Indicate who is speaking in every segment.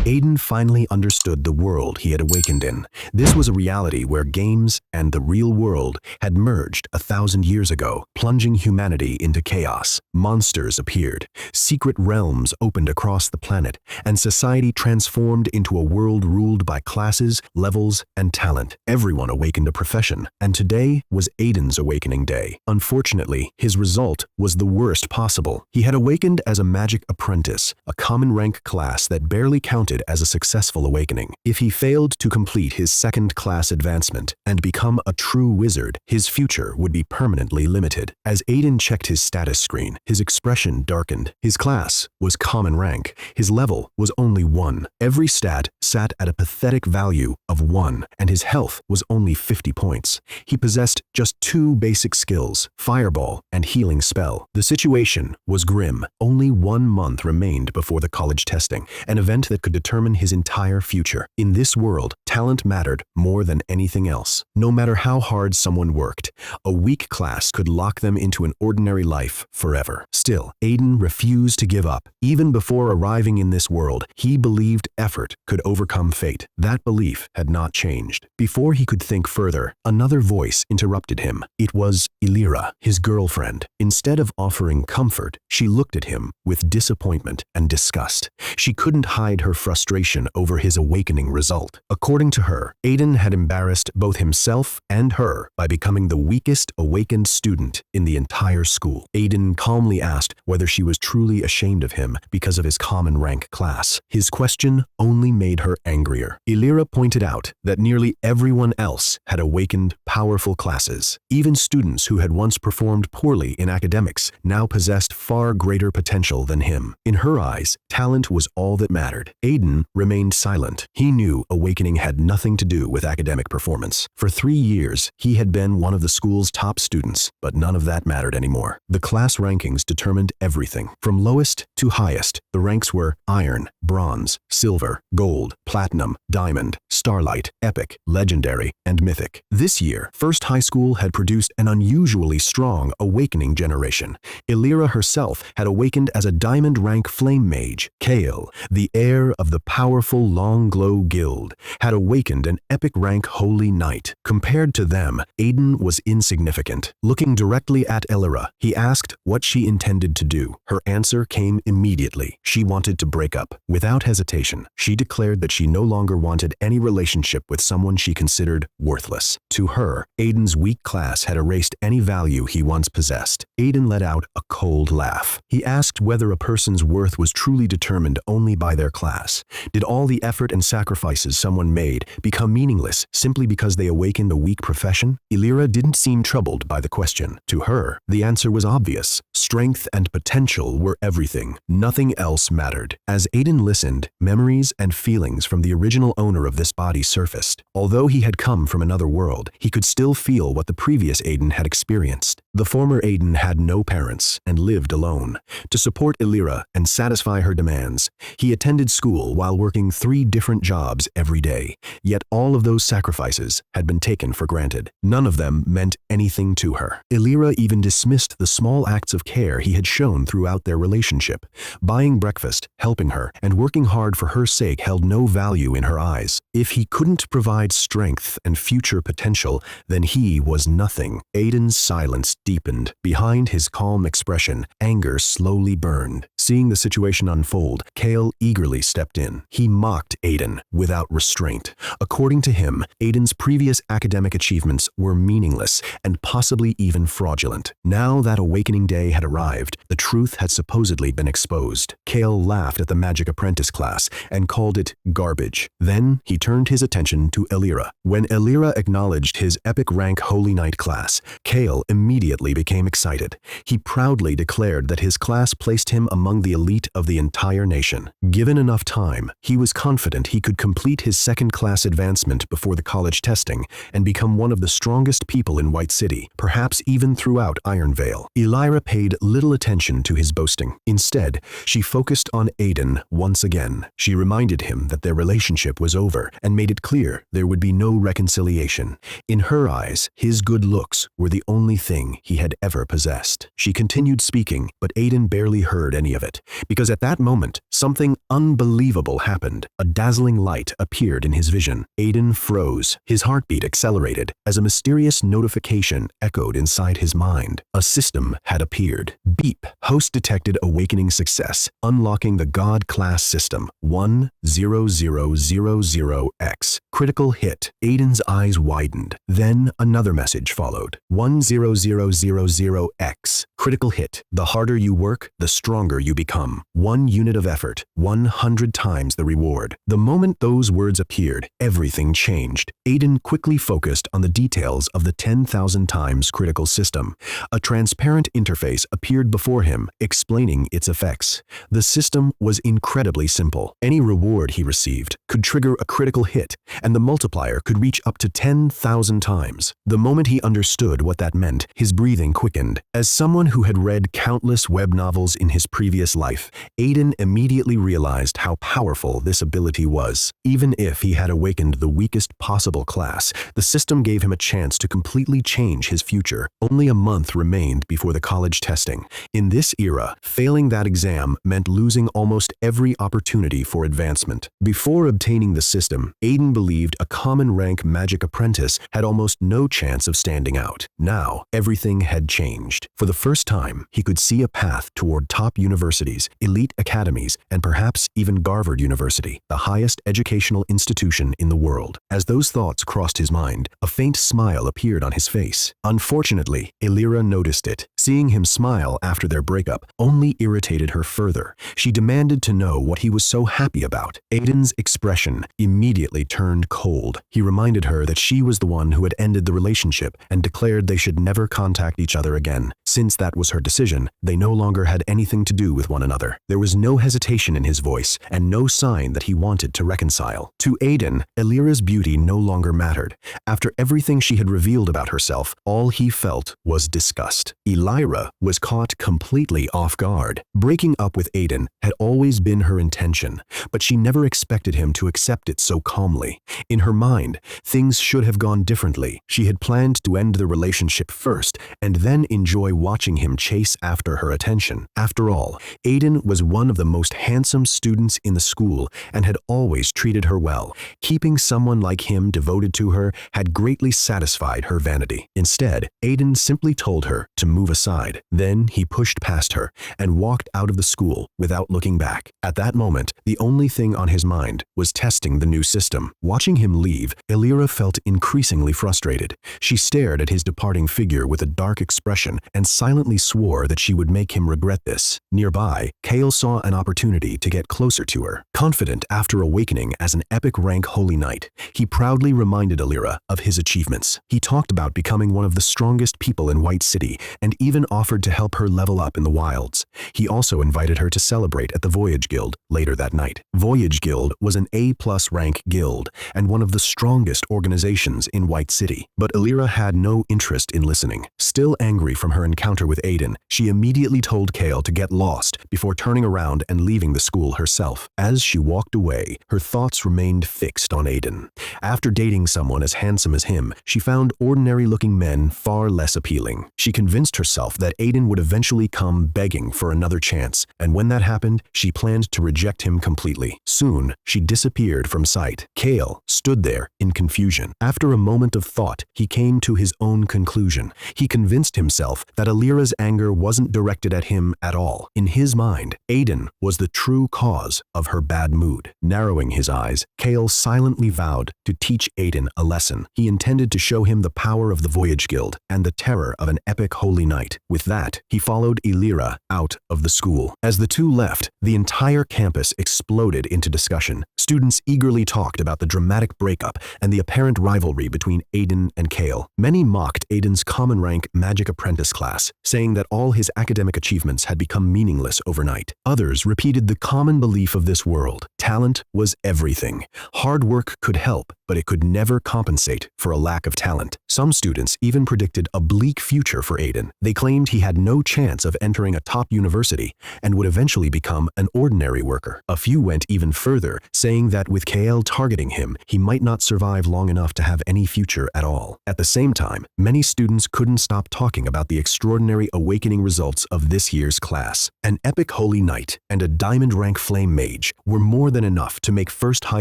Speaker 1: Aiden finally understood the world he had awakened in. This was a reality where games and the real world had merged 1,000 years ago, plunging humanity into chaos. Monsters appeared, secret realms opened across the planet, and society transformed into a world ruled by classes, levels, and talent. Everyone awakened a profession, and today was Aiden's awakening day. Unfortunately, his result was the worst possible. He had awakened as a Magic Apprentice, a common rank class that barely counted as a successful awakening. If he failed to complete his second-class advancement and become a true wizard, his future would be permanently limited. As Aiden checked his status screen, his expression darkened. His class was common rank. His level was only 1. Every stat sat at a pathetic value of 1, and his health was only 50 points. He possessed just 2 basic skills, Fireball and Healing Spell. The situation was grim. Only 1 month remained before the college testing, an event that could determine his entire future. In this world, talent mattered more than anything else. No matter how hard someone worked, a weak class could lock them into an ordinary life forever. Still, Aiden refused to give up. Even before arriving in this world, he believed effort could overcome fate. That belief had not changed. Before he could think further, another voice interrupted him. It was Elira, his girlfriend. Instead of offering comfort, she looked at him with disappointment and disgust. She couldn't hide her frustration over his awakening result. According to her, Aiden had embarrassed both himself and her by becoming the weakest awakened student in the entire school. Aiden calmly asked whether she was truly ashamed of him because of his common rank class. His question only made her angrier. Elira pointed out that nearly everyone else had awakened powerful classes. Even students who had once performed poorly in academics now possessed far greater potential than him. In her eyes, talent was all that mattered. Aiden remained silent. He knew awakening had nothing to do with academic performance. For 3 years, he had been one of the school's top students, but none of that mattered anymore. The class rankings determined everything. From lowest to highest, the ranks were Iron, Bronze, Silver, Gold, Platinum, Diamond, Starlight, Epic, Legendary, and Mythic. This year, First High School had produced an unusually strong awakening generation. Elira herself had awakened as a Diamond rank Flame Mage. Kale, the heir of the powerful Long Glow Guild, had awakened an epic rank Holy Knight. Compared to them, Aiden was insignificant. Looking directly at Elira, he asked what she intended to do. Her answer came immediately. She wanted to break up. Without hesitation, she declared that she no longer wanted any relationship with someone she considered worthless. To her, Aiden's weak class had erased any value he once possessed. Aiden let out a cold laugh. He asked whether a person's worth was truly determined only by their class. Did all the effort and sacrifices someone made become meaningless simply because they awakened a weak profession? Elira didn't seem troubled by the question. To her, the answer was obvious. Strength and potential were everything. Nothing else mattered. As Aiden listened, memories and feelings from the original owner of this body surfaced. Although he had come from another world, he could still feel what the previous Aiden had experienced. The former Aiden had no parents and lived alone. To support Elira and satisfy her demands, he attended school while working 3 different jobs every day. Yet all of those sacrifices had been taken for granted. None of them meant anything to her. Elira even dismissed the small acts of care he had shown throughout their relationship. Buying breakfast, helping her, and working hard for her sake held no value in her eyes. If he couldn't provide strength and future potential, then he was nothing. Aiden's silence deepened. Behind his calm expression, anger slowly burned. Seeing the situation unfold, Kale eagerly stepped in. He mocked Aiden without restraint. According to him, Aiden's previous academic achievements were meaningless and possibly even fraudulent. Now that awakening day had arrived, the truth had supposedly been exposed. Kale laughed at the Magic Apprentice class and called it garbage. Then he turned his attention to Elira. When Elira acknowledged his epic rank Holy Knight class, Kale immediately became excited. He proudly declared that his class placed him among the elite of the entire nation. Given enough time, he was confident he could complete his second-class advancement before the college testing and become one of the strongest people in White City, perhaps even throughout Ironvale. Elira paid little attention to his boasting. Instead, she focused on Aiden once again. She reminded him that their relationship was over and made it clear there would be no reconciliation. In her eyes, his good looks were the only thing he had ever possessed. She continued speaking, but Aiden barely heard any of of it, because at that moment, something unbelievable happened. A dazzling light appeared in his vision. Aiden froze. His heartbeat accelerated as a mysterious notification echoed inside his mind. A system had appeared. Beep. Host detected awakening success, unlocking the God class system 10000X. Critical hit. Aiden's eyes widened. Then another message followed. 10000X. Critical hit. The harder you work, the stronger you become. 1 unit of effort, 100 times the reward. The moment those words appeared, everything changed. Aiden quickly focused on the details of the 10,000 times critical system. A transparent interface appeared before him, explaining its effects. The system was incredibly simple. Any reward he received could trigger a critical hit, and the multiplier could reach up to 10,000 times. The moment he understood what that meant, his breathing quickened. As someone who had read countless web novels in his previous life, Aiden immediately realized how powerful this ability was. Even if he had awakened the weakest possible class, the system gave him a chance to completely change his future. Only a month remained before the college testing. In this era, failing that exam meant losing almost every opportunity for advancement. Before obtaining the system, Aiden believed a common rank magic apprentice had almost no chance of standing out. Now, everything had changed. For the first time, he could see a path toward top universities, elite academies, and perhaps even Harvard University, the highest educational institution in the world. As those thoughts crossed his mind, a faint smile appeared on his face. Unfortunately, Elira noticed it. Seeing him smile after their breakup only irritated her further. She demanded to know what he was so happy about. Aiden's expression immediately turned cold. He reminded her that she was the one who had ended the relationship and declared they should never contact each other again. Since that was her decision, they no longer had anything to do with one another. There was no hesitation in his voice and no sign that he wanted to reconcile. To Aiden, Elira's beauty no longer mattered. After everything she had revealed about herself, all he felt was disgust. Elira was caught completely off guard. Breaking up with Aiden had always been her intention, but she never expected him to accept it so calmly. In her mind, things should have gone differently. She had planned to end the relationship first and then enjoy watching him chase after her attention. After all, Aiden was one of the most handsome students in the school and had always treated her well. Keeping someone like him devoted to her had greatly satisfied her vanity. Instead, Aiden simply told her to move aside. Then he pushed past her and walked out of the school without looking back. At that moment, the only thing on his mind was testing the new system. Watching him leave, Elira felt increasingly frustrated. She stared at his departing figure with a dark expression and silently swore that she would make him regret this. Nearby, Kale saw an opportunity to get closer to her. Confident after awakening as an epic rank holy knight, he proudly reminded Elira of his achievements. He talked about becoming one of the strongest people in White City and even offered to help her level up in the wilds. He also invited her to celebrate at the Voyage Guild later that night. Voyage Guild was an A+ rank guild and one of the strongest organizations in White City. But Elira had no interest in listening. Still angry from her encounter with Aiden, she immediately told Kale to get lost before turning around and leaving the school herself. As she walked away, her thoughts remained fixed on Aiden. After dating someone as handsome as him, she found ordinary-looking men far less appealing. She convinced herself that Aiden would eventually come begging for another chance, and when that happened, she planned to reject him completely. Soon, she disappeared from sight. Kale stood there in confusion. After a moment of thought, he came to his own conclusion. He convinced himself that Elira's anger wasn't directed at him at all. In his mind, Aiden was the true cause of her bad mood. Narrowing his eyes, Kale silently vowed to teach Aiden a lesson. He intended to show him the power of the Voyage Guild and the terror of an epic holy knight. With that, he followed Elira out of the school. As the two left, the entire campus exploded into discussion. Students eagerly talked about the dramatic breakup and the apparent rivalry between Aiden and Kale. Many mocked Aiden's common rank Magic Apprentice class, saying that all his academic achievements had become meaningless overnight. Others repeated the common belief of this world: talent was everything. Hard work could help, but but it could never compensate for a lack of talent. Some students even predicted a bleak future for Aiden. They claimed he had no chance of entering a top university and would eventually become an ordinary worker. A few went even further, saying that with KL targeting him, he might not survive long enough to have any future at all. At the same time, many students couldn't stop talking about the extraordinary awakening results of this year's class. An epic holy knight and a diamond rank flame mage were more than enough to make First High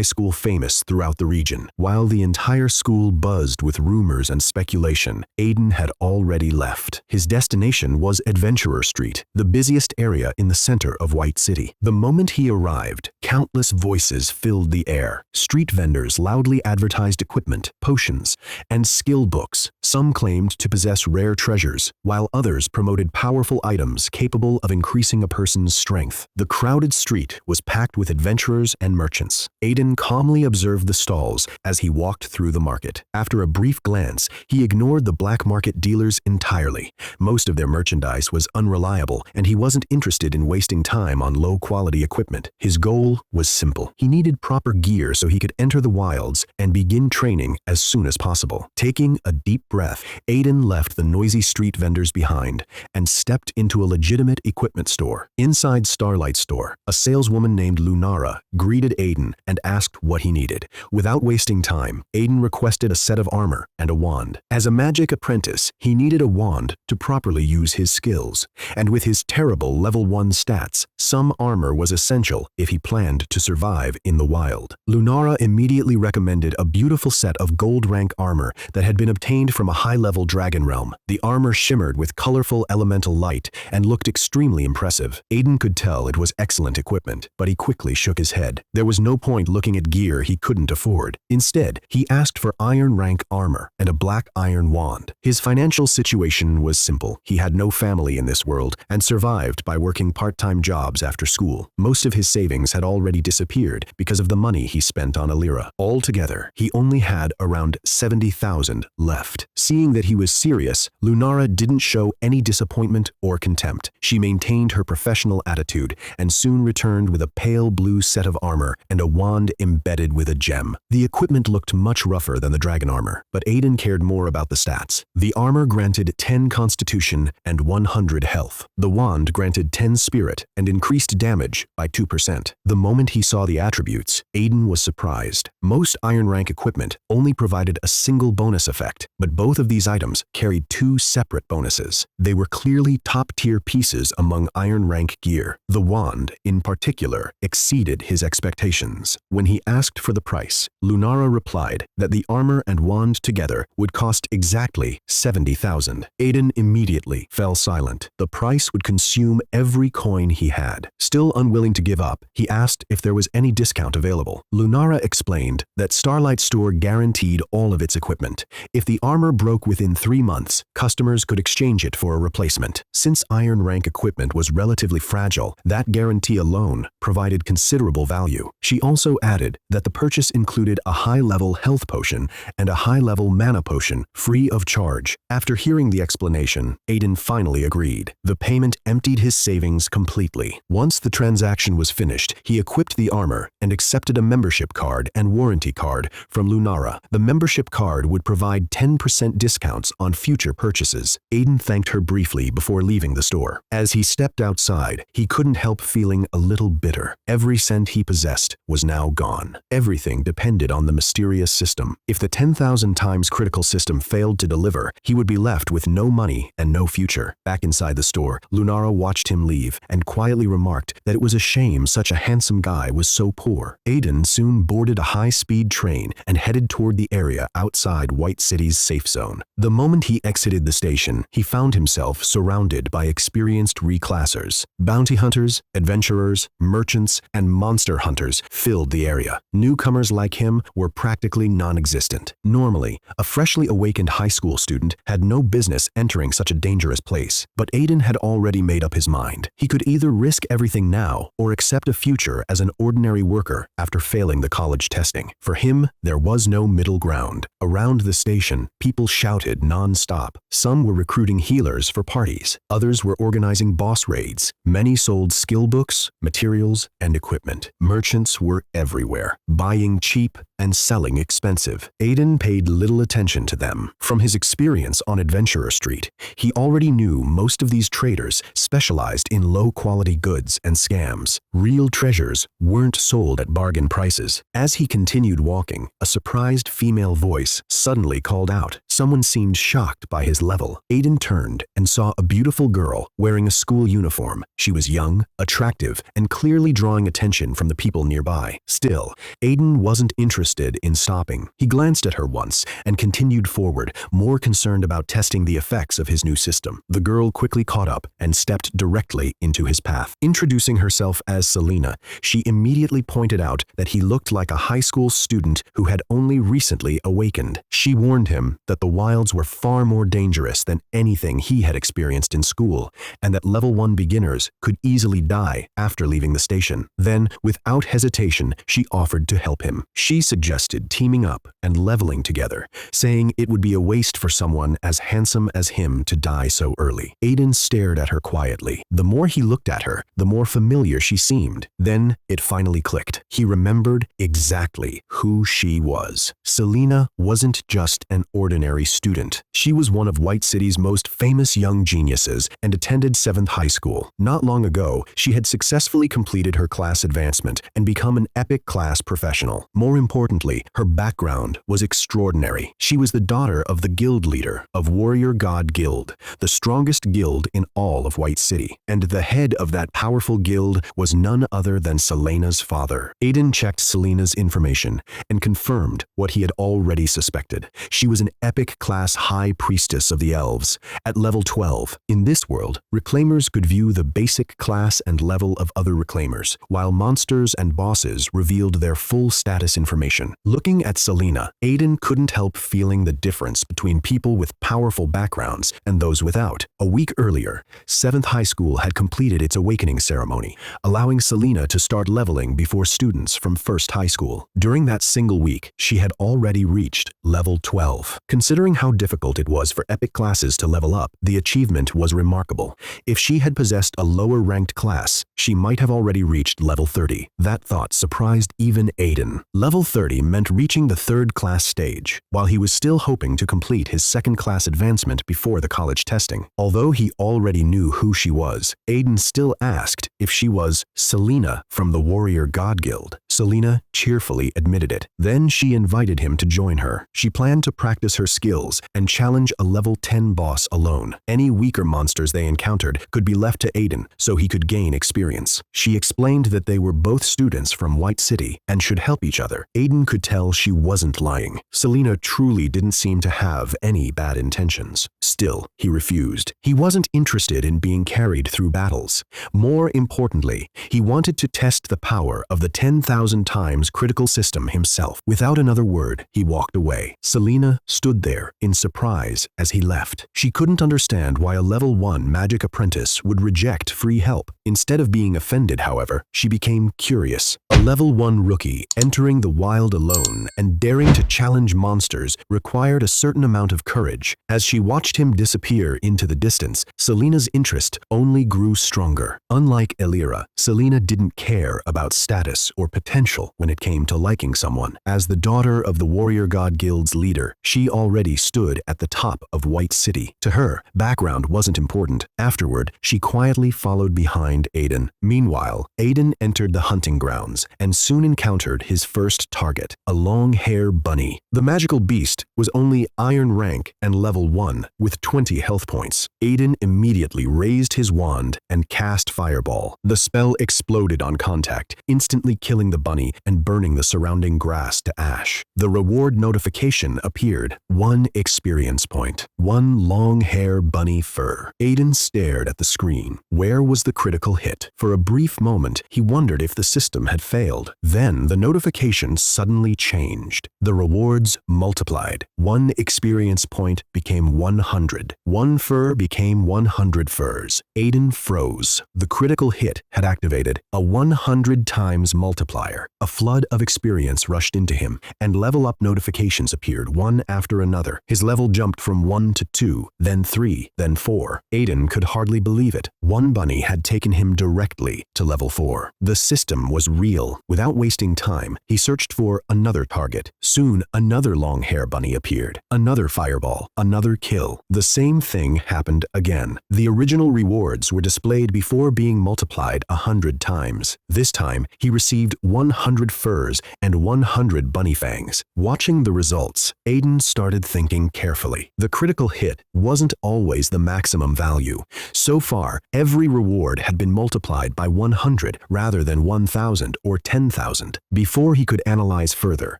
Speaker 1: School famous throughout the region. While the entire school buzzed with rumors and speculation, Aiden had already left. His destination was Adventurer Street, the busiest area in the center of White City. The moment he arrived, countless voices filled the air. Street vendors loudly advertised equipment, potions, and skill books. Some claimed to possess rare treasures, while others promoted powerful items capable of increasing a person's strength. The crowded street was packed with adventurers and merchants. Aiden calmly observed the stalls as he walked through the market. After a brief glance, he ignored the black market dealers entirely. Most of their merchandise was unreliable, and he wasn't interested in wasting time on low-quality equipment. His goal was simple. He needed proper gear so he could enter the wilds and begin training as soon as possible. Taking a deep breath, Aiden left the noisy street vendors behind and stepped into a legitimate equipment store. Inside Starlight's store, a saleswoman named Lunara greeted Aiden and asked what he needed. Without wasting time, Aiden requested a set of armor and a wand. As a magic apprentice, he needed a wand to properly use his skills, and with his terrible level 1 stats, some armor was essential if he planned to survive in the wild. Lunara immediately recommended a beautiful set of gold rank armor that had been obtained from a high-level dragon realm. The armor shimmered with colorful elemental light and looked extremely impressive. Aiden could tell it was excellent equipment, but he quickly shook his head. There was no point looking at gear he couldn't afford. Instead, he asked for iron rank armor and a black iron wand. His financial situation was simple. He had no family in this world and survived by working part-time jobs after school. Most of his savings had already disappeared because of the money he spent on Alira. Altogether, he only had around 70,000 left. Seeing that he was serious, Lunara didn't show any disappointment or contempt. She maintained her professional attitude and soon returned with a pale blue set of armor and a wand embedded with a gem. The equipment looked much rougher than the dragon armor, but Aiden cared more about the stats. The armor granted 10 constitution and 100 health. The wand granted 10 spirit and increased damage by 2%. The moment he saw the attributes, Aiden was surprised. Most iron rank equipment only provided a single bonus effect, but both of these items carried 2 separate bonuses. They were clearly top-tier pieces among iron rank gear. The wand, in particular, exceeded his expectations. When he asked for the price, Lunara replied that the armor and wand together would cost exactly 70,000. Aiden immediately fell silent. The price would consume every coin he had. Still unwilling to give up, he asked if there was any discount available. Lunara explained that Starlight's store guaranteed all of its equipment. If the armor broke within 3 months, customers could exchange it for a replacement. Since iron rank equipment was relatively fragile, that guarantee alone provided considerable value. She also added that the purchase included a high-level health potion and a high-level mana potion free of charge. After hearing the explanation, Aiden finally agreed. The payment emptied his savings completely. Once the transaction was finished, he equipped the armor and accepted a membership card and warranty card from Lunara. The membership card would provide 10% discounts on future purchases. Aiden thanked her briefly before leaving the store. As he stepped outside, he couldn't help feeling a little bitter. Every cent he possessed was now gone. Everything depended on the mysterious system. If the 10,000 times critical system failed to deliver, he would be left with no money and no future. Back inside the store, Lunara watched him leave and quietly remarked that it was a shame such a handsome guy was so poor. Aiden soon boarded a high-speed train and headed toward the area outside White City's safe zone. The moment he exited the station, he found himself surrounded by experienced reclassers. Bounty hunters, adventurers, merchants, and monster hunters filled the area. Newcomers like him were practically non-existent. Normally, a freshly awakened high school student had no business entering such a dangerous place, but Aiden had already made up his mind. He could either risk everything now or accept a future as an ordinary worker after failing the college testing. For him, there was no middle ground. Around the station, people shouted non-stop. Some were recruiting healers for parties. Others were organizing boss raids. Many sold skill books, materials, and equipment. Merchants were everywhere, buying cheap and selling expensive. Aiden paid little attention to them. From his experience on Adventurer Street, he already knew most of these traders specialized in low-quality goods and scams. Real treasures weren't sold at bargain prices. As he continued walking, a surprised female voice suddenly called out. Someone seemed shocked by his level. Aiden turned and saw a beautiful girl wearing a school uniform. She was young, attractive, and clearly drawing attention from the people nearby. Still, Aiden wasn't interested in stopping. He glanced at her once and continued forward, more concerned about testing the effects of his new system. The girl quickly caught up and stepped directly into his path. Introducing herself as Selena, she immediately pointed out that he looked like a high school student who had only recently awakened. She warned him that the wilds were far more dangerous than anything he had experienced in school, and that level 1 beginners could easily die after leaving the station. Then, without hesitation, she offered to help him. She suggested teaming up and leveling together, saying it would be a waste for someone as handsome as him to die so early. Aiden stared at her quietly. The more he looked at her, the more familiar she seemed. Then it finally clicked. He remembered exactly who she was. Selena wasn't just an ordinary student. She was one of White City's most famous young geniuses and attended 7th High School. Not long ago, she had successfully completed her class advancement and become an epic class professional. More importantly, her background was extraordinary. She was the daughter of the guild leader of Warrior God Guild, the strongest guild in all of White City, and the head of that powerful guild was none other than Selena's father. Aiden checked Selena's information and confirmed what he had already suspected. She was an epic class high priestess of the elves, at level 12. In this world, reclaimers could view the basic class and level of other reclaimers, while monsters and bosses revealed their full status information. Looking at Selena, Aiden couldn't help feeling the difference between people with powerful backgrounds and those without. A week earlier, 7th High School had completed its awakening ceremony, allowing Selena to start leveling before students from 1st High School. During that single week, she had already reached level 12. Considering how difficult it was for epic classes to level up, the achievement was remarkable. If she had possessed a lower-ranked class, she might have already reached level 30. That thought surprised even Aiden. Level 30 meant reaching the 3rd class stage, while he was still hoping to complete his 2nd class advancement before the college testing. Although he already knew who she was, Aiden still asked if she was Selena from the Warrior God Guild. Selena cheerfully admitted it. Then she invited him to join her. She planned to practice her skills and challenge a level 10 boss alone. Any weaker monsters they encountered could be left to Aiden so he could gain experience. She explained that they were both students from White City and should help each other. Aiden could tell she wasn't lying. Selena truly didn't seem to have any bad intentions. Still, he refused. He wasn't interested in being carried through battles. More importantly, he wanted to test the power of the 10,000 times critical system himself. Without another word, he walked away. Selena stood there in surprise as he left. She couldn't understand why a level 1 magic apprentice would reject free help. Instead of being offended, however, she became curious. A level 1 rookie entering the wild alone and daring to challenge monsters required a certain amount of courage. As she watched him disappear into the distance, Selena's interest only grew stronger. Unlike Elira, Selena didn't care about status or potential when it came to liking someone. As the daughter of the Warrior God Guild's leader, she already stood at the top of White City. To her, background wasn't important. Afterward, she quietly followed behind Aiden. Meanwhile, Aiden entered the hunting grounds and soon encountered his first target, a long-hair bunny. The magical beast was only iron rank and level 1 with 20 health points. Aiden immediately raised his wand and cast Fireball. The spell exploded on contact, instantly killing the bunny and burning the surrounding grass to ash. The reward notification appeared. 1 experience point. 1 long-hair bunny fur. Aiden stared at the screen. Where was the critical hit? For a brief moment, he wondered if the system had failed. Then the notification suddenly changed. The rewards multiplied. 1 experience point became 100. 1 fur became 100 furs. Aiden froze. The critical hit had activated. A 100 times multiplier. multiplier. A flood of experience rushed into him, and level up notifications appeared one after another. His level jumped from 1 to 2, then 3, then 4. Aiden could hardly believe it. One bunny had taken him directly to level 4. The system was real. Without wasting time, he searched for another target. Soon, another long-hair bunny appeared. Another fireball, another kill. The same thing happened again. The original rewards were displayed before being multiplied 100 times. This time, he received 100 furs and 100 bunny fangs. Watching the results, Aiden started thinking carefully. The critical hit wasn't always the maximum value. So far, every reward had been multiplied by 100 rather than 1,000 or 10,000. Before he could analyze further,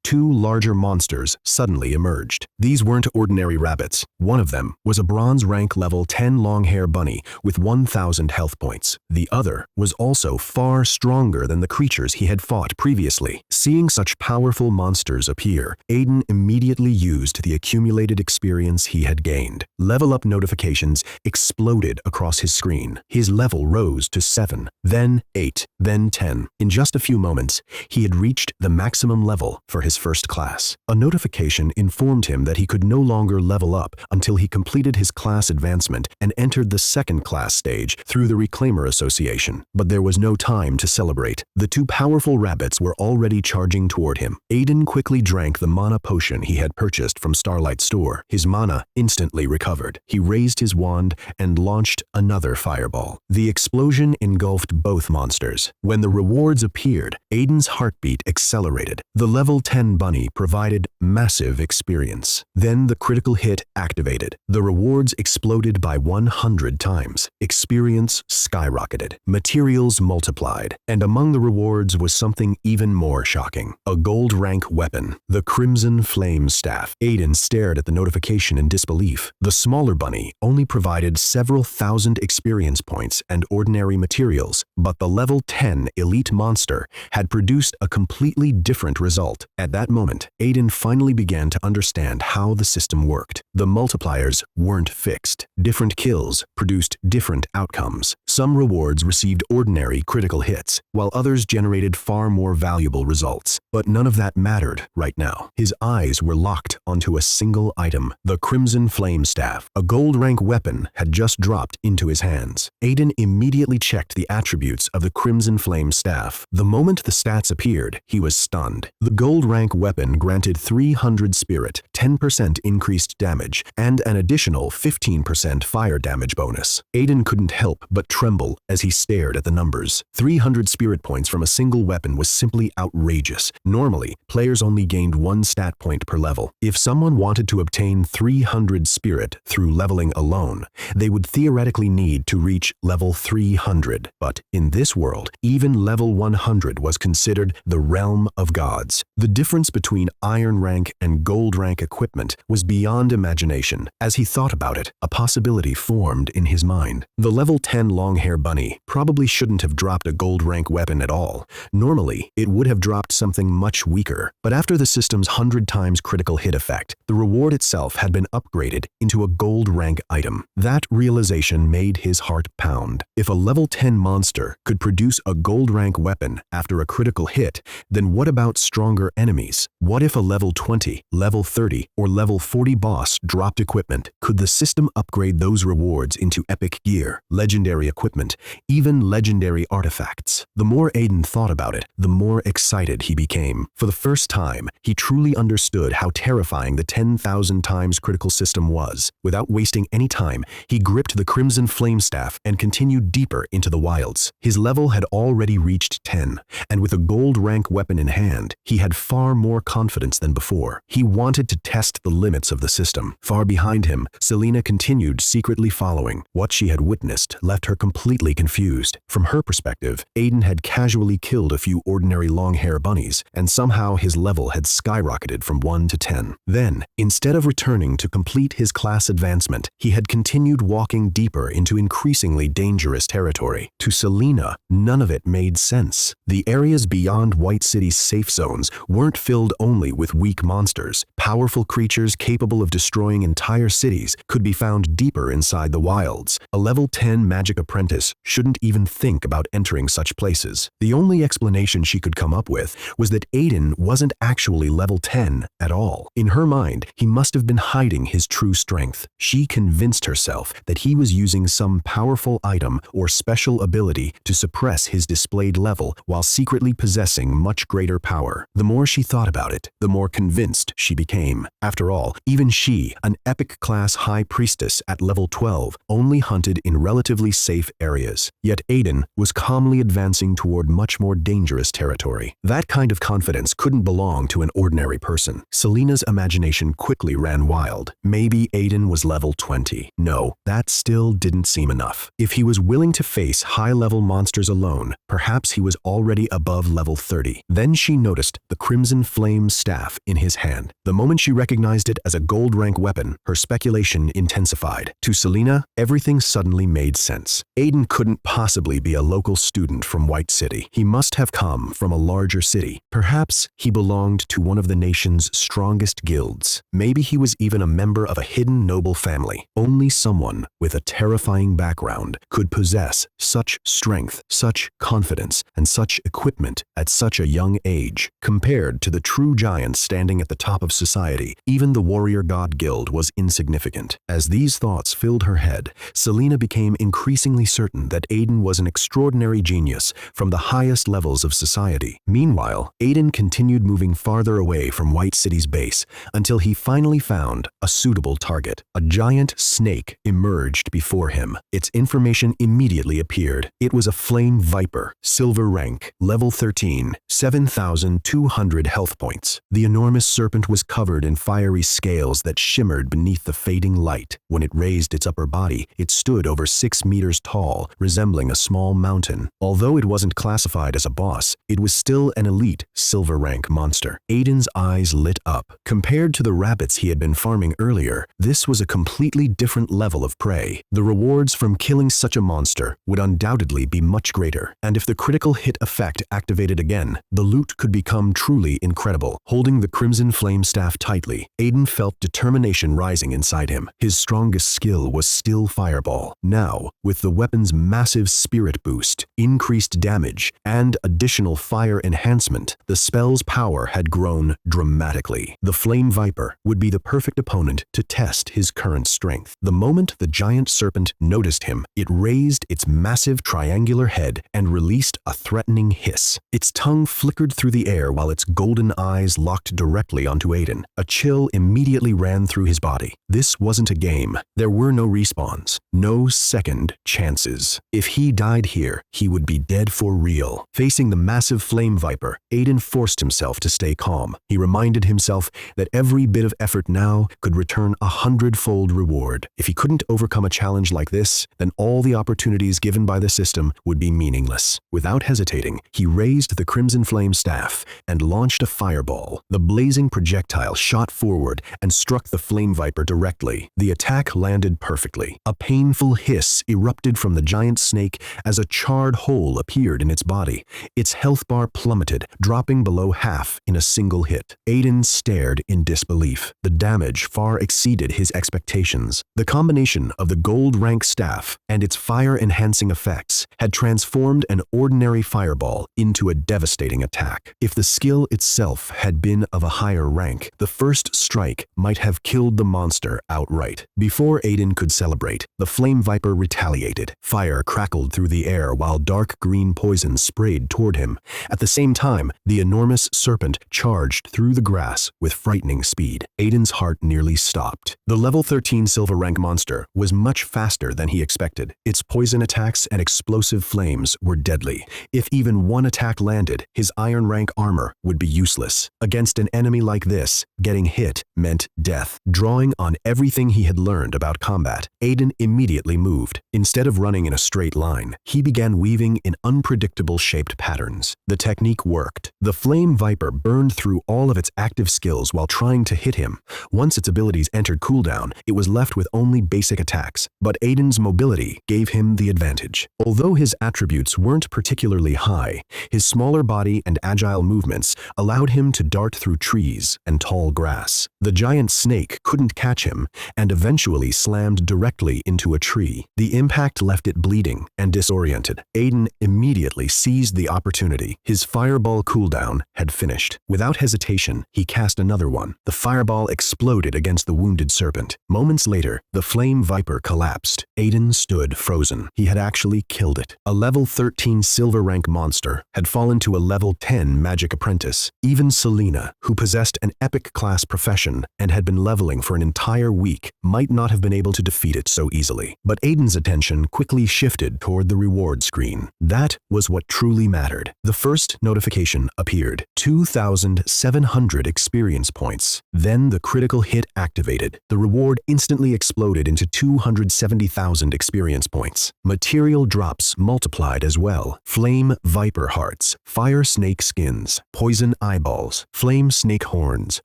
Speaker 1: two larger monsters suddenly emerged. These weren't ordinary rabbits. One of them was a bronze rank level 10 long-hair bunny with 1,000 health points. The other was also far stronger than the creatures he had fought previously. Seeing such powerful monsters appear, Aiden immediately used the accumulated experience he had gained. Level up notifications exploded across his screen. His level rose to 7, then 8, then 10. In just a few moments, he had reached the maximum level for his first class. A notification informed him that he could no longer level up until he completed his class advancement and entered the second class stage through the Reclaimer Association. But there was no time to celebrate. The two powerful rabbits were already charging toward him. Aiden quickly drank the mana potion he had purchased from Starlight Store. His mana instantly recovered. He raised his wand and launched another fireball. The explosion engulfed both monsters. When the rewards appeared, Aiden's heartbeat accelerated. The level 10 bunny provided massive experience. Then the critical hit activated. The rewards exploded by 100 times. Experience skyrocketed. Materials multiplied. And among the rewards was something even more shocking. A gold rank weapon. The Crimson Flame Staff. Aiden stared at the notification in disbelief. The smaller bunny only provided several thousand experience points and ordinary materials, but the level 10 elite monster had produced a completely different result. At that moment, Aiden finally began to understand how the system worked. The multipliers weren't fixed. Different kills produced different outcomes. Some rewards received ordinary critical hits, while others generated far more valuable results. But none of that mattered right now. His eyes were locked onto a single item, the Crimson Flame Staff. A gold rank weapon had just dropped into his hands. Aiden immediately checked the attributes of the Crimson Flame Staff. The moment the stats appeared, he was stunned. The gold rank weapon granted 300 spirit, 10% increased damage, and an additional 15% fire damage bonus. Aiden couldn't help but tremble as he stared at the numbers. 300 spirit points from a single weapon was simply outrageous. Normally, players only gained 1 stat point per level. If someone wanted to obtain 300 spirit through leveling alone, they would theoretically need to reach level 300. But in this world, even level 100 was considered the realm of gods. The difference between iron rank and gold rank equipment was beyond imagination. As he thought about it, a possibility formed in his mind. The level 10 long-hair bunny probably shouldn't have dropped a gold rank weapon at all. Normally, it would have dropped something much weaker. But after the system's 100 times critical hit effect, the reward itself had been upgraded into a gold rank item. That realization made his heart pound. If a level 10 monster could produce a gold rank weapon after a critical hit, then what about stronger enemies? What if a level 20, level 30, or level 40 boss dropped equipment? Could the system upgrade those rewards into epic gear, legendary equipment, even legendary artifacts? The more Aiden thought about it, the more excited he became. For the first time, he truly understood how terrifying the 10,000 times critical system was. Without wasting any time, he gripped the Crimson Flame Staff and continued deeper into the wilds. His level had already reached 10, and with a gold rank weapon in hand, he had far more confidence than before. He wanted to test the limits of the system. Far behind him, Selena continued secretly following. What she had witnessed left her completely confused. From her perspective, Aiden had casually killed a few ordinary long-hair bunnies, and somehow his level had skyrocketed from 1 to 10. Then, instead of returning to complete his class advancement, he had continued walking deeper into increasingly dangerous territory. To Selena, none of it made sense. The areas beyond White City's safe zones weren't filled only with weak monsters. Powerful creatures capable of destroying entire cities could be found deeper inside the wilds. A level 10 magic apprentice apprentice shouldn't even think about entering such places. The only explanation she could come up with was that Aiden wasn't actually level 10 at all. In her mind, he must have been hiding his true strength. She convinced herself that he was using some powerful item or special ability to suppress his displayed level while secretly possessing much greater power. The more she thought about it, the more convinced she became. After all, even she, an epic-class high priestess at level 12, only hunted in relatively safe areas. Yet Aiden was calmly advancing toward much more dangerous territory. That kind of confidence couldn't belong to an ordinary person. Selena's imagination quickly ran wild. Maybe Aiden was level 20. No, that still didn't seem enough. If he was willing to face high-level monsters alone, perhaps he was already above level 30. Then she noticed the crimson flame staff in his hand. The moment she recognized it as a gold rank weapon, her speculation intensified. To Selena, everything suddenly made sense. Aiden couldn't possibly be a local student from White City. He must have come from a larger city. Perhaps he belonged to one of the nation's strongest guilds. Maybe he was even a member of a hidden noble family. Only someone with a terrifying background could possess such strength, such confidence, and such equipment at such a young age. Compared to the true giants standing at the top of society, even the warrior god guild was insignificant. As these thoughts filled her head, Selena became increasingly certain that Aiden was an extraordinary genius from the highest levels of society. Meanwhile, Aiden continued moving farther away from White City's base until he finally found a suitable target. A giant snake emerged before him. Its information immediately appeared. It was a flame viper, silver rank, level 13, 7,200 health points. The enormous serpent was covered in fiery scales that shimmered beneath the fading light. When it raised its upper body, it stood over 6 meters tall, resembling a small mountain. Although it wasn't classified as a boss, it was still an elite silver rank monster. Aiden's eyes lit up. Compared to the rabbits he had been farming earlier, this was a completely different level of prey. The rewards from killing such a monster would undoubtedly be much greater, and if the critical hit effect activated again, the loot could become truly incredible. Holding the crimson flame staff tightly, Aiden felt determination rising inside him. His strongest skill was still fireball. Now, with the weapon's massive spirit boost, increased damage, and additional fire enhancement, the spell's power had grown dramatically. The flame viper would be the perfect opponent to test his current strength. The moment the giant serpent noticed him, it raised its massive triangular head and released a threatening hiss. Its tongue flickered through the air while its golden eyes locked directly onto Aiden. A chill immediately ran through his body. This wasn't a game. There were no respawns, no second chances. If he died here, he would be dead for real. Facing the massive flame viper, Aiden forced himself to stay calm. He reminded himself that every bit of effort now could return 100-fold reward. If he couldn't overcome a challenge like this, then all the opportunities given by the system would be meaningless. Without hesitating, he raised the crimson flame staff and launched a fireball. The blazing projectile shot forward and struck the flame viper directly. The attack landed perfectly. A painful hiss erupted from the giant snake as a charred hole appeared in its body. Its health bar plummeted, dropping below half in a single hit. Aiden stared in disbelief. The damage far exceeded his expectations. The combination of the gold rank staff and its fire-enhancing effects had transformed an ordinary fireball into a devastating attack. If the skill itself had been of a higher rank, the first strike might have killed the monster outright. Before Aiden could celebrate, the flame viper retaliated. Fire crackled through the air while dark green poison sprayed toward him. At the same time, the enormous serpent charged through the grass with frightening speed. Aiden's heart nearly stopped. The level 13 silver rank monster was much faster than he expected. Its poison attacks and explosive flames were deadly. If even one attack landed, his iron rank armor would be useless. Against an enemy like this, getting hit meant death. Drawing on everything he had learned about combat, Aiden immediately moved. Instead of running in a straight line, he began weaving in unpredictable shaped patterns. The technique worked. The flame viper burned through all of its active skills while trying to hit him. Once its abilities entered cooldown, it was left with only basic attacks, but Aiden's mobility gave him the advantage. Although his attributes weren't particularly high, his smaller body and agile movements allowed him to dart through trees and tall grass. The giant snake couldn't catch him and eventually slammed directly into a tree. The impact left it bleeding and disoriented. Aiden immediately seized the opportunity. His fireball cooldown had finished. Without hesitation, he cast another one. The fireball exploded against the wounded serpent. Moments later, the flame viper collapsed. Aiden stood frozen. He had actually killed it. A level 13 silver rank monster had fallen to a level 10 magic apprentice. Even Selena, who possessed an epic class profession and had been leveling for an entire week, might not have been able to defeat it so easily. But Aiden's attention quickly shifted toward the reward screen. That was what truly mattered. The first notification appeared. 2,700 experience points. Then the critical hit activated. The reward instantly exploded into 270,000 experience points. Material drops multiplied as well. Flame viper hearts, fire snake skins, poison eyeballs, flame snake horns.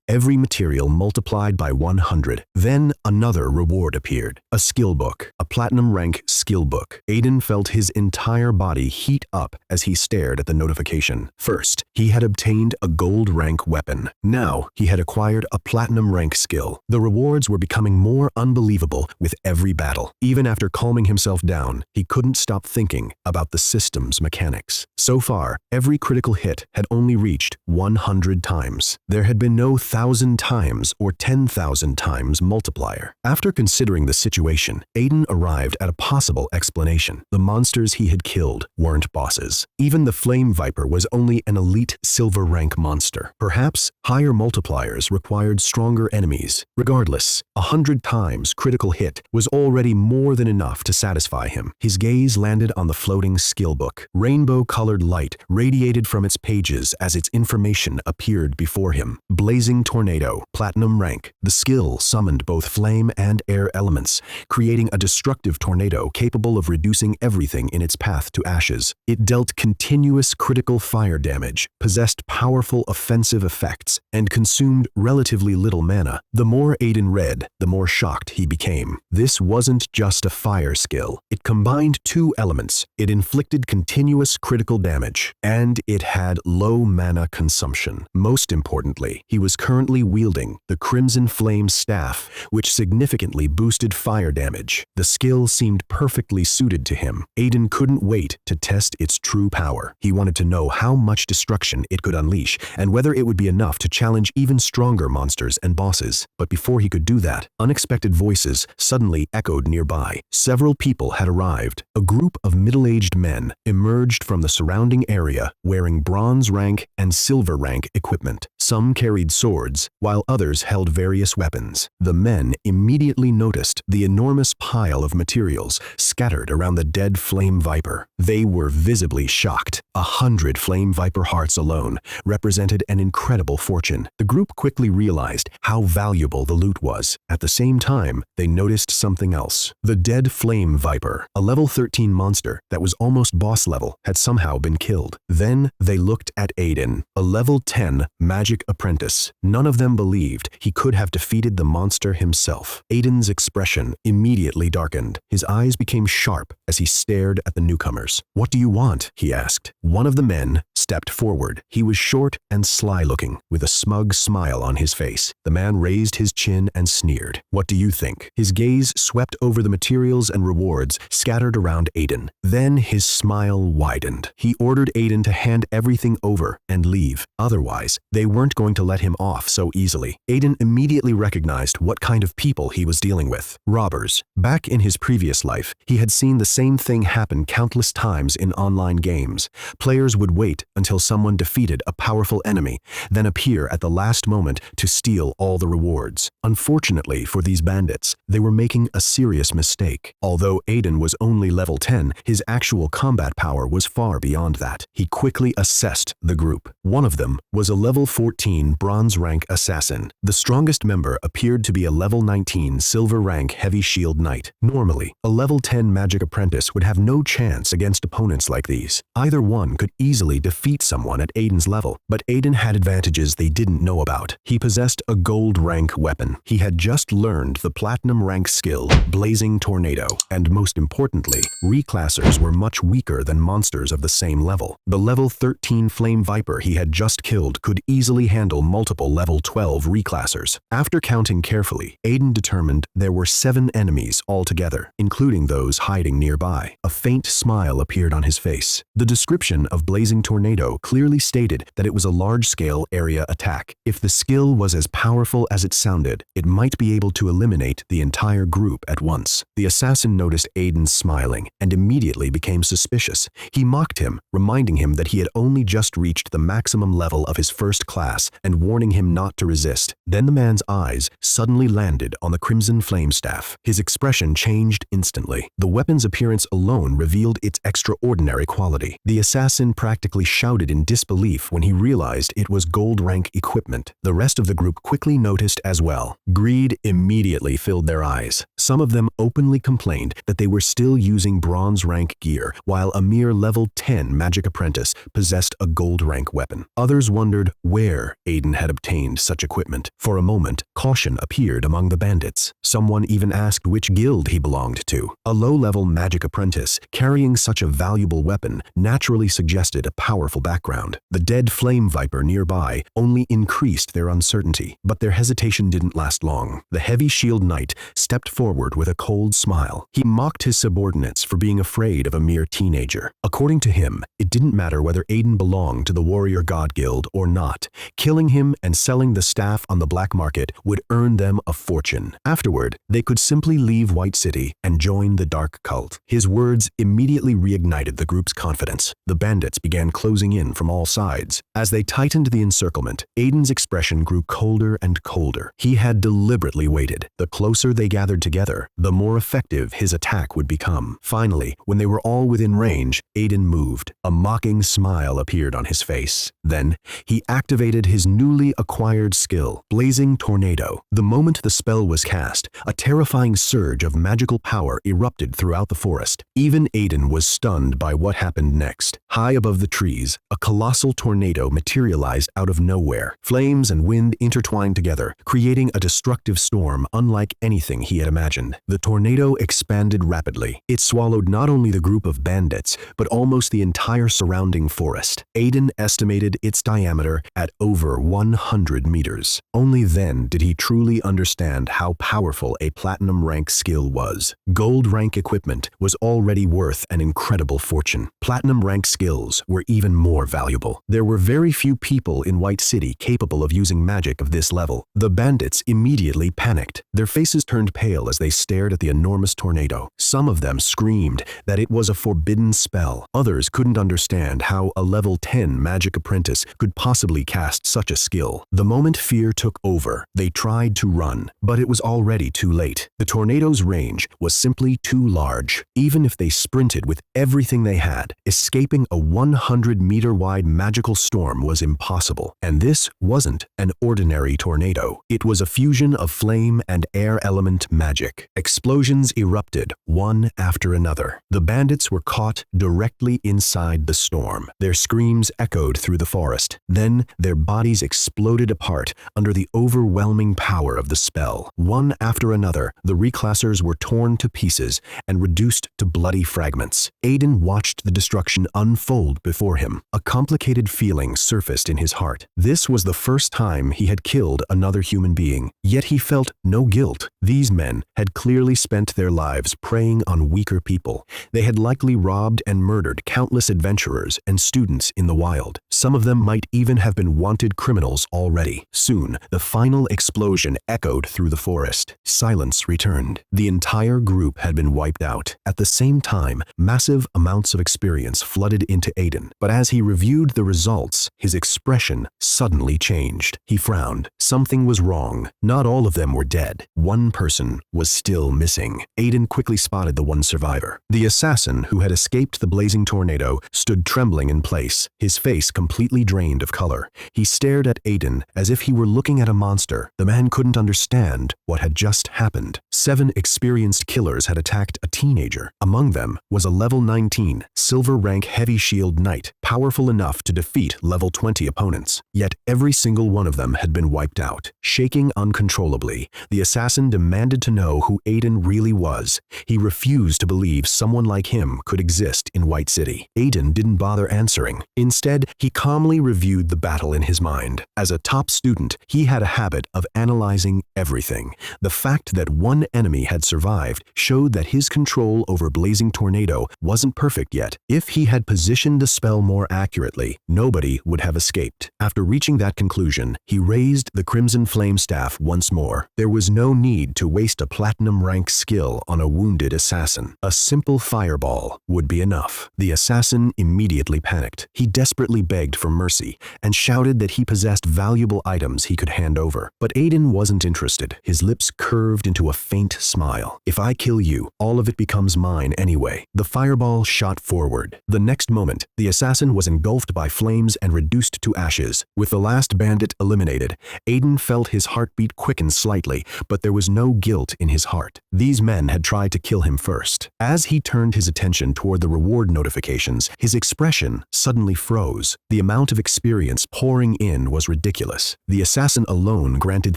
Speaker 1: Every material multiplied by 100. Then another reward appeared. A skill book. A platinum rank skill book. Aiden felt his entire body heat up as he stared at the notification. First, he had obtained a gold rank weapon. Now, he had acquired a platinum rank skill. The rewards were becoming more unbelievable with every battle. Even after calming himself down, he couldn't stop thinking about the system's mechanics. So far, every critical hit had only reached 100 times. There had been no 1,000 times or 10,000 times multiplier. After considering the situation, Aiden arrived at a possible explanation. The monsters he had killed weren't bosses. Even the flame viper was only an elite silver rank monster. Perhaps higher multipliers required stronger enemies. Regardless, 100 times critical hit was already more than enough to satisfy him. His gaze landed on the floating skill book. Rainbow-colored light radiated from its pages as its information appeared before him. Blazing tornado, platinum rank. The skill summoned both flame and air elements, creating a destructive tornado capable of reducing everything in its path to ashes. It dealt continuous critical fire damage, possessed powerful offensive effects, and consumed relatively little mana. The more Aiden read, the more shocked he became. This wasn't just a fire skill. It combined two elements. It inflicted continuous critical damage, and it had low mana consumption. Most importantly, he was currently wielding the Crimson Flame Staff, which significantly boosted fire damage. The skill seemed perfectly suited to him. Aiden couldn't wait to test its true power. He wanted to know how much destruction it could unleash and whether it would be enough to challenge even stronger monsters and bosses. But before he could do that, unexpected voices suddenly echoed nearby. Several people had arrived. A group of middle-aged men emerged from the surrounding area wearing bronze rank and silver rank equipment. Some carried swords, while others held various weapons. The men immediately noticed the enormous pile of materials scattered around the dead flame viper. They were visibly shocked. 100 flame viper hearts alone represented an incredible fortune. The group quickly realized how valuable the loot was. At the same time, they noticed something else. The dead flame viper, a level 13 monster that was almost boss level, had somehow been killed. Then they looked at Aiden, a level 10 magic apprentice. None of them believed he could have defeated the monster himself. Aiden's expression immediately darkened. His eyes became sharp as he stared at the newcomers. "What do you want?" he asked. One of the men stepped forward. He was short and sly-looking, with a smug smile on his face. The man raised his chin and sneered. "What do you think?" His gaze swept over the materials and rewards scattered around Aiden. Then his smile widened. He ordered Aiden to hand everything over and leave. Otherwise, they weren't going to let him off so easily. Aiden immediately recognized what kind of people he was dealing with. Robbers. Back in his previous life, he had seen the same thing happen countless times in online games. Players would wait until someone defeated a powerful enemy, then appear at the last moment to steal all the rewards. Unfortunately for these bandits, they were making a serious mistake. Although Aiden was only level 10, his actual combat power was far beyond that. He quickly assessed the group. One of them was a level 14 bronze rank assassin. The strongest member appeared to be a level 19 silver rank heavy shield knight. Normally, a level 10 magic apprentice would have no chance against opponents like these. Either one could easily defeat defeat someone at Aiden's level. But Aiden had advantages they didn't know about. He possessed a gold rank weapon. He had just learned the platinum rank skill, Blazing Tornado. And most importantly, reclassers were much weaker than monsters of the same level. The level 13 Flame Viper he had just killed could easily handle multiple level 12 reclassers. After counting carefully, Aiden determined there were 7 enemies altogether, including those hiding nearby. A faint smile appeared on his face. The description of Blazing Tornado clearly stated that it was a large-scale area attack. If the skill was as powerful as it sounded, it might be able to eliminate the entire group at once. The assassin noticed Aiden smiling and immediately became suspicious. He mocked him, reminding him that he had only just reached the maximum level of his first class and warning him not to resist. Then the man's eyes suddenly landed on the Crimson Flame Staff. His expression changed instantly. The weapon's appearance alone revealed its extraordinary quality. The assassin practically shouted in disbelief when he realized it was gold rank equipment. The rest of the group quickly noticed as well. Greed immediately filled their eyes. Some of them openly complained that they were still using bronze rank gear, while a mere level 10 Magic Apprentice possessed a gold rank weapon. Others wondered where Aiden had obtained such equipment. For a moment, caution appeared among the bandits. Someone even asked which guild he belonged to. A low-level Magic Apprentice carrying such a valuable weapon naturally suggested a powerful background. The dead Flame Viper nearby only increased their uncertainty, but their hesitation didn't last long. The Heavy Shield Knight stepped forward with a cold smile. He mocked his subordinates for being afraid of a mere teenager. According to him, it didn't matter whether Aiden belonged to the Warrior God Guild or not. Killing him and selling the staff on the black market would earn them a fortune. Afterward, they could simply leave White City and join the dark cult. His words immediately reignited the group's confidence. The bandits began closing in from all sides. As they tightened the encirclement, Aiden's expression grew colder and colder. He had deliberately waited. The closer they gathered together, the more effective his attack would become. Finally, when they were all within range, Aiden moved. A mocking smile appeared on his face. Then, he activated his newly acquired skill, Blazing Tornado. The moment the spell was cast, a terrifying surge of magical power erupted throughout the forest. Even Aiden was stunned by what happened next. High above the trees, a colossal tornado materialized out of nowhere. Flames and wind intertwined together, creating a destructive storm unlike anything he had imagined. The tornado expanded rapidly. It swallowed not only the group of bandits, but almost the entire surrounding forest. Aiden estimated its diameter at over 100 meters. Only then did he truly understand how powerful a platinum rank skill was. Gold rank equipment was already worth an incredible fortune. Platinum rank skills were even more valuable. There were very few people in White City capable of using magic of this level. The bandits immediately panicked. Their faces turned pale as they stared at the enormous tornado. Some of them screamed that it was a forbidden spell. Others couldn't understand how a level 10 Magic Apprentice could possibly cast such a skill. The moment fear took over, they tried to run, but it was already too late. The tornado's range was simply too large. Even if they sprinted with everything they had, escaping a 100-meter-wide magical storm was impossible. And this wasn't an ordinary tornado. It was a fusion of flame and air element magic. Explosions erupted, one after another. The bandits were caught directly inside the storm. Their screams echoed through the forest. Then their bodies exploded apart under the overwhelming power of the spell. One after another, the reclassers were torn to pieces and reduced to bloody fragments. Aiden watched the destruction unfold before him. A complicated feeling surfaced in his heart. This was the first time he had killed another human being, yet he felt no guilt. These men had clearly spent their lives preying on weaker people. They had likely robbed and murdered countless adventurers and students in the wild. Some of them might even have been wanted criminals already. Soon, the final explosion echoed through the forest. Silence returned. The entire group had been wiped out. At the same time, massive amounts of experience flooded into Aiden. But as he reviewed the results, his expression suddenly changed. He frowned. Something was wrong. Not all of them were dead. One person was still missing. Aiden quickly spotted the one survivor. The assassin who had escaped the blazing tornado stood trembling in place, his face completely drained of color. He stared at Aiden as if he were looking at a monster. The man couldn't understand what had just happened. 7 experienced killers had attacked a teenager. Among them was a level 19 silver rank heavy shield knight. powerful enough to defeat level 20 opponents. Yet every single one of them had been wiped out. Shaking uncontrollably, the assassin demanded to know who Aiden really was. He refused to believe someone like him could exist in White City. Aiden didn't bother answering. Instead, he calmly reviewed the battle in his mind. As a top student, he had a habit of analyzing everything. The fact that one enemy had survived showed that his control over Blazing Tornado wasn't perfect yet. If he had positioned the spell more accurately, nobody would have escaped. After reaching that conclusion, he raised the Crimson Flame Staff once more. There was no need to waste a platinum rank skill on a wounded assassin. A simple fireball would be enough. The assassin immediately panicked. He desperately begged for mercy and shouted that he possessed valuable items he could hand over. But Aiden wasn't interested. His lips curved into a faint smile. "If I kill you, all of it becomes mine anyway." The fireball shot forward. The next moment, the assassin was engulfed by flames and reduced to ashes. With the last bandit eliminated, Aiden felt his heartbeat quicken slightly, but there was no guilt in his heart. These men had tried to kill him first. As he turned his attention toward the reward notifications, his expression suddenly froze. The amount of experience pouring in was ridiculous. The assassin alone granted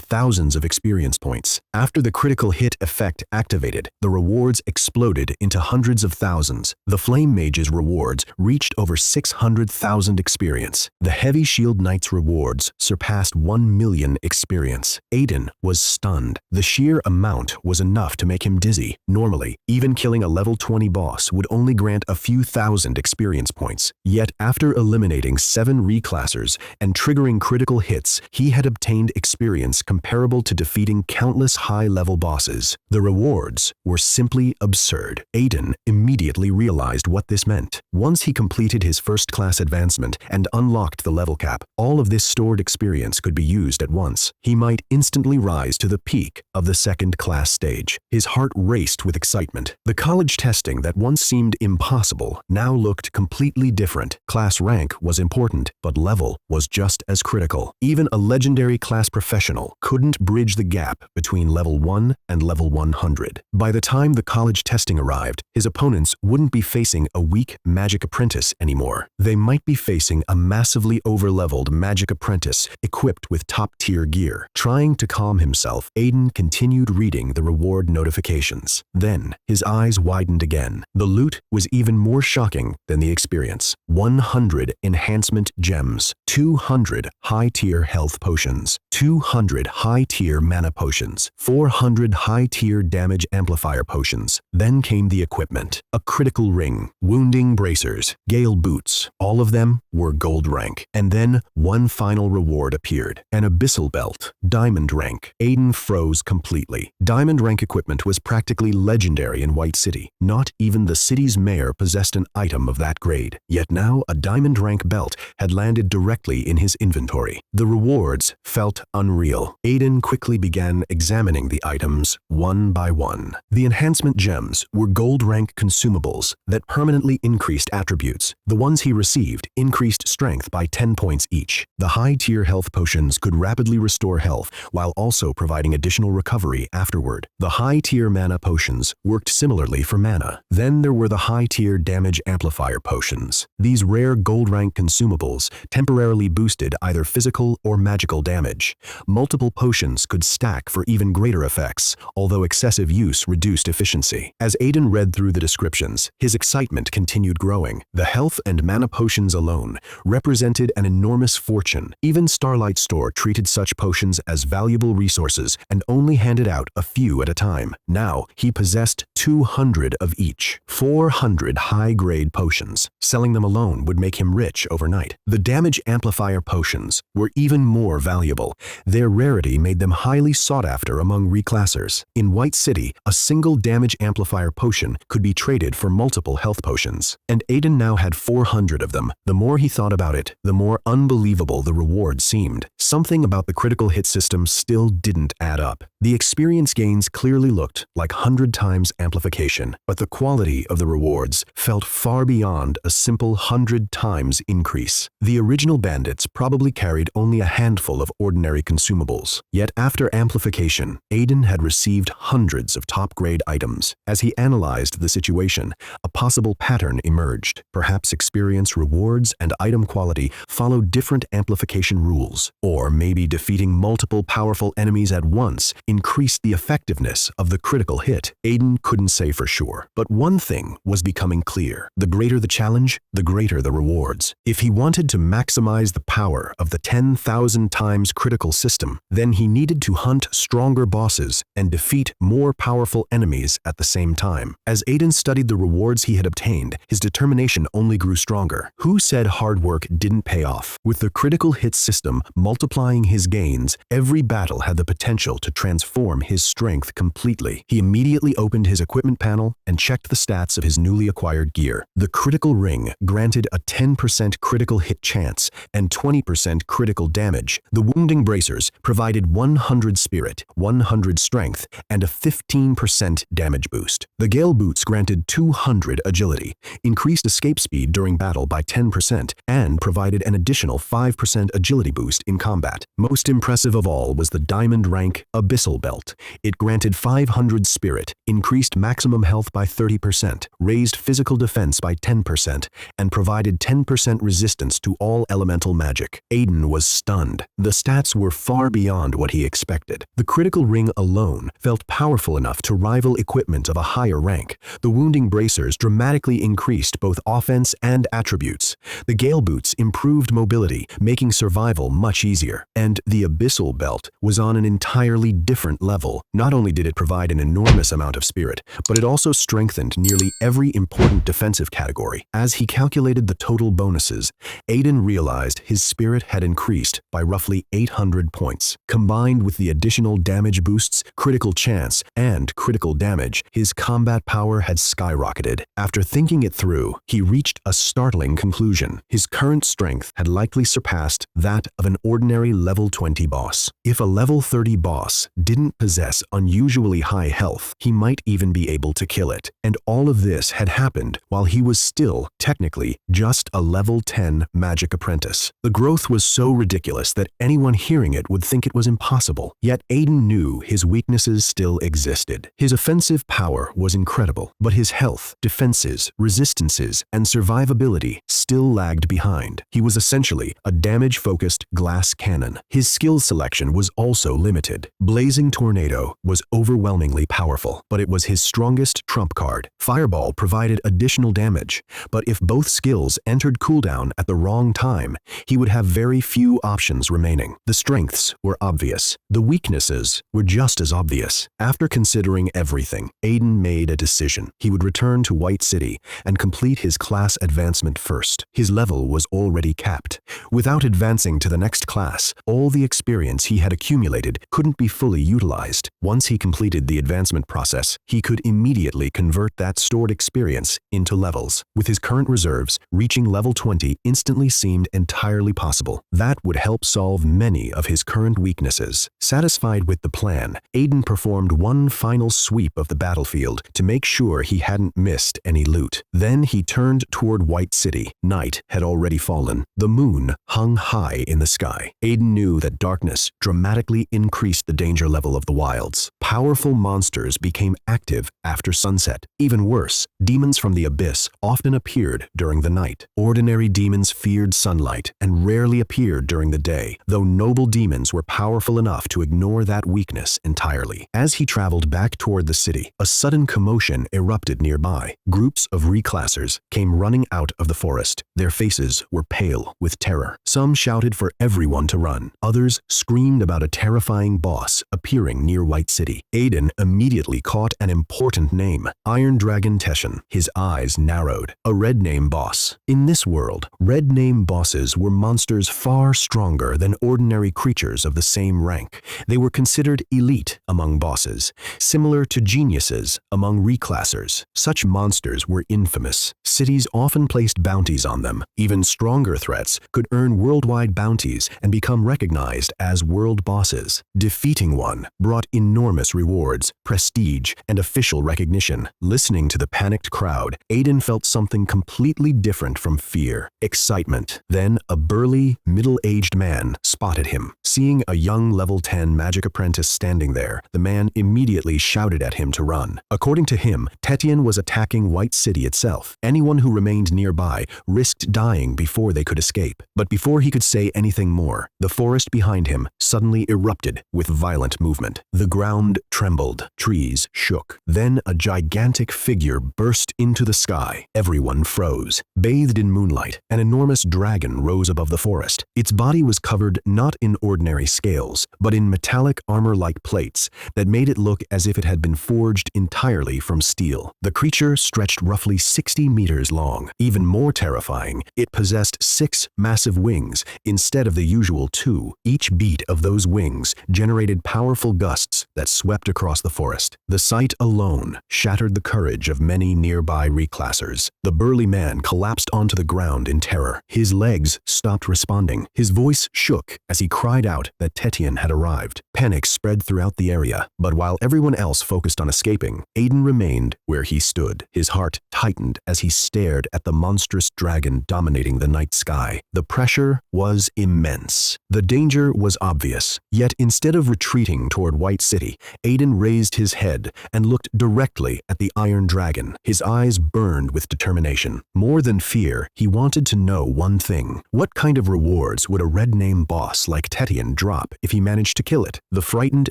Speaker 1: thousands of experience points. After the critical hit effect activated, the rewards exploded into hundreds of thousands. The Flame Mage's rewards reached over 600,000 experience. The Heavy Shield Knight's rewards surpassed 1 million experience. Aiden was stunned. The sheer amount was enough to make him dizzy. Normally, even killing a level 20 boss would only grant a few thousand experience points. Yet after eliminating 7 reclassers and triggering critical hits, he had obtained experience comparable to defeating countless high-level bosses. The rewards were simply absurd. Aiden immediately realized what this meant. Once he completed his first-class advancement and unlocked the level cap, all of this stored experience could be used at once. He might instantly rise to the peak of the second-class stage. His heart raced with excitement. The college testing that once seemed impossible now looked completely different. Class rank was important, but level was just as critical. Even a legendary class professional couldn't bridge the gap between level 1 and level 100. By the time the college testing arrived, his opponents wouldn't be facing a weak Magic Apprentice anymore. They might be facing a massively overleveled Magic Apprentice equipped with top-tier gear. Trying to calm himself, Aiden continued reading the reward notifications. Then, his eyes widened again. The loot was even more shocking than the experience. 100 enhancement gems, 200 high-tier health potions, 200 high-tier mana potions, 400 high-tier damage amplifier potions. Then came the equipment. A critical ring, wounding bracers, gale boots. All of them were gold rank. And then one final reward appeared. An abyssal belt, diamond rank. Aiden froze completely. Diamond rank equipment was practically legendary in White City. Not even the city's mayor possessed an item of that grade. Yet now a diamond rank belt had landed directly in his inventory. The rewards felt unreal. Aiden quickly began examining the items one by one. The enhancement gems were gold rank consumables that permanently increased attributes. The ones he received increased strength by 10 points each. The high-tier health potions could rapidly restore health while also providing additional recovery afterward. The high-tier mana potions worked similarly for mana. Then there were the high-tier damage amplifier potions. These rare gold rank consumables temporarily boosted either physical or magical damage. Multiple potions could stack for even greater effects, although excessive use reduced efficiency. As Aiden read through the descriptions, his excitement continued growing. The health and mana potions alone represented an enormous fortune. Even Starlight Store treated such potions as valuable resources and only handed out a few at a time. Now, he possessed 200 of each, 400 high-grade potions. Selling them alone would make him rich overnight. The damage amplifier potions were even more valuable. Their rarity made them highly sought after among reclassers. In White City, a single damage amplifier potion could be traded for multiple health potions. And Aiden now had 400 of them. The more he thought about it, the more unbelievable the reward seemed. Something about the critical hit system still didn't add up. The experience gains clearly looked like 100 times amplification, but the quality of the rewards felt far beyond a simple 100 times increase. The original bandits probably carried only a handful of ordinary consumables. Yet after amplification, Aiden had received hundreds of top-grade items. As he analyzed the situation, a possible pattern emerged. Perhaps experience experience, rewards, and item quality follow different amplification rules. Or maybe defeating multiple powerful enemies at once increased the effectiveness of the critical hit. Aiden couldn't say for sure, but one thing was becoming clear. The greater the challenge, the greater the rewards. If he wanted to maximize the power of the 10,000 times critical system, then he needed to hunt stronger bosses and defeat more powerful enemies at the same time. As Aiden studied the rewards he had obtained, his determination only grew stronger. Who said hard work didn't pay off? With the critical hit system multiplying his gains, every battle had the potential to transform his strength completely. He immediately opened his equipment panel and checked the stats of his newly acquired gear. The critical ring granted a 10% critical hit chance and 20% critical damage. The wounding bracers provided 100 spirit, 100 strength, and a 15% damage boost. The Gale boots granted 200 agility, increased escape speed during battle by 10%, and provided an additional 5% agility boost in combat. Most impressive of all was the diamond rank Abyssal belt. It granted 500 spirit, increased maximum health by 30%, raised physical defense by 10%, and provided 10% resistance to all elemental magic. Aiden was stunned. The stats were far beyond what he expected. The critical ring alone felt powerful enough to rival equipment of a higher rank. The wounding bracers dramatically increased both offense and attributes. The Gale boots improved mobility, making survival much easier. And the Abyssal belt was on an entirely different level. Not only did it provide an enormous amount of spirit, but it also strengthened nearly every important defensive category. As he calculated the total bonuses, Aiden realized his spirit had increased by roughly 800 points. Combined with the additional damage boosts, critical chance, and critical damage, his combat power had skyrocketed. After thinking it through, he reached a startling conclusion. His current strength had likely surpassed that of an ordinary level 20 boss. If a level 30 boss didn't possess unusually high health, he might even be able to kill it. And all of this had happened while he was still, technically, just a level 10 magic apprentice. The growth was so ridiculous that anyone hearing it would think it was impossible. Yet Aiden knew his weaknesses still existed. His offensive power was incredible, but his health, defenses, resistances, and survivability still lagged behind. He was essentially a damage-focused glass cannon. His skill selection was also limited. Blazing Tornado was overwhelmingly powerful, but it was his strongest trump card. Fireball provided additional damage, but if both skills entered cooldown at the wrong time, he would have very few options remaining. The strengths were obvious. The weaknesses were just as obvious. After considering everything, Aiden made a decision. He would return to White City and complete his class advancement first. His level was already capped. Without advancing to the next class, all the experience he had accumulated couldn't be fully utilized. Once he completed the advancement process, he could immediately convert that stored experience into levels. With his current reserves, reaching level 20 instantly seemed entirely possible. That would help solve many of his current weaknesses. Satisfied with the plan, Aiden performed one final sweep of the battlefield to make sure he hadn't missed any loot. Then he turned toward White City. Night had already fallen. The moon hung high in the sky. Aiden knew that darkness dramatically increased the danger level of the wilds. Powerful monsters became active after sunset. Even worse, demons from the abyss often appeared during the night. Ordinary demons feared sunlight and rarely appeared during the day, though noble demons were powerful enough to ignore that weakness entirely. As he traveled back toward the city, a sudden commotion erupted nearby. Groups of reclassers came running out of the forest. Their faces were pale with terror. Some shouted for everyone to run. Others screamed about a terrifying boss appearing near White City. Aiden immediately caught an important name, Iron Dragon Teshin. His eyes narrowed. A red name boss. In this world, red name bosses were monsters far stronger than ordinary creatures of the same rank. They were considered elite among bosses, similar to geniuses among reclassers. Such monsters were infamous. Cities often placed bounties on them. Even stronger threats could earn worldwide bounties and become recognized as world bosses. Defeating one brought enormous rewards, prestige, and official recognition. Listening to the panicked crowd, Aiden felt something completely different from fear. Excitement. Then a burly, middle-aged man spotted him. Seeing a young level 10 magic apprentice standing there, the man immediately shouted at him to run. According to him, Tetian was attacking White City itself. Anyone who remained nearby sky, risked dying before they could escape. But before he could say anything more, the forest behind him suddenly erupted with violent movement. The ground trembled, trees shook. Then a gigantic figure burst into the sky. Everyone froze. Bathed in moonlight, an enormous dragon rose above the forest. Its body was covered not in ordinary scales, but in metallic armor-like plates that made it look as if it had been forged entirely from steel. The creature stretched roughly 60 meters long. Even more terrifying, it possessed 6 massive wings instead of the usual 2. Each beat of those wings generated powerful gusts that swept across the forest. The sight alone shattered the courage of many nearby reclassers. The burly man collapsed onto the ground in terror. His legs stopped responding. His voice shook as he cried out that Tetian had arrived. Panic spread throughout the area, but while everyone else focused on escaping, Aiden remained where he stood. His heart tightened as he stared at the monstrous dragon dominating the night sky. The pressure was immense. The danger was obvious, yet instead of retreating toward White City, Aiden raised his head and looked directly at the Iron Dragon. His eyes burned with determination. More than fear, he wanted to know one thing. What kind of rewards would a red name boss like Tetian drop if he managed to kill it? The frightened,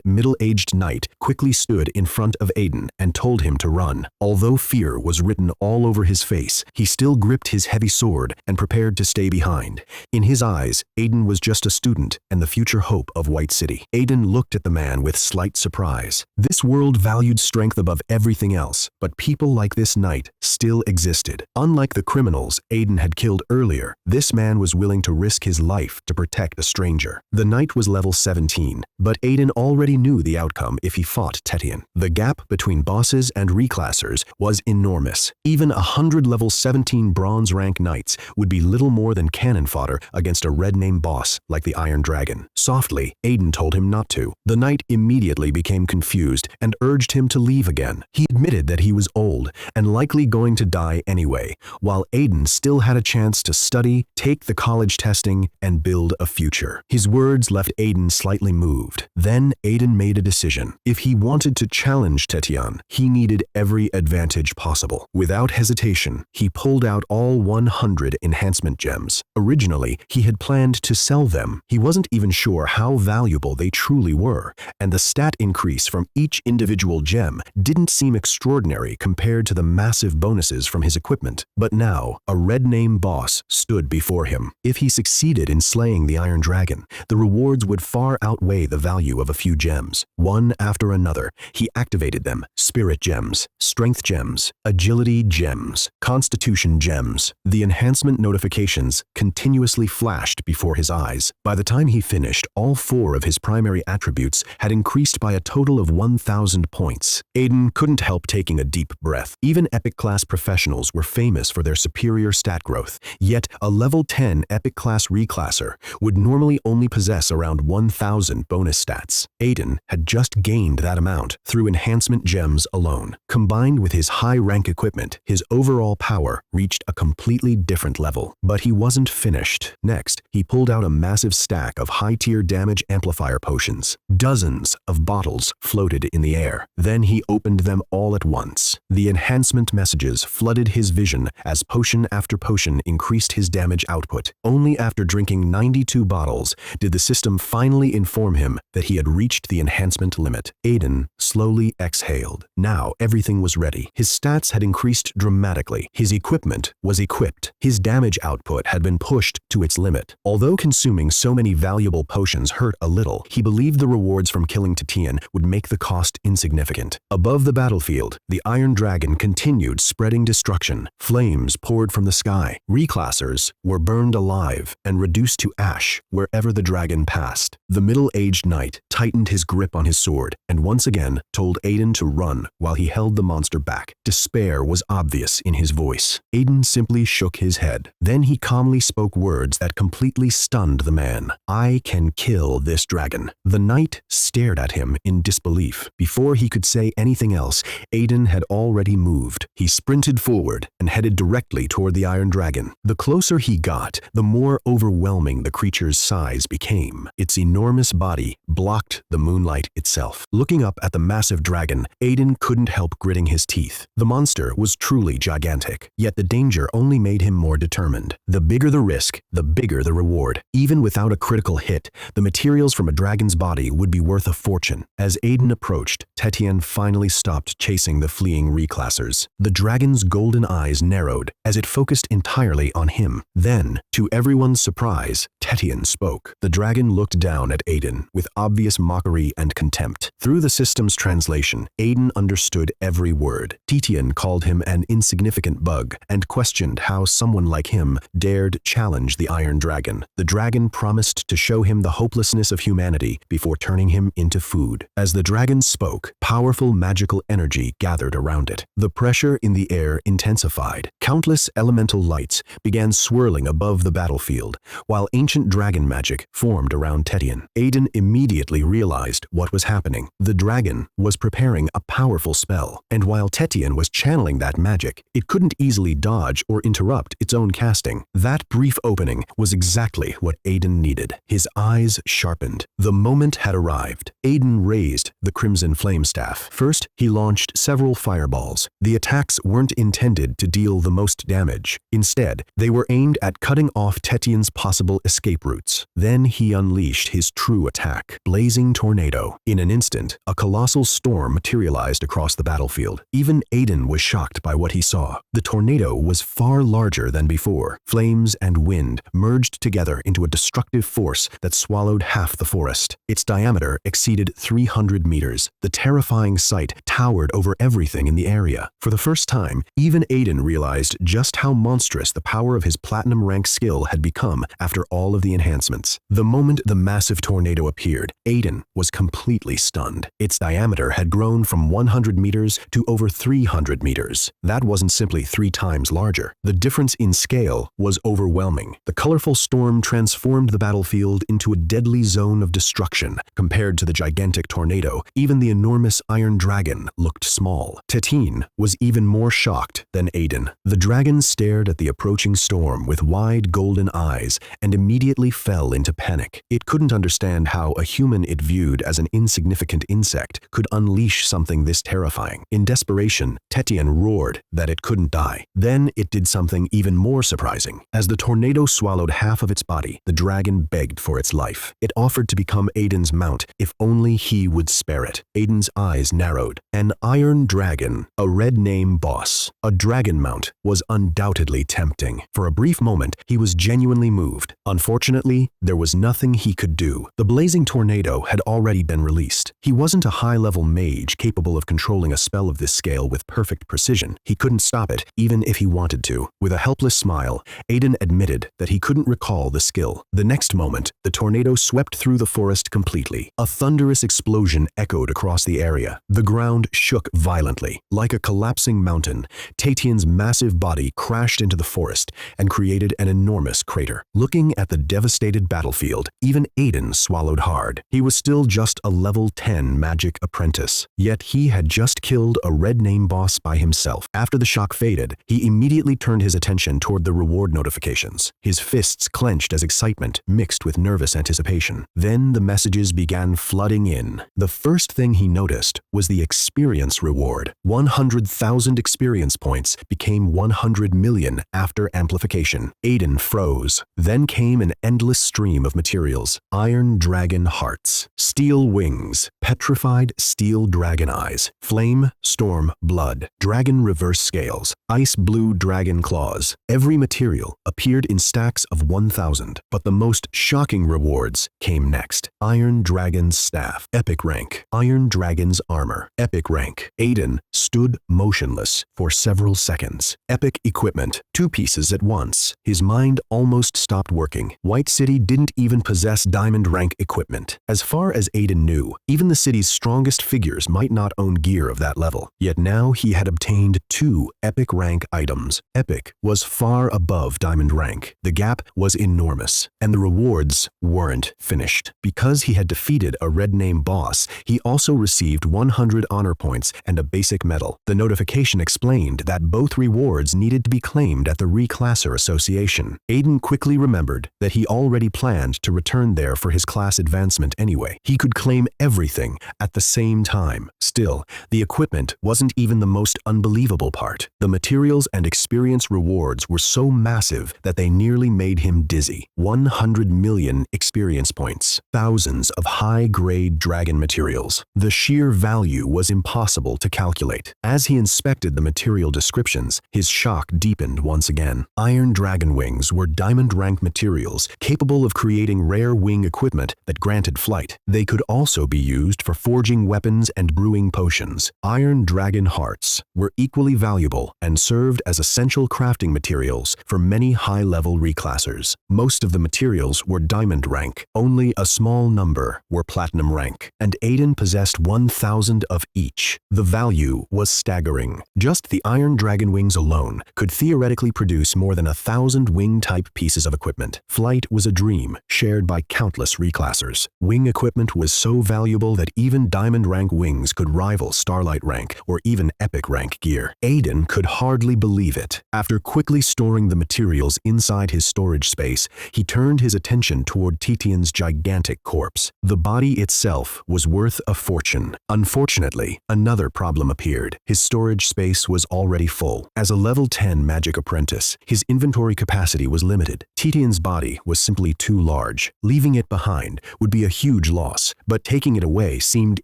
Speaker 1: middle-aged knight quickly stood in front of Aiden and told him to run. Although fear was written all over his face, he still gripped his heavy sword and prepared to stay behind. In his eyes, Aiden was just a student and the future hope of White City. Aiden looked at the man with slight surprise. This world valued strength above everything else, but people like this knight still existed. Unlike the criminals Aiden had killed earlier, this man was willing to risk his life to protect a stranger. The knight was level 17, but Aiden already knew the outcome if he fought Tetian. The gap between bosses and reclassers was enormous. Even 100 level 17 bronze rank knights would be little more than cannon fodder against a red name boss like the Iron Dragon. Softly, Aiden told him not to. The knight immediately became confused and urged him to leave again. He admitted that he was old and likely going to die anyway, while Aiden still had a chance to study, take the college testing, and build a future. His words left Aiden slightly moved. Then Aiden made a decision. If he wanted to challenge Tetian, he needed every advantage possible. Without hesitation, he pulled out all 100 enhancement gems. Originally, he had planned to sell them. He wasn't even sure how valuable they truly were, and the stat increase from each individual gem didn't seem extraordinary compared to the massive bonuses from his equipment. But now, a red name boss stood before him. If he succeeded in slaying the Iron Dragon, the rewards would far outweigh the value of a few gems. One after another, he activated them. Spirit gems, strength gems, agility gems, constitution gems. The enhancement notifications continuously flashed before his eyes. By the time he finished, all 4 of his primary attributes had increased by a total of 1,000 points. Aiden couldn't help taking a deep breath. Even epic class professionals were famous for their superior stat growth, yet a level 10 epic class reclasser would normally only possess around 1,000 bonus stats. Aiden had just gained that amount through enhancement gems alone. Combined with his high rank equipment, his overall power reached a completely different level. But he wasn't finished. Next, he pulled out a massive stack of high-tier damage amplifier potions. Dozens of bottles floated in the air. Then he opened them all at once. The enhancement messages flooded his vision as potion after potion increased his damage output. Only after drinking 92 bottles did the system finally inform him that he had reached the enhancement limit. Aiden slowly exhaled. Now everything was ready. His stats had increased dramatically. His equipment was equipped. His damage output had been pushed to its limit. Although consuming so many valuable potions hurt a little, he believed the rewards from killing Tetian would make the cost insignificant. Above the battlefield, the Iron Dragon continued spreading destruction. Flames poured from the sky. Reclassers were burned alive and reduced to ash wherever the dragon passed. The middle-aged knight tightened his grip on his sword and once again told Aiden to run while he held the monster back. Despair was obvious in his voice. Aiden simply shook his head. Then he calmly spoke words that completely stunned the man. "I can kill this dragon." The knight stared at him in disbelief. Before he could say anything else, Aiden had already moved. He sprinted forward and headed directly toward the Iron Dragon. The closer he got, the more overwhelming the creature's size became. Its enormous body blocked the moonlight itself. Looking up at the massive dragon, Aiden couldn't help gritting his teeth. The monster was truly gigantic, yet the danger fear only made him more determined. The bigger the risk, the bigger the reward. Even without a critical hit, the materials from a dragon's body would be worth a fortune. As Aiden approached, Tetian finally stopped chasing the fleeing reclassers. The dragon's golden eyes narrowed as it focused entirely on him. Then, to everyone's surprise, Tetian spoke. The dragon looked down at Aiden with obvious mockery and contempt. Through the system's translation, Aiden understood every word. Tetian called him an insignificant bug and questioned how someone like him dared challenge the Iron Dragon. The dragon promised to show him the hopelessness of humanity before turning him into food. As the dragon spoke, powerful magical energy gathered around it. The pressure in the air intensified. Countless elemental lights began swirling above the battlefield, while ancient dragon magic formed around Tetian. Aiden immediately realized what was happening. The dragon was preparing a powerful spell, and while Tetian was channeling that magic, it couldn't easily dodge or interrupt its own casting. That brief opening was exactly what Aiden needed. His eyes sharpened. The moment had arrived. Aiden raised the Crimson Flame Staff. First, he launched several fireballs. The attacks weren't intended to deal the most damage. Instead, they were aimed at cutting off Tetian's possible escape routes. Then he unleashed his true attack, Blazing Tornado. In an instant, a colossal storm materialized across the battlefield. Even Aiden was shocked by what he saw. The tornado was far larger than before. Flames and wind merged together into a destructive force that swallowed half the forest. Its diameter exceeded 300 meters. The terrifying sight towered over everything in the area. For the first time, even Aiden realized just how monstrous the power of his platinum rank skill had become after all of the enhancements. The moment the massive tornado appeared, Aiden was completely stunned. Its diameter had grown from 100 meters to over 300 meters. That wasn't simply 3 times larger. The difference in scale was overwhelming. The colorful storm transformed the battlefield into a deadly zone of destruction. Compared to the gigantic tornado, even the enormous Iron Dragon looked small. Tetian was even more shocked than Aiden. The dragon stared at the approaching storm with wide golden eyes and immediately fell into panic. It couldn't understand how a human it viewed as an insignificant insect could unleash something this terrifying. In desperation, Tetian roared that it couldn't die. Then it did something even more surprising. As the tornado swallowed half of its body, the dragon begged for its life. It offered to become Aiden's mount if only he would spare it. Aiden's eyes narrowed. An Iron Dragon, a red name boss, a dragon mount, was undoubtedly tempting. For a brief moment, he was genuinely moved. Unfortunately, there was nothing he could do. The blazing tornado had already been released. He wasn't a high-level mage capable of controlling a spell of this scale with perfect precision. He couldn't stop it, even if he wanted to. With a helpless smile, Aiden admitted that he couldn't recall the skill. The next moment, the tornado swept through the forest completely. A thunderous explosion echoed across the area. The ground shook violently. Like a collapsing mountain, Tetian's massive body crashed into the forest and created an enormous crater. Looking at the devastated battlefield, even Aiden swallowed hard. He was still just a level 10 magic apprentice, yet he had just killed a red name boss by himself. After the shock faded, he immediately turned his attention toward the reward notifications. His fists clenched as excitement mixed with nervous anticipation. Then the messages began flooding in. The first thing he noticed was the experience reward. 100,000 experience points became 100 million after amplification. Aiden froze. Then came an endless stream of materials. Iron Dragon Hearts, Steel Wings, Petrified Steel Dragon Eyes, Flame, Storm, Blood, Dragon Reverse Scales, Ice Blue Dragon Claws. Every material appeared in stacks of 1,000, but the most shocking rewards came next. Iron Dragon's Staff, Epic Rank. Iron Dragon's Armor, Epic Rank. Aiden stood motionless for several seconds. Epic Equipment, 2 pieces at once. His mind almost stopped working. White City didn't even possess diamond rank equipment. As far as Aiden knew, even the city's strongest figures might not own gear of that level. Yet now he had obtained 2 epic rank items. Epic was far above diamond rank. The gap was enormous, and the rewards weren't finished. Because he had defeated a red name boss, he also received 100 honor points and a basic medal. The notification explained that both rewards rewards needed to be claimed at the Reclasser Association. Aiden quickly remembered that he already planned to return there for his class advancement anyway. He could claim everything at the same time. Still, the equipment wasn't even the most unbelievable part. The materials and experience rewards were so massive that they nearly made him dizzy. 100 million experience points, thousands of high-grade dragon materials. The sheer value was impossible to calculate. As he inspected the material descriptions, his shock deepened once again. Iron dragon wings were diamond rank materials capable of creating rare wing equipment that granted flight. They could also be used for forging weapons and brewing potions. Iron dragon hearts were equally valuable and served as essential crafting materials for many high-level reclassers. Most of the materials were diamond rank. Only a small number were platinum rank, and Aiden possessed 1,000 of each. The value was staggering. Just the iron dragon wings alone could theoretically produce more than 1,000 wing-type pieces of equipment. Flight was a dream shared by countless reclassers. Wing equipment was so valuable that even diamond rank wings could rival starlight rank or even epic rank gear. Aiden could hardly believe it. After quickly storing the materials inside his storage space, he turned his attention toward Titian's gigantic corpse. The body itself was worth a fortune. Unfortunately, another problem appeared. His storage space was already full. As a level 10 magic apprentice, his inventory capacity was limited. Titian's body was simply too large. Leaving it behind would be a huge loss, but taking it away seemed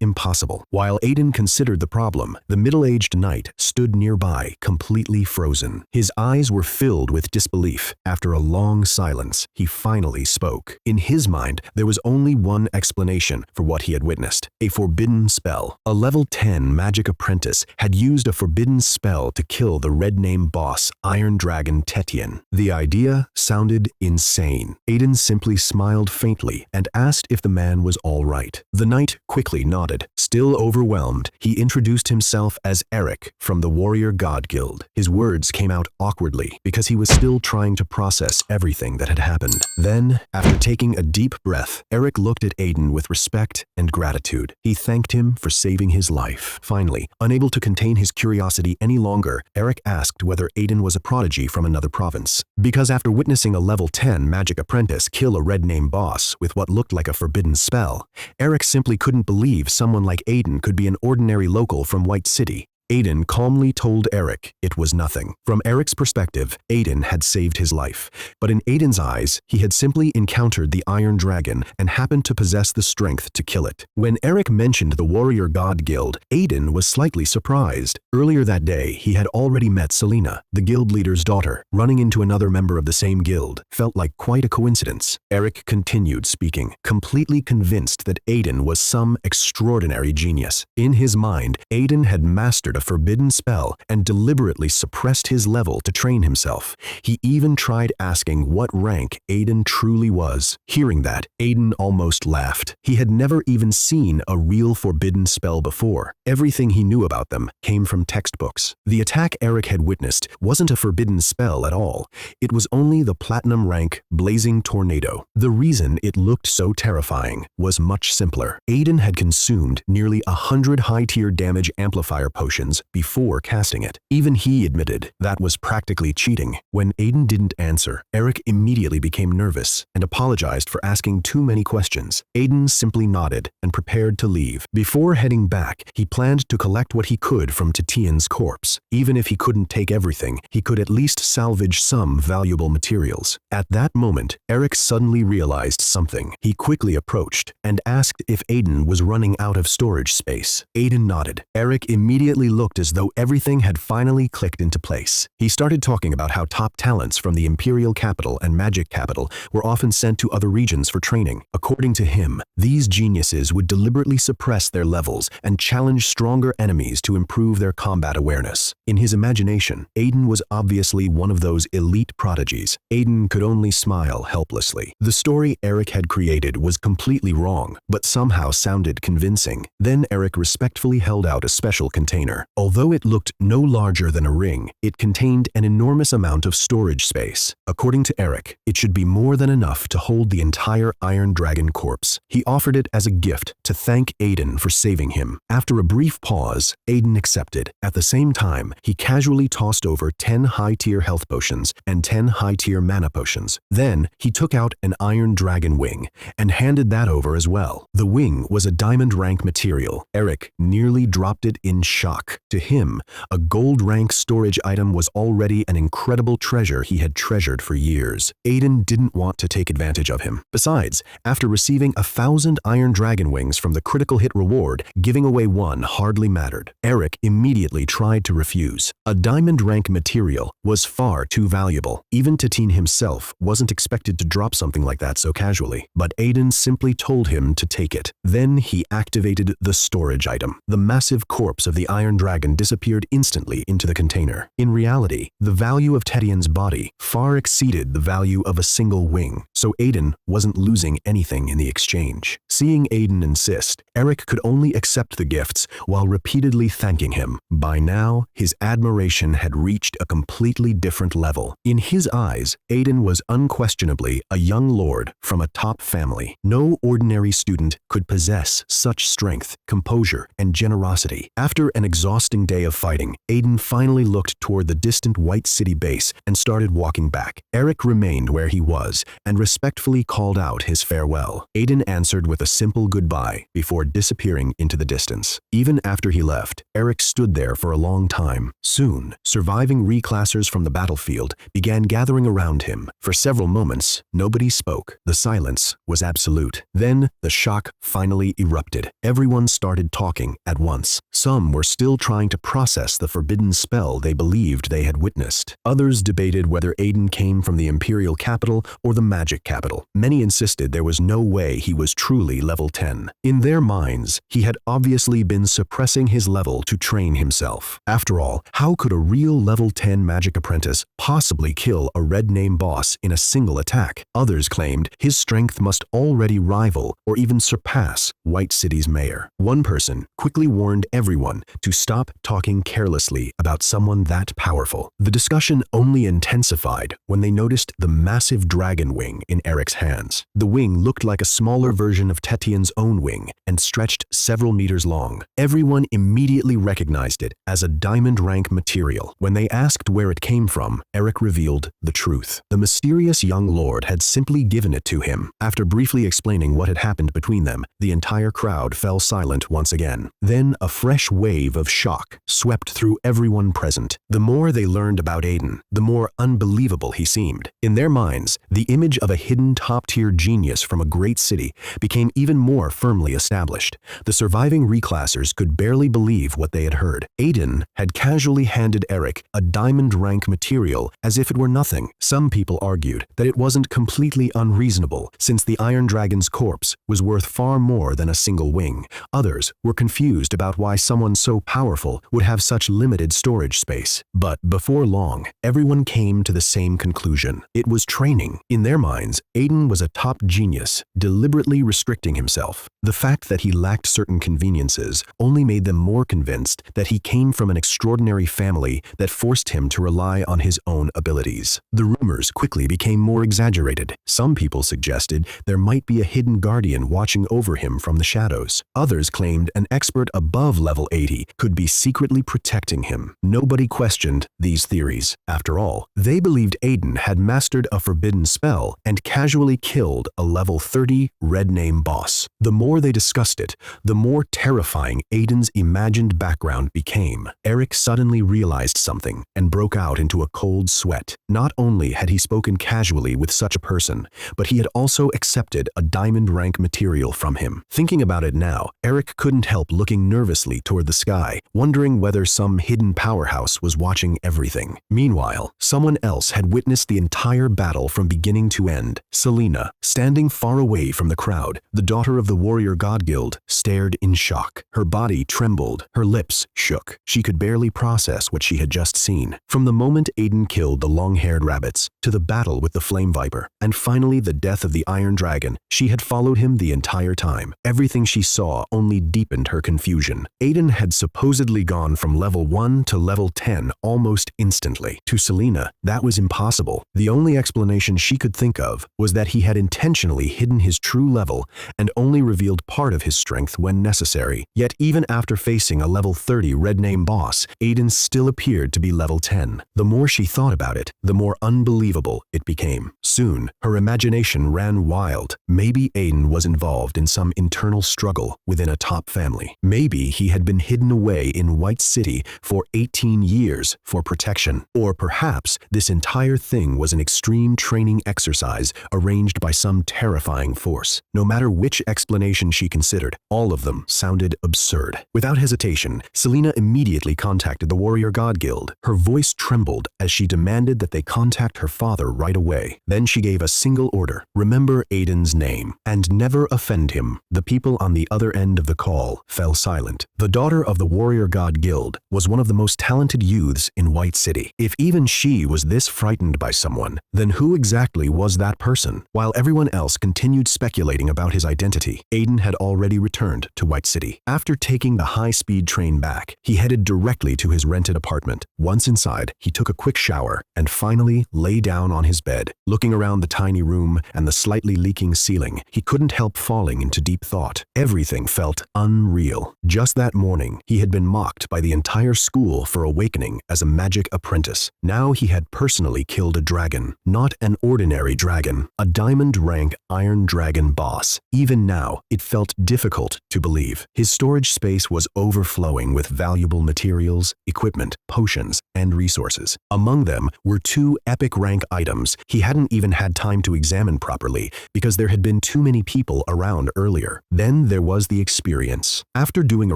Speaker 1: impossible. While Aiden considered the problem, the middle-aged knight stood nearby, completely frozen. His eyes were filled with disbelief. After a long silence, he finally spoke. In his mind, there was only one explanation for what he had witnessed: a forbidden spell. A level 10 magic apprentice had used a forbidden spell to kill the Red Name boss, Iron Dragon Tetian. The idea sounded insane. Aiden simply smiled faintly and asked if the man was all right. The knight quickly nodded. Still overwhelmed, he introduced himself as Eric from the Warrior God Guild. His words came out awkwardly because he was still trying to process everything that had happened. Then, after taking a deep breath, Eric looked at Aiden with respect and gratitude. He thanked him for saving his life. Finally, unable to contain his curiosity any longer, Eric asked whether Aiden was a prodigy from another province. Because after witnessing a level 10 magic apprentice kill a Red Name boss with what looked like a forbidden spell, Eric simply couldn't believe someone like Aiden could be an ordinary local from White City. Aiden calmly told Eric it was nothing. From Eric's perspective, Aiden had saved his life. But in Aiden's eyes, he had simply encountered the Iron Dragon and happened to possess the strength to kill it. When Eric mentioned the Warrior God Guild, Aiden was slightly surprised. Earlier that day, he had already met Selena, the guild leader's daughter. Running into another member of the same guild felt like quite a coincidence. Eric continued speaking, completely convinced that Aiden was some extraordinary genius. In his mind, Aiden had mastered a forbidden spell and deliberately suppressed his level to train himself. He even tried asking what rank Aiden truly was. Hearing that, Aiden almost laughed. He had never even seen a real forbidden spell before. Everything he knew about them came from textbooks. The attack Eric had witnessed wasn't a forbidden spell at all. It was only the platinum rank Blazing Tornado. The reason it looked so terrifying was much simpler. Aiden had consumed nearly 100 high-tier damage amplifier potions before casting it. Even he admitted that was practically cheating. When Aiden didn't answer, Eric immediately became nervous and apologized for asking too many questions. Aiden simply nodded and prepared to leave. Before heading back, he planned to collect what he could from Titian's corpse. Even if he couldn't take everything, he could at least salvage some valuable materials. At that moment, Eric suddenly realized something. He quickly approached and asked if Aiden was running out of storage space. Aiden nodded. Eric immediately looked as though everything had finally clicked into place. He started talking about how top talents from the Imperial Capital and Magic Capital were often sent to other regions for training. According to him, these geniuses would deliberately suppress their levels and challenge stronger enemies to improve their combat awareness. In his imagination, Aiden was obviously one of those elite prodigies. Aiden could only smile helplessly. The story Eric had created was completely wrong, but somehow sounded convincing. Then Eric respectfully held out a special container. Although it looked no larger than a ring, it contained an enormous amount of storage space. According to Eric, it should be more than enough to hold the entire Iron Dragon corpse. He offered it as a gift to thank Aiden for saving him. After a brief pause, Aiden accepted. At the same time, he casually tossed over 10 high-tier health potions and 10 high-tier mana potions. Then, he took out an Iron Dragon wing and handed that over as well. The wing was a diamond rank material. Eric nearly dropped it in shock. To him, a gold rank storage item was already an incredible treasure he had treasured for years. Aiden didn't want to take advantage of him. Besides, after receiving 1,000 Iron Dragon wings from the critical hit reward, giving away one hardly mattered. Eric immediately tried to refuse. A diamond rank material was far too valuable. Even Tatine himself wasn't expected to drop something like that so casually, but Aiden simply told him to take it. Then he activated the storage item. The massive corpse of the Iron Dragon disappeared instantly into the container. In reality, the value of Tetian's body far exceeded the value of a single wing, so Aiden wasn't losing anything in the exchange. Seeing Aiden insist, Eric could only accept the gifts while repeatedly thanking him. By now, his admiration had reached a completely different level. In his eyes, Aiden was unquestionably a young lord from a top family. No ordinary student could possess such strength, composure, and generosity. After an exhausting day of fighting, Aiden finally looked toward the distant White City base and started walking back. Eric remained where he was and respectfully called out his farewell. Aiden answered with a simple goodbye before disappearing into the distance. Even after he left, Eric stood there for a long time. Soon, surviving reclassers from the battlefield began gathering around him. For several moments, nobody spoke. The silence was absolute. Then, the shock finally erupted. Everyone started talking at once. Some were still trying to process the forbidden spell they believed they had witnessed. Others debated whether Aiden came from the Imperial capital or the Magic capital. Many insisted there was no way he was truly level 10. In their minds, he had obviously been suppressing his level to train himself. After all, how could a real level 10 Magic Apprentice possibly kill a red name boss in a single attack? Others claimed his strength must already rival or even surpass White City's mayor. One person quickly warned everyone to stop talking carelessly about someone that powerful. The discussion only intensified when they noticed the massive dragon wing in Eric's hands. The wing looked like a smaller version of Tetian's own wing and stretched several meters long. Everyone immediately recognized it as a diamond rank material. When they asked where it came from, Eric revealed the truth. The mysterious young lord had simply given it to him. After briefly explaining what had happened between them, the entire crowd fell silent once again. Then a fresh wave of shock swept through everyone present. The more they learned about Aiden, the more unbelievable he seemed. In their minds, the image of a hidden top-tier genius from a great city became even more firmly established. The surviving reclassers could barely believe what they had heard. Aiden had casually handed Eric a diamond rank material as if it were nothing. Some people argued that it wasn't completely unreasonable, since the Iron Dragon's corpse was worth far more than a single wing. Others were confused about why someone so powerful would have such limited storage space. But before long, everyone came to the same conclusion. It was training. In their minds, Aiden was a top genius, deliberately restricting himself. The fact that he lacked certain conveniences only made them more convinced that he came from an extraordinary family that forced him to rely on his own abilities. The rumors quickly became more exaggerated. Some people suggested there might be a hidden guardian watching over him from the shadows. Others claimed an expert above level 80 could be secretly protecting him. Nobody questioned these theories. After all, they believed Aiden had mastered a forbidden spell and casually killed a level 30 red name boss. The more they discussed it, the more terrifying Aiden's imagined background became. Eric suddenly realized something and broke out into a cold sweat. Not only had he spoken casually with such a person, but he had also accepted a diamond rank material from him. Thinking about it now, Eric couldn't help looking nervously toward the sky, wondering whether some hidden powerhouse was watching everything. Meanwhile, someone else had witnessed the entire battle from beginning to end. Selena, standing far away from the crowd, the daughter of the warrior god guild, stared in shock. Her body trembled, her lips shook. She could barely process what she had just seen. From the moment Aiden killed the long-haired rabbits, to the battle with the flame viper, and finally the death of the Iron Dragon, she had followed him the entire time. Everything she saw only deepened her confusion. Aiden had supposedly supposedly gone from level 1 to level 10 almost instantly. To Selena, that was impossible. The only explanation she could think of was that he had intentionally hidden his true level and only revealed part of his strength when necessary. Yet even after facing a level 30 red name boss, Aiden still appeared to be level 10. The more she thought about it, the more unbelievable it became. Soon, her imagination ran wild. Maybe Aiden was involved in some internal struggle within a top family. Maybe he had been hidden away in White City for 18 years for protection. Or perhaps this entire thing was an extreme training exercise arranged by some terrifying force. No matter which explanation she considered, all of them sounded absurd. Without hesitation, Selena immediately contacted the Warrior God Guild. Her voice trembled as she demanded that they contact her father right away. Then she gave a single order: remember Aiden's name and never offend him. The people on the other end of the call fell silent. The daughter of the Warrior God Guild was one of the most talented youths in White City. If even she was this frightened by someone, then who exactly was that person? While everyone else continued speculating about his identity, Aiden had already returned to White City. After taking the high-speed train back, he headed directly to his rented apartment. Once inside, he took a quick shower and finally lay down on his bed. Looking around the tiny room and the slightly leaking ceiling, he couldn't help falling into deep thought. Everything felt unreal. Just that morning, he had been mocked by the entire school for awakening as a magic apprentice. Now he had personally killed a dragon. Not an ordinary dragon, a diamond-rank Iron Dragon boss. Even now, it felt difficult to believe. His storage space was overflowing with valuable materials, equipment, potions, and resources. Among them were 2 epic rank items he hadn't even had time to examine properly because there had been too many people around earlier. Then there was the experience. After doing a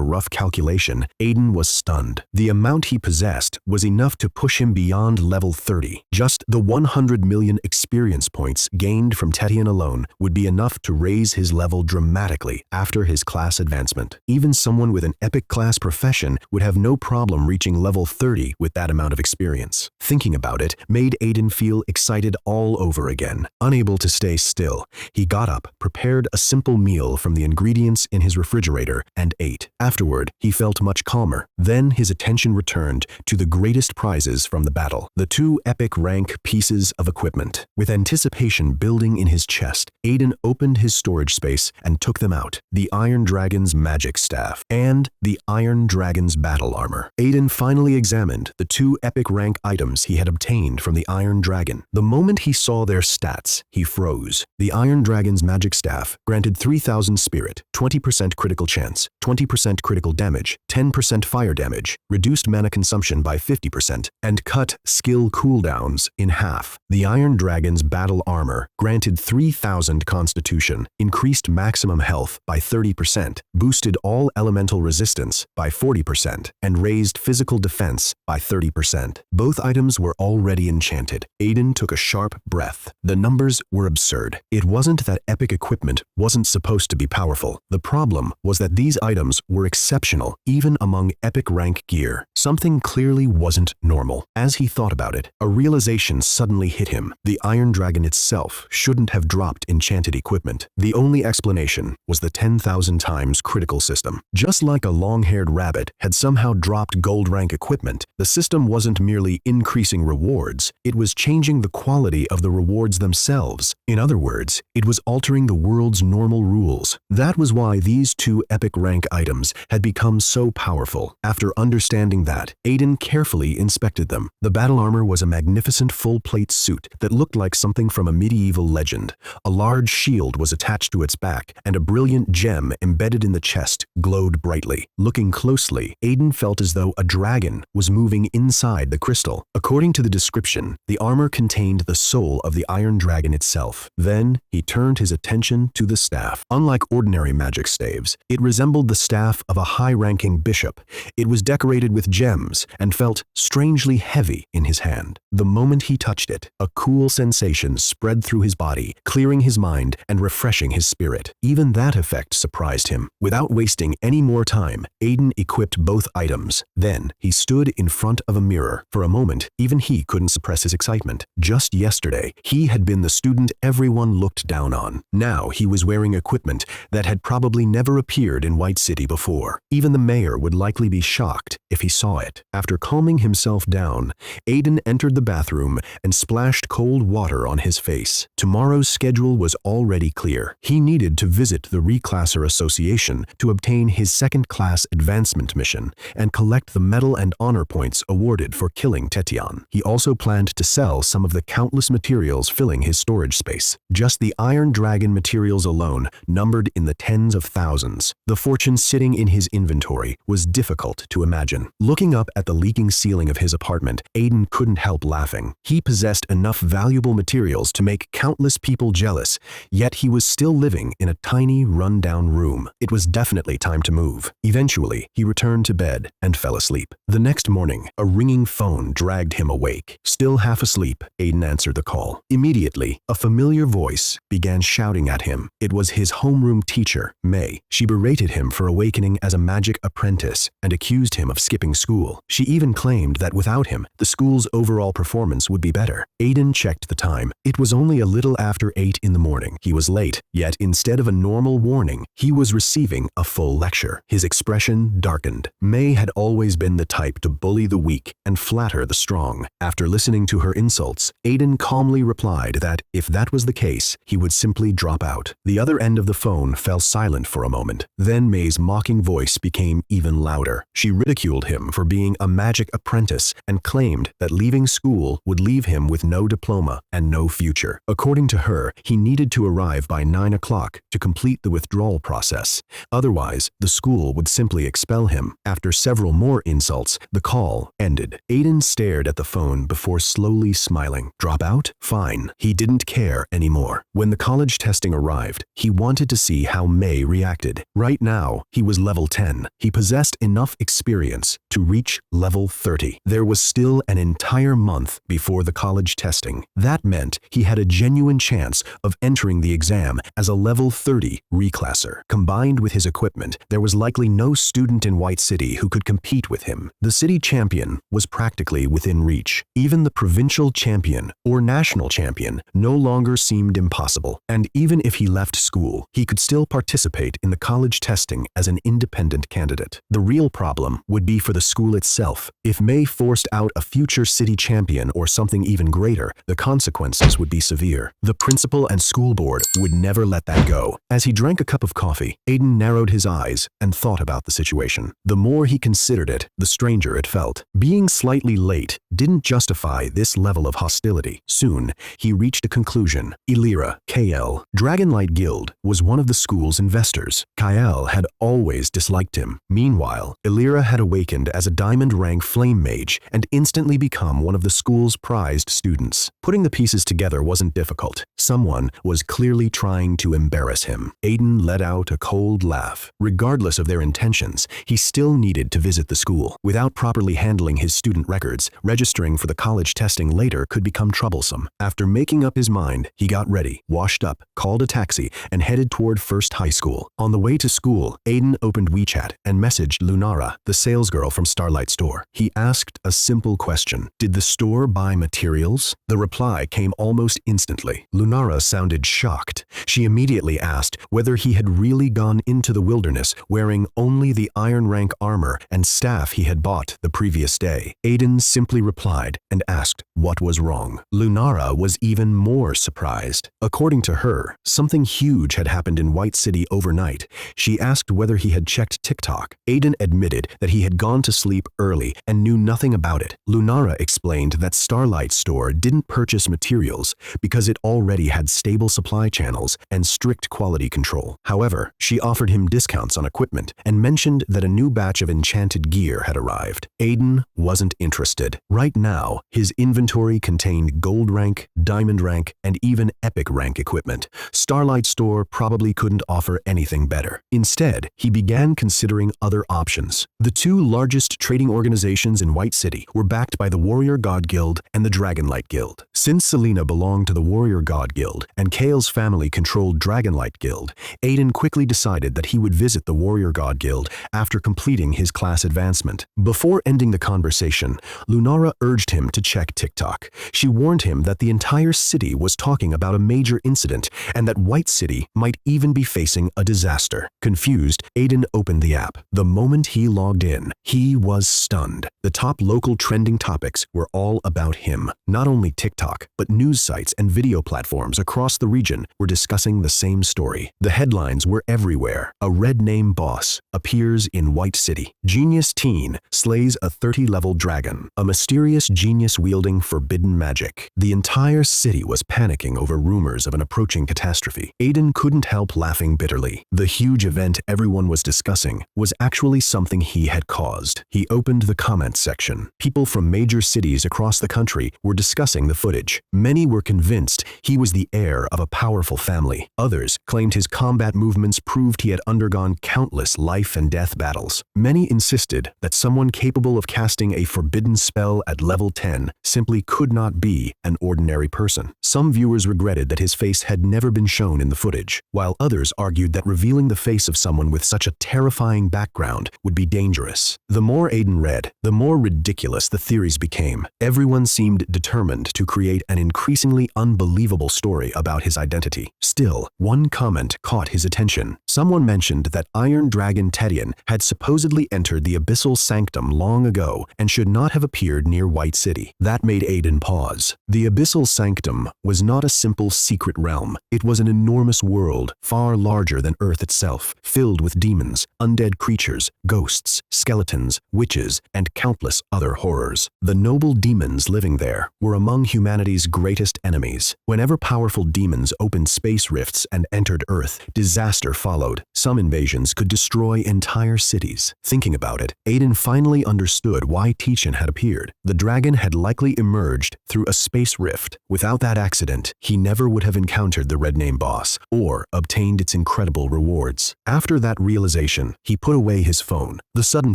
Speaker 1: rough calculation, Aiden was stunned. The amount he possessed was enough to push him beyond level 30. Just the 100 million experience points gained from Tetian alone would be enough to raise his level dramatically after his class advancement. Even someone with an epic class profession would have no problem reaching level 30 with that amount of experience. Thinking about it made Aiden feel excited all over again. Unable to stay still, he got up, prepared a simple meal from the ingredients in his refrigerator, and ate. Afterward, he felt much calmer. Then his attention returned to the greatest prizes from the battle, the 2 epic rank pieces of equipment. With anticipation building in his chest, Aiden opened his storage space and took them out: the Iron Dragon's magic staff and the Iron Dragon's battle armor. Aiden finally examined the 2 epic rank items he had obtained from the Iron Dragon. The moment he saw their stats, he froze. The Iron Dragon's magic staff granted 3000 spirit, 20% critical chance, 20% critical damage, 10% fire damage, reduced mana consumption by 50%, and cut skill cooldowns in half. The Iron Dragon's battle armor granted 3000 constitution, increased maximum health by 30%, boosted all elemental resistance by 40%, and raised physical defense by 30%. Both items were already enchanted. Aiden took a sharp breath. The numbers were absurd. It wasn't that epic equipment wasn't supposed to be powerful. The problem was that these items were exceptional, even among epic rank gear. Something clearly wasn't normal. As he thought about it, a realization suddenly hit him. The Iron Dragon itself shouldn't have dropped enchanted equipment. The only explanation was the 10,000 times critical system. Just like a long-haired rabbit had somehow dropped gold rank equipment, the system wasn't merely increasing rewards, it was changing the quality of the rewards themselves. In other words, it was altering the world's normal rules. That was why these 2 epic rank items had become so powerful. After understanding that, Aiden carefully inspected them. The battle armor was a magnificent full-plate suit that looked like something from a medieval legend. A large shield was attached to its back, and a brilliant gem embedded in the chest glowed brightly. Looking closely, Aiden felt as though a dragon was moving inside the crystal. According to the description, the armor contained the soul of the Iron Dragon itself. Then he turned his attention to the staff. Unlike ordinary magic staves, it resembled the staff of a high-ranking bishop. It was decorated with gems and felt strangely heavy in his hand. The moment he touched it, a cool sensation spread through his body, clearing his mind and refreshing his spirit. Even that effect surprised him. Without wasting any more time, Aiden equipped both items. Then he stood in front of a mirror. For a moment, even he couldn't suppress his excitement. Just yesterday, he had been the student everyone looked down on. Now he was wearing equipment that had probably never appeared in White City before. Even the mayor would likely be shocked if he saw it. After calming himself down, Aiden entered the bathroom and splashed cold water on his face. Tomorrow's schedule was already clear. He needed to visit the Reclasser Association to obtain his second-class advancement mission and collect the medal and honor points awarded for killing Tetian. He also planned to sell some of the countless materials filling his storage space. Just the Iron Dragon materials alone numbered in the tens of thousands. The fortune sitting in his inventory was difficult to imagine. Looking up at the leaking ceiling of his apartment, Aiden couldn't help laughing. He possessed enough valuable materials to make countless people jealous, yet he was still living in a tiny, run-down room. It was definitely time to move. Eventually, he returned to bed and fell asleep. The next morning, a ringing phone dragged him awake. Still half asleep, Aiden answered the call. Immediately, a familiar voice began shouting at him. It was his homeroom teacher, May. She berated him for awakening as a magic apprentice and accused him of skipping school. She even claimed that without him, the school's overall performance would be better. Aiden checked the time. It was only a little after 8 in the morning. He was late, yet instead of a normal warning, he was receiving a full lecture. His expression darkened. May had always been the type to bully the weak and flatter the strong. After listening to her insults, Aiden calmly replied that if that was the case, he would simply drop out. The other end of the phone fell silent for a moment. Then May's mocking voice became even louder. She ridiculed him for being a magic apprentice and claimed that leaving school would leave him with no diploma and no future. According to her, he needed to arrive by 9 o'clock to complete the withdrawal process. Otherwise, the school would simply expel him. After several more insults, the call ended. Aiden stared at the phone before slowly smiling. Drop out? Fine. He didn't care anymore. When the college testing arrived, he wanted to see how May reacted. Right now, he was level 10. He possessed enough experience to reach level 30. There was still an entire month before the college testing. That meant he had a genuine chance of entering the exam as a level 30 reclasser. Combined with his equipment, there was likely no student in White City who could compete with him. The city champion was practically within reach. Even the provincial champion or national champion no longer seemed impossible. And even if he left school, he could still participate in the college testing as an independent candidate. The real problem would be for the school itself. If May forced out a future city champion or something even greater, the consequences would be severe. The principal and school board would never let that go. As he drank a cup of coffee, Aiden narrowed his eyes and thought about the situation. The more he considered it, the stranger it felt. Being slightly late didn't justify this level of hostility. Soon, he reached a conclusion. Illyra, KL, Dragonlight Guild, was one of the school's investors. Kyle had always disliked him. Meanwhile, Illyra had awakened as a diamond rank flame mage and instantly become one of the school's prized students. Putting the pieces together wasn't difficult. Someone was clearly trying to embarrass him. Aiden let out a cold laugh. Regardless of their intentions, he still needed to visit the school. Without properly handling his student records, registering for the college testing later could become troublesome. After making up his mind, he got ready, washed up, called a taxi, and headed toward First High School. On the way to school, Aiden opened WeChat and messaged Lunara, the salesgirl from Starlight Store. He asked a simple question. Did the store buy materials? The reply came almost instantly. Lunara sounded shocked. She immediately asked whether he had really gone into the wilderness wearing only the iron rank armor and staff he had bought the previous day. Aiden simply replied and asked what was wrong. Lunara was even more surprised. According to her, something huge had happened in White City overnight. She asked whether he had checked TikTok. Aiden admitted that he had gone to sleep early and knew nothing about it. Lunara explained that Starlight Store didn't purchase materials because it already had stable supply channels and strict quality control. However, she offered him discounts on equipment and mentioned that a new batch of enchanted gear had arrived. Aiden wasn't interested. Right now, his inventory contained gold rank, diamond rank, and even epic rank equipment. Starlight Store probably couldn't offer anything better. Instead, he began considering other options. The two largest trading organizations in White City were backed by the Warrior God Guild and the Dragonlight Guild. Since Selena belonged to the Warrior God Guild and Kale's family controlled Dragonlight Guild, Aiden quickly decided that he would visit the Warrior God Guild after completing his class advancement. Before ending the conversation, Lunara urged him to check TikTok. She warned him that the entire city was talking about a major incident and that White City might even be facing a disaster. Confused, Aiden opened the app. The moment he logged in, he was stunned. The top local trending topics were all about him. Not only TikTok, but news sites and video platforms across the region were discussing the same story. The headlines were everywhere. A red name boss appears in White City. Genius teen slays a 30-level dragon. A mysterious genius wielding forbidden magic. The entire city was panicking over rumors of an approaching catastrophe. Aiden couldn't help laughing bitterly. The huge event everyone was discussing was actually something he had caused. He opened the comments section. People from major cities across the country were discussing the footage. Many were convinced he was the heir of a powerful family. Others claimed his combat movements proved he had undergone countless life and death battles. Many insisted that someone capable of casting a forbidden spell at level 10 simply could not be an ordinary person. Some viewers regretted that his face had never been shown in the footage, while others argued that revealing the face of someone with such a terrifying background would be dangerous. The more Aiden read, the more ridiculous the theories became. Everyone seemed determined to create an increasingly unbelievable story about his identity. Still, one comment caught his attention. Someone mentioned that Iron Dragon Tedian had supposedly entered the Abyssal Sanctum long ago and should not have appeared near White City. That made Aiden pause. The Abyssal Sanctum was not a simple secret realm. It was an enormous world, far larger than Earth itself, filled with demons, undead creatures, ghosts, skeletons, witches, and countless other horrors. The noble demons living there were among humanity's greatest enemies. Whenever powerful demons opened space rifts and entered Earth, disaster followed. Some invasions could destroy entire cities. Thinking about it, Aiden finally understood why Teachin had appeared. The dragon had likely emerged through a space rift. Without that accident, he never would have encountered the Red Name boss or obtained its incredible rewards. After that realization, he put away his phone. The sudden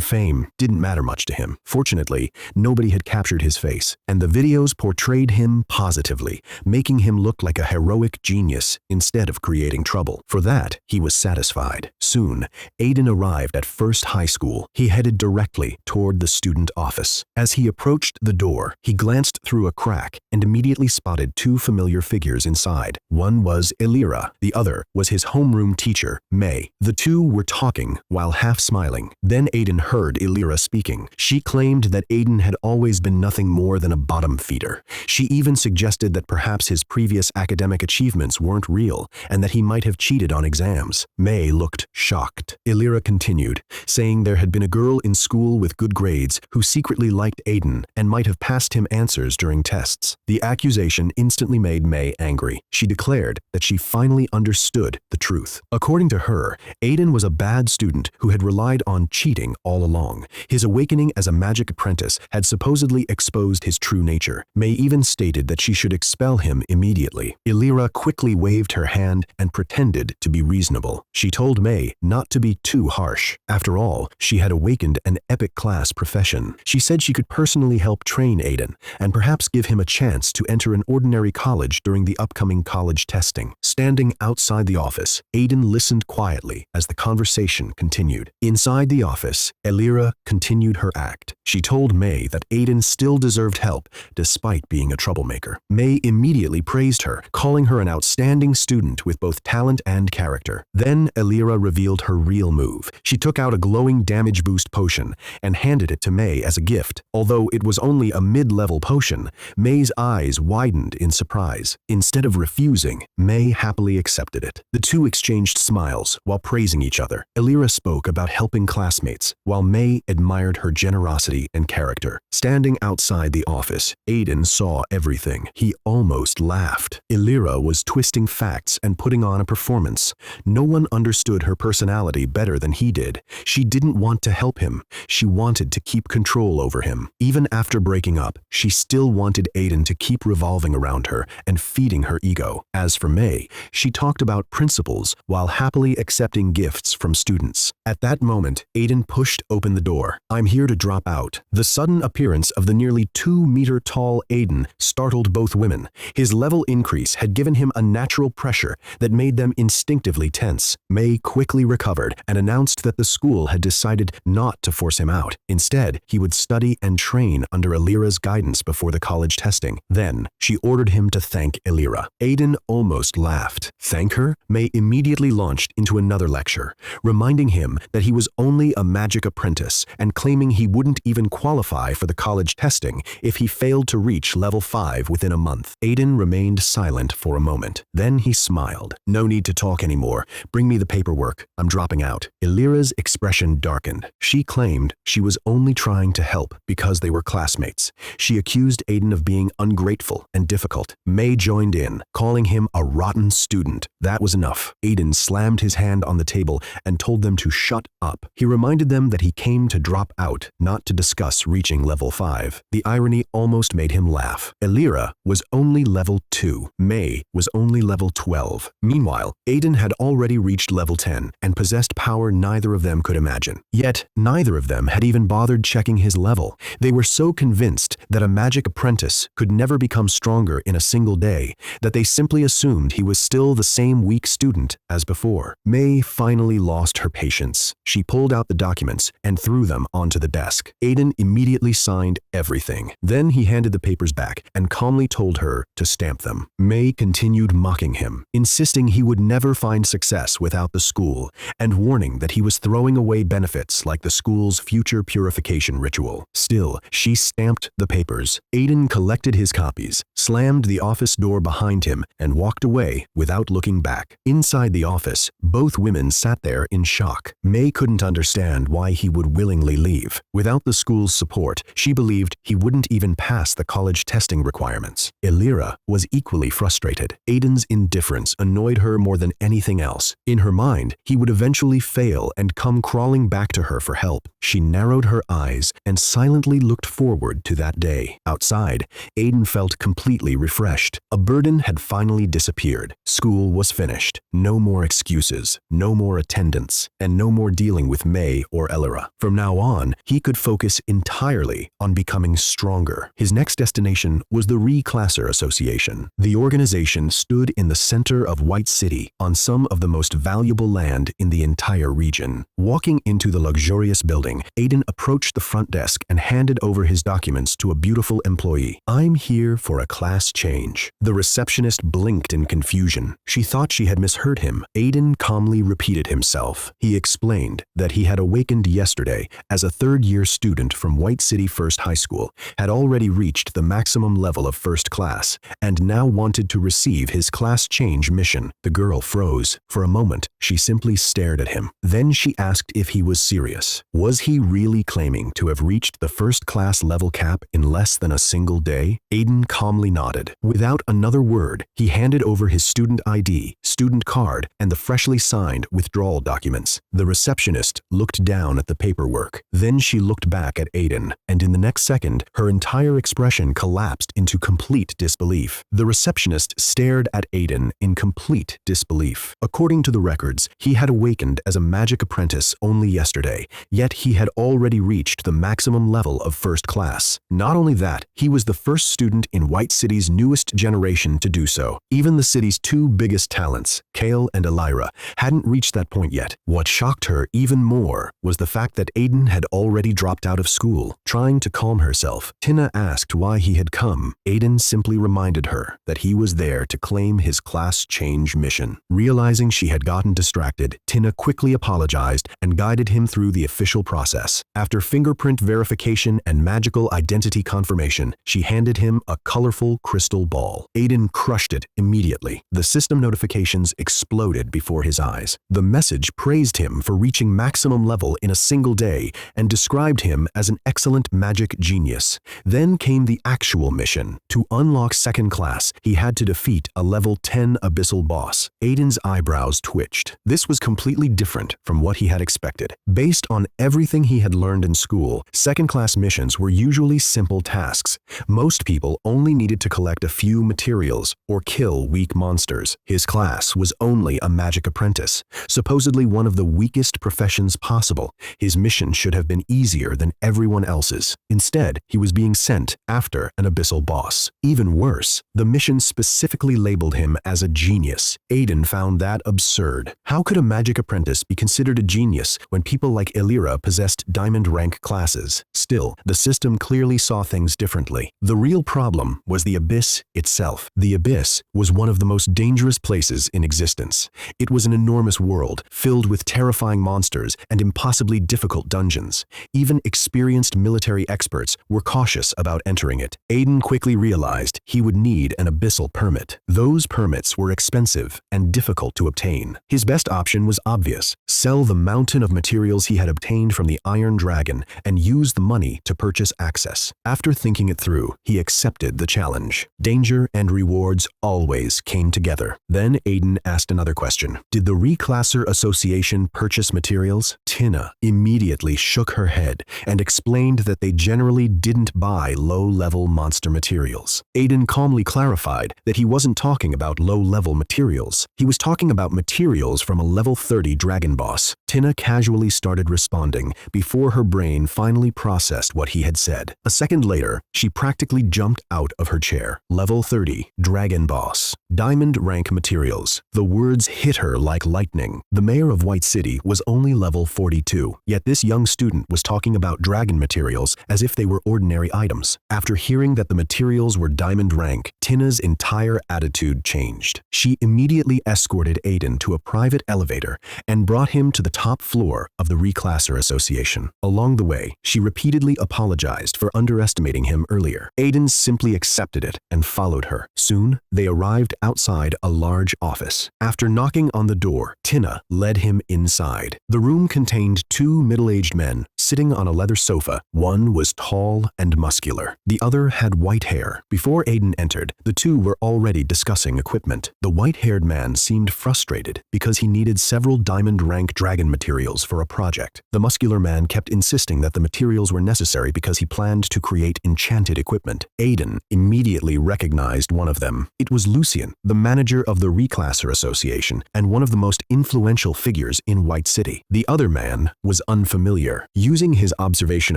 Speaker 1: fame didn't matter much to him. Fortunately, nobody had captured his face, and the videos portrayed him positively, making him look like a heroic genius instead of creating trouble. For that, he was satisfied. Soon, Aiden arrived at First High School. He headed directly toward the student office. As he approached the door, he glanced through a crack and immediately spotted two familiar figures inside. One was Elira, the other was his homeroom teacher, May. The two were talking while half smiling. Then Aiden heard Elira speaking. She claimed that Aiden had always been nothing more than a bottom feeder. She even suggested that perhaps his previous academic achievements weren't real and that he might have cheated on exams. May looked shocked. Elira continued, saying there had been a girl in school with good grades who secretly liked Aiden and might have passed him answers during tests. The accusation instantly made May angry. She declared that she finally understood the truth. According to her, Aiden was a bad student who had relied on cheating all along. His awakening as a magic apprentice had supposedly exposed his true nature. May even stated that she should expel him immediately. Elira quickly waved her hand and pretended to be reasonable. She told May not to be too harsh. After all, she had awakened an epic class profession. She said she could personally help train Aiden and perhaps give him a chance to enter an ordinary college during the upcoming college testing. Standing outside the office, Aiden listened quietly as the conversation continued. Inside the office, Elira continued her act. She told May that Aiden still deserved help despite being a troublemaker. May immediately praised her, calling her an outstanding student with both talent and character. Then Elira revealed her real move. She took out a glowing damage boost potion and handed it to May as a gift. Although it was only a mid-level potion, May's eyes widened in surprise. Instead of refusing, May happily accepted it. The two exchanged smiles while praising each other. Elira spoke about helping classmates, while May admired her generosity and character. Standing outside the office, Aiden saw everything. He almost laughed. Elira was twisting facts and putting on a performance. No one understood her personality better than he did. She didn't want to help him. She wanted to keep control over him. Even after breaking up, she still wanted Aiden to keep revolving around her and feeding her ego. As for May, she talked about principles while happily accepting gifts from students. At that moment, Aiden pushed open the door. "I'm here to drop out," out. The sudden appearance of the nearly 2-meter-tall Aiden startled both women. His level increase had given him a natural pressure that made them instinctively tense. May quickly recovered and announced that the school had decided not to force him out. Instead, he would study and train under Elira's guidance before the college testing. Then, she ordered him to thank Elira. Aiden almost laughed. Thank her? May immediately launched into another lecture, reminding him that he was only a magic apprentice and claiming he wouldn't even qualify for the college testing if he failed to reach level 5 within a month. Aiden remained silent for a moment. Then he smiled. No need to talk anymore. Bring me the paperwork. I'm dropping out. Elira's expression darkened. She claimed she was only trying to help because they were classmates. She accused Aiden of being ungrateful and difficult. May joined in, calling him a rotten student. That was enough. Aiden slammed his hand on the table and told them to shut up. He reminded them that he came to drop out, not to discuss reaching level 5. The irony almost made him laugh. Elira was only level 2. May was only level 12. Meanwhile, Aiden had already reached level 10 and possessed power neither of them could imagine. Yet, neither of them had even bothered checking his level. They were so convinced that a magic apprentice could never become stronger in a single day that they simply assumed he was still the same weak student as before. May finally lost her patience. She pulled out the documents and threw them onto the desk. Aiden immediately signed everything. Then he handed the papers back and calmly told her to stamp them. May continued mocking him, insisting he would never find success without the school, and warning that he was throwing away benefits like the school's future purification ritual. Still, she stamped the papers. Aiden collected his copies, slammed the office door behind him, and walked away without looking back. Inside the office, both women sat there in shock. May couldn't understand why he would willingly leave. Without the school's support, she believed he wouldn't even pass the college testing requirements. Elira was equally frustrated. Aiden's indifference annoyed her more than anything else. In her mind, he would eventually fail and come crawling back to her for help. She narrowed her eyes and silently looked forward to that day. Outside, Aiden felt completely refreshed. A burden had finally disappeared. School was finished. No more excuses, no more attendance, and no more dealing with May or Elira. From now on, he could focus entirely on becoming stronger. His next destination was the Reclasser Association. The organization stood in the center of White City, on some of the most valuable land in the entire region. Walking into the luxurious building, Aiden approached the front desk and handed over his documents to a beautiful employee. "I'm here for a class change." The receptionist blinked in confusion. She thought she had misheard him. Aiden calmly repeated himself. He explained that he had awakened yesterday as a third-year student from White City First High School, had already reached the maximum level of first class, and now wanted to receive his class change mission. The girl froze. For a moment, she simply stared at him. Then she asked if he was serious. Was he really claiming to have reached the first-class level cap in less than a single day? Aiden calmly nodded. Without another word, he handed over his student ID, student card, and the freshly signed withdrawal documents. The receptionist looked down at the paperwork. Then she looked back at Aiden, and in the next second, her entire expression collapsed into complete disbelief. The receptionist stared at Aiden in complete disbelief. According to the records, he had awakened as a magic apprentice only yesterday, yet he had already reached the maximum level of first class. Not only that, he was the first student in White City's newest generation to do so. Even the city's two biggest talents, Kale and Elira, hadn't reached that point yet. What shocked her even more was the fact that Aiden had already dropped out of school. Trying to calm herself, Tina asked why he had come. Aiden simply reminded her that he was there to claim his class change mission. Realizing she had gotten distracted, Tina quickly apologized and guided him through the official process. After fingerprint verification and magical identity confirmation, she handed him a colorful crystal ball. Aiden crushed it immediately. The system notifications exploded before his eyes. The message praised him for reaching maximum level in a single day and described him as an excellent magic genius. Then came the actual mission. To unlock second class, he had to defeat a level 10 abyssal boss. Aiden's eyebrows twitched. This was completely different from what he had expected. Based on everything he had learned in school, second-class missions were usually simple tasks. Most people only needed to collect a few materials or kill weak monsters. His class was only a magic apprentice, supposedly one of the weakest professions possible. His mission should have been easier than than everyone else's. Instead, he was being sent after an abyssal boss. Even worse, the mission specifically labeled him as a genius. Aiden found that absurd. How could a magic apprentice be considered a genius when people like Elira possessed diamond rank classes? Still, the system clearly saw things differently. The real problem was the abyss itself. The abyss was one of the most dangerous places in existence. It was an enormous world filled with terrifying monsters and impossibly difficult dungeons. Even experienced military experts were cautious about entering it. Aiden quickly realized he would need an abyssal permit. Those permits were expensive and difficult to obtain. His best option was obvious: sell the mountain of materials he had obtained from the Iron Dragon and use the money to purchase access. After thinking it through, he accepted the challenge. Danger and rewards always came together. Then Aiden asked another question. Did the Reclasser Association purchase materials? Tina immediately shook her head and explained that they generally didn't buy low-level monster materials. Aiden calmly clarified that he wasn't talking about low-level materials. He was talking about materials from a level 30 dragon boss. Tina casually started responding before her brain finally processed what he had said. A second later, she practically jumped out of her chair. Level 30, dragon boss. Diamond rank materials. The words hit her like lightning. The mayor of White City was only level 42, yet this young student was talking about dragon materials as if they were ordinary items. After hearing that the materials were diamond rank, Tina's entire attitude changed. She immediately escorted Aiden to a private elevator and brought him to the top floor of the Reclasser Association. Along the way, she repeatedly apologized for underestimating him earlier. Aiden simply accepted it and followed her. Soon, they arrived outside a large office. After knocking on the door, Tina led him inside. The room contained two middle-aged men sitting on a leather sofa. One was tall and muscular. The other had white hair. Before Aiden entered, the two were already discussing equipment. The white-haired man seemed frustrated because he needed several diamond rank dragon materials for a project. The muscular man kept insisting that the materials were necessary because he planned to create enchanted equipment. Aiden immediately recognized one of them. It was Lucian, the manager of the Reclasser Association and one of the most influential figures in White City. The other man was unfamiliar. Using his observation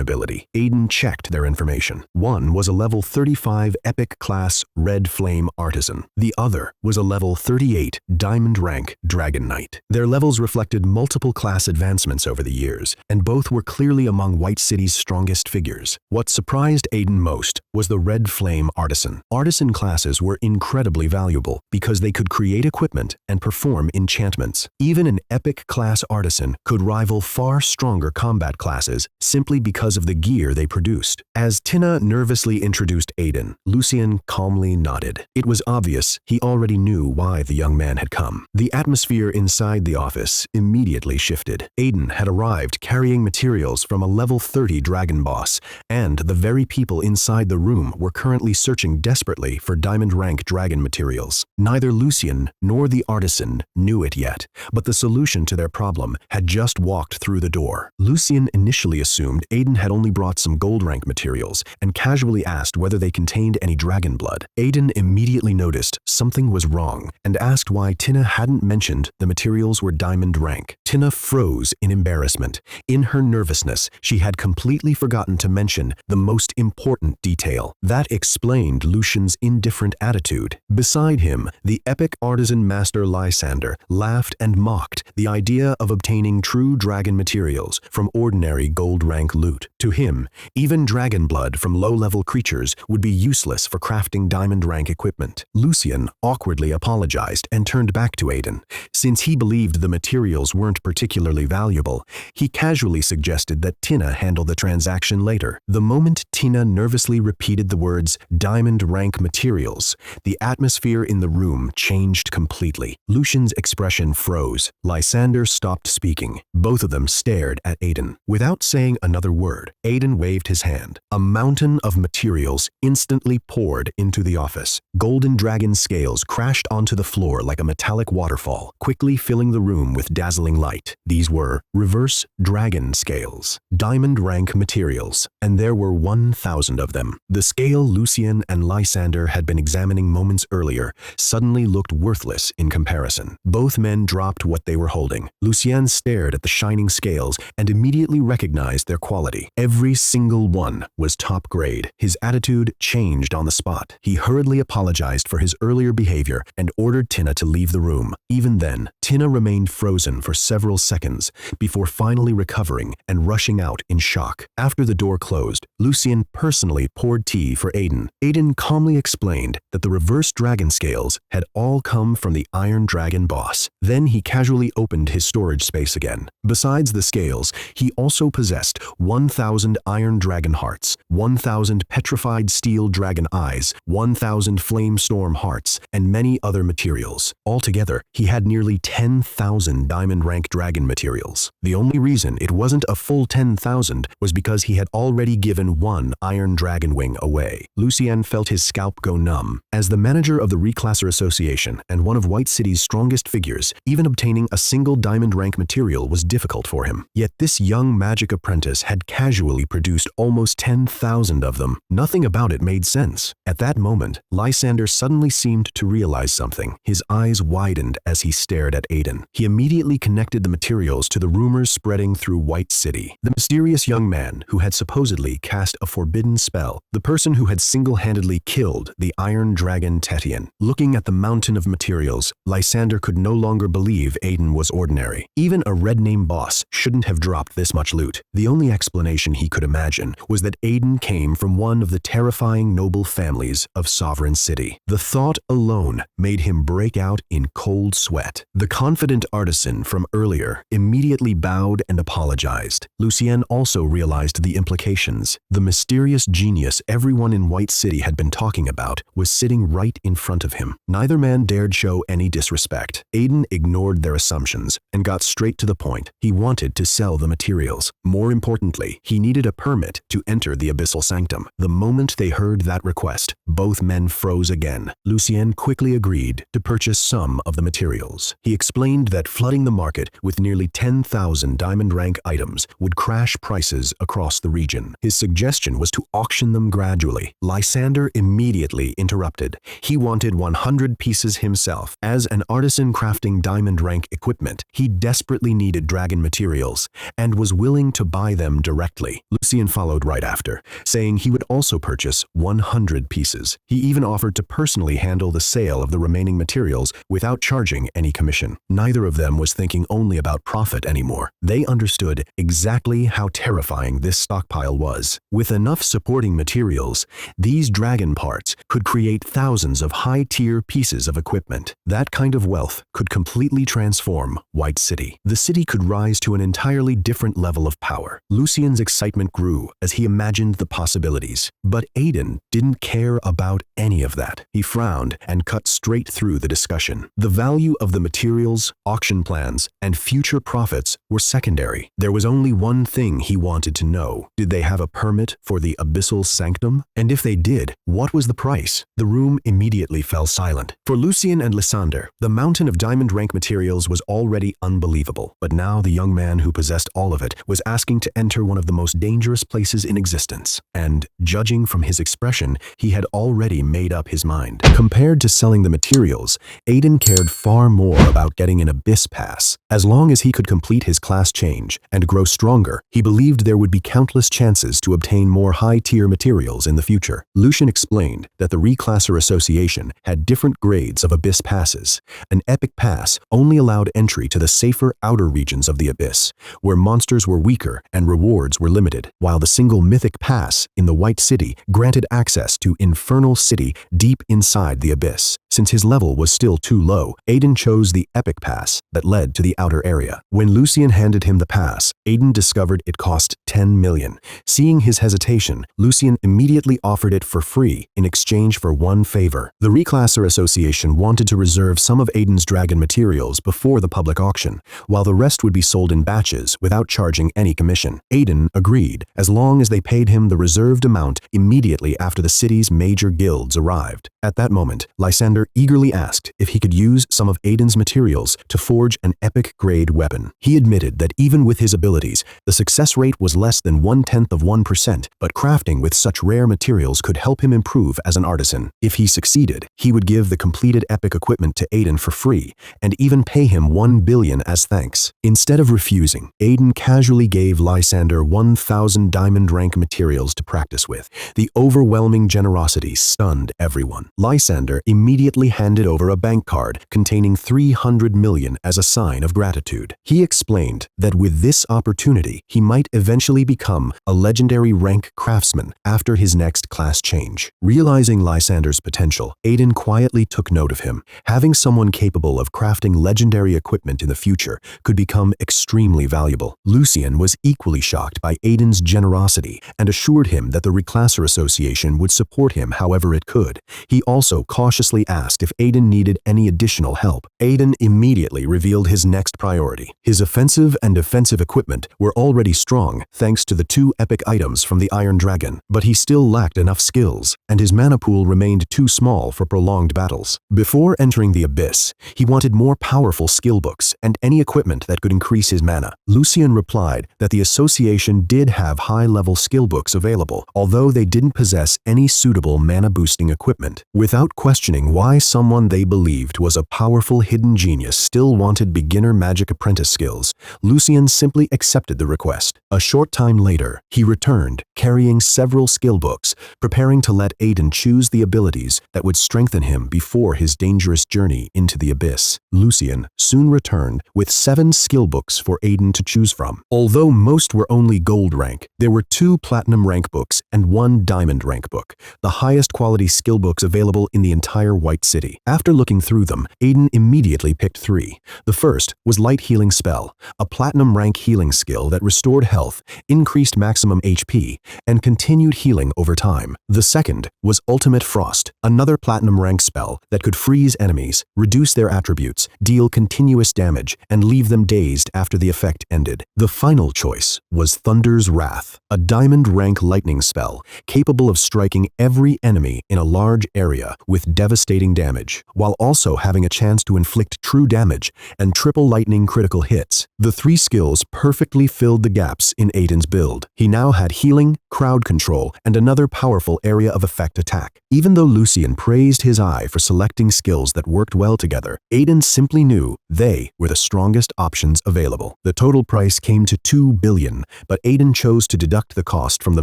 Speaker 1: ability, Aiden checked their information. One was a level 35 epic class red flame artisan. The other was a level 38 diamond rank dragon knight. Their levels reflected multiple class advancements over the years, and both were clearly among White City's strongest figures. What surprised Aiden most was the red flame artisan. Artisan classes were incredibly valuable because they could create equipment and perform enchantments. Even an epic class artisan could rival far stronger combat classes simply because of the gear they produced. As Tina nervously introduced Aiden, Lucian calmly nodded. It was obvious he already knew why the young man had come. The atmosphere inside the office immediately shifted. Aiden had arrived carrying materials from a level 30 dragon boss, and the very people inside the room were currently searching desperately for diamond rank dragon materials. Neither Lucian nor the artisan knew it yet, but the solution to their problem had just walked through the door. Lucian initially assumed Aiden had only brought some gold rank materials and casually asked whether they contained any dragon blood. Aiden immediately noticed something was wrong and asked why Tina hadn't mentioned the materials were diamond rank. Tina froze in embarrassment. In her nervousness, she had completely forgotten to mention the most important detail. That explained Lucian's indifferent attitude. Beside him, the epic artisan master Lysander laughed and mocked the idea of obtaining true dragon materials from ordinary gold rank loot. To him, even dragon blood from low-level creatures would be useless for crafting diamond rank equipment. Lucian awkwardly apologized and turned back to Aiden. Since he believed the materials weren't particularly valuable, he casually suggested that Tina handle the transaction later. The moment Tina nervously repeated the words diamond rank materials, the atmosphere in the room changed completely. Lucian's expression froze. Lysander stopped speaking. Both of them stared at Aiden. Without saying another word, Aiden waved his hand. A mountain of materials instantly poured into the office. Golden dragon scales crashed onto the floor like a metallic waterfall, quickly filling the room with dazzling light. These were reverse dragon scales, diamond rank materials, and there were 1,000 of them. The scale Lucian and Lysander had been examining moments earlier suddenly looked worthless in comparison. Both men dropped what they were holding. Lucian stared at the shining scales and immediately recognized their quality. Every single one was top grade. His attitude changed on the spot. He hurriedly apologized for his earlier behavior and ordered Tina to leave the room. Even then, Tina remained frozen for several seconds before finally recovering and rushing out in shock. After the door closed, Lucien personally poured tea for Aiden. Aiden calmly explained that the reverse dragon scales had all come from the Iron Dragon boss. Then he casually opened his storage space again. Besides the scales, he also possessed 1,000 Iron Dragon hearts, 1,000 petrified steel dragon eyes, 1,000 flame storm hearts, and many other materials. Altogether, he had nearly 10,000 diamond rank dragon materials. The only reason it wasn't a full 10,000 was because he had already given one Iron Dragon wing away. Lucien felt his scalp go numb. As the manager of the Reclasser Association and one of White City's strongest figures, even obtaining a single diamond rank material was difficult for him. Yet this young magic apprentice had casually produced almost 10,000 of them. Nothing about it made sense. At that moment, Lysander suddenly seemed to realize something. His eyes widened as he stared at Aiden. He immediately connected the materials to the rumors spreading through White City. The mysterious young man who had supposedly cast a forbidden spell, the person who had single-handedly killed the Iron Dragon Tetian. Looking at the mountain of materials, Lysander could no longer believe Aiden was ordinary. Even a red name boss shouldn't have dropped this much loot. The only explanation he could imagine was that Aiden came from one of the terrifying noble families of Sovereign City. The thought alone made him break out in cold sweat. The confident artisan from earlier immediately bowed and apologized. Lucien also realized the implications. The mysterious genius everyone in White City had been talking about was sitting right in front of him. Neither man dared show any disrespect. Aiden ignored their assumptions and got straight to the point. He wanted to sell the materials. More importantly, he needed a permit to enter the Abyssal Sanctum. The moment they heard that request, both men froze again. Lucien quickly agreed to purchase some of the materials. He explained that flooding the market with nearly 10,000 diamond rank items would crash prices across the region. His suggestion was to auction them gradually. Lysander immediately interrupted. He wanted 100 pieces himself. As an artisan crafting diamond rank equipment, he desperately needed dragon materials and was willing to buy them directly. Lucien followed right after, saying he would also purchase 100 pieces. He even offered to personally handle the sale of the remaining materials without charging any commission. Neither of them was thinking only about profit anymore. They understood exactly how terrifying this stockpile was. With enough supporting materials, these dragon parts could create thousands of high-tier pieces of equipment. That kind of wealth could completely transform White City. The city could rise to an entirely different level of power. Lucien's excitement grew as he imagined the possibilities. But Aiden didn't care about any of that. He frowned and cut straight through the discussion. The value of the materials, auction plans, and future profits were secondary. There was only one thing he wanted to know. Did they have a permit for the Abyssal Sanctum? And if they did, what was the price? The room immediately fell silent. For Lucien and Lysander, the mountain of diamond rank materials was already unbelievable. But now the young man who possessed all of it was asking to enter one of the most dangerous places in existence. And, judging from his expression, he had already made up his mind. Compared to selling the materials, Aiden cared far more about getting an Abyss Pass. As long as he could complete his class change and grow stronger, he believed there would be countless chances to obtain more high-tier materials in the future. Lucien explained that the Reclasser Association had different grades of Abyss Passes. An Epic Pass only allowed entry to the safer outer regions of the Abyss, where monsters were weaker and rewards were limited, while the single Mythic Pass in the White City granted access to Infernal City deep inside the Abyss. Since his level was still too low, Aiden chose the Epic Pass that led to the outer area. When Lucien handed him the pass, Aiden discovered it cost 10 million. Seeing his hesitation, Lucien immediately offered it for free in exchange for one favor. The Reclasser Association wanted to reserve some of Aiden's dragon materials before the public auction, while the rest would be sold in batches without charging any commission. Aiden agreed, as long as they paid him the reserved amount immediately after the city's major guilds arrived. At that moment, Lysander Lysander eagerly asked if he could use some of Aiden's materials to forge an epic-grade weapon. He admitted that even with his abilities, the success rate was less than 0.1%, but crafting with such rare materials could help him improve as an artisan. If he succeeded, he would give the completed epic equipment to Aiden for free, and even pay him 1 billion as thanks. Instead of refusing, Aiden casually gave Lysander 1,000 diamond rank materials to practice with. The overwhelming generosity stunned everyone. Lysander immediately handed over a bank card containing 300 million as a sign of gratitude. He explained that with this opportunity, he might eventually become a legendary rank craftsman after his next class change. Realizing Lysander's potential, Aiden quietly took note of him. Having someone capable of crafting legendary equipment in the future could become extremely valuable. Lucian was equally shocked by Aiden's generosity and assured him that the Reclasser Association would support him however it could. He also cautiously asked if Aiden needed any additional help. Aiden immediately revealed his next priority. His offensive and defensive equipment were already strong thanks to the 2 epic items from the Iron Dragon, but he still lacked enough skills, and his mana pool remained too small for prolonged battles. Before entering the Abyss, he wanted more powerful skill books and any equipment that could increase his mana. Lucian replied that the association did have high-level skill books available, although they didn't possess any suitable mana-boosting equipment. Without questioning why someone they believed was a powerful hidden genius still wanted beginner magic apprentice skills, Lucian simply accepted the request. A short time later, he returned, carrying several skill books, preparing to let Aiden choose the abilities that would strengthen him before his dangerous journey into the Abyss. Lucian soon returned with 7 skill books for Aiden to choose from. Although most were only gold rank, there were 2 platinum rank books and 1 diamond rank book, the highest quality skill books available in the entire White City. After looking through them, Aiden immediately picked 3. The first was Light Healing Spell, a platinum rank healing skill that restored health, increased maximum HP, and continued healing over time. The second was Ultimate Frost, another platinum rank spell that could freeze enemies, reduce their attributes, deal continuous damage, and leave them dazed after the effect ended. The final choice was Thunder's Wrath, a diamond rank lightning spell capable of striking every enemy in a large area with devastating damage, while also having a chance to inflict true damage and triple lightning critical hits. The 3 skills perfectly filled the gaps in Aiden's build. He now had healing, crowd control, and another powerful area of effect attack. Even though Lucian praised his eye for selecting skills that worked well together, Aiden simply knew they were the strongest options available. The total price came to 2 billion, but Aiden chose to deduct the cost from the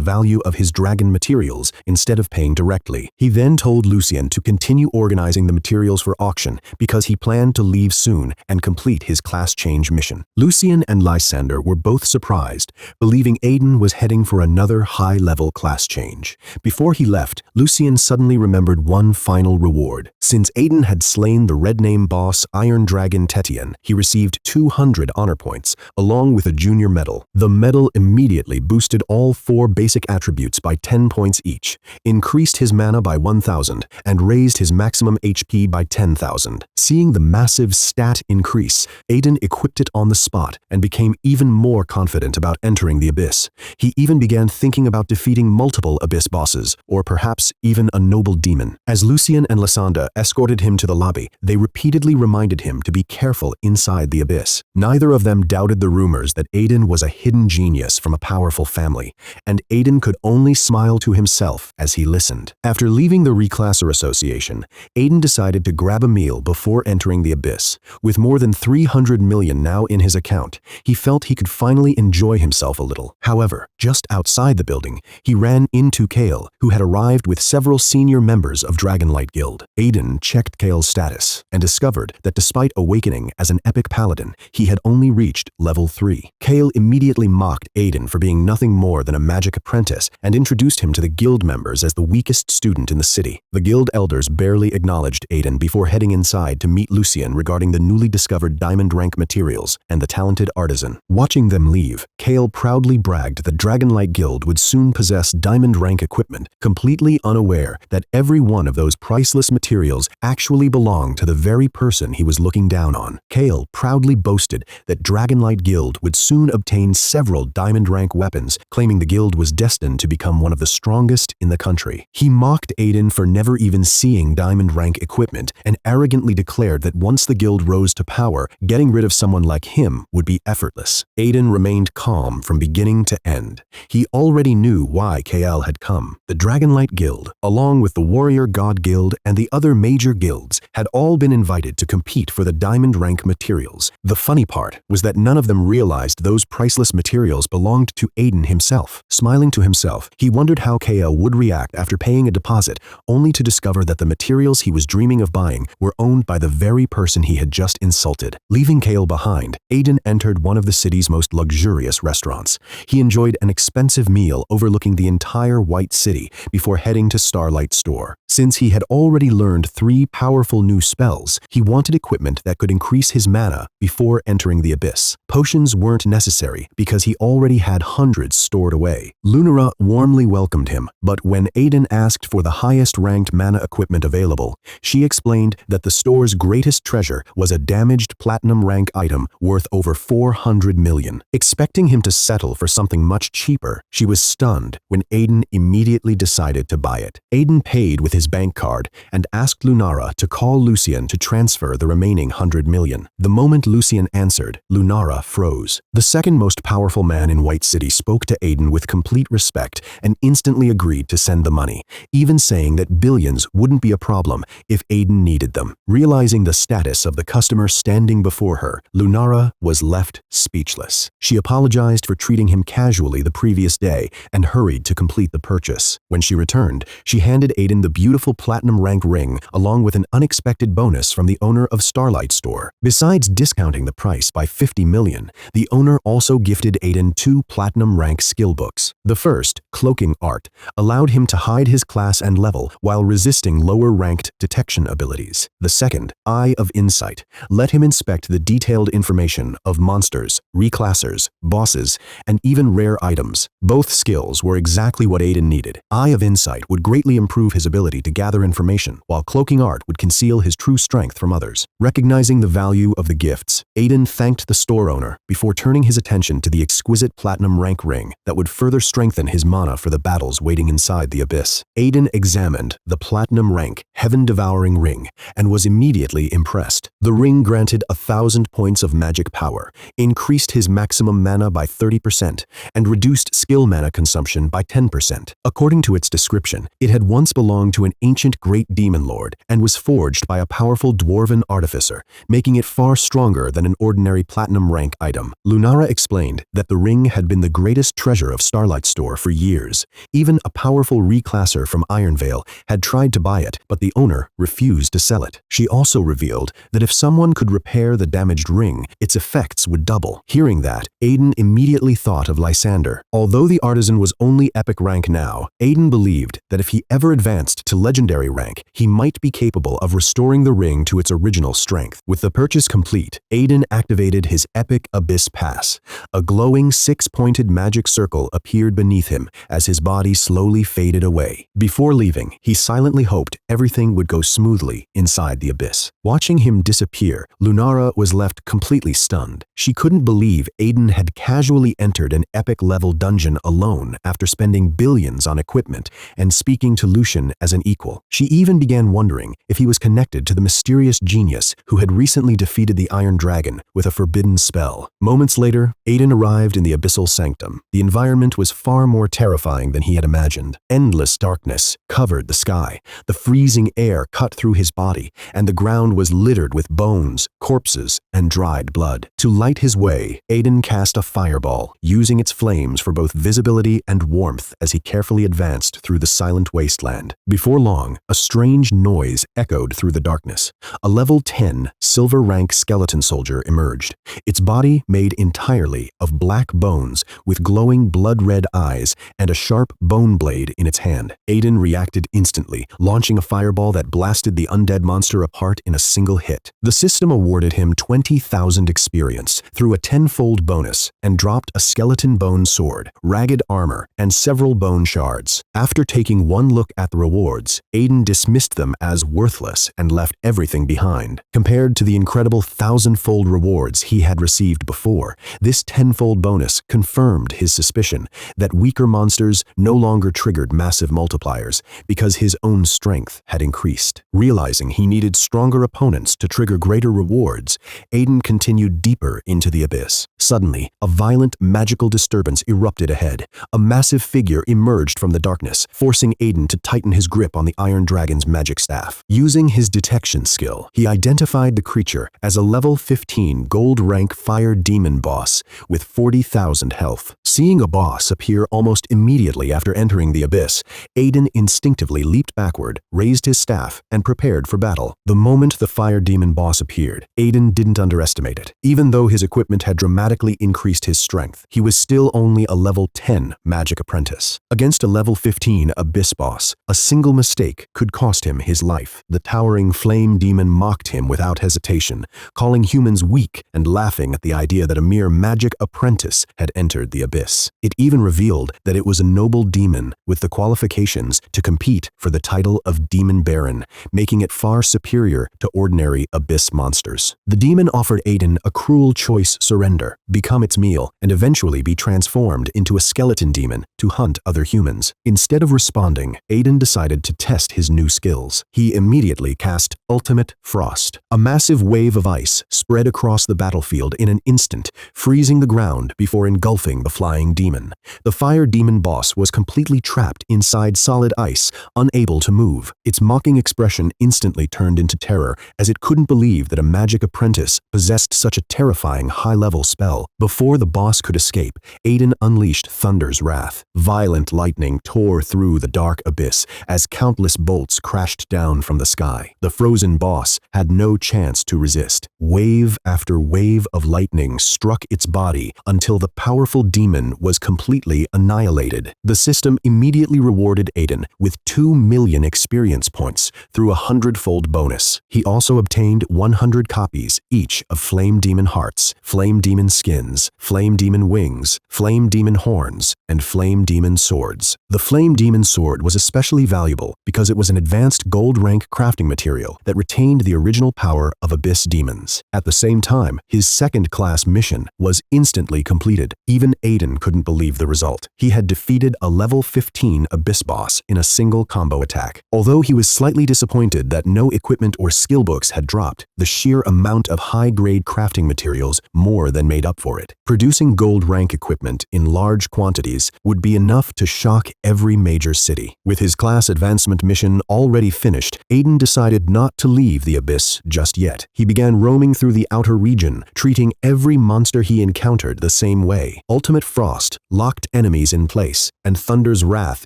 Speaker 1: value of his dragon materials instead of paying directly. He then told Lucian to continue organizing the materials for auction because he planned to leave soon and complete his class change mission. Lucian and Lysander were both surprised, believing Aiden was heading for another high-level class change. Before he left, Lucian suddenly remembered one final reward. Since Aiden had slain the Red Name boss Iron Dragon Tetian, he received 200 honor points, along with a junior medal. The medal immediately boosted all 4 basic attributes by 10 points each, increased his mana by 1,000, and raised his maximum HP by 10,000. Seeing the massive stat increase, Aiden equipped it on the spot and became even more confident about entering the Abyss. He even began thinking about defeating multiple Abyss bosses, or perhaps even a noble demon. As Lucian and Lysander escorted him to the lobby, they repeatedly reminded him to be careful inside the Abyss. Neither of them doubted the rumors that Aiden was a hidden genius from a powerful family, and Aiden could only smile to himself as he listened. After leaving the Reclasser Association, Aiden decided to grab a meal before entering the Abyss. With more than 300 million now in his account, he felt he could finally enjoy himself a little. However, just outside the building, he ran into Kale, who had arrived with several senior members of Dragonlight Guild. Aiden checked Kale's status and discovered that despite awakening as an epic paladin, he had only reached level 3. Kale immediately mocked Aiden for being nothing more than a magic apprentice and introduced him to the guild members as the weakest student in the city. The guild elders barely acknowledged Aiden before heading inside to meet Lucian regarding the newly discovered diamond rank materials and the talented artisan. Watching them leave, Kale proudly bragged that Dragonlight Guild would soon possess diamond rank equipment, completely unaware that every one of those priceless materials actually belonged to the very person he was looking down on. Kale proudly boasted that Dragonlight Guild would soon obtain several diamond rank weapons, claiming the guild was destined to become one of the strongest in the country. He mocked Aiden for never even seeing diamond rank equipment and arrogantly declared that once the guild rose to power, getting rid of someone like him would be effortless. Aiden remained calm from beginning to end. He already knew why KL had come. The Dragonlight Guild, along with the Warrior God Guild and the other major guilds, had all been invited to compete for the diamond rank materials. The funny part was that none of them realized those priceless materials belonged to Aiden himself. Smiling to himself, he wondered how KL would react after paying a deposit, only to discover that the materials he was dreaming of buying were owned by the very person he had just insulted. Leaving KL behind, Aiden entered one of the city's most luxurious restaurants. He enjoyed an expensive meal overlooking the entire White City before heading to Starlight Store. Since he had already learned 3 powerful new spells, he wanted equipment that could increase his mana before entering the abyss. Potions weren't necessary because he already had hundreds stored away. Lunara warmly welcomed him, but when Aiden asked for the highest ranked mana equipment available, she explained that the store's greatest treasure was a damaged platinum rank item worth over 400 million. Expecting him to settle for something much cheaper, she was stunned when Aiden immediately decided to buy it. Aiden paid with his bank card and asked Lunara to call Lucian to transfer the remaining 100 million. The moment Lucian answered, Lunara froze. The second most powerful man in White City spoke to Aiden with complete respect and instantly agreed to send the money, even saying that billions wouldn't be a problem if Aiden needed them. Realizing the status of the customer standing before her, Lunara was left speechless. She apologized for treating him casually the previous day and hurried to complete the purchase. When she returned, she handed Aiden the beautiful platinum rank ring along with an unexpected bonus from the owner of Starlight Store. Besides discounting the price by 50 million, the owner also gifted Aiden 2 platinum rank skill books. The first, Cloaking Art, allowed him to hide his class and level while resisting lower ranked detection abilities. The second, Eye of Insight, let him inspect the detailed information of monsters, reclassers, bosses, and even rare items. Both skills were exactly what Aiden needed. Eye of Insight would greatly improve his ability to gather information, while Cloaking Art would conceal his true strength from others. Recognizing the value of the gifts, Aiden thanked the store owner before turning his attention to the exquisite platinum rank ring that would further strengthen his mana for the battles waiting inside the abyss. Aiden examined the platinum rank heaven-devouring ring and was immediately impressed. The ring granted 1,000 points of magic power, increased his maximum mana by 30%, and reduced skill mana consumption by 10%. According to its description, it had once belonged to an ancient great demon lord and was forged by a powerful dwarven artificer, making it far stronger than an ordinary platinum rank item. Lunara explained that the ring had been the greatest treasure of Starlight Store for years. Even a powerful reclasser from Ironvale had tried to buy it, but the owner refused to sell it. She also revealed that if someone could repair the damaged ring, its effects would double. Hearing that, Aiden immediately thought of Lysander. Although the artisan was only epic rank now, Aiden believed that if he ever advanced to legendary rank, he might be capable of restoring the ring to its original strength. With the purchase complete, Aiden activated his epic Abyss Pass. A glowing 6-pointed magic circle appeared beneath him as his body slowly faded away. Before leaving, he silently hoped everything would go smoothly inside the abyss. Watching him disappear, Lunara was left completely stunned. She couldn't believe Aiden had casually entered an epic-level dungeon alone after spending billions on equipment and speaking to Lucian as an equal. She even began wondering if he was connected to the mysterious genius who had recently defeated the Iron Dragon with a forbidden spell. Moments later, Aiden arrived in the Abyssal Sanctum. The environment was far more terrifying than he had imagined. Endless darkness covered the sky. The freezing air cut through his body, and the ground was littered with bones, corpses, and dried blood. To light his way, Aiden cast a fireball, using its flames for both visibility and warmth as he carefully advanced through the silent wasteland. Before long, a strange noise echoed through the darkness. A level 10 silver rank skeleton soldier emerged, its body made entirely of black bones with glowing blood-red eyes and a sharp bone blade in its hand. Aiden reacted instantly, launching a fireball that blasted the undead monster apart in a single hit. The system awarded him 20,000 experience through a 10-fold bonus and dropped a skeleton bone sword, ragged armor, and several bone shards. After taking one look at the rewards, Aiden dismissed them as worthless and left everything behind. Compared to the incredible 1,000-fold rewards he had received before, this 10-fold bonus confirmed his suspicion that weaker monsters no longer triggered massive multipliers because his own strength had increased. increased. Realizing he needed stronger opponents to trigger greater rewards, Aiden continued deeper into the abyss. Suddenly, a violent magical disturbance erupted ahead. A massive figure emerged from the darkness, forcing Aiden to tighten his grip on the Iron Dragon's magic staff. Using his detection skill, he identified the creature as a level 15 gold rank fire demon boss with 40,000 health. Seeing a boss appear almost immediately after entering the abyss, Aiden instinctively leaped backward, raised his staff, and prepared for battle. The moment the fire demon boss appeared, Aiden didn't underestimate it. Even though his equipment had dramatically increased his strength, he was still only a level 10 magic apprentice. Against a level 15 abyss boss, a single mistake could cost him his life. The towering flame demon mocked him without hesitation, calling humans weak and laughing at the idea that a mere magic apprentice had entered the abyss. It even revealed that it was a noble demon with the qualifications to compete for the title of Demon Baron, making it far superior to ordinary abyss monsters. The demon offered Aiden a cruel choice: surrender, become its meal, and eventually be transformed into a skeleton demon to hunt other humans. Instead of responding, Aiden decided to test his new skills. He immediately cast Ultimate Frost. A massive wave of ice spread across the battlefield in an instant, freezing the ground before engulfing the flying demon. The fire demon boss was completely trapped inside solid ice, unable to move. Its mocking expression instantly turned into terror, as it couldn't believe that a magic apprentice possessed such a terrifying high-level spell. Before the boss could escape, Aiden unleashed Thunder's Wrath. Violent lightning tore through the dark abyss as countless bolts crashed down from the sky. The frozen boss had no chance to resist. Wave after wave of lightning struck its body until the powerful demon was completely annihilated. The system immediately rewarded Aiden with 2 million experience points through a 100-fold bonus. He also obtained 100 copies each of Flame Demon Hearts, Flame Demon Skins, Flame Demon Wings, Flame Demon Horns, and Flame Demon Swords. The Flame Demon Sword was especially valuable because it was an advanced gold rank crafting material that retained the original power of abyss demons. At the same time, his second-class mission was instantly completed. Even Aiden couldn't believe the result. He had defeated a level 15 abyss boss in a single combo attack. Although he was slightly disappointed that no equipment or skill books had dropped, the sheer amount of high-grade crafting materials more than made up for it. Producing gold rank equipment in large quantities would be enough to shock every major city. With his class advancement mission already finished, Aiden decided not to leave the abyss just yet. He began roaming through the outer region, treating every monster he encountered the same way. Ultimate Frost locked enemies in place, and Thunder's Wrath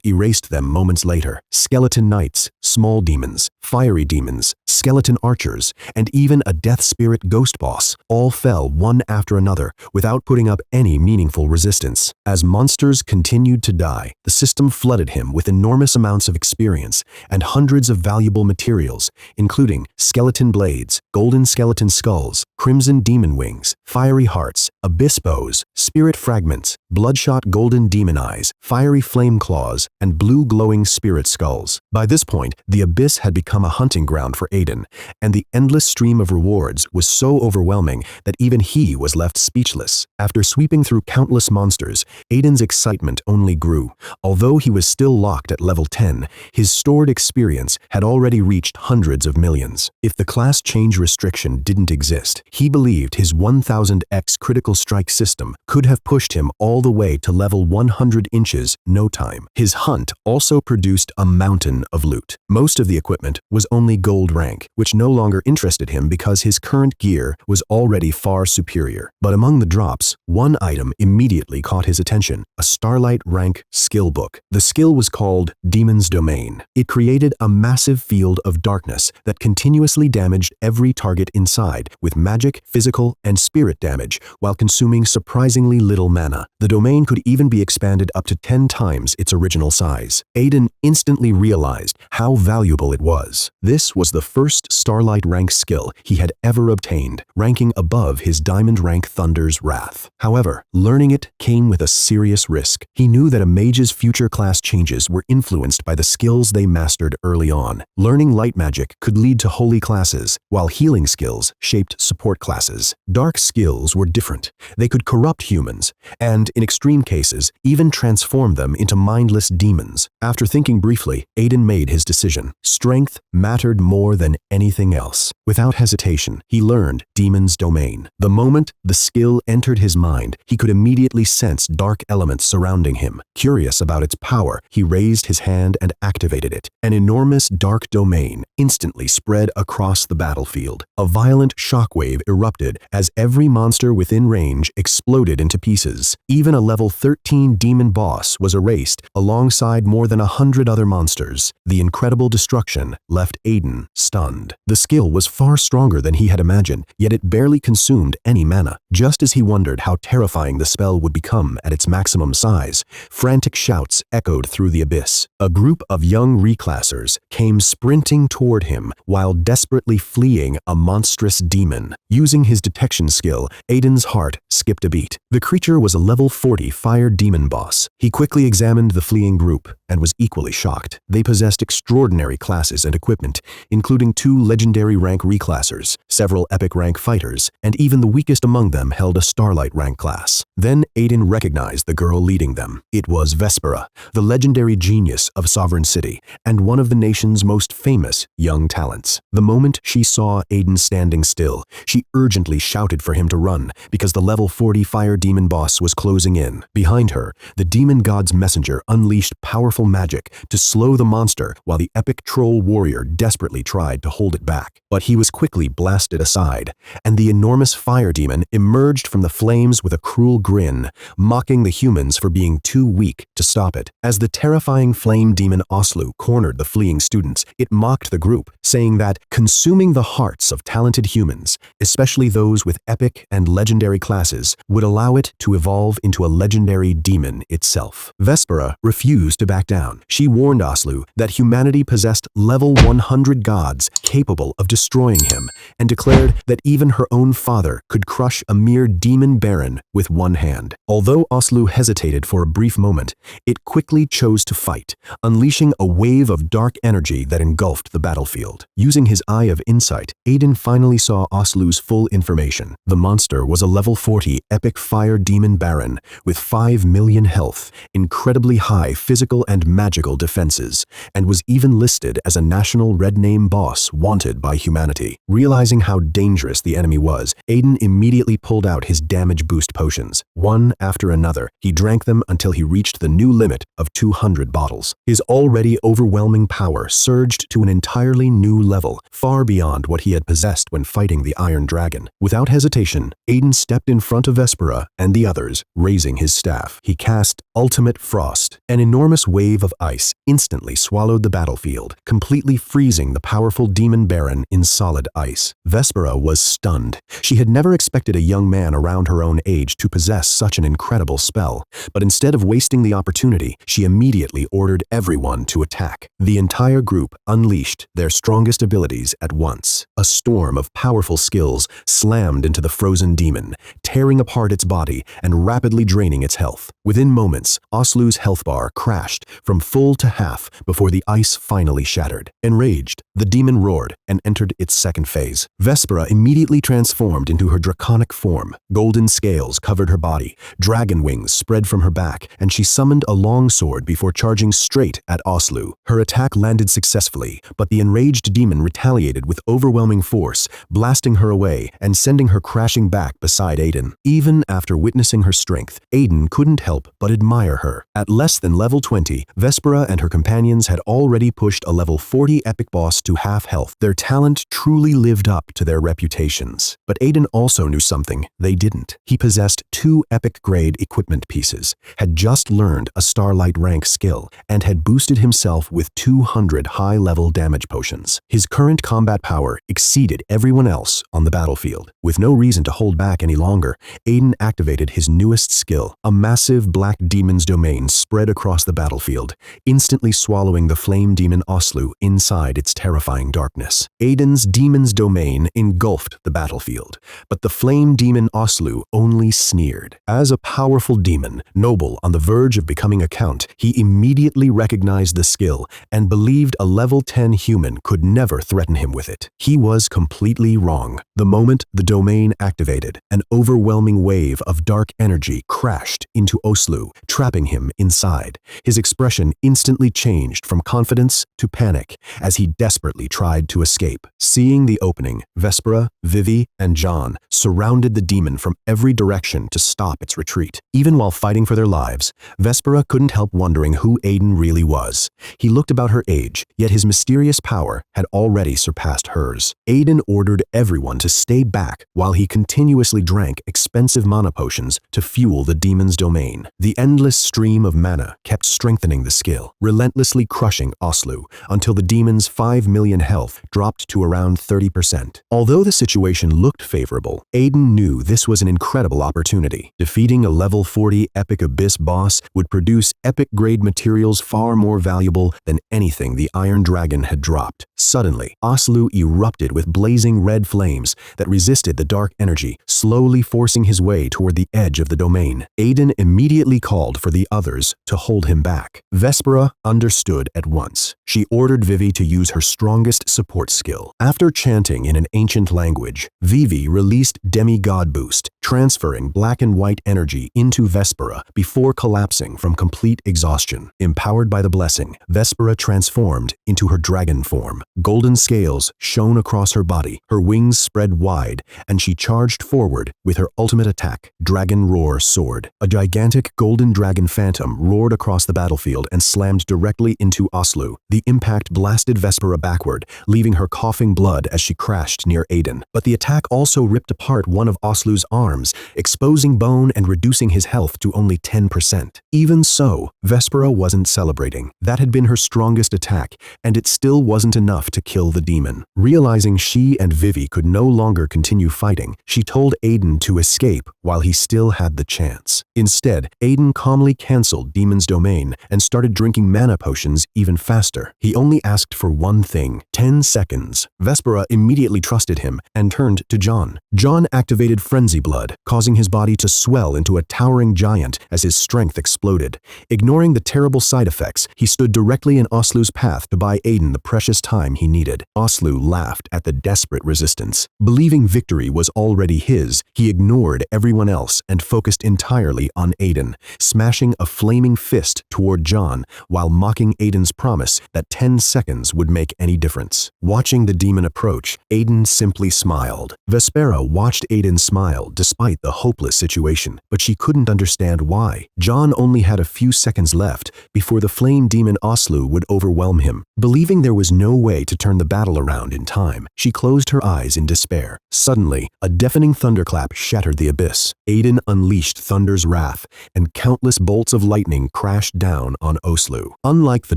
Speaker 1: erased them moments later. Skeleton Knights, small demons, fiery demons, skeleton archers, and even a death spirit ghost boss all fell one after another without putting up any meaningful resistance. As monsters continued to die, the system flooded him with enormous amounts of experience and hundreds of valuable materials, including skeleton blades, golden skeleton skulls, crimson demon wings, fiery hearts, abyss bows, spirit fragments, bloodshot golden demon eyes, fiery flame claws, and blue glowing spirit skulls. By this point, the abyss had become a hunting ground for Aiden, and the endless stream of rewards was so overwhelming that even he was left speechless. After sweeping through countless monsters, Aiden's excitement only grew. Although he was still locked at level 10, his stored experience had already reached hundreds of millions. If the class change restriction didn't exist, he believed his 1000x critical strike system could have pushed him all the way to level 100 inches no time. His hunt also produced a mountain of loot. Most of the equipment was only gold rank, which no longer interested him because his current gear was already far superior. But among the drops, one item immediately caught his attention: a Starlight rank skill book. The skill was called Demon's Domain. It created a massive field of darkness that continuously damaged every target inside with magic, physical, and spirit damage while consuming surprisingly little mana. The domain could even be expanded up to 10 times its original size. Aiden instantly realized how valuable it was. This was the first Starlight rank skill he had ever obtained, ranking above his Diamond rank Thunder's Wrath. path. However, learning it came with a serious risk. He knew that a mage's future class changes were influenced by the skills they mastered early on. Learning light magic could lead to holy classes, while healing skills shaped support classes. Dark skills were different. They could corrupt humans, and, in extreme cases, even transform them into mindless demons. After thinking briefly, Aiden made his decision. Strength mattered more than anything else. Without hesitation, he learned Demon's Domain. The moment the skill entered his mind, he could immediately sense dark elements surrounding him. Curious about its power, he raised his hand and activated it. An enormous dark domain instantly spread across the battlefield. A violent shockwave erupted as every monster within range exploded into pieces. Even a level 13 demon boss was erased alongside more than 100 other monsters. The incredible destruction left Aiden stunned. The skill was far stronger than he had imagined, yet it barely consumed any mana. Just as he wondered how terrifying the spell would become at its maximum size, frantic shouts echoed through the abyss. A group of young reclassers came sprinting toward him while desperately fleeing a monstrous demon. Using his detection skill, Aiden's heart skipped a beat. The creature was a level 40 fire demon boss. He quickly examined the fleeing group and was equally shocked. They possessed extraordinary classes and equipment, including 2 legendary rank reclassers, several epic rank fighters, and even the weakest among them held a starlight rank class. Then Aiden recognized the girl leading them. It was Vespera, the legendary genius of Sovereign City, and one of the nation's most famous young talents. The moment she saw Aiden standing still, she urgently shouted for him to run, because the level 40 fire demon boss was closing in. Behind her, the demon god's messenger unleashed powerful magic to slow the monster, while the epic troll warrior desperately tried to hold it back. But he was quickly blasted aside, and the enormous fire demon emerged from the flames with a cruel grin, mocking the humans for being too weak to stop it. As the terrifying flame demon Oslu cornered the fleeing students, it mocked the group, saying that consuming the hearts of talented humans, especially those with epic and legendary classes, would allow it to evolve into a legendary demon itself. Vespera refused to back down. She warned Oslu that humanity possessed level 100 gods capable of destroying him, and declared that even her own father could crush a mere demon baron with one hand. Although Oslu hesitated for a brief moment, it quickly chose to fight, unleashing a wave of dark energy that engulfed the battlefield. Using his eye of insight, Aiden finally saw Oslu's full information. The monster was a level 40 epic fire demon baron with 5 million health, incredibly high physical and magical defenses, and was even listed as a national red name boss wanted by humanity. Realizing how dangerous the enemy was, Aiden immediately pulled out his damage boost potions. One after another, he drank them until he reached the new limit of 200 bottles. His already overwhelming power surged to an entirely new level, far beyond what he had possessed when fighting the Iron Dragon. Without hesitation, Aiden stepped in front of Vespera and the others, raising his staff. He cast Ultimate Frost. An enormous wave of ice instantly swallowed the battlefield, completely freezing the powerful demon baron in solid ice. Vespera was stunned. She had never expected a young man around her own age to possess such an incredible spell, but instead of wasting the opportunity, she immediately ordered everyone to attack. The entire group unleashed their strongest abilities at once. A storm of powerful skills slammed into the frozen demon, tearing apart its body and rapidly draining its health. Within moments, Oslu's health bar crashed from full to half before the ice finally shattered. Enraged, the demon roared and entered its second phase. Vespera immediately transformed into her draconic form. Golden scales covered her body, dragon wings spread from her back, and she summoned a long sword before charging straight at Oslu. Her attack landed successfully, but the enraged demon retaliated with overwhelming force, blasting her away and sending her crashing back beside Aiden. Even after witnessing her strength, Aiden couldn't help but admire her. At less than level 20, Vespera and her companions had already pushed a level 40 epic boss to half health. Their talent truly lived up to their reputations. But Aiden also knew something they didn't. He possessed 2 epic grade equipment pieces, had just learned a starlight rank skill, and had boosted himself with 200 high-level damage potions. His current combat power exceeded everyone else on the battlefield. With no reason to hold back any longer, Aiden activated his newest skill. A massive black demon's domain spread across the battlefield, instantly swallowing the flame demon Oslu inside its terrifying darkness. Aiden's demon's domain engulfed the battlefield, but the flame demon Oslu only sneered. As a powerful demon, noble on the verge of becoming a count, he immediately recognized the skill and believed a level 10 human could never threaten him with it. He was completely wrong. The moment the domain activated, an overwhelming wave of dark energy crashed into Oslu, trapping him inside. His expression instantly changed from confidence to panic as he desperately tried to escape. Seeing the opening, Vespera, Vivi, and John surrounded the demon from every direction to stop its retreat. Even while fighting for their lives, Vespera couldn't help wondering who Aiden really was. He looked about her age, yet his mysterious power had already surpassed hers. Aiden ordered everyone to stay back while he continuously drank expensive mana potions to fuel the demon's domain. The endless stream of mana kept strengthening the skill, relentlessly crushing Oslu until the demon's 5 million health dropped to around 30%. Although the situation looked favorable, Aiden knew this was an incredible opportunity. Defeating a level 40 epic abyss boss would produce epic-grade materials far more valuable than anything the Iron Dragon had dropped. Suddenly, Oslu erupted with blazing red flames that resisted the dark energy, slowly forcing his way toward the edge of the domain. Aiden immediately called for the others to hold him back. Vespera understood at once. She ordered Vivi to use her strongest support skill. After chanting in an ancient language, Vivi released Demigod Boost, transferring black and white energy into Vespera before collapsing from complete exhaustion. Empowered by the blessing, Vespera transformed into her dragon form. Golden scales shone across her body, her wings spread wide, and she charged forward with her ultimate attack, Dragon Roar Sword. A gigantic golden dragon phantom roared across the battlefield and slammed directly into Oslu. The impact blasted Vespera backward, leaving her coughing blood as she crashed near Aiden. But the attack also ripped apart one of Oslu's arms, exposing bone and reducing his health to only 10%. Even so, Vespera wasn't celebrating. That had been her strongest attack, and it still wasn't enough to kill the demon. Realizing she and Vivi could no longer continue fighting, she told Aiden to escape while he still had the chance. Instead, Aiden calmly canceled Demon's Domain and started drinking mana potions even faster. He only asked for one thing: 10 seconds. Vespera immediately trusted him and turned to John. John activated Frenzy Blood, causing his body to swell into a towering giant as his strength exploded. Ignoring the terrible side effects, he stood directly in Oslu's path to buy Aiden the precious time he needed. Oslu laughed at the desperate resistance. Believing victory was already his, he ignored everyone else and focused entirely on Aiden, smashing a flaming fist toward John while mocking Aiden's promise that 10 seconds would make any difference. Watching the demon approach, Aiden simply smiled. Vespera watched Aiden smile despite the hopeless situation, but she couldn't understand why. John only had a few seconds left before the flame demon Oslu would overwhelm him. Believing there was no way to turn the battle around in time, she closed her eyes in despair. Suddenly, a deafening thunderclap shattered the abyss. Aiden unleashed Thunder's wrath, and countless bolts of lightning crashed down on Oslu. Unlike the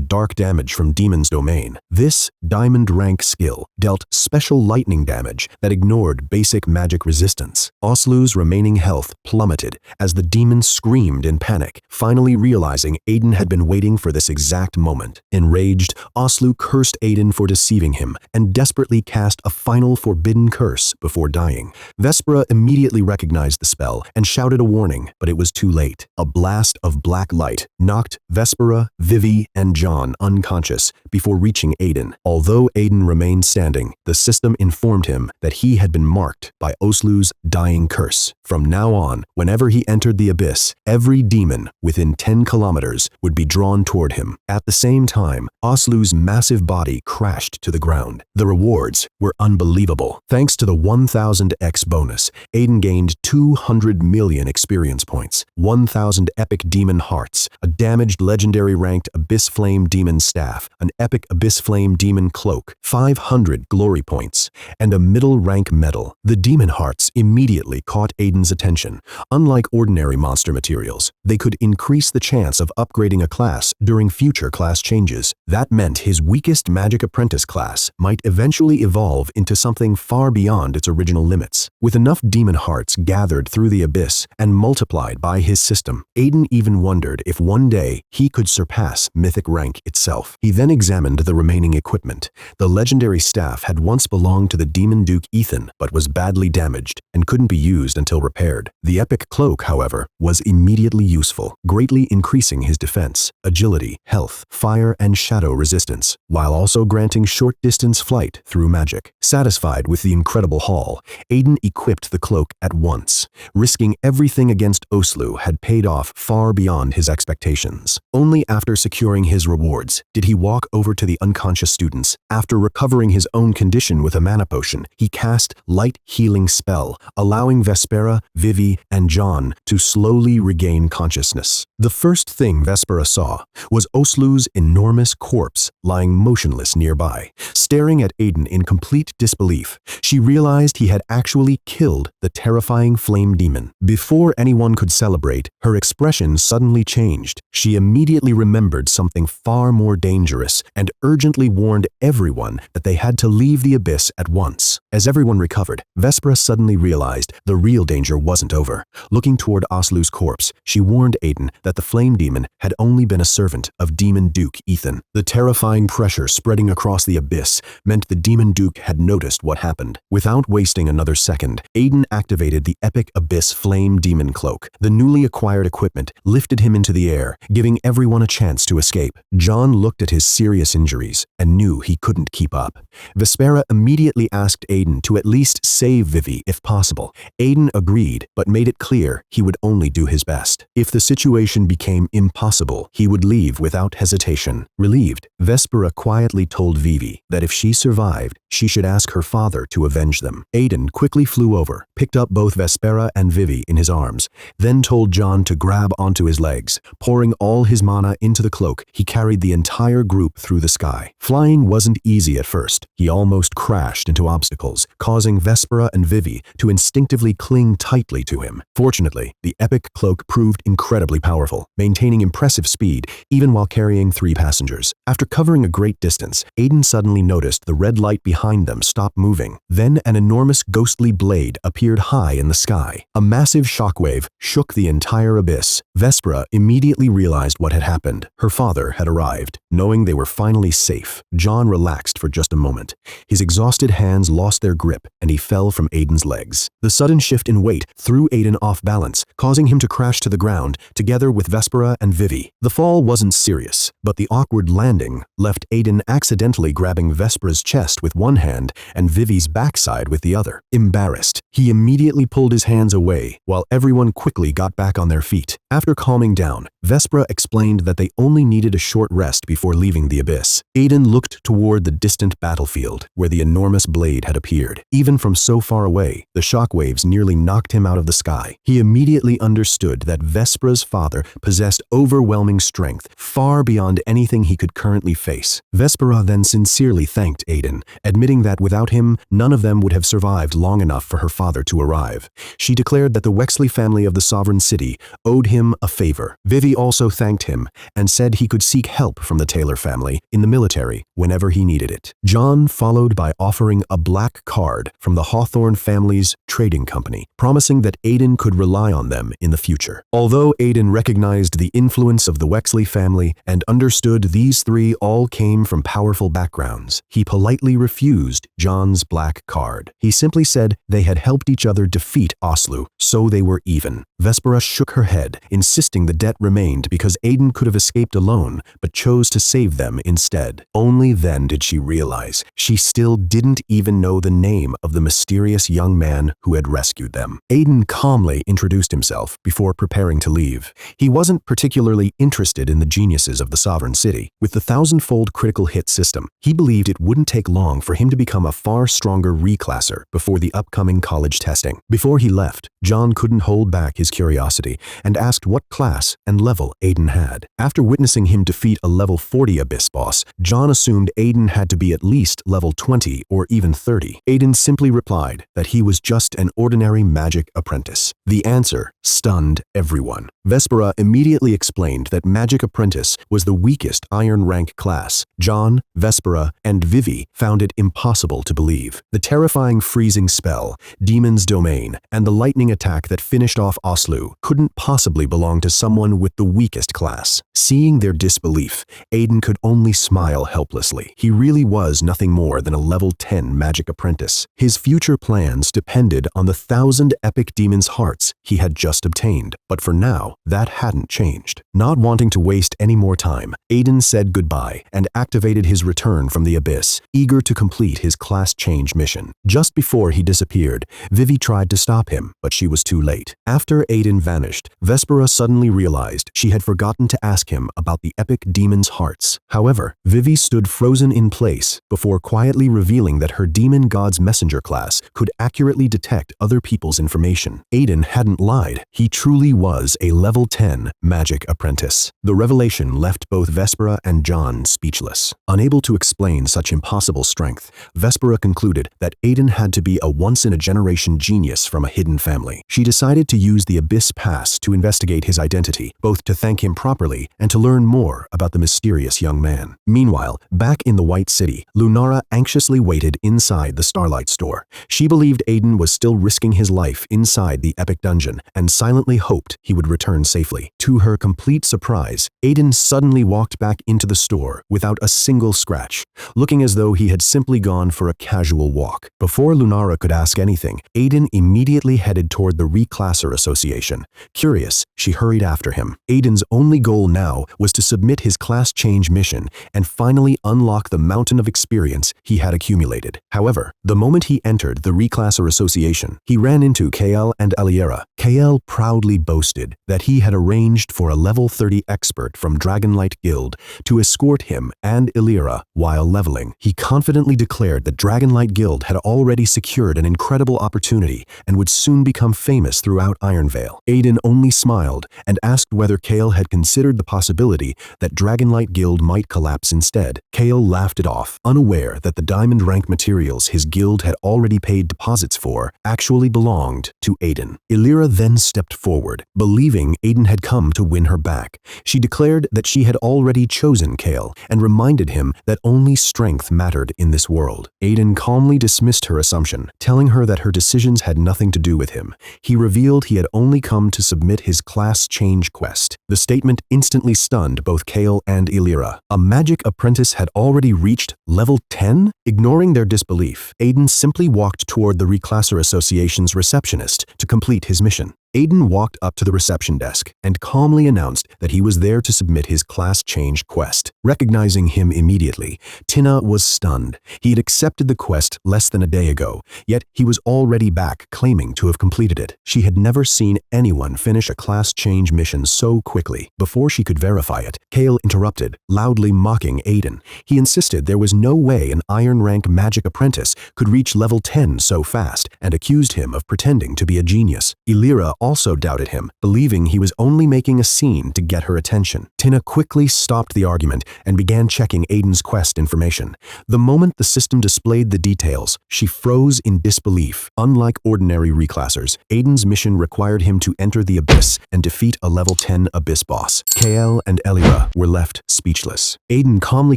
Speaker 1: dark damage from Demon's Domain, this diamond rank skill dealt special lightning damage that ignored basic magic resistance. Oslu's remaining health plummeted as the demon screamed in panic, finally realizing Aiden had been waiting for this exact moment. Enraged, Oslu cursed Aiden for deceiving him and desperately cast a final forbidden curse before dying. Vespera immediately recognized the spell and shouted a warning, but it was too late. A blast of black light knocked Vespera, Vivi, and John unconscious before reaching Aiden. Although Aiden remained standing, the system informed him that he had been marked by Oslu's dying curse. From now on, whenever he entered the abyss, every demon within 10 kilometers would be drawn toward him. At the same time, Oslu's massive body crashed to the ground. The rewards were unbelievable. Thanks to the 1000x bonus, Aiden gained 200 million experience points, 1000 epic demon hearts, a damaged legendary ranked Abyss Flame demon staff, an epic Abyss Flame demon cloak, 500 glory points, and a middle rank medal. The demon hearts immediately caught Aiden's attention. Unlike ordinary monster materials, they could increase the chance of upgrading a class during future class changes. That meant his weakest Magic Apprentice class might eventually evolve into something far beyond its original limits. With enough demon hearts gathered through the abyss and multiplied by his system, Aiden even wondered if one day he could surpass mythic rank itself. He then examined the remaining equipment. The legendary staff had once belonged to the demon duke Ethan, but was badly damaged and couldn't be used used until repaired. The epic cloak, however, was immediately useful, greatly increasing his defense, agility, health, fire, and shadow resistance, while also granting short-distance flight through magic. Satisfied with the incredible haul, Aiden equipped the cloak at once. Risking everything against Oslu had paid off far beyond his expectations. Only after securing his rewards did he walk over to the unconscious students. After recovering his own condition with a mana potion, he cast Light Healing Spell, allowing Vespera, Vivi, and John to slowly regain consciousness. The first thing Vespera saw was Oslu's enormous corpse lying motionless nearby. Staring at Aiden in complete disbelief, she realized he had actually killed the terrifying flame demon. Before anyone could celebrate, her expression suddenly changed. She immediately remembered something far more dangerous and urgently warned everyone that they had to leave the abyss at once. As everyone recovered, Vespera suddenly realized the real danger wasn't over. Looking toward Oslu's corpse, she warned Aiden that the flame demon had only been a servant of Demon Duke Ethan. The terrifying pressure spreading across the abyss meant the Demon Duke had noticed what happened. Without wasting another second, Aiden activated the epic Abyss Flame Demon Cloak. The newly acquired equipment lifted him into the air, giving everyone a chance to escape. John looked at his serious injuries and knew he couldn't keep up. Vespera immediately asked Aiden to at least save Vivi if possible. Aiden agreed, but made it clear he would only do his best. If the situation became impossible, he would leave without hesitation. Relieved, Vespera quietly told Vivi that if she survived, she should ask her father to avenge them. Aiden quickly flew over, picked up both Vespera and Vivi in his arms, then told John to grab onto his legs. Pouring all his mana into the cloak, he carried the entire group through the sky. Flying wasn't easy at first. He almost crashed into obstacles, causing Vespera and Vivi to instinctively cling tightly to him. Fortunately, the epic cloak proved incredibly powerful, maintaining impressive speed even while carrying 3 passengers. After covering a great distance, Aiden suddenly noticed the red light behind them stop moving. Then an enormous ghostly blade appeared high in the sky. A massive shockwave shook the entire abyss. Vespera immediately realized what had happened. Her father had arrived. Knowing they were finally safe, John relaxed for just a moment. His exhausted hands lost their grip and he fell from Aiden's legs. The sudden shift in weight threw Aiden off balance, causing him to crash to the ground together with Vespera and Vivi. The fall wasn't serious, but the awkward landing left Aiden accidentally grabbing Vespera's chest with one hand and Vivi's backside with the other. Embarrassed, he immediately pulled his hands away while everyone quickly got back on their feet. After calming down, Vespera explained that they only needed a short rest before leaving the abyss. Aiden looked toward the distant battlefield where the enormous blade had appeared. Even from so far away, the shockwaves nearly knocked him out of the sky. He immediately understood that Vespera's father possessed overwhelming strength, far beyond anything he could currently face. Vespera then sincerely thanked Aiden, admitting that without him, none of them would have survived long enough for her father to arrive. She declared that the Wexley family of the Sovereign City owed him a favor. Vivi also thanked him and said he could seek help from the Taylor family in the military whenever he needed it. John followed by offering a black card from the Hawthorne family's trading company, promising that Aiden could rely on them in the future. Although Aiden recognized the influence of the Wexley family and understood these 3 all came from powerful backgrounds, he politely refused John's black card. He simply said they had helped each other defeat Oslu, so they were even. Vespera shook her head, insisting the debt remained because Aiden could have escaped alone, but chose to save them instead. Only then did she realize she still didn't even know the name of the mysterious young man who had rescued them. Aiden calmly introduced himself before preparing to leave. He wasn't particularly interested in the geniuses of the Sovereign City. With the 1000-fold critical hit system, he believed it wouldn't take long for him to become a far stronger reclasser before the upcoming college testing. Before he left, John couldn't hold back his curiosity and asked what class and level Aiden had. After witnessing him defeat a level 40 Abyss boss, John assumed Aiden had to be at least level 20 or even 30. Aiden simply replied that he was just an ordinary magic apprentice. The answer stunned everyone. Vespera immediately explained that Magic Apprentice was the weakest Iron rank class class. John, Vespera, and Vivi found it impossible to believe. The terrifying freezing spell, Demon's Domain, and the lightning attack that finished off Oslu couldn't possibly belong to someone with the weakest class. Seeing their disbelief, Aiden could only smile helplessly. He really was nothing more than a level 10 magic apprentice. His future plans depended on the 1,000 epic demon's hearts he had just obtained, but for now, that hadn't changed. Not wanting to waste any more time, Aiden said goodbye and activated his return from the abyss, eager to complete his class change mission. Just before he disappeared, Vivi tried to stop him, but she was too late. After Aiden vanished, Vespera suddenly realized she had forgotten to ask him about the epic demon's hearts. However, Vivi stood frozen in place before quietly revealing that her demon god's messenger class could accurately detect other people's information. Aiden hadn't lied. He truly was a level 10 magic apprentice. The revelation left both Vespera and John speechless. Unable to explain such impossible strength, Vespera concluded that Aiden had to be a once-in-a-generation genius from a hidden family. She decided to use the Abyss Pass to investigate his identity, both to thank him properly and to learn more about the mysterious young man. Meanwhile, back in the White City, Lunara anxiously waited inside the Starlight Store. She believed Aiden was still risking his life inside the epic dungeon and silently hoped he would return safely. To her complete surprise, Aiden suddenly walked back into the store without a single scratch, looking as though he had simply gone for a casual walk. Before Lunara could ask anything, Aiden immediately headed toward the Reclasser Association. Curious, she hurried after him. Aiden's only goal now was to submit his class change mission and finally unlock the mountain of experience he had accumulated. However, the moment he entered the Reclasser Association, he ran into KL and Aliera. KL proudly boasted that he had arranged for a level 30 expert from Dragonlight Guild to escort him and Aliera while leveling. He confidently declared that Dragonlight Guild had already secured an incredible opportunity and would soon become famous throughout Ironvale. Aiden only smiled and asked whether Kale had considered the possibility that Dragonlight Guild might collapse instead. Kale laughed it off, unaware that the diamond rank materials his guild had already paid deposits for actually belonged to Aiden. Aliera then stepped forward, believing Aiden had come to win her back. She declared that she had already chosen Kale and reminded him that only strength mattered in this world. Aiden calmly dismissed her assumption, telling her that her decisions had nothing to do with him. He revealed he had only come to submit his class change quest. The statement instantly stunned both Kale and Aliera. A magic apprentice had already reached level 10? Ignoring their disbelief, Aiden simply walked toward the Reclasser Association's receptionist to complete his mission. Aiden walked up to the reception desk and calmly announced that he was there to submit his class change quest. Recognizing him immediately, Tina was stunned. He had accepted the quest less than a day ago, yet he was already back claiming to have completed it. She had never seen anyone finish a class change mission so quickly. Before she could verify it, Kale interrupted, loudly mocking Aiden. He insisted there was no way an Iron Rank Magic Apprentice could reach level 10 so fast and accused him of pretending to be a genius. Aliera also doubted him, believing he was only making a scene to get her attention. Tina quickly stopped the argument and began checking Aiden's quest information. The moment the system displayed the details, she froze in disbelief. Unlike ordinary reclassers, Aiden's mission required him to enter the Abyss and defeat a level 10 Abyss boss. KL and Aliera were left speechless. Aiden calmly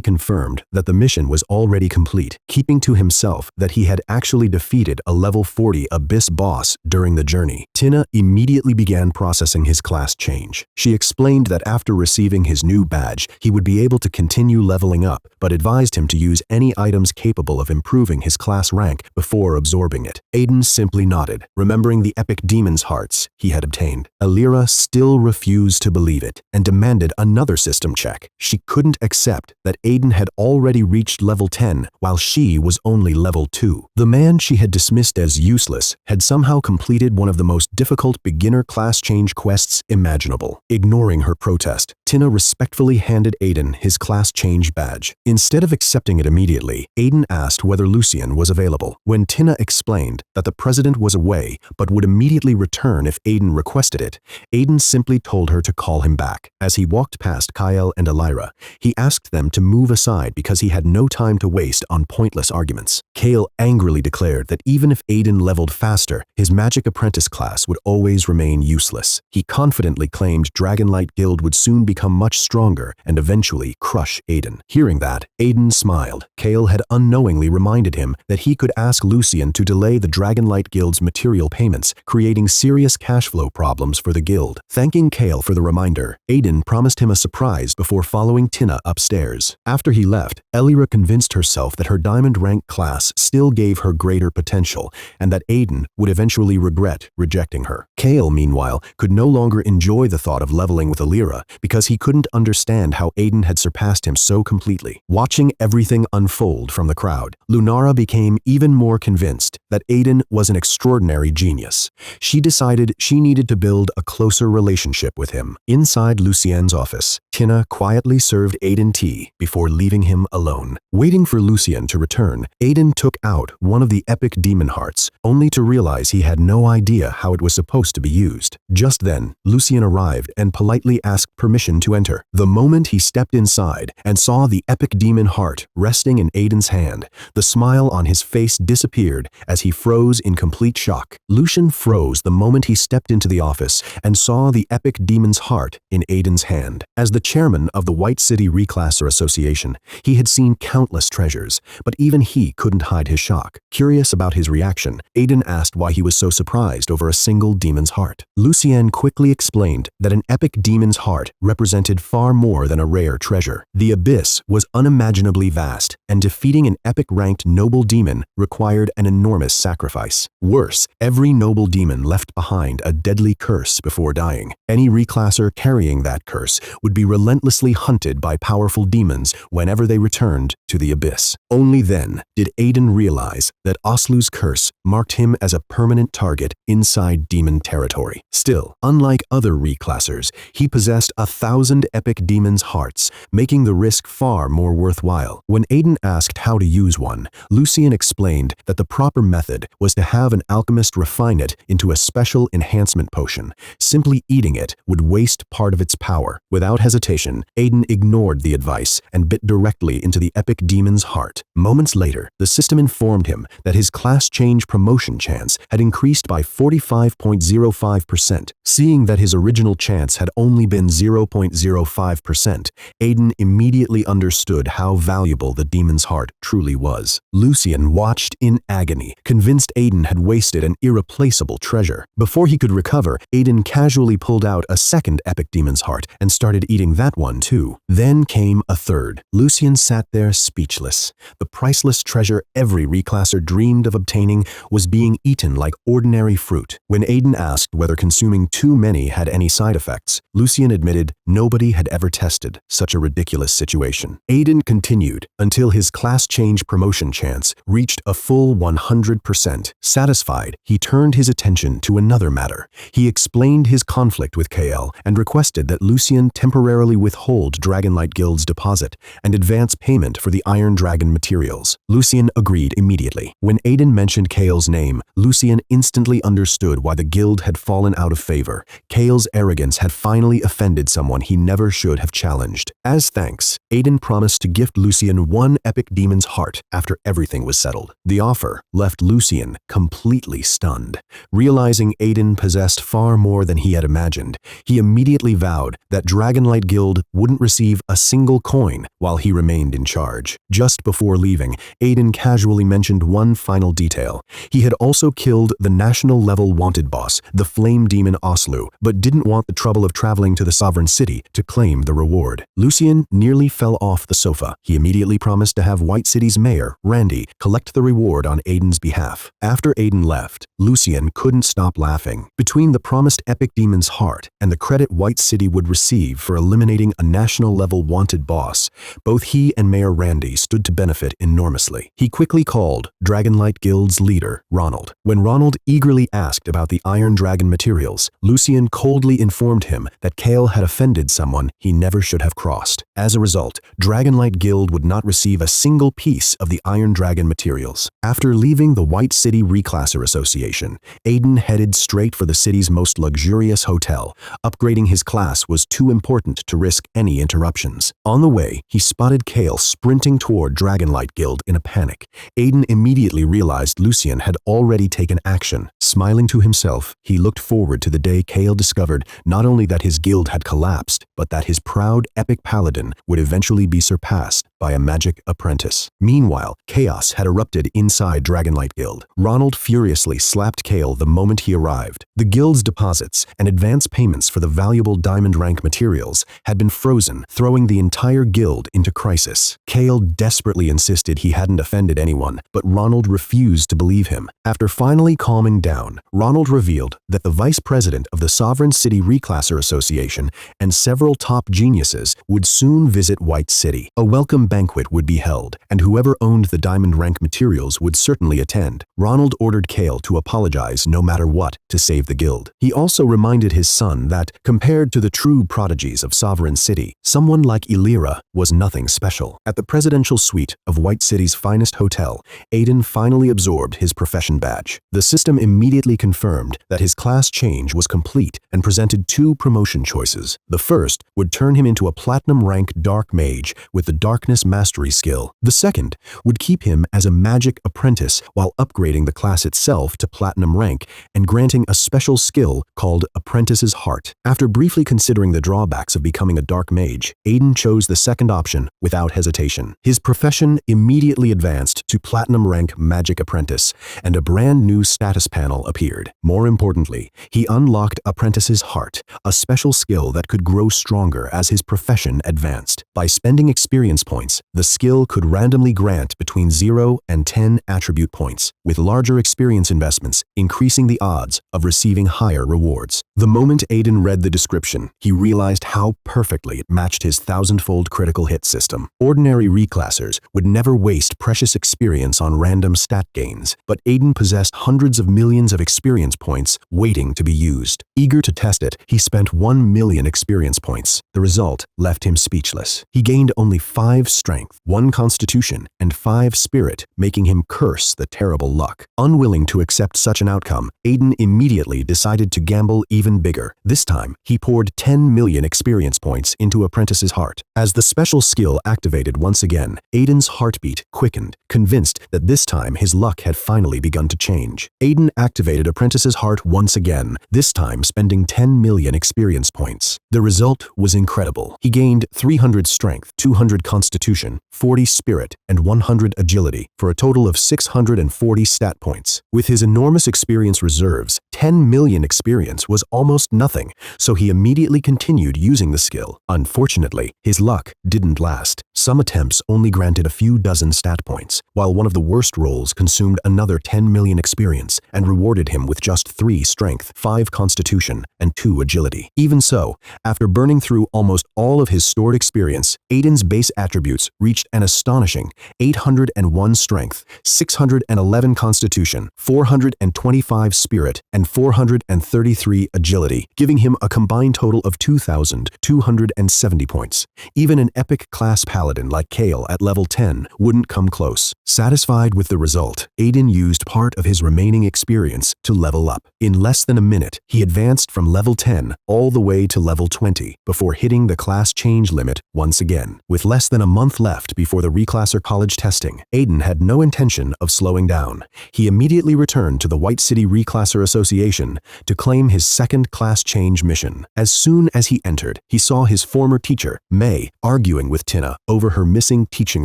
Speaker 1: confirmed that the mission was already complete, keeping to himself that he had actually defeated a level 40 Abyss boss during the journey. Tina immediately began processing his class change. She explained that after receiving his new badge, he would be able to continue leveling up, but advised him to use any items capable of improving his class rank before absorbing it. Aiden simply nodded, remembering the epic demon's hearts he had obtained. Aliera still refused to believe it and demanded another system check. She couldn't accept that Aiden had already reached level 10 while she was only level 2. The man she had dismissed as useless had somehow completed one of the most difficult beginner class change quests imaginable. Ignoring her protest, Tina respectfully handed Aiden his class change badge. Instead of accepting it immediately, Aiden asked whether Lucien was available. When Tina explained that the president was away but would immediately return if Aiden requested it, Aiden simply told her to call him back. As he walked past Kyle and Aliera, he asked them to move aside because he had no time to waste on pointless arguments. Kale angrily declared that even if Aiden leveled faster, his magic apprentice class would always remain useless. He confidently claimed Dragonlight Guild would soon become become much stronger and eventually crush Aiden. Hearing that, Aiden smiled. Kale had unknowingly reminded him that he could ask Lucian to delay the Dragonlight Guild's material payments, creating serious cash flow problems for the guild. Thanking Kale for the reminder, Aiden promised him a surprise before following Tina upstairs. After he left, Elira convinced herself that her diamond rank class still gave her greater potential and that Aiden would eventually regret rejecting her. Kale, meanwhile, could no longer enjoy the thought of leveling with Elira because he couldn't understand how Aiden had surpassed him so completely. Watching everything unfold from the crowd, Lunara became even more convinced that Aiden was an extraordinary genius. She decided she needed to build a closer relationship with him. Inside Lucien's office, Tina quietly served Aiden tea before leaving him alone. Waiting for Lucian to return, Aiden took out one of the epic demon hearts, only to realize he had no idea how it was supposed to be used. Just then, Lucian arrived and politely asked permission to enter. The moment he stepped inside and saw the epic demon heart resting in Aiden's hand, the smile on his face disappeared as he froze in complete shock. Lucian froze the moment he stepped into the office and saw the epic demon's heart in Aiden's hand. As the chairman of the White City Reclasser Association, he had seen countless treasures, but even he couldn't hide his shock. Curious about his reaction, Aiden asked why he was so surprised over a single demon's heart. Lucian quickly explained that an epic demon's heart represented far more than a rare treasure. The abyss was unimaginably vast, and defeating an epic-ranked noble demon required an enormous sacrifice. Worse, every noble demon left behind a deadly curse before dying. Any reclasser carrying that curse would be relentlessly hunted by powerful demons whenever they returned to the abyss. Only then did Aiden realize that Oslu's curse marked him as a permanent target inside demon territory. Still, unlike other reclassers, he possessed 1,000 epic demon's hearts, making the risk far more worthwhile. When Aiden asked how to use one, Lucian explained that the proper method was to have an alchemist refine it into a special enhancement potion. Simply eating it would waste part of its power. Without hesitation, Aiden ignored the advice and bit directly into the epic demon's heart. Moments later, the system informed him that his class change promotion chance had increased by 45.05%. Seeing that his original chance had only been 0.05%, Aiden immediately understood how valuable the demon's heart truly was. Lucian watched in agony, convinced Aiden had wasted an irreplaceable treasure. Before he could recover, Aiden casually pulled out a second epic demon's heart and started eating that one too. Then came a third. Lucian sat there speechless. The priceless treasure every reclasser dreamed of obtaining was being eaten like ordinary fruit. When Aiden asked whether consuming too many had any side effects, Lucian admitted nobody had ever tested such a ridiculous situation. Aiden continued until his class change promotion chance reached a full 100%. Satisfied, he turned his attention to another matter. He explained his conflict with KL and requested that Lucian temporarily withhold Dragonlight Guild's deposit and advance payment for the Iron Dragon materials. Lucian agreed immediately. When Aiden mentioned Kale's name, Lucian instantly understood why the guild had fallen out of favor. Kale's arrogance had finally offended someone he never should have challenged. As thanks, Aiden promised to gift Lucian one epic demon's heart after everything was settled. The offer left Lucian completely stunned. Realizing Aiden possessed far more than he had imagined, he immediately vowed that Dragonlight Guild wouldn't receive a single coin while he remained in charge. Just before leaving, Aiden casually mentioned one final detail. He had also killed the national-level wanted boss, the flame demon Oslu, but didn't want the trouble of traveling to the sovereign city to claim the reward. Lucian nearly fell off the sofa. He immediately promised to have White City's mayor, Randy, collect the reward on Aiden's behalf. After Aiden left, Lucian couldn't stop laughing. Between the promised epic demon's heart and the credit White City would receive for eliminating a national-level wanted boss, both he and Mayor Randy stood to benefit enormously. He quickly called Dragonlight Guild's leader, Ronald. When Ronald eagerly asked about the Iron Dragon materials, Lucian coldly informed him that Kale had offended someone he never should have crossed. As a result, Dragonlight Guild would not receive a single piece of the Iron Dragon materials. After leaving the White City Reclasser Association, Aiden headed straight for the city's most luxurious hotel. Upgrading his class was too important to risk any interruptions. On the way, he spotted Kale sprinting toward Dragonlight Guild in a panic. Aiden immediately realized Lucian had already taken action. Smiling to himself, he looked forward to the day Kale discovered not only that his guild had collapsed, but that his proud epic paladin would eventually be surpassed by a magic apprentice. Meanwhile, chaos had erupted inside Dragonlight Guild. Ronald furiously slapped Kale the moment he arrived. The guild's deposits and advance payments for the valuable diamond rank materials had been frozen, throwing the entire guild into crisis. Kale desperately insisted he hadn't offended anyone, but Ronald refused to believe him. After finally calming down, Ronald revealed that the vice president of the Sovereign City Reclasser Association and several top geniuses would soon visit White City. A welcome banquet would be held, and whoever owned the diamond rank materials would certainly attend. Ronald ordered Kale to apologize no matter what to save the guild. He also reminded his son that, compared to the true prodigies of Sovereign City, someone like Illyra was nothing special. At the presidential suite of White City's finest hotel, Aiden finally absorbed his profession badge. The system immediately confirmed that his class change was complete and presented two promotion choices. The first would turn him into a platinum rank dark mage with the darkness mastery skill. The second would keep him as a magic apprentice while upgrading the class itself to platinum rank and granting a special skill called Apprentice's Heart. After briefly considering the drawbacks of becoming a dark mage, Aiden chose the second option without hesitation. His profession immediately advanced to platinum rank magic apprentice, and a brand new status panel appeared. More importantly, he unlocked Apprentice's Heart, a special skill that could grow stronger as his profession advanced. By spending experience points, the skill could randomly grant between 0 and 10 attribute points, with larger experience investments increasing the odds of receiving higher rewards. The moment Aiden read the description, he realized how perfectly it matched his thousand-fold critical hit system. Ordinary reclassers would never waste precious experience on random stat gains, but Aiden possessed hundreds of millions of experience points waiting to be used. Eager to test it, he spent 1 million experience points. The result left him speechless. He gained only 5 strength, 1 constitution, and 5 spirit, making him curse the terrible luck. Unwilling to accept such an outcome, Aiden immediately decided to gamble even bigger. This time, he poured 10 million experience points into Apprentice's Heart. As the special skill activated once again, Aiden's heartbeat quickened, convinced that this time his luck had finally begun to change. Aiden activated Apprentice's Heart once again, this time spending 10 million experience points. The result was incredible. He gained 300 strength, 200 constitution, 40 spirit, and 100 agility, for a total of 640 stat points. With his enormous experience reserves, 10 million experience was almost nothing, so he immediately continued using the skill. Unfortunately, his luck didn't last. Some attempts only granted a few dozen stat points, while one of the worst rolls consumed another 10 million experience and rewarded him with just 3 strength, 5 constitution, and 2 agility. Even so, after burning through almost all of his stored experience, Aiden's base attributes reached an astonishing 801 strength, 611 constitution, 425 spirit, and 433 agility, giving him a combined total of 2,270 points. Even an epic class paladin like Kale at level 10 wouldn't come close. Satisfied with the result, Aiden used part of his remaining experience to level up. In less than a minute, he advanced from level 10 all the way to level 20 before hitting the class change limit once again. With less than a month left before the Reclasser College testing, Aiden had no intention of slowing down. He immediately returned to the White City Reclasser Association to claim his second class change mission. As soon as he entered, he saw his former teacher, May, arguing with Tina over her missing teaching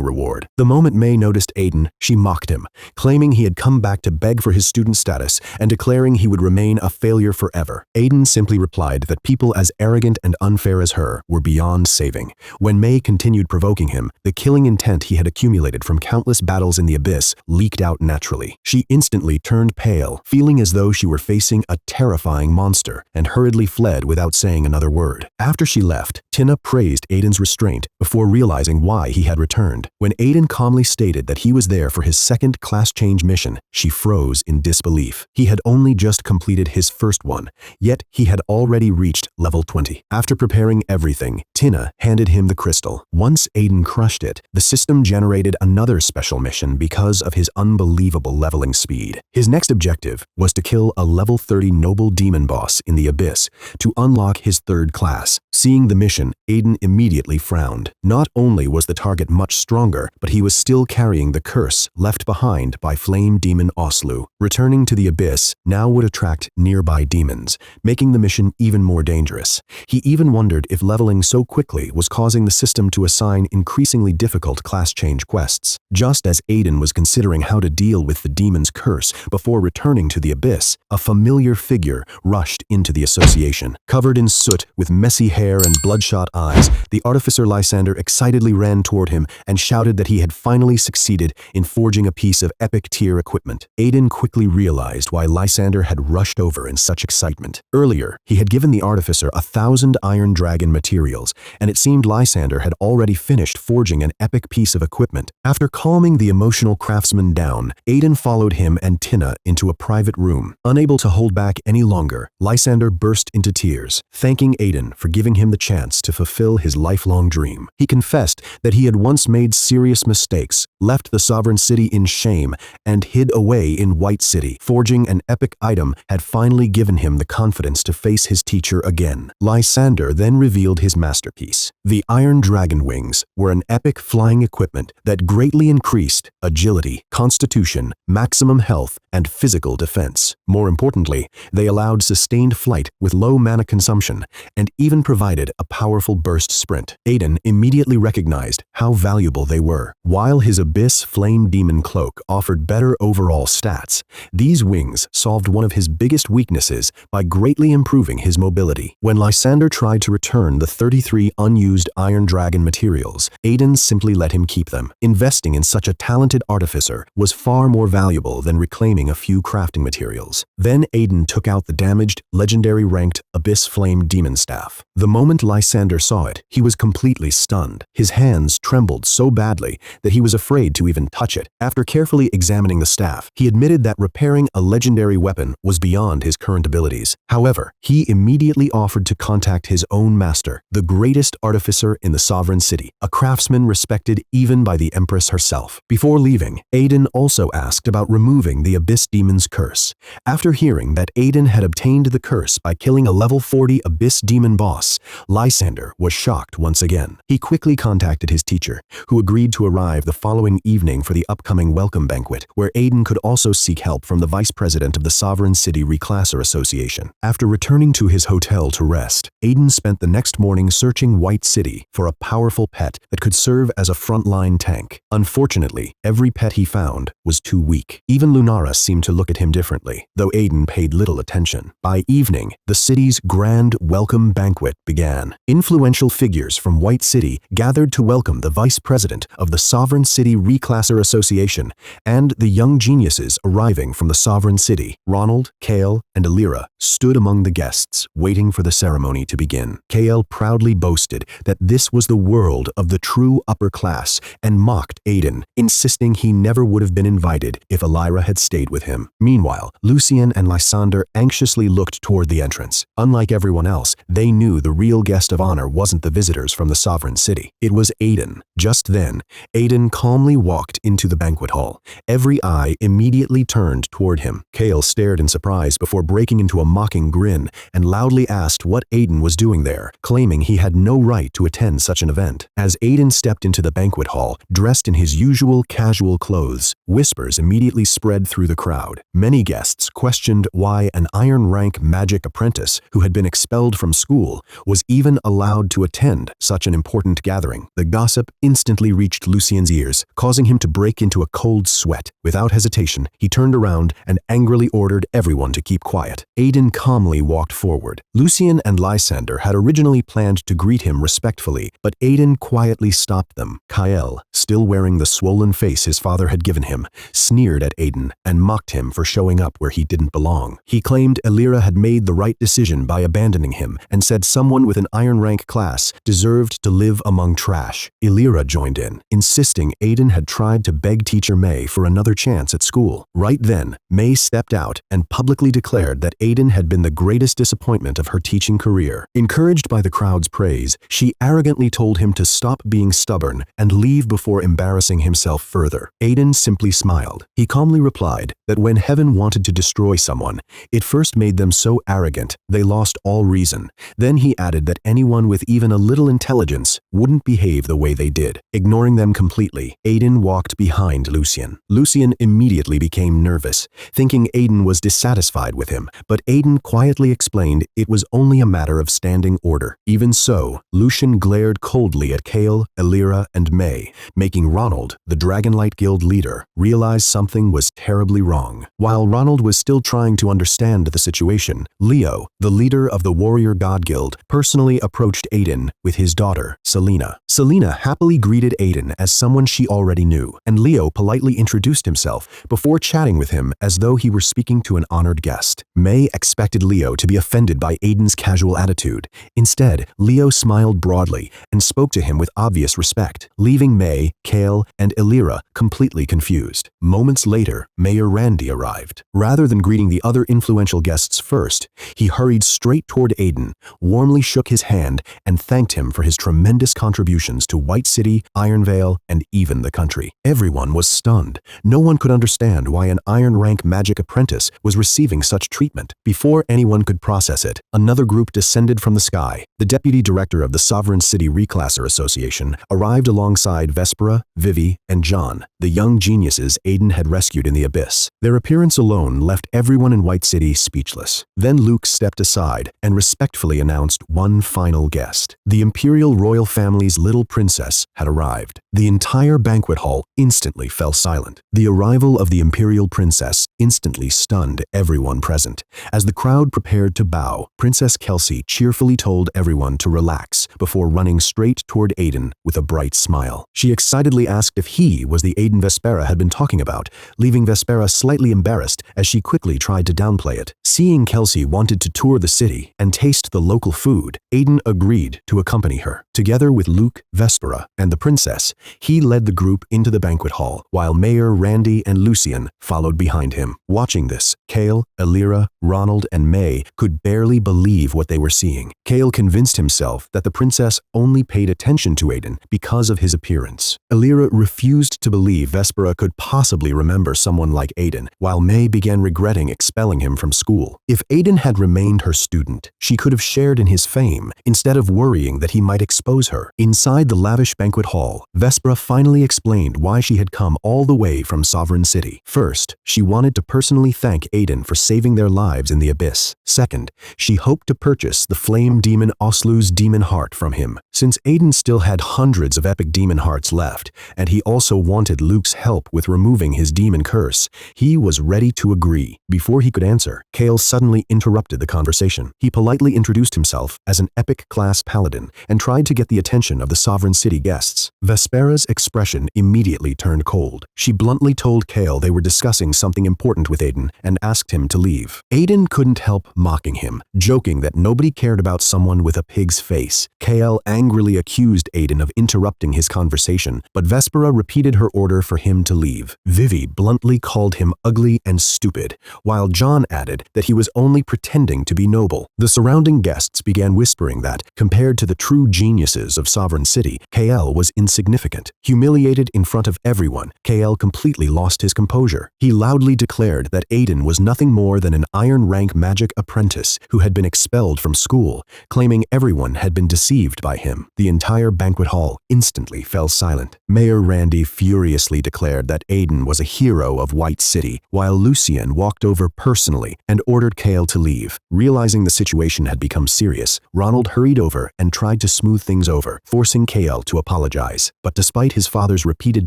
Speaker 1: reward. The moment May noticed Aiden, she mocked him, claiming he had come back to beg for his student status and declaring he would remain a failure forever. Aiden simply replied that people as arrogant and unfair as her were beyond saving. When May continued provoking him, the killing intent he had accumulated from countless battles in the abyss leaked out naturally. She instantly turned pale, feeling as though she were facing a terrifying monster, and hurriedly fled without saying another word. After she left, Tina praised Aiden's restraint before realizing why he had returned. When Aiden calmly stated that he was there for his second class change mission, she froze in disbelief. He had only just completed his first one, yet he had already reached level 20. After preparing everything, Tina handed him the crystal. Once Aiden crushed it, the system generated another special mission because of his unbelievable leveling speed. His next objective was to kill a level 30 noble demon boss in the abyss to unlock his third class. Seeing the mission, Aiden immediately frowned. Not only was the target much stronger, but he was still carrying the curse left behind by Flame Demon Oslu. Returning to the abyss now would attract nearby demons, making the mission even more dangerous. He even wondered if leveling so quickly was causing the system to assign increasingly difficult class change quests. Just as Aiden was considering how to deal with the demon's curse before returning to the abyss, a familiar figure rushed into the association. Covered in soot with messy hair and bloodshot eyes, the artificer Lysander excitedly ran toward him and shouted that he had finally succeeded in forging a piece of epic tier equipment. Aiden quickly realized why Lysander had rushed over in such excitement. Earlier, he had given the artificer 1,000 Iron Dragon materials, and it seemed Lysander had already finished forging an epic piece of equipment. After calming the emotional craftsman down, Aiden followed him and Tina into a private room. Unable to hold back any longer, Lysander burst into tears, thanking Aiden for giving him the chance to fulfill his lifelong dream. He confessed that he had once made serious mistakes, left the sovereign city in shame, and hid away in White City. Forging an epic item had finally given him the confidence to face his teacher again. Lysander then revealed his masterpiece. The Iron Dragon Wings were an epic flying equipment that greatly increased agility, constitution, maximum health, and physical defense. More importantly, they allowed sustained flight with low mana consumption and even provided a powerful burst sprint. Aiden immediately recognized how valuable they were. While his Abyss Flame Demon Cloak offered better overall stats, these wings solved one of his biggest weaknesses by greatly improving his mobility. When Lysander tried to return the 33 unused Iron Dragon materials, Aiden simply let him keep them. Investing in such a talented artificer was far more valuable than reclaiming a few crafting materials. Then Aiden took out the damaged, legendary ranked Abyss Flame Demon Staff. The moment Lysander saw it, he was completely stunned. His hands trembled so badly that he was afraid to even touch it. After carefully examining the staff, he admitted that repairing a legendary weapon was beyond his current abilities. However, he immediately offered to contact his own master, the greatest artificer in the sovereign city, a craftsman respected even by the Empress herself. Before leaving, Aiden also asked about removing the Abyss Demon's curse. After hearing that Aiden had obtained the curse by killing a level 40 Abyss Demon boss, Lysander was shocked once again. He quickly contacted his teacher, who agreed to arrive the following evening for the upcoming welcome banquet, where Aiden could also seek help from the vice president of the Sovereign City Reclasser Association. After returning to his hotel to rest, Aiden spent the next morning searching White City for a powerful pet that could serve as a frontline tank. Unfortunately, every pet he found was too weak. Even Lunara seemed to look at him differently, though Aiden paid little attention. By evening, the city's grand welcome banquet began. Influential figures from White City gathered to welcome the vice president of the Sovereign City Reclasser Association and the young geniuses arriving from the Sovereign City. Ronald, Kale, and Alira stood among the guests, waiting for the ceremony to begin. Kale proudly boasted that this was the world of the true upper class and mocked Aiden, insisting he never would have been invited if Alira had stayed with him. Meanwhile, Lucien and Lysander anxiously looked toward the entrance. Unlike everyone else, they knew the real guest of honor wasn't the visitors from the Sovereign City. It was Aiden. Just then, Aiden calmly walked into the banquet hall. Every eye immediately turned toward him. Kale stared in surprise before breaking into a mocking grin and loudly asked what Aiden was doing there, claiming he had no right to attend such an event. As Aiden stepped into the banquet hall, dressed in his usual casual clothes, whispers immediately spread through the crowd. Many guests questioned why an F-Rank Magic Apprentice who had been expelled from school was even allowed to attend such an important gathering. The gossip instantly reached Lucien's ears, causing him to break into a cold sweat. Without hesitation, he turned around and angrily ordered everyone to keep quiet. Aiden calmly walked forward. Lucien and Lysander had originally planned to greet him respectfully, but Aiden quietly stopped them. Kael, still wearing the swollen face his father had given him, sneered at Aiden and mocked him for showing up where he didn't belong. He claimed Alira had made the right decision by abandoning him and said someone with an Iron Rank class deserved to live among trash. Alira joined in, insisting Aiden had tried to beg teacher May for another chance at school. Right then, May stepped out and publicly declared that Aiden had been the greatest disappointment of her teaching career. Encouraged by the crowd's praise, she arrogantly told him to stop being stubborn and leave before embarrassing himself further. Aiden simply smiled. He calmly replied that when heaven wanted to destroy someone, it first made them so arrogant they lost all reason. Then he added that anyone with even a little intelligence wouldn't behave the way they did. Ignoring them completely, Aiden walked behind Lucien. Lucien immediately became nervous, thinking thinking Aiden was dissatisfied with him, but Aiden quietly explained it was only a matter of standing order. Even so, Lucian glared coldly at Kale, Elira, and May, making Ronald, the Dragonlight Guild leader, realize something was terribly wrong. While Ronald was still trying to understand the situation, Leo, the leader of the Warrior God Guild, personally approached Aiden with his daughter, Selena. Selena happily greeted Aiden as someone she already knew, and Leo politely introduced himself before chatting with him as though he were speaking to an honored guest. May expected Leo to be offended by Aiden's casual attitude. Instead, Leo smiled broadly and spoke to him with obvious respect, leaving May, Kale, and Elira completely confused. Moments later, Mayor Randy arrived. Rather than greeting the other influential guests first, he hurried straight toward Aiden, warmly shook his hand, and thanked him for his tremendous contributions to White City, Ironvale, and even the country. Everyone was stunned. No one could understand why an Rank Magic Apprentice was receiving such treatment. Before anyone could process it, another group descended from the sky. The deputy director of the Sovereign City Reclasser Association arrived alongside Vespera, Vivi, and John, the young geniuses Aiden had rescued in the abyss. Their appearance alone left everyone in White City speechless. Then Luke stepped aside and respectfully announced one final guest. The Imperial royal family's little princess had arrived. The entire banquet hall instantly fell silent. The arrival of the Imperial princess instantly stunned everyone present. As the crowd prepared to bow, Princess Kelsey cheerfully told everyone to relax before running straight toward Aiden with a bright smile. She excitedly asked if he was the Aiden Vespera had been talking about, leaving Vespera slightly embarrassed as she quickly tried to downplay it. Seeing Kelsey wanted to tour the city and taste the local food, Aiden agreed to accompany her. Together with Luke, Vespera, and the princess, he led the group into the banquet hall, while Mayor Randy and Lucian followed behind him. Watching this, Kale, Elira, Ronald, and May could barely believe what they were seeing. Kale convinced himself that the princess only paid attention to Aiden because of his appearance. Elira refused to believe Vespera could possibly remember someone like Aiden, while May began regretting expelling him from school. If Aiden had remained her student, she could have shared in his fame instead of worrying that he might expose her. Inside the lavish banquet hall, Vespera finally explained why she had come all the way from Sovereign City. First, she wanted to personally thank Aiden for saving their lives in the abyss. Second, she hoped to purchase the flame demon Oslu's demon heart from him. Since Aiden still had hundreds of epic demon hearts left, and he also wanted Luke's help with removing his demon curse, he was ready to agree. Before he could answer, Kale suddenly interrupted the conversation. He politely introduced himself as an epic-class paladin and tried to get the attention of the Sovereign City guests. Vespera's expression immediately turned cold. She bluntly told Kale they were discussing something important with Aiden and asked him to leave. Aiden couldn't help mocking him, joking that nobody cared about someone with a pig's face. Kale angrily accused Aiden of interrupting his conversation, but Vespera repeated her order for him to leave. Vivi bluntly called him ugly and stupid, while John added that he was only pretending to be noble. The surrounding guests began whispering that, compared to the true geniuses of Sovereign City, KL was insignificant. Humiliated in front of everyone, KL completely lost his composure. He loudly declared that Aiden was nothing more than an Rank Magic Apprentice who had been expelled from school, claiming everyone had been deceived by him. The entire banquet hall instantly fell silent. Mayor Randy furiously declared that Aiden was a hero of White City, while Lucian walked over personally and ordered Kale to leave. Realizing the situation had become serious, Ronald hurried over and tried to smooth things over, forcing Kale to apologize. But despite his father's repeated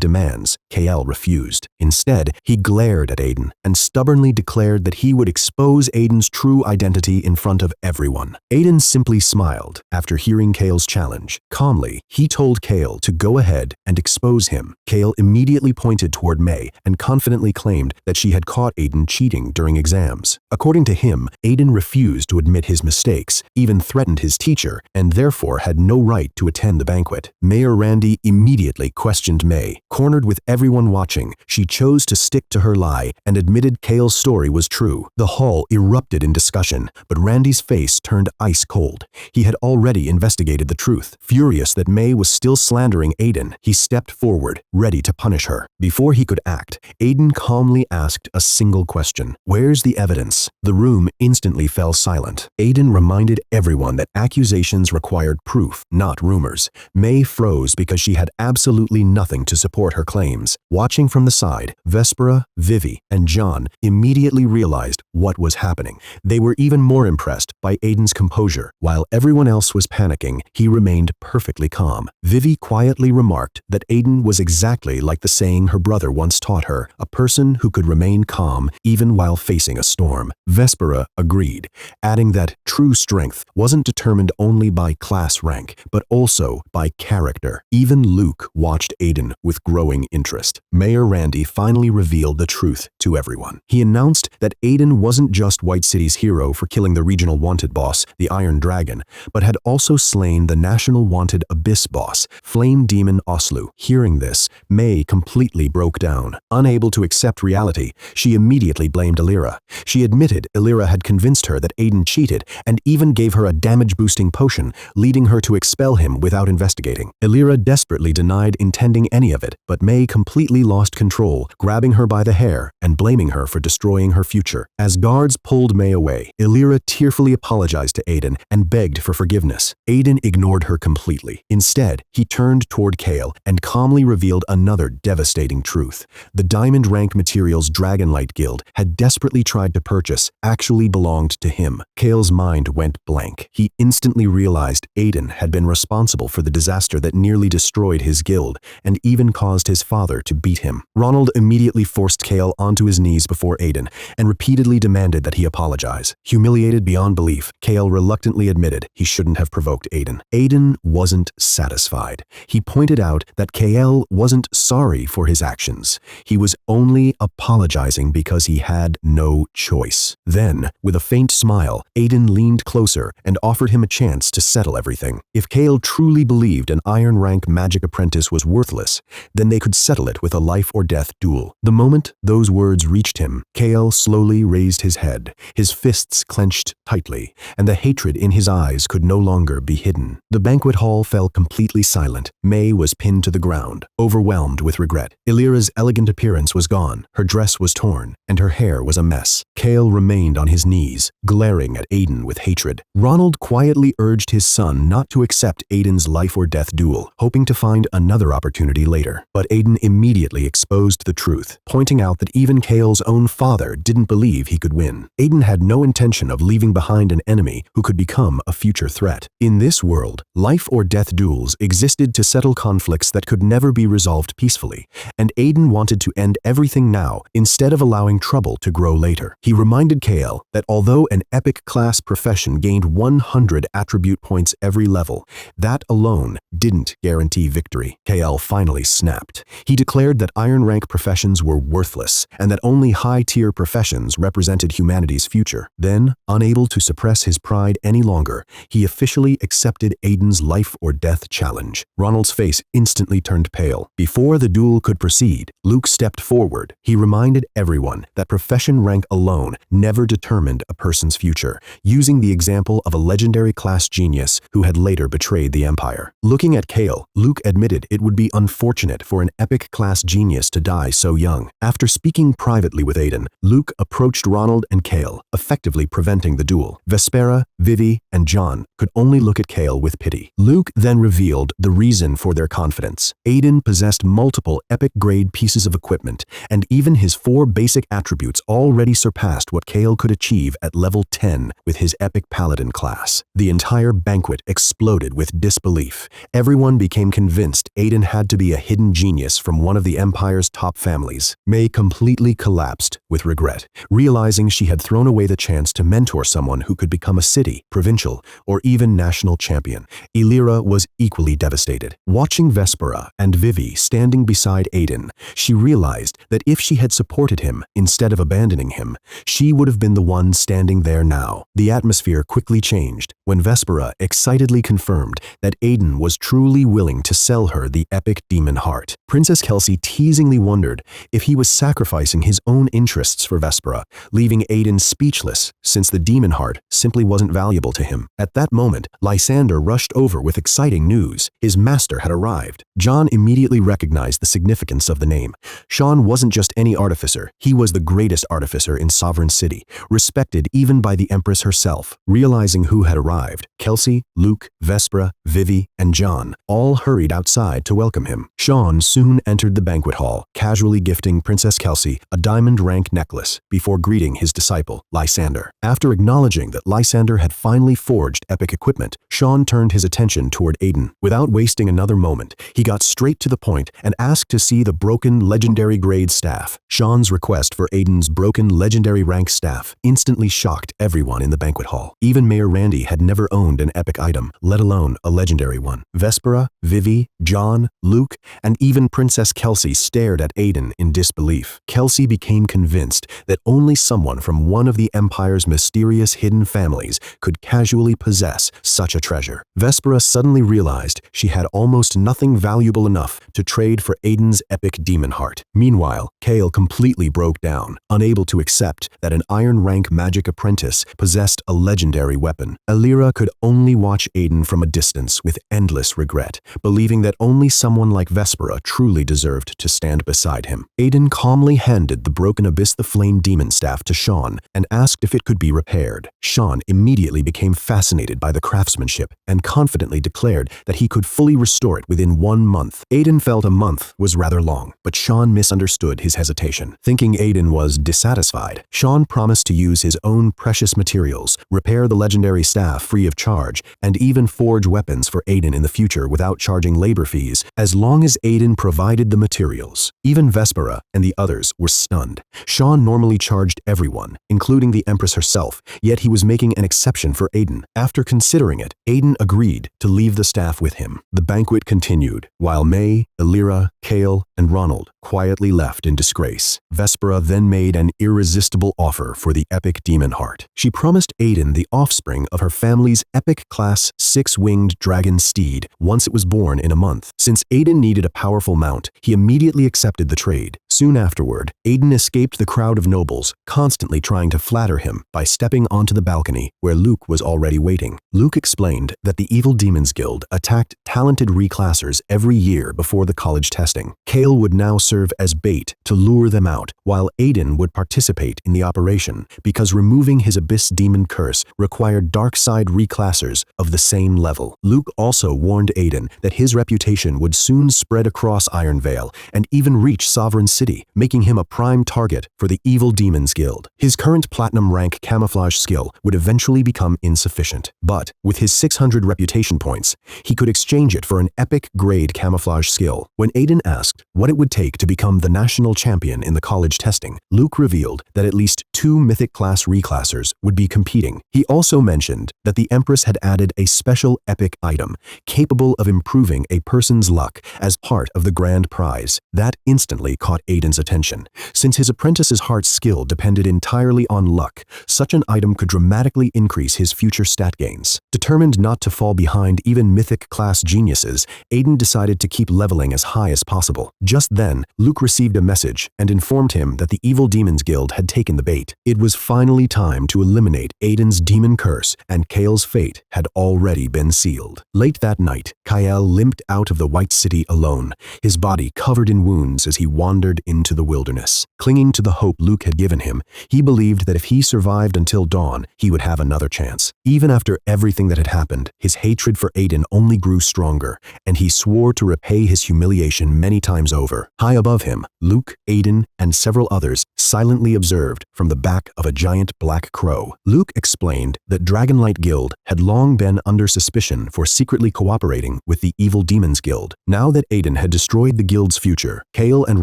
Speaker 1: demands, Kale refused. Instead, he glared at Aiden and stubbornly declared that he would expose Aiden's true identity in front of everyone. Aiden simply smiled after hearing Kale's challenge. Calmly, he told Kale to go ahead and expose him. Kale immediately pointed toward May and confidently claimed that she had caught Aiden cheating during exams. According to him, Aiden refused to admit his mistakes, even threatened his teacher, and therefore had no right to attend the banquet. Mayor Randy immediately questioned May. Cornered with everyone watching, she chose to stick to her lie and admitted Kale's story was true. The hall erupted in discussion, but Randy's face turned ice cold. He had already investigated the truth. Furious that May was still slandering Aiden, he stepped forward, ready to punish her. Before he could act, Aiden calmly asked a single question. "Where's the evidence?" The room instantly fell silent. Aiden reminded everyone that accusations required proof, not not rumors. May froze because she had absolutely nothing to support her claims. Watching from the side, Vespera, Vivi, and John immediately realized what was happening. They were even more impressed by Aiden's composure. While everyone else was panicking, he remained perfectly calm. Vivi quietly remarked that Aiden was exactly like the saying her brother once taught her, a person who could remain calm even while facing a storm. Vespera agreed, adding that true strength wasn't determined only by class rank, but also by character. Even Luke watched Aiden with growing interest. Mayor Randy finally revealed the truth to everyone. He announced that Aiden wasn't just White City's hero for killing the regional wanted boss, the Iron Dragon, but had also slain the national wanted Abyss boss, Flame Demon Oslu. Hearing this, May completely broke down. Unable to accept reality, she immediately blamed Illyra. She admitted Illyra had convinced her that Aiden cheated and even gave her a damage-boosting potion, leading her to expel him without investigating. Illyra desperately denied intending any of it, but May completely lost control, grabbing her by the hair and blaming her for destroying her future. As guards pulled May away, Illyra tearfully apologized to Aiden and begged for forgiveness. Aiden ignored her completely. Instead, he turned toward Kale and calmly revealed another devastating truth. The Diamond Rank Materials Dragonlight Guild had desperately tried to purchase actually belonged to him. Kale's mind went blank. He instantly realized Aiden had been responsible for the disaster that nearly destroyed his guild and even caused his father to beat him. Ronald immediately forced Kale onto his knees before Aiden and repeatedly demanded that he apologize. Humiliated beyond belief, Kale reluctantly admitted he shouldn't have provoked Aiden. Aiden wasn't satisfied. He pointed out that Kale wasn't sorry for his actions. He was only apologizing because he had no choice. Then, with a faint smile, Aiden leaned closer and offered him a chance to settle everything. If Kale truly believed an Iron Rank Magic Apprentice was worthless, then they could settle it with a life-or-death duel. The moment those words reached him, Kale slowly raised his head. His fists clenched tightly, and the hatred in his eyes could no longer be hidden. The banquet hall fell completely silent. May was pinned to the ground, overwhelmed with regret. Illyra's elegant appearance was gone, her dress was torn, and her hair was a mess. Kale remained on his knees, glaring at Aiden with hatred. Ronald quietly urged his son not to accept Aiden's life-or-death duel, hoping to find another opportunity later. But Aiden immediately exposed the truth, pointing out that even Kale's own father didn't believe he could win. Aiden had no intention of leaving behind an enemy who could become a future threat. In this world, life-or-death duels existed to settle conflicts that could never be resolved peacefully, and Aiden wanted to end everything now instead of allowing trouble to grow later. He reminded Kale that although an epic class profession gained 100 attribute points every level, that alone didn't guarantee victory. Kale finally snapped. He declared that Iron Rank professions were worthless and that only high-tier professions represented humanity's future. Then, unable to suppress his pride any longer, he officially accepted Aiden's life-or-death challenge. Ronald's face instantly turned pale. Before the duel could proceed, Luke stepped forward. He reminded everyone that profession rank alone never determined a person's future, using the example of a legendary class genius who had later betrayed the Empire. Looking at Kale, Luke admitted it would be unfortunate for an epic class genius to die so young. After speaking privately with Aiden, Luke approached Ronald and Kale, effectively preventing the duel. Vespera, Vivi, and John could only look at Kale with pity. Luke then revealed the reason for their confidence. Aiden possessed multiple epic-grade pieces of equipment, and even his 4 basic attributes already surpassed what Kale could achieve at level 10 with his epic paladin class. The entire banquet exploded with disbelief. Everyone became convinced Aiden had to be a hidden genius from one of the Empire's top families. May completely collapsed with regret, realizing she had thrown away the chance to mentor someone who could become a city, provincial, or even national champion. Illyra was equally devastated. Watching Vespera and Vivi standing beside Aiden, she realized that if she had supported him instead of abandoning him, she would have been the one standing there now. The atmosphere quickly changed when Vespera excitedly confirmed that Aiden was truly willing to sell her the epic demon heart. Princess Kelsey teasingly wondered if he was sacrificing his own interests for Vespera, leaving Aiden speechless since the demon heart simply wasn't valuable to him. At that moment, Lysander rushed over with exciting news. His master had arrived. John immediately recognized the significance of the name. Sean wasn't just any artificer, he was the greatest artificer in Sovereign City, respected even by the Empress herself. Realizing who had arrived, Kelsey, Luke, Vespera, Vespera, Vivi, and John all hurried outside to welcome him. Sean soon entered the banquet hall, casually gifting Princess Kelsey a diamond rank necklace before greeting his disciple, Lysander. After acknowledging that Lysander had finally forged epic equipment, Sean turned his attention toward Aiden. Without wasting another moment, he got straight to the point and asked to see the broken legendary grade staff. Sean's request for Aiden's broken legendary rank staff instantly shocked everyone in the banquet hall. Even Mayor Randy had never owned an epic item, let alone a legendary one. Vespera, Vivi, John, Luke, and even Princess Kelsey stared at Aiden in disbelief. Kelsey became convinced that only someone from one of the Empire's mysterious hidden families could casually possess such a treasure. Vespera suddenly realized she had almost nothing valuable enough to trade for Aiden's epic demon heart. Meanwhile, Kale completely broke down, unable to accept that an Iron-rank magic apprentice possessed a legendary weapon. Alira could only watch Aiden from a distance with endless regret, believing that only someone like Vespera truly deserved to stand beside him. Aiden calmly handed the broken Abyss the Flame demon staff to Sean and asked if it could be repaired. Sean immediately became fascinated by the craftsmanship and confidently declared that he could fully restore it within 1 month. Aiden felt a month was rather long, but Sean misunderstood his hesitation. Thinking Aiden was dissatisfied, Sean promised to use his own precious materials, repair the legendary staff free of charge, and even forge weapons for Aiden in the future without charging labor fees, as long as Aiden provided the materials. Even Vespera and the others were stunned. Sean normally charged everyone, including the Empress herself, yet he was making an exception for Aiden. After considering it, Aiden agreed to leave the staff with him. The banquet continued, while May, Alira, Kale, and Ronald quietly left in disgrace. Vespera then made an irresistible offer for the epic demon heart. She promised Aiden the offspring of her family's epic class 6-winged dragon steed once it was born in a month. Since Aiden needed a powerful mount, he immediately accepted the trade. Soon afterward, Aiden escaped the crowd of nobles, constantly trying to flatter him by stepping onto the balcony where Luke was already waiting. Luke explained that the Evil Demons Guild attacked talented reclassers every year before the college testing. Kale would now serve as bait to lure them out, while Aiden would participate in the operation because removing his Abyss Demon curse required dark side reclassers of the same level. Luke also warned Aiden that his reputation would soon spread across Ironvale and even reach Sovereign City, making him a prime target for the Evil Demons Guild. His current platinum rank camouflage skill would eventually become insufficient, but with his 600 reputation points, he could exchange it for an epic grade camouflage skill. When Aiden asked what it would take to become the national champion in the college testing, Luke revealed that at least 2 mythic class reclassers would be competing. He also mentioned that the Empress had added a special epic item capable of improving a person's luck as part of the grand prize. That instantly caught Aiden's attention. Since his apprentice's heart's skill depended entirely on luck, such an item could dramatically increase his future stat gains. Determined not to fall behind even mythic class geniuses, Aiden decided to keep leveling as high as possible. Just then, Luke received a message and informed him that the Evil Demons Guild had taken the bait. It was finally time to eliminate Aiden's demon curse, and Kale's fate had already been sealed. Late that night, Kyle limped out of the White City alone, his body covered in wounds as he wandered into the wilderness. Clinging to the hope Luke had given him, he believed that if he survived until dawn, he would have another chance. Even after everything that had happened, his hatred for Aiden only grew stronger, and he swore to repay his humiliation many times over. High above him, Luke, Aiden, and several others silently observed from the back of a giant black crow. Luke explained that Dragonlight Guild had long been under suspicion for secretly cooperating with the Evil Demons Guild. Now that Aiden had destroyed the guild's future, Kale and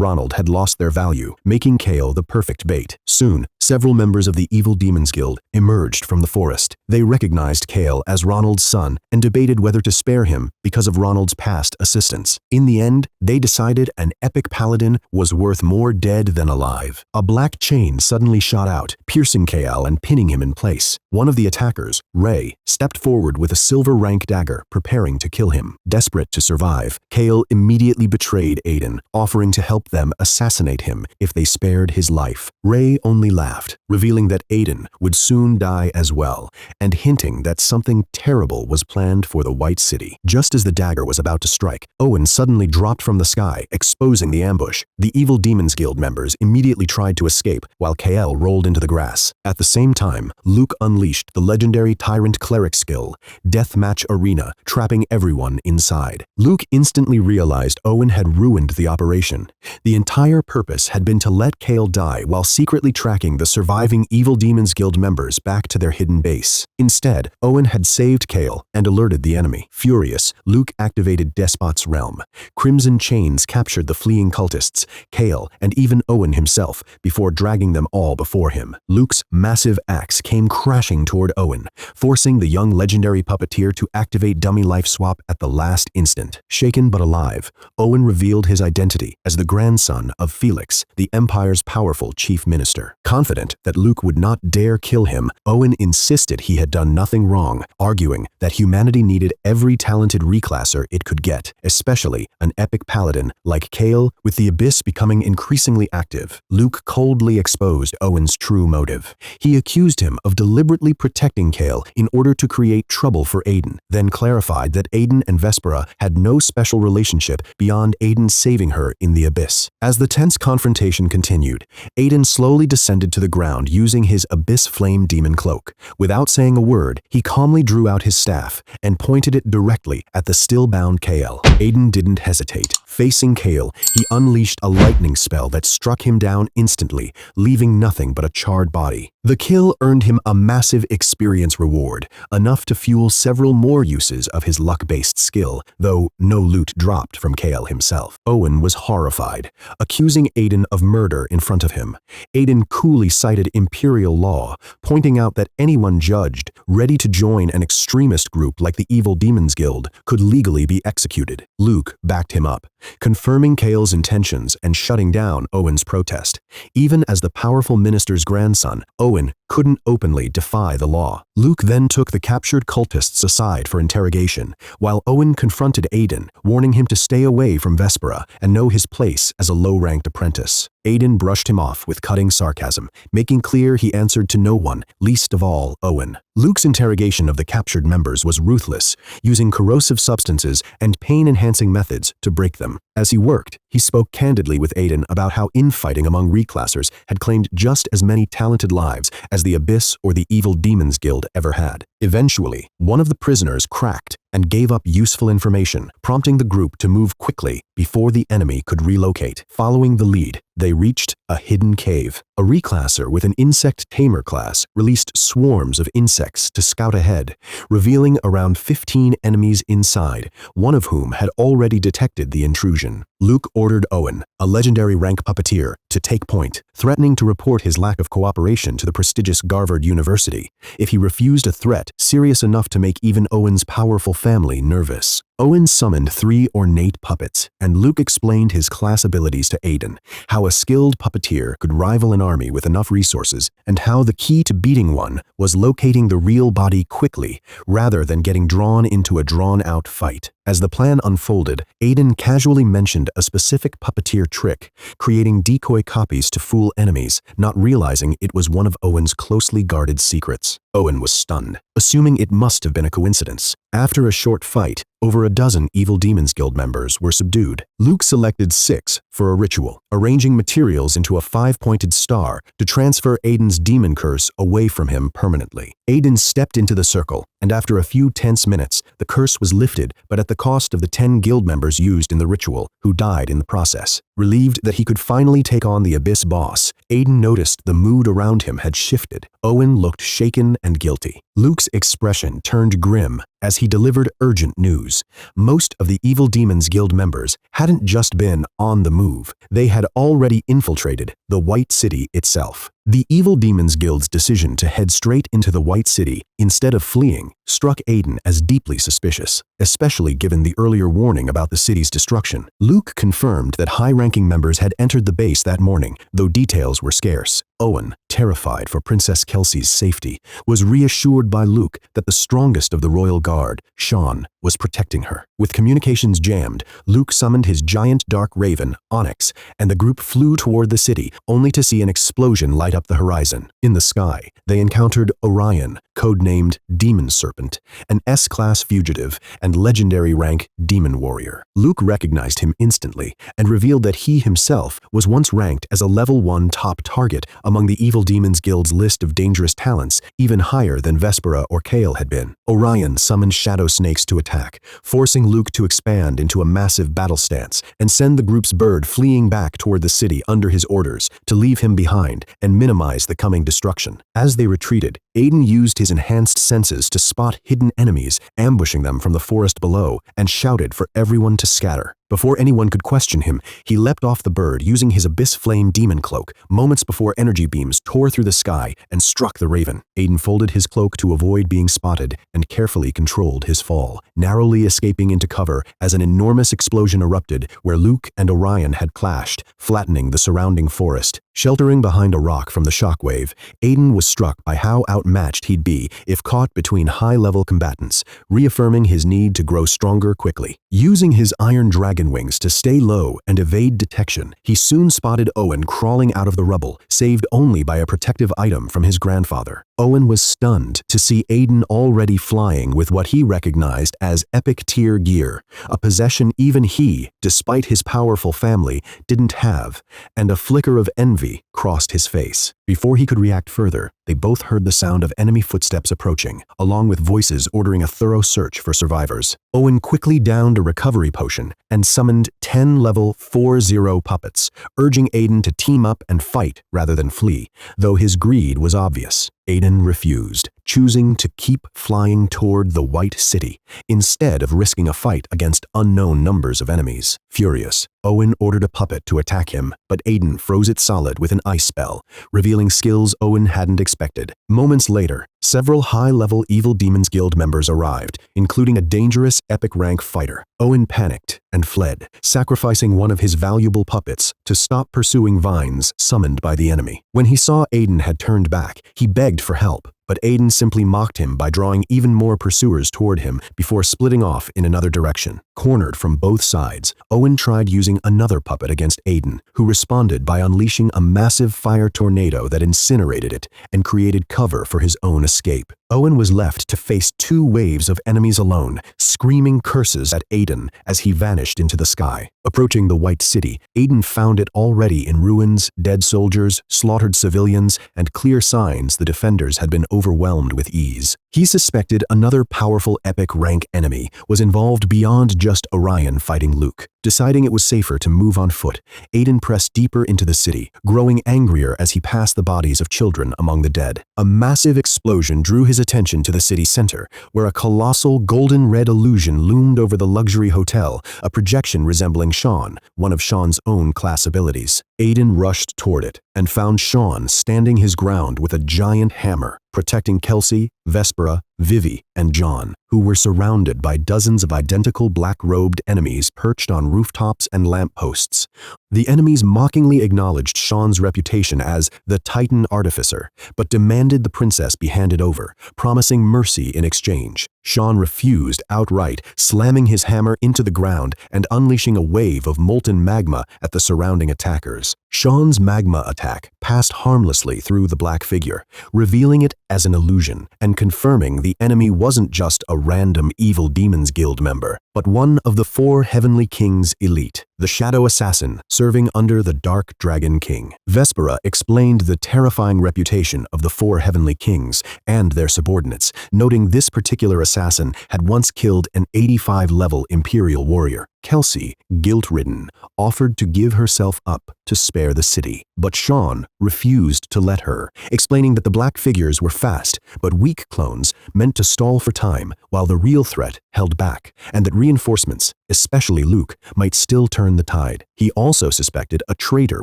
Speaker 1: Ronald had lost their value, making Kale the perfect bait. Soon, several members of the Evil Demons Guild emerged from the forest. They recognized Kale as Ronald's son and debated whether to spare him because of Ronald's past assistance. In the end, they decided an epic paladin was worth more dead than alive. A black chain suddenly shot out, piercing Kale and pinning him in place. One of the attackers, Ray, stepped forward with a silver rank dagger, preparing to kill him. Desperate to survive, Kale immediately betrayed Aiden, offering to help them assassinate him if they spared his life. Ray only laughed, revealing that Aiden would soon die as well, and hinting that something terrible was planned for the White City. Just as the dagger was about to strike, Owen suddenly dropped from the sky, exposing the ambush. The Evil Demons Guild members immediately tried to escape, while Kael rolled into the grass. At the same time, Luke unleashed the legendary Tyrant Cleric skill, Death Magic match arena, trapping everyone inside. Luke instantly realized Owen had ruined the operation. The entire purpose had been to let Kale die while secretly tracking the surviving Evil Demons Guild members back to their hidden base. Instead, Owen had saved Kale and alerted the enemy. Furious, Luke activated Despot's realm. Crimson chains captured the fleeing cultists, Kale, and even Owen himself before dragging them all before him. Luke's massive axe came crashing toward Owen, forcing the young legendary puppeteer to activate dummy life swap at the last instant. Shaken but alive, Owen revealed his identity as the grandson of Felix, the Empire's powerful chief minister. Confident that Luke would not dare kill him, Owen insisted he had done nothing wrong, arguing that humanity needed every talented reclasser it could get, especially an epic paladin like Kale, with the Abyss becoming increasingly active. Luke coldly exposed Owen's true motive. He accused him of deliberately protecting Kale in order to create trouble for Aiden, then clarified that Aiden and Vespera had no special relationship beyond Aiden saving her in the Abyss. As the tense confrontation continued, Aiden slowly descended to the ground using his Abyss Flame Demon Cloak. Without saying a word, he calmly drew out his staff and pointed it directly at the still-bound Kale. Aiden didn't hesitate. Facing Kale, he unleashed a lightning spell that struck him down instantly, leaving nothing but a charred body. The kill earned him a massive experience reward, enough to fuel several more uses of his luck-based skill, though no loot dropped from Kale himself. Owen was horrified, accusing Aiden of murder in front of him. Aiden coolly cited imperial law, pointing out that anyone judged, ready to join an extremist group like the Evil Demons Guild, could legally be executed. Luke backed him up, confirming Kale's intentions and shutting down Owen's protest. Even as the powerful minister's grandson, Owen couldn't openly defy the law. Luke then took the captured cultists aside for interrogation, while Owen confronted Aiden, warning him to stay away from Vespera and know his place as a low-ranked apprentice. Aiden brushed him off with cutting sarcasm, making clear he answered to no one, least of all Owen. Luke's interrogation of the captured members was ruthless, using corrosive substances and pain-enhancing methods to break them. As he worked, he spoke candidly with Aiden about how infighting among reclassers had claimed just as many talented lives as the Abyss or the Evil Demons Guild ever had. Eventually, one of the prisoners cracked and gave up useful information, prompting the group to move quickly before the enemy could relocate. Following the lead, they reached a hidden cave. A reclasser with an insect tamer class released swarms of insects to scout ahead, revealing around 15 enemies inside, one of whom had already detected the intrusion. Luke ordered Owen, a legendary rank puppeteer, to take point, threatening to report his lack of cooperation to the prestigious Garvard University if he refused a threat serious enough to make even Owen's powerful family nervous. Owen summoned 3 ornate puppets, and Luke explained his class abilities to Aiden, how a skilled puppeteer could rival an army with enough resources, and how the key to beating one was locating the real body quickly, rather than getting drawn into a drawn-out fight. As the plan unfolded, Aiden casually mentioned a specific puppeteer trick, creating decoy copies to fool enemies, not realizing it was one of Owen's closely guarded secrets. Owen was stunned, assuming it must have been a coincidence. After a short fight, over a dozen Evil Demons Guild members were subdued. Luke selected 6 for a ritual, arranging materials into a 5-pointed star to transfer Aiden's demon curse away from him permanently. Aiden stepped into the circle, and after a few tense minutes, the curse was lifted, but at the cost of the 10 guild members used in the ritual, who died in the process. Relieved that he could finally take on the Abyss boss, Aiden noticed the mood around him had shifted. Owen looked shaken and guilty. Luke's expression turned grim as he delivered urgent news. Most of the Evil Demons Guild members hadn't just been on the move, they had already infiltrated the White City itself. The Evil Demons Guild's decision to head straight into the White City instead of fleeing struck Aiden as deeply suspicious, especially given the earlier warning about the city's destruction. Luke confirmed that high-ranking members had entered the base that morning, though details were scarce. Owen, terrified for Princess Kelsey's safety, was reassured by Luke that the strongest of the royal guard, Sean, was protecting her. With communications jammed, Luke summoned his giant dark raven, Onyx, and the group flew toward the city, only to see an explosion light light up the horizon. In the sky, they encountered Orion, codenamed Demon Serpent, an S-class fugitive and legendary rank demon warrior. Luke recognized him instantly and revealed that he himself was once ranked as a level 1 top target among the Evil Demons Guild's list of dangerous talents, even higher than Vespera or Kale had been. Orion summoned shadow snakes to attack, forcing Luke to expand into a massive battle stance and send the group's bird fleeing back toward the city under his orders to leave him behind and minimize the coming destruction. As they retreated, Aiden used his enhanced senses to spot hidden enemies ambushing them from the forest below and shouted for everyone to scatter. Before anyone could question him, he leapt off the bird using his Abyss Flame demon cloak moments before energy beams tore through the sky and struck the raven. Aiden folded his cloak to avoid being spotted and carefully controlled his fall, narrowly escaping into cover as an enormous explosion erupted where Luke and Orion had clashed, flattening the surrounding forest. Sheltering behind a rock from the shockwave, Aiden was struck by how outmatched he'd be if caught between high-level combatants, reaffirming his need to grow stronger quickly. Using his iron dragon wings to stay low and evade detection, he soon spotted Owen crawling out of the rubble, saved only by a protective item from his grandfather. Owen was stunned to see Aiden already flying with what he recognized as epic tier gear, a possession even he, despite his powerful family, didn't have, and a flicker of envy crossed his face. Before he could react further, they both heard the sound of enemy footsteps approaching, along with voices ordering a thorough search for survivors. Owen quickly downed a recovery potion and summoned 10 level 40 puppets, urging Aiden to team up and fight rather than flee, though his greed was obvious. Aiden refused, choosing to keep flying toward the White City, instead of risking a fight against unknown numbers of enemies. Furious, Owen ordered a puppet to attack him, but Aiden froze it solid with an ice spell, revealing skills Owen hadn't expected. Moments later, several high-level Evil Demons Guild members arrived, including a dangerous epic rank fighter. Owen panicked and fled, sacrificing one of his valuable puppets to stop pursuing vines summoned by the enemy. When he saw Aiden had turned back, he begged for help, but Aiden simply mocked him by drawing even more pursuers toward him before splitting off in another direction. Cornered from both sides, Owen tried using another puppet against Aiden, who responded by unleashing a massive fire tornado that incinerated it and created cover for his own escape. Owen was left to face 2 waves of enemies alone, screaming curses at Aiden as he vanished into the sky. Approaching the White City, Aiden found it already in ruins, dead soldiers, slaughtered civilians, and clear signs the defenders had been overwhelmed with ease. He suspected another powerful epic rank enemy was involved beyond just Orion fighting Luke. Deciding it was safer to move on foot, Aiden pressed deeper into the city, growing angrier as he passed the bodies of children among the dead. A massive explosion drew his attention to the city center, where a colossal golden-red illusion loomed over the luxury hotel, a projection resembling Sean, one of Sean's own class abilities. Aiden rushed toward it and found Sean standing his ground with a giant hammer, protecting Kelsey, Vespera, Vivi, and John, who were surrounded by dozens of identical black-robed enemies perched on rooftops and lampposts. The enemies mockingly acknowledged Sean's reputation as the Titan Artificer, but demanded the princess be handed over, promising mercy in exchange. Sean refused outright, slamming his hammer into the ground and unleashing a wave of molten magma at the surrounding attackers. Sean's magma attack passed harmlessly through the black figure, revealing it as an illusion and confirming the enemy wasn't just a random Evil Demons Guild member, but one of the 4 Heavenly Kings elite, the Shadow Assassin serving under the Dark Dragon King. Vespera explained the terrifying reputation of the 4 Heavenly Kings and their subordinates, noting this particular assassin had once killed an 85-level Imperial warrior. Kelsey, guilt-ridden, offered to give herself up to spare the city, but Sean refused to let her, explaining that the black figures were fast but weak clones meant to stall for time while the real threat held back, and that reinforcements, especially Luke, might still turn the tide. He also suspected a traitor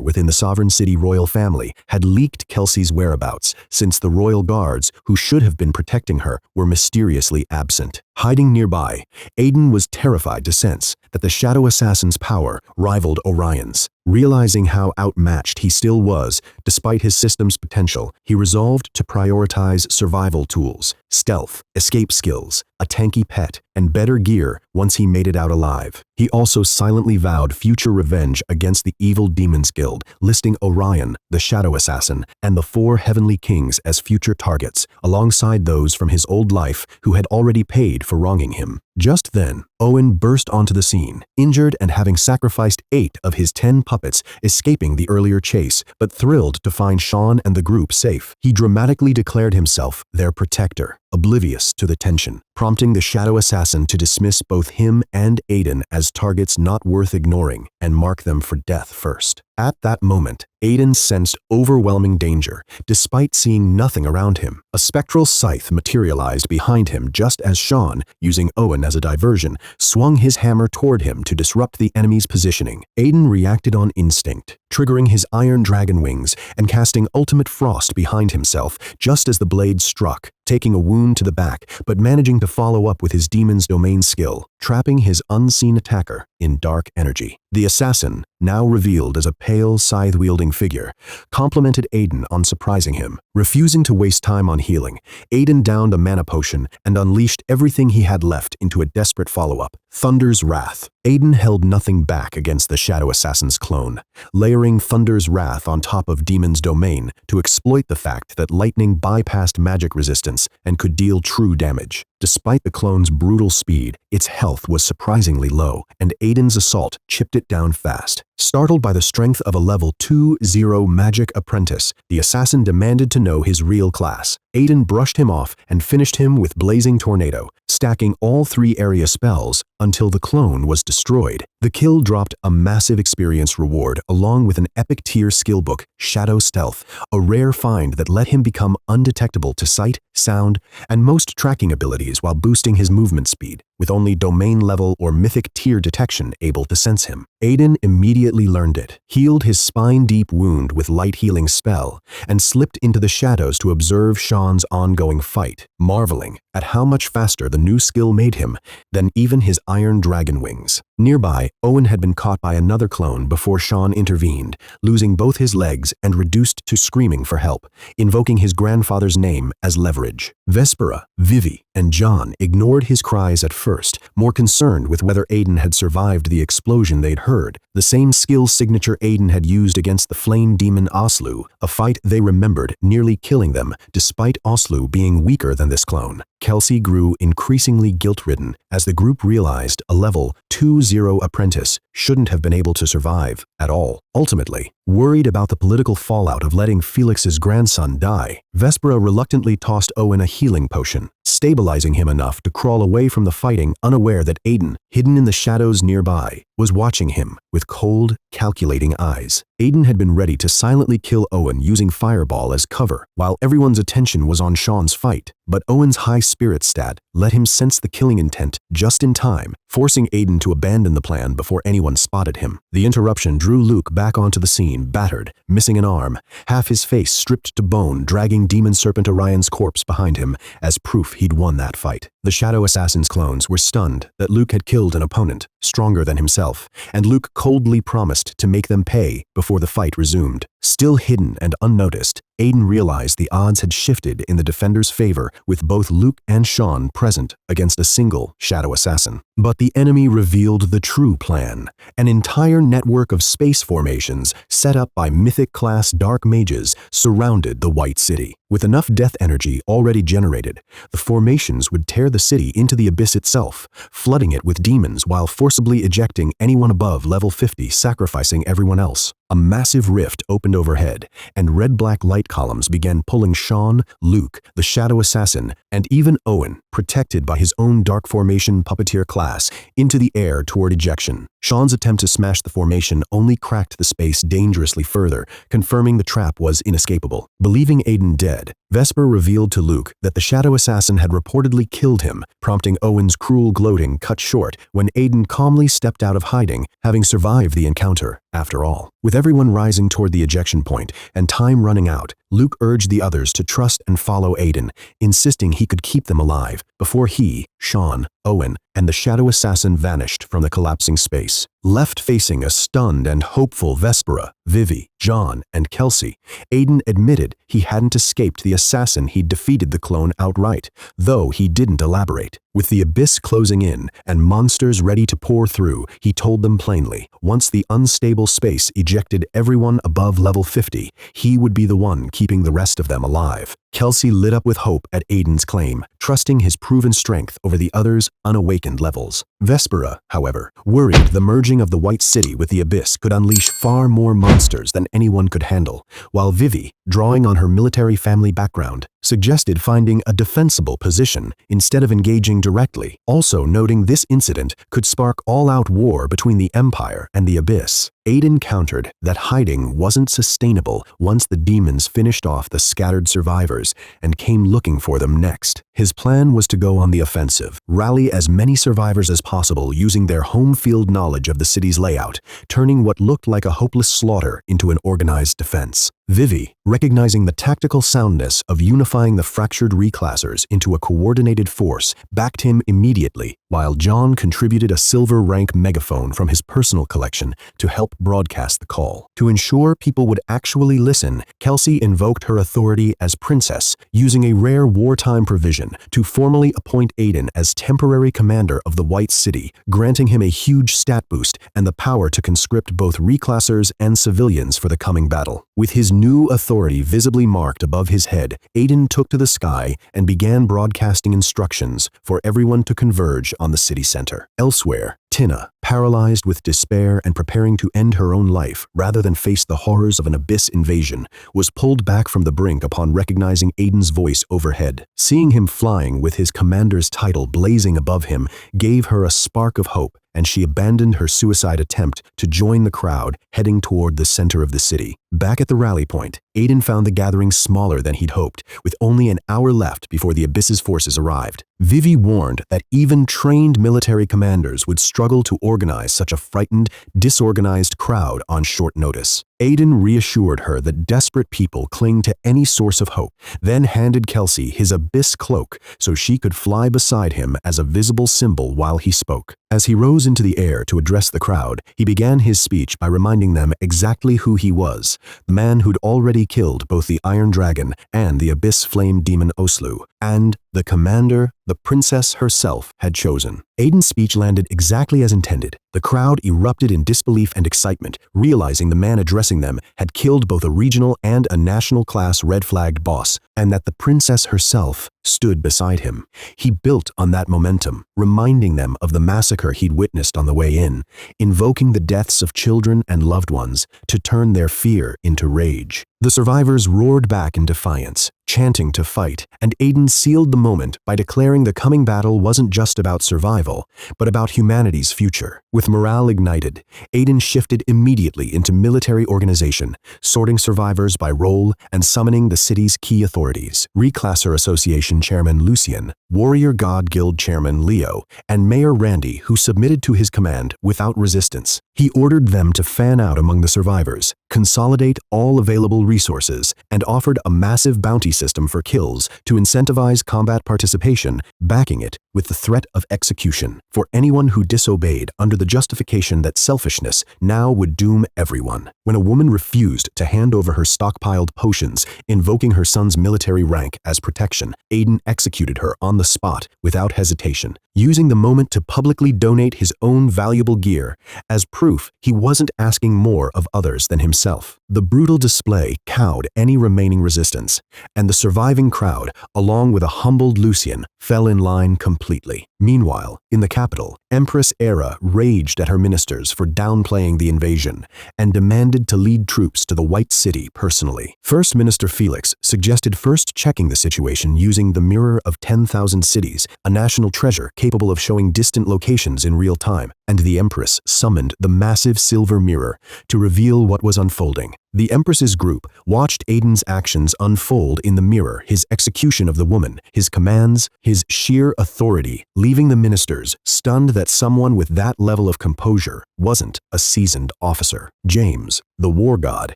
Speaker 1: within the Sovereign City royal family had leaked Kelsey's whereabouts, since the royal guards, who should have been protecting her, were mysteriously absent. Hiding nearby, Aiden was terrified to sense that the Shadow Assassin's power rivaled Orion's. Realizing how outmatched he still was, despite his system's potential, he resolved to prioritize survival tools, stealth, escape skills, a tanky pet, and better gear once he made it out alive. He also silently vowed future revenge against the evil Demons Guild, listing Orion, the Shadow Assassin, and the 4 Heavenly Kings as future targets, alongside those from his old life who had already paid for wronging him. Just then, Owen burst onto the scene, injured and having sacrificed 8 of his 10 puppets, escaping the earlier chase, but thrilled to find Sean and the group safe. He dramatically declared himself their protector, oblivious to the tension, prompting the Shadow Assassin to dismiss both him and Aiden as targets not worth ignoring and mark them for death first. At that moment, Aiden sensed overwhelming danger, despite seeing nothing around him. A spectral scythe materialized behind him just as Sean, using Owen as a diversion, swung his hammer toward him to disrupt the enemy's positioning. Aiden reacted on instinct, triggering his iron dragon wings and casting ultimate frost behind himself just as the blade struck, taking a wound to the back, but managing to follow up with his demon's domain skill, trapping his unseen attacker in dark energy. The assassin, now revealed as a pale, scythe-wielding figure, complimented Aiden on surprising him. Refusing to waste time on healing, Aiden downed a mana potion and unleashed everything he had left into a desperate follow-up. Thunder's Wrath. Aiden held nothing back against the Shadow Assassin's clone, layering Thunder's Wrath on top of Demon's Domain to exploit the fact that lightning bypassed magic resistance and could deal true damage. Despite the clone's brutal speed, its health was surprisingly low, and Aiden's assault chipped it down fast. Startled by the strength of a level 2-0 Magic Apprentice, the assassin demanded to know his real class. Aiden brushed him off and finished him with Blazing Tornado, stacking all 3 area spells until the clone was destroyed. The kill dropped a massive experience reward along with an epic tier skill book, Shadow Stealth, a rare find that let him become undetectable to sight, sound, and most tracking abilities while boosting his movement speed, with only domain level or mythic tier detection able to sense him. Aiden immediately learned it, healed his spine-deep wound with light healing spell, and slipped into the shadows to observe Sean's ongoing fight, marveling at how much faster the new skill made him than even his iron dragon wings. Nearby, Owen had been caught by another clone before Sean intervened, losing both his legs and reduced to screaming for help, invoking his grandfather's name as leverage. Vespera, Vivi, and John ignored his cries at first, more concerned with whether Aiden had survived the explosion they'd heard, the same skill signature Aiden had used against the flame demon Oslu, a fight they remembered nearly killing them despite Oslu being weaker than this clone. Kelsey grew increasingly guilt-ridden as the group realized a level 2-0 apprentice shouldn't have been able to survive at all. Ultimately, worried about the political fallout of letting Felix's grandson die, Vespera reluctantly tossed Owen a healing potion, stabilizing him enough to crawl away from the fighting, unaware that Aiden, hidden in the shadows nearby, was watching him with cold, calculating eyes. Aiden had been ready to silently kill Owen using Fireball as cover, while everyone's attention was on Sean's fight. But Owen's high spirit stat let him sense the killing intent just in time, forcing Aiden to abandon the plan before anyone spotted him. The interruption drew Luke back onto the scene, battered, missing an arm, half his face stripped to bone, dragging Demon Serpent Orion's corpse behind him as proof he'd won that fight. The Shadow Assassin's clones were stunned that Luke had killed an opponent, stronger than himself, and Luke coldly promised to make them pay before the fight resumed. Still hidden and unnoticed, Aiden realized the odds had shifted in the defenders' favor with both Luke and Sean present against a single Shadow Assassin. But the enemy revealed the true plan, an entire network of space formations set up by mythic-class dark mages surrounded the White City. With enough death energy already generated, the formations would tear the city into the abyss itself, flooding it with demons while forcibly ejecting anyone above level 50, sacrificing everyone else. A massive rift opened overhead, and red-black light columns began pulling Sean, Luke, the Shadow Assassin, and even Owen, protected by his own Dark Formation Puppeteer class, into the air toward ejection. Sean's attempt to smash the formation only cracked the space dangerously further, confirming the trap was inescapable. Believing Aiden dead, Vesper revealed to Luke that the Shadow Assassin had reportedly killed him, prompting Owen's cruel gloating cut short when Aiden calmly stepped out of hiding, having survived the encounter, after all. With everyone rising toward the ejection point and time running out, Luke urged the others to trust and follow Aiden, insisting he could keep them alive before he, Sean, Owen, and the shadow assassin vanished from the collapsing space. Left facing a stunned and hopeful Vespera, Vivi, John, and Kelsey, Aiden admitted he hadn't escaped the assassin he'd defeated the clone outright, though he didn't elaborate. With the abyss closing in and monsters ready to pour through, he told them plainly, once the unstable space ejected everyone above level 50, he would be the one keeping the rest of them alive. Kelsey lit up with hope at Aiden's claim, trusting his proven strength over the others' unawakened levels. Vespera, however, worried the merging of the White City with the Abyss could unleash far more monsters than anyone could handle, while Vivi, drawing on her military family background, suggested finding a defensible position instead of engaging directly, also noting this incident could spark all-out war between the Empire and the Abyss. Aiden countered that hiding wasn't sustainable once the demons finished off the scattered survivors and came looking for them next. His plan was to go on the offensive, rally as many survivors as possible using their home field knowledge of the city's layout, turning what looked like a hopeless slaughter into an organized defense. Vivi, recognizing the tactical soundness of unifying the fractured reclassers into a coordinated force, backed him immediately, while John contributed a silver rank megaphone from his personal collection to help broadcast the call. To ensure people would actually listen, Kelsey invoked her authority as princess, using a rare wartime provision to formally appoint Aiden as temporary commander of the White City, granting him a huge stat boost and the power to conscript both reclassers and civilians for the coming battle. With his new authority visibly marked above his head, Aiden took to the sky and began broadcasting instructions for everyone to converge on the city center. Elsewhere, Tina, paralyzed with despair and preparing to end her own life rather than face the horrors of an abyss invasion, was pulled back from the brink upon recognizing Aiden's voice overhead. Seeing him flying with his commander's title blazing above him gave her a spark of hope, and she abandoned her suicide attempt to join the crowd heading toward the center of the city. Back at the rally point, Aiden found the gathering smaller than he'd hoped, with only an hour left before the Abyss's forces arrived. Vivi warned that even trained military commanders would struggle to organize such a frightened, disorganized crowd on short notice. Aiden reassured her that desperate people cling to any source of hope, then handed Kelsey his Abyss cloak so she could fly beside him as a visible symbol while he spoke. As he rose into the air to address the crowd, he began his speech by reminding them exactly who he was, the man who'd already killed both the Iron Dragon and the Abyss Flame Demon Oslu, and the commander the princess herself had chosen. Aiden's speech landed exactly as intended. The crowd erupted in disbelief and excitement, realizing the man addressing them had killed both a regional and a national-class red-flagged boss, and that the princess herself stood beside him. He built on that momentum, reminding them of the massacre he'd witnessed on the way in, invoking the deaths of children and loved ones to turn their fear into rage. The survivors roared back in defiance, chanting to fight, and Aiden sealed the moment by declaring the coming battle wasn't just about survival, but about humanity's future. With morale ignited, Aiden shifted immediately into military organization, sorting survivors by role and summoning the city's key authorities: Reclasser Association Chairman Lucien, Warrior God Guild Chairman Leo, and Mayor Randy, who submitted to his command without resistance. He ordered them to fan out among the survivors, consolidate all available resources, and offered a massive bounty system for kills to incentivize combat participation, backing it with the threat of execution for anyone who disobeyed under the justification that selfishness now would doom everyone. When a woman refused to hand over her stockpiled potions, invoking her son's military rank as protection, Aiden executed her on the spot without hesitation, using the moment to publicly donate his own valuable gear as proof he wasn't asking more of others than himself. The brutal display cowed any remaining resistance, and the surviving crowd, along with a humbled Lucien, fell in line completely. Meanwhile, in the capital, Empress Era raged at her ministers for downplaying the invasion and demanded to lead troops to the White City personally. First Minister Felix suggested first checking the situation using the Mirror of 10,000 Cities, a national treasure capable of showing distant locations in real time, and the Empress summoned the massive silver mirror to reveal what was unfolding. The Empress's group watched Aiden's actions unfold in the mirror, his execution of the woman, his commands, his sheer authority, leaving the ministers stunned that someone with that level of composure wasn't a seasoned officer. James, the war god,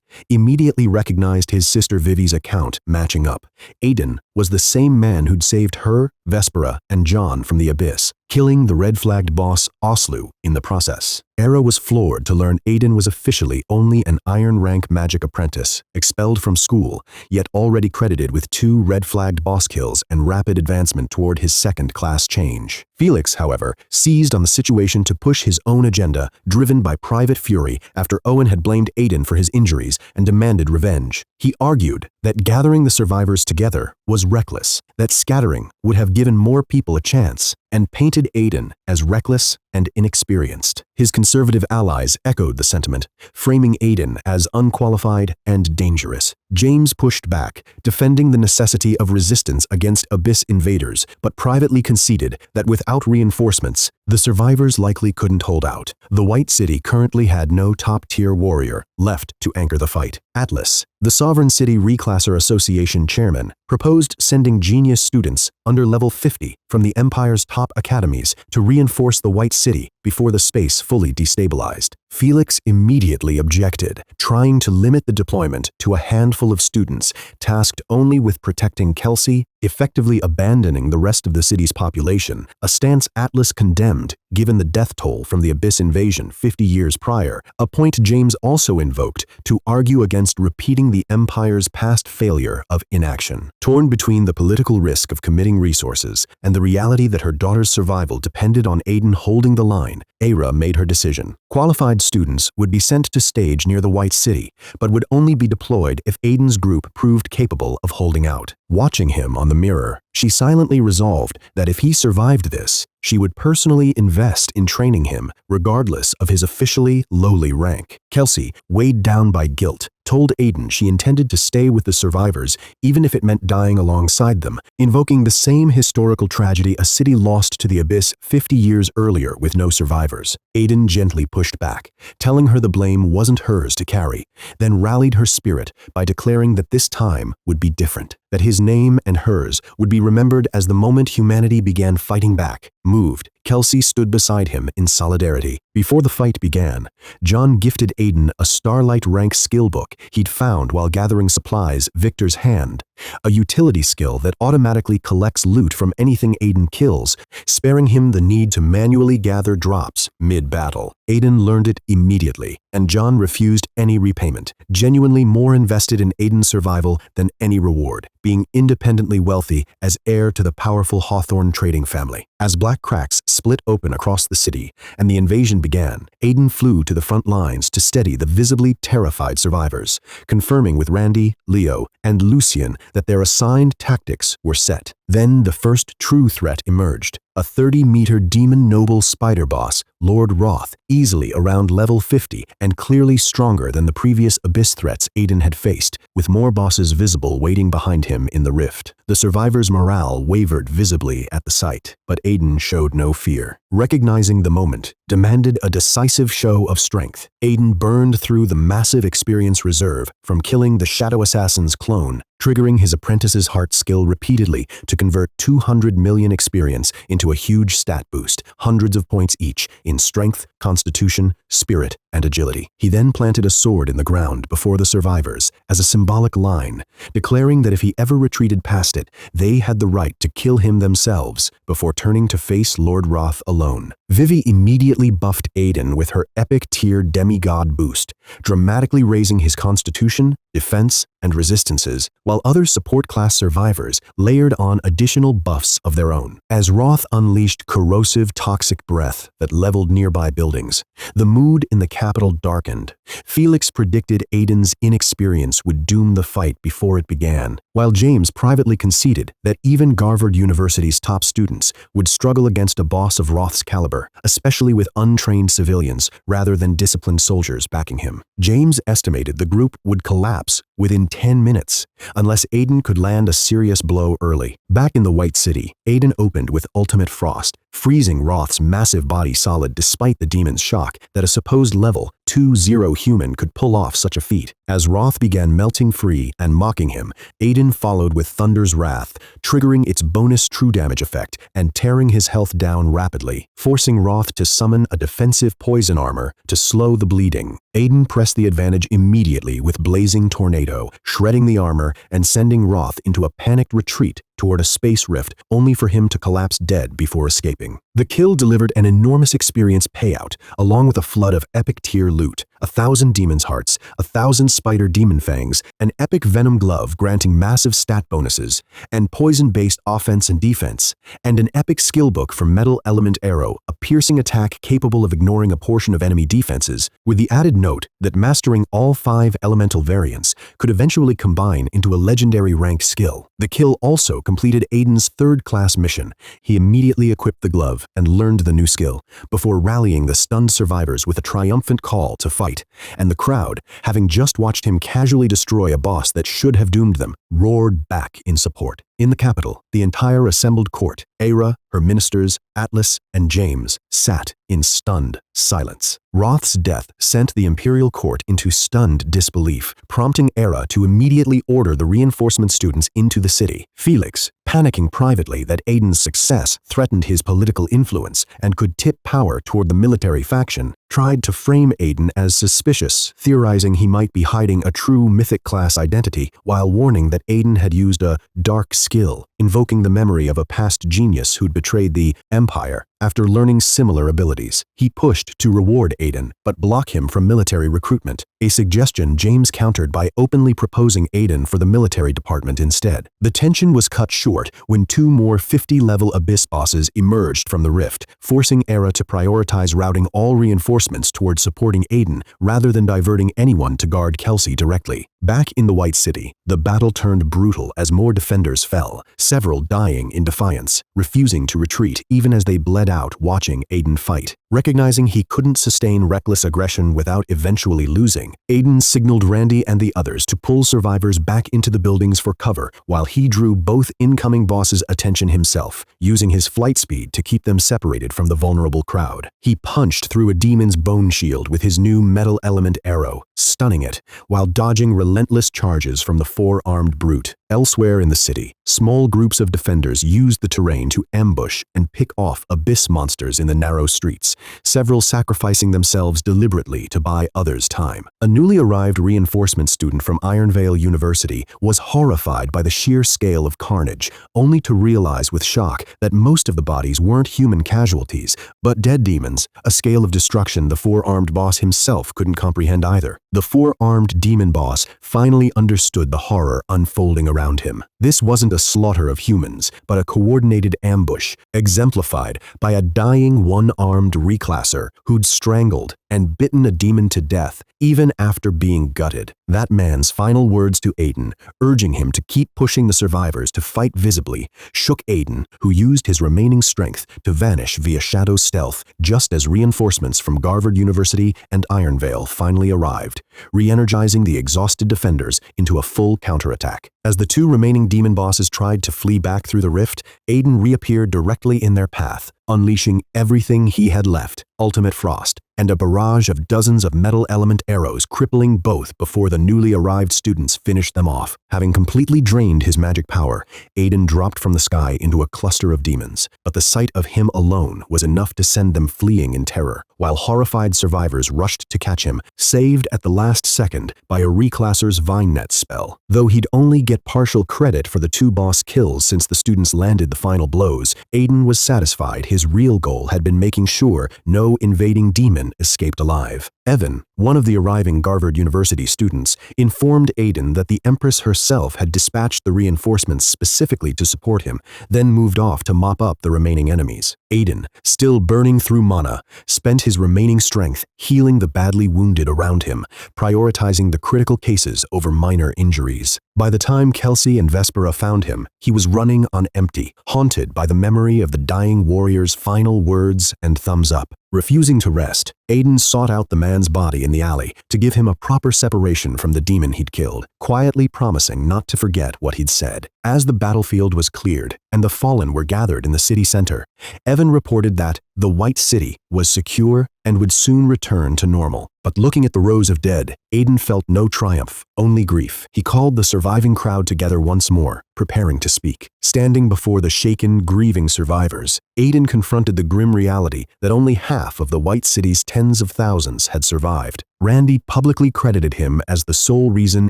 Speaker 1: immediately recognized his sister Vivi's account matching up. Aiden was the same man who'd saved her, Vespera, and John from the abyss, killing the red-flagged boss Oslu in the process. Era was floored to learn Aiden was officially only an Iron-Rank Magic Apprentice, expelled from school, yet already credited with 2 red-flagged boss kills and rapid advancement toward his second-class change. Felix, however, seized on the situation to push his own agenda, driven by private fury after Owen had blamed Aiden for his injuries and demanded revenge. He argued that gathering the survivors together was reckless, that scattering would have given more people a chance, and painted Aiden as reckless and inexperienced. His conservative allies echoed the sentiment, framing Aiden as unqualified and dangerous. James pushed back, defending the necessity of resistance against abyss invaders, but privately conceded that without reinforcements, the survivors likely couldn't hold out. The White City currently had no top-tier warrior left to anchor the fight. Atlas, the Sovereign City Reclasser Association chairman, proposed sending genius students under level 50 from the Empire's top academies to reinforce the White City before the space fully destabilized. Felix immediately objected, trying to limit the deployment to a handful of students tasked only with protecting Kelsey, effectively abandoning the rest of the city's population, a stance Atlas condemned given the death toll from the Abyss invasion 50 years prior, a point James also invoked to argue against repeating the Empire's past failure of inaction. Torn between the political risk of committing resources and the reality that her daughter's survival depended on Aiden holding the line, Era made her decision. Qualified students would be sent to stage near the White City, but would only be deployed if Aiden's group proved capable of holding out. Watching him on the mirror, she silently resolved that if he survived this, she would personally invest in training him, regardless of his officially lowly rank. Kelsey, weighed down by guilt, told Aiden she intended to stay with the survivors even if it meant dying alongside them, invoking the same historical tragedy a city lost to the Abyss 50 years earlier with no survivors. Aiden gently pushed back, telling her the blame wasn't hers to carry, then rallied her spirit by declaring that this time would be different, that his name and hers would be remembered as the moment humanity began fighting back. Moved, Kelsey stood beside him in solidarity. Before the fight began, John gifted Aiden a Starlight rank skill book he'd found while gathering supplies Victor's Hand, a utility skill that automatically collects loot from anything Aiden kills, sparing him the need to manually gather drops mid-battle. Aiden learned it immediately, and John refused any repayment, genuinely more invested in Aiden's survival than any reward, being independently wealthy as heir to the powerful Hawthorne trading family. As black cracks split open across the city and the invasion began, Aiden flew to the front lines to steady the visibly terrified survivors, confirming with Randy, Leo, and Lucien that their assigned tactics were set. Then the first true threat emerged, a 30-meter demon noble spider boss, Lord Roth, easily around level 50 and clearly stronger than the previous abyss threats Aiden had faced, with more bosses visible waiting behind him in the rift. The survivors' morale wavered visibly at the sight, but Aiden showed no fear. Recognizing the moment demanded a decisive show of strength, Aiden burned through the massive experience reserve from killing the Shadow Assassin's clone, triggering his apprentice's heart skill repeatedly to convert 200 million experience into a huge stat boost, hundreds of points each in strength, constitution, spirit, and agility. He then planted a sword in the ground before the survivors as a symbolic line, declaring that if he ever retreated past it, they had the right to kill him themselves before turning to face Lord Roth alone. Vivi immediately buffed Aiden with her epic tier demigod boost, dramatically raising his constitution, defense, and resistances, while other support class survivors layered on additional buffs of their own. As Roth unleashed corrosive toxic breath that leveled nearby buildings, the mood in the capital darkened. Felix predicted Aiden's inexperience would doom the fight before it began, while James privately conceded that even Garvard University's top students would struggle against a boss of Roth's caliber, especially with untrained civilians rather than disciplined soldiers backing him. James estimated the group would collapse within 10 minutes, unless Aiden could land a serious blow early. Back in the White City, Aiden opened with ultimate frost, freezing Roth's massive body solid despite the demon's shock that a supposed level 2-0 human could pull off such a feat. As Roth began melting free and mocking him, Aiden followed with Thunder's Wrath, triggering its bonus true damage effect and tearing his health down rapidly, forcing Roth to summon a defensive poison armor to slow the bleeding. Aiden pressed the advantage immediately with Blazing Tornado, shredding the armor and sending Roth into a panicked retreat toward a space rift, only for him to collapse dead before escaping. The kill delivered an enormous experience payout, along with a flood of epic tier loot, 1,000 demon's hearts, 1,000 spider demon fangs, an epic venom glove granting massive stat bonuses, and poison-based offense and defense, and an epic skill book for Metal Element Arrow, a piercing attack capable of ignoring a portion of enemy defenses, with the added note that mastering all 5 elemental variants could eventually combine into a legendary rank skill. The kill also completed Aiden's 3rd-class mission. He immediately equipped the glove and learned the new skill, before rallying the stunned survivors with a triumphant call to fight, and the crowd, having just watched him casually destroy a boss that should have doomed them, roared back in support. In the capital, the entire assembled court, Aira, her ministers, Atlas, and James, sat in stunned silence. Roth's death sent the Imperial Court into stunned disbelief, prompting Aira to immediately order the reinforcement students into the city. Felix, panicking privately that Aiden's success threatened his political influence and could tip power toward the military faction, tried to frame Aiden as suspicious, theorizing he might be hiding a true mythic-class identity, while warning that Aiden had used a dark skill, invoking the memory of a past genius who'd betrayed the Empire. After learning similar abilities, he pushed to reward Aiden, but block him from military recruitment, a suggestion James countered by openly proposing Aiden for the military department instead. The tension was cut short when 2 more 50-level Abyss bosses emerged from the rift, forcing Aira to prioritize routing all reinforcements towards supporting Aiden rather than diverting anyone to guard Kelsey directly. Back in the White City, the battle turned brutal as more defenders fell, several dying in defiance, refusing to retreat even as they bled out watching Aiden fight. Recognizing he couldn't sustain reckless aggression without eventually losing, Aiden signaled Randy and the others to pull survivors back into the buildings for cover while he drew both incoming bosses' attention himself, using his flight speed to keep them separated from the vulnerable crowd. He punched through a demon's bone shield with his new Metal Element Arrow, stunning it, while dodging relentless charges from the 4-armed brute. Elsewhere in the city, small groups of defenders used the terrain to ambush and pick off Abyss monsters in the narrow streets, several sacrificing themselves deliberately to buy others time. A newly arrived reinforcement student from Ironvale University was horrified by the sheer scale of carnage, only to realize with shock that most of the bodies weren't human casualties, but dead demons, a scale of destruction the 4-armed boss himself couldn't comprehend either. The 4-armed demon boss finally understood the horror unfolding around him. This wasn't a slaughter of humans, but a coordinated ambush, exemplified by a dying 1-armed reclasser who'd strangled and bitten a demon to death even after being gutted. That man's final words to Aiden, urging him to keep pushing the survivors to fight visibly, shook Aiden, who used his remaining strength to vanish via shadow stealth just as reinforcements from Garvard University and Ironvale finally arrived, re-energizing the exhausted defenders into a full counterattack. As the 2 remaining demon bosses tried to flee back through the rift, Aiden reappeared directly in their path, unleashing everything he had left, ultimate frost, and a barrage of dozens of metal element arrows crippling both before the newly arrived students finished them off. Having completely drained his magic power, Aiden dropped from the sky into a cluster of demons, but the sight of him alone was enough to send them fleeing in terror, while horrified survivors rushed to catch him, saved at the last second by a reclasser's vine net spell. Though he'd only get partial credit for the 2 boss kills since the students landed the final blows, Aiden was satisfied his real goal had been making sure no invading demon escaped alive. Evan, one of the arriving Garvard University students, informed Aiden that the Empress herself had dispatched the reinforcements specifically to support him, then moved off to mop up the remaining enemies. Aiden, still burning through mana, spent his remaining strength healing the badly wounded around him, prioritizing the critical cases over minor injuries. By the time Kelsey and Vespera found him, he was running on empty, haunted by the memory of the dying warrior's final words and thumbs up. Refusing to rest, Aiden sought out the man's body in the alley to give him a proper separation from the demon he'd killed, quietly promising not to forget what he'd said. As the battlefield was cleared and the fallen were gathered in the city center, Evan reported that the White City was secure and would soon return to normal. But looking at the rows of dead, Aiden felt no triumph, only grief. He called the surviving crowd together once more, preparing to speak. Standing before the shaken, grieving survivors, Aiden confronted the grim reality that only half of the White City's tens of thousands had survived. Randy publicly credited him as the sole reason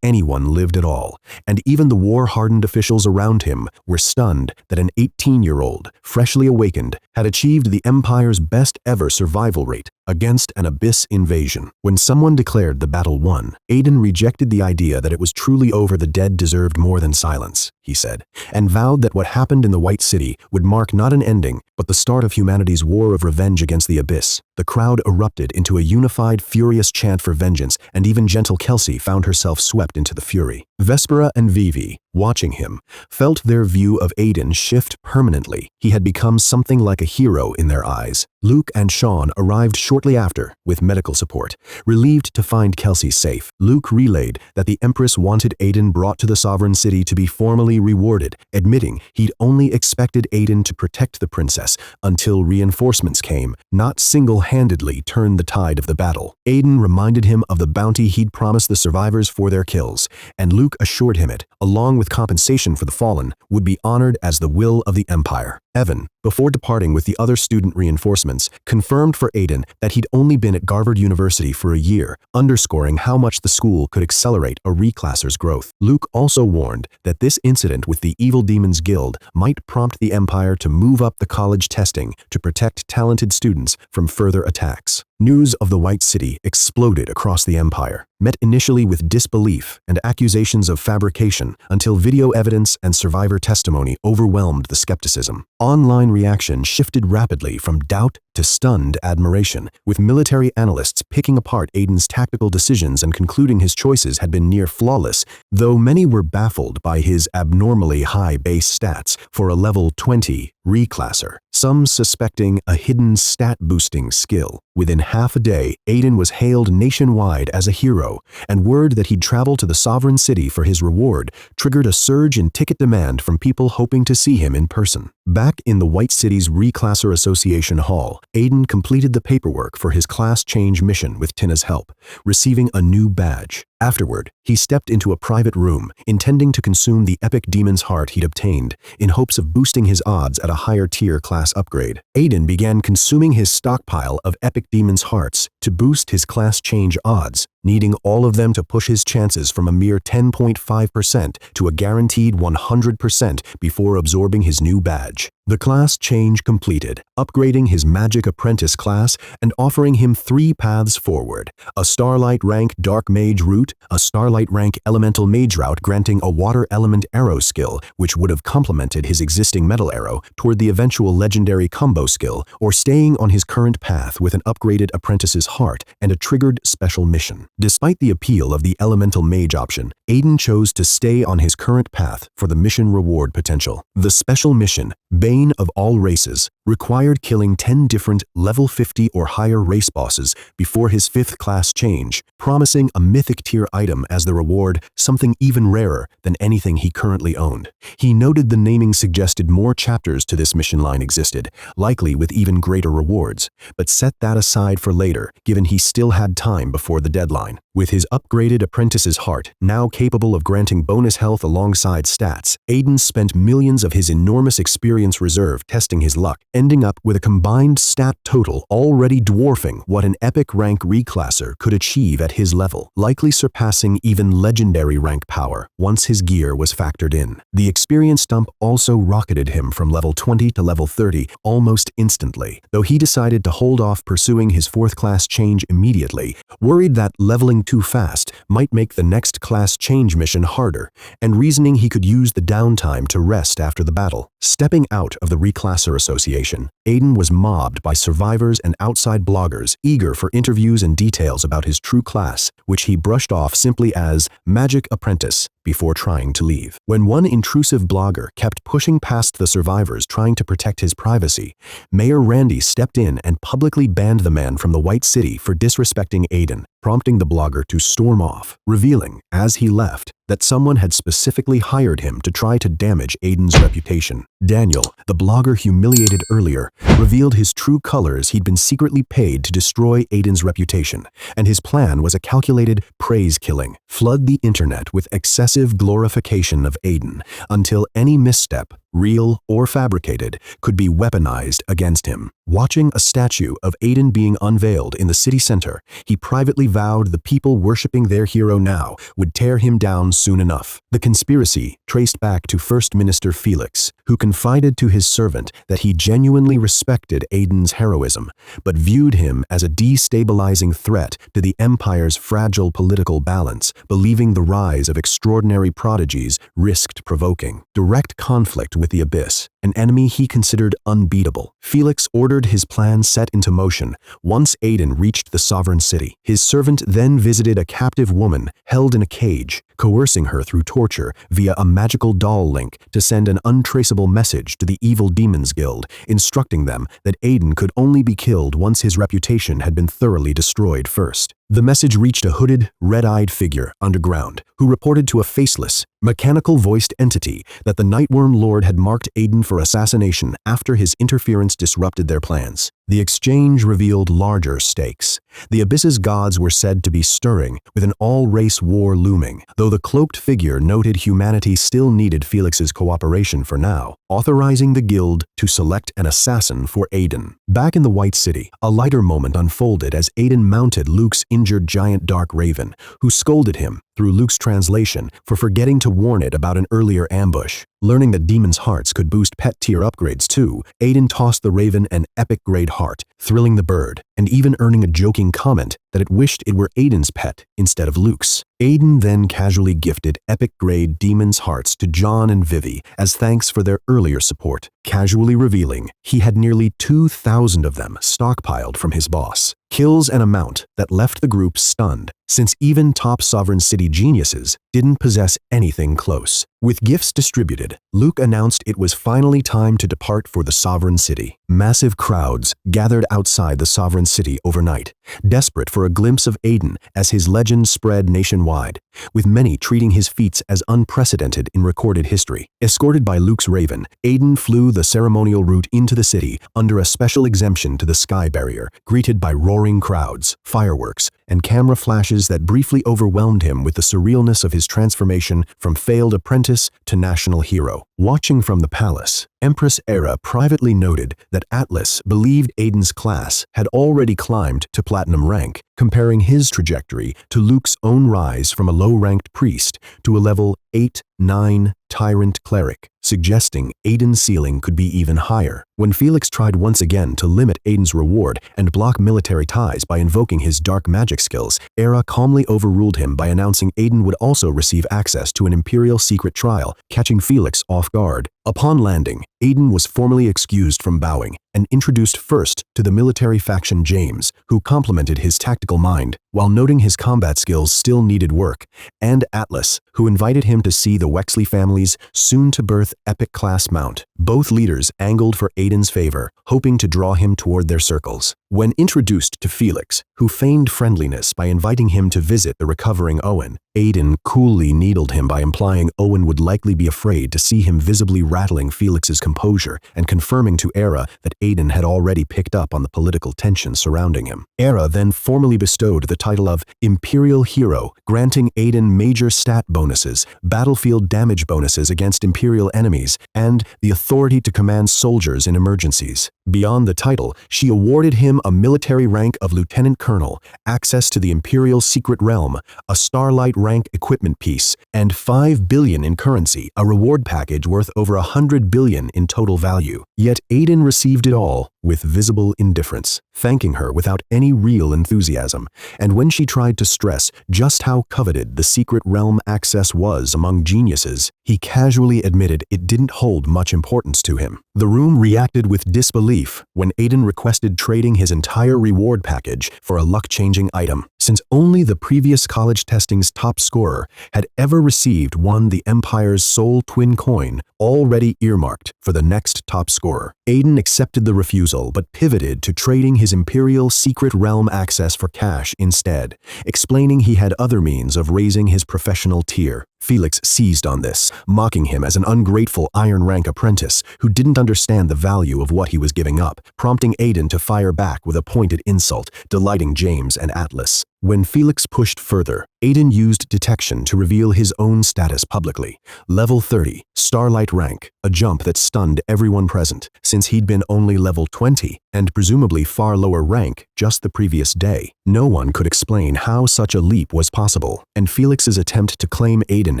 Speaker 1: anyone lived at all, and even the war-hardened officials around him were stunned that an 18-year-old, freshly awakened, had achieved the Empire's best-ever survival rate against an Abyss invasion. When someone declared the battle won, Aiden rejected the idea that it was truly over. The dead deserved more than silence, he said, and vowed that what happened in the White City would mark not an ending, but the start of humanity's war of revenge against the Abyss. The crowd erupted into a unified, furious chant for vengeance, and even gentle Kelsey found herself swept into the fury. Vespera and Vivi, watching him, felt their view of Aiden shift permanently. He had become something like a hero in their eyes. Luke and Sean arrived shortly after with medical support, relieved to find Kelsey safe. Luke relayed that the Empress wanted Aiden brought to the Sovereign City to be formally rewarded, admitting he'd only expected Aiden to protect the princess until reinforcements came, not single-handedly turn the tide of the battle. Aiden reminded him of the bounty he'd promised the survivors for their kills, and Luke assured him it, along with compensation for the fallen, would be honored as the will of the Empire. Evan, before departing with the other student reinforcements, confirmed for Aiden that he'd only been at Harvard University for a year, underscoring how much the school could accelerate a reclasser's growth. Luke also warned that this incident with the Evil Demons Guild might prompt the Empire to move up the college testing to protect talented students from further attacks. News of the White City exploded across the Empire, met initially with disbelief and accusations of fabrication until video evidence and survivor testimony overwhelmed the skepticism. Online reaction shifted rapidly from doubt to stunned admiration, with military analysts picking apart Aiden's tactical decisions and concluding his choices had been near flawless, though many were baffled by his abnormally high base stats for a level 20 reclasser, some suspecting a hidden stat-boosting skill. Within half a day, Aiden was hailed nationwide as a hero, and word that he'd travel to the Sovereign City for his reward triggered a surge in ticket demand from people hoping to see him in person. Back in the White City's Reclasser Association Hall, Aiden completed the paperwork for his class change mission with Tina's help, receiving a new badge. Afterward, he stepped into a private room, intending to consume the epic demon's heart he'd obtained, in hopes of boosting his odds at a higher-tier class upgrade. Aiden began consuming his stockpile of epic demon's hearts to boost his class change odds, needing all of them to push his chances from a mere 10.5% to a guaranteed 100% before absorbing his new badge. The class change completed, upgrading his Magic Apprentice class and offering him 3 paths forward: a Starlight rank Dark Mage route, a Starlight rank Elemental Mage route granting a Water Element arrow skill, which would have complemented his existing Metal arrow toward the eventual legendary combo skill, or staying on his current path with an upgraded Apprentice's heart and a triggered special mission. Despite the appeal of the Elemental Mage option, Aiden chose to stay on his current path for the mission reward potential. The special mission, Bane of all races, required killing 10 different level 50 or higher race bosses before his 5th class change, promising a mythic tier item as the reward, something even rarer than anything he currently owned. He noted the naming suggested more chapters to this mission line existed, likely with even greater rewards, but set that aside for later, given he still had time before the deadline. With his upgraded Apprentice's heart, now capable of granting bonus health alongside stats, Aiden spent millions of his enormous experience reserve testing his luck, ending up with a combined stat total already dwarfing what an epic rank reclasser could achieve at his level, likely surpassing even legendary rank power once his gear was factored in. The experience dump also rocketed him from level 20 to level 30 almost instantly, though he decided to hold off pursuing his 4th class change immediately, worried that leveling too fast might make the next class change mission harder, and reasoning he could use the downtime to rest after the battle. Stepping out of the Reclasser Association, Aiden was mobbed by survivors and outside bloggers eager for interviews and details about his true class, which he brushed off simply as Magic Apprentice before trying to leave. When one intrusive blogger kept pushing past the survivors trying to protect his privacy, Mayor Randy stepped in and publicly banned the man from the White City for disrespecting Aiden, prompting the blogger to storm off, revealing, as he left, that someone had specifically hired him to try to damage Aiden's reputation. Daniel, the blogger humiliated earlier, revealed his true colors. He'd been secretly paid to destroy Aiden's reputation, and his plan was a calculated praise-killing, flood the internet with excessive glorification of Aiden until any misstep, real or fabricated, could be weaponized against him. Watching a statue of Aiden being unveiled in the city center, he privately vowed the people worshipping their hero now would tear him down soon enough. The conspiracy traced back to First Minister Felix, who confided to his servant that he genuinely respected Aiden's heroism, but viewed him as a destabilizing threat to the empire's fragile political balance, believing the rise of extraordinary prodigies risked provoking direct conflict with the Abyss, an enemy he considered unbeatable. Felix ordered his plan set into motion once Aiden reached the sovereign city. His servant then visited a captive woman held in a cage, coercing her through torture via a magical doll link to send an untraceable message to the Evil Demons Guild, instructing them that Aiden could only be killed once his reputation had been thoroughly destroyed first. The message reached a hooded, red-eyed figure underground, who reported to a faceless, mechanical-voiced entity that the Nightworm Lord had marked Aiden for assassination after his interference disrupted their plans. The exchange revealed larger stakes. The Abyss's gods were said to be stirring, with an all-race war looming, though the cloaked figure noted humanity still needed Felix's cooperation for now, authorizing the guild to select an assassin for Aiden. Back in the White City, a lighter moment unfolded as Aiden mounted Luke's injured giant Dark Raven, who scolded him, through Luke's translation, for forgetting to warn it about an earlier ambush. Learning that Demon's Hearts could boost pet tier upgrades too, Aiden tossed the Raven an epic grade heart, thrilling the bird, and even earning a joking comment that it wished it were Aiden's pet instead of Luke's. Aiden then casually gifted epic grade Demon's Hearts to John and Vivi as thanks for their earlier support, casually revealing he had nearly 2,000 of them stockpiled from his boss. Kills an amount that left the group stunned, since even top Sovereign City geniuses didn't possess anything close. With gifts distributed, Luke announced it was finally time to depart for the Sovereign City. Massive crowds gathered outside the Sovereign City overnight, desperate for a glimpse of Aiden as his legend spread nationwide, with many treating his feats as unprecedented in recorded history. Escorted by Luke's Raven, Aiden flew the ceremonial route into the city under a special exemption to the sky barrier, greeted by roaring crowds, fireworks, and camera flashes that briefly overwhelmed him with the surrealness of his transformation from failed apprentice to national hero. Watching from the palace, Empress Era privately noted that Atlas believed Aiden's class had already climbed to platinum rank, comparing his trajectory to Luke's own rise from a low-ranked priest to a level 8-9 tyrant cleric, suggesting Aiden's ceiling could be even higher. When Felix tried once again to limit Aiden's reward and block military ties by invoking his dark magic skills, Era calmly overruled him by announcing Aiden would also receive access to an Imperial secret trial, catching Felix off guard. Upon landing, Aiden was formally excused from bowing and introduced first to the military faction James, who complimented his tactical mind, while noting his combat skills still needed work, and Atlas, who invited him to see the Wexley family's soon-to-birth epic-class mount. Both leaders angled for Aiden's favor, hoping to draw him toward their circles. When introduced to Felix, who feigned friendliness by inviting him to visit the recovering Owen, Aiden coolly needled him by implying Owen would likely be afraid to see him visibly rattling Felix's composure and confirming to Era that Aiden had already picked up on the political tension surrounding him. Era then formally bestowed the title of Imperial Hero, granting Aiden major stat bonuses, battlefield damage bonuses against Imperial enemies, and the authority to command soldiers in emergencies. Beyond the title, she awarded him a military rank of Lieutenant Colonel, access to the Imperial Secret Realm, a Starlight rank equipment piece, and $5 billion in currency, a reward package worth over $100 billion in total value. Yet Aiden received it all with visible indifference, thanking her without any real enthusiasm. And when she tried to stress just how coveted the secret realm access was among geniuses, he casually admitted it didn't hold much importance to him. The room reacted with disbelief when Aiden requested trading his entire reward package for a luck-changing item, since only the previous college testing's top scorer had ever received the Empire's sole twin coin, already earmarked for the next top scorer. Aiden accepted the refusal but pivoted to trading his Imperial secret realm access for cash instead, explaining he had other means of raising his professional tier. Felix seized on this, mocking him as an ungrateful Iron-Rank apprentice who didn't understand the value of what he was giving up, prompting Aiden to fire back with a pointed insult, delighting James and Atlas. When Felix pushed further, Aiden used detection to reveal his own status publicly. Level 30, Starlight rank, a jump that stunned everyone present, since he'd been only level 20 and presumably far lower rank just the previous day. No one could explain how such a leap was possible, and Felix's attempt to claim Aiden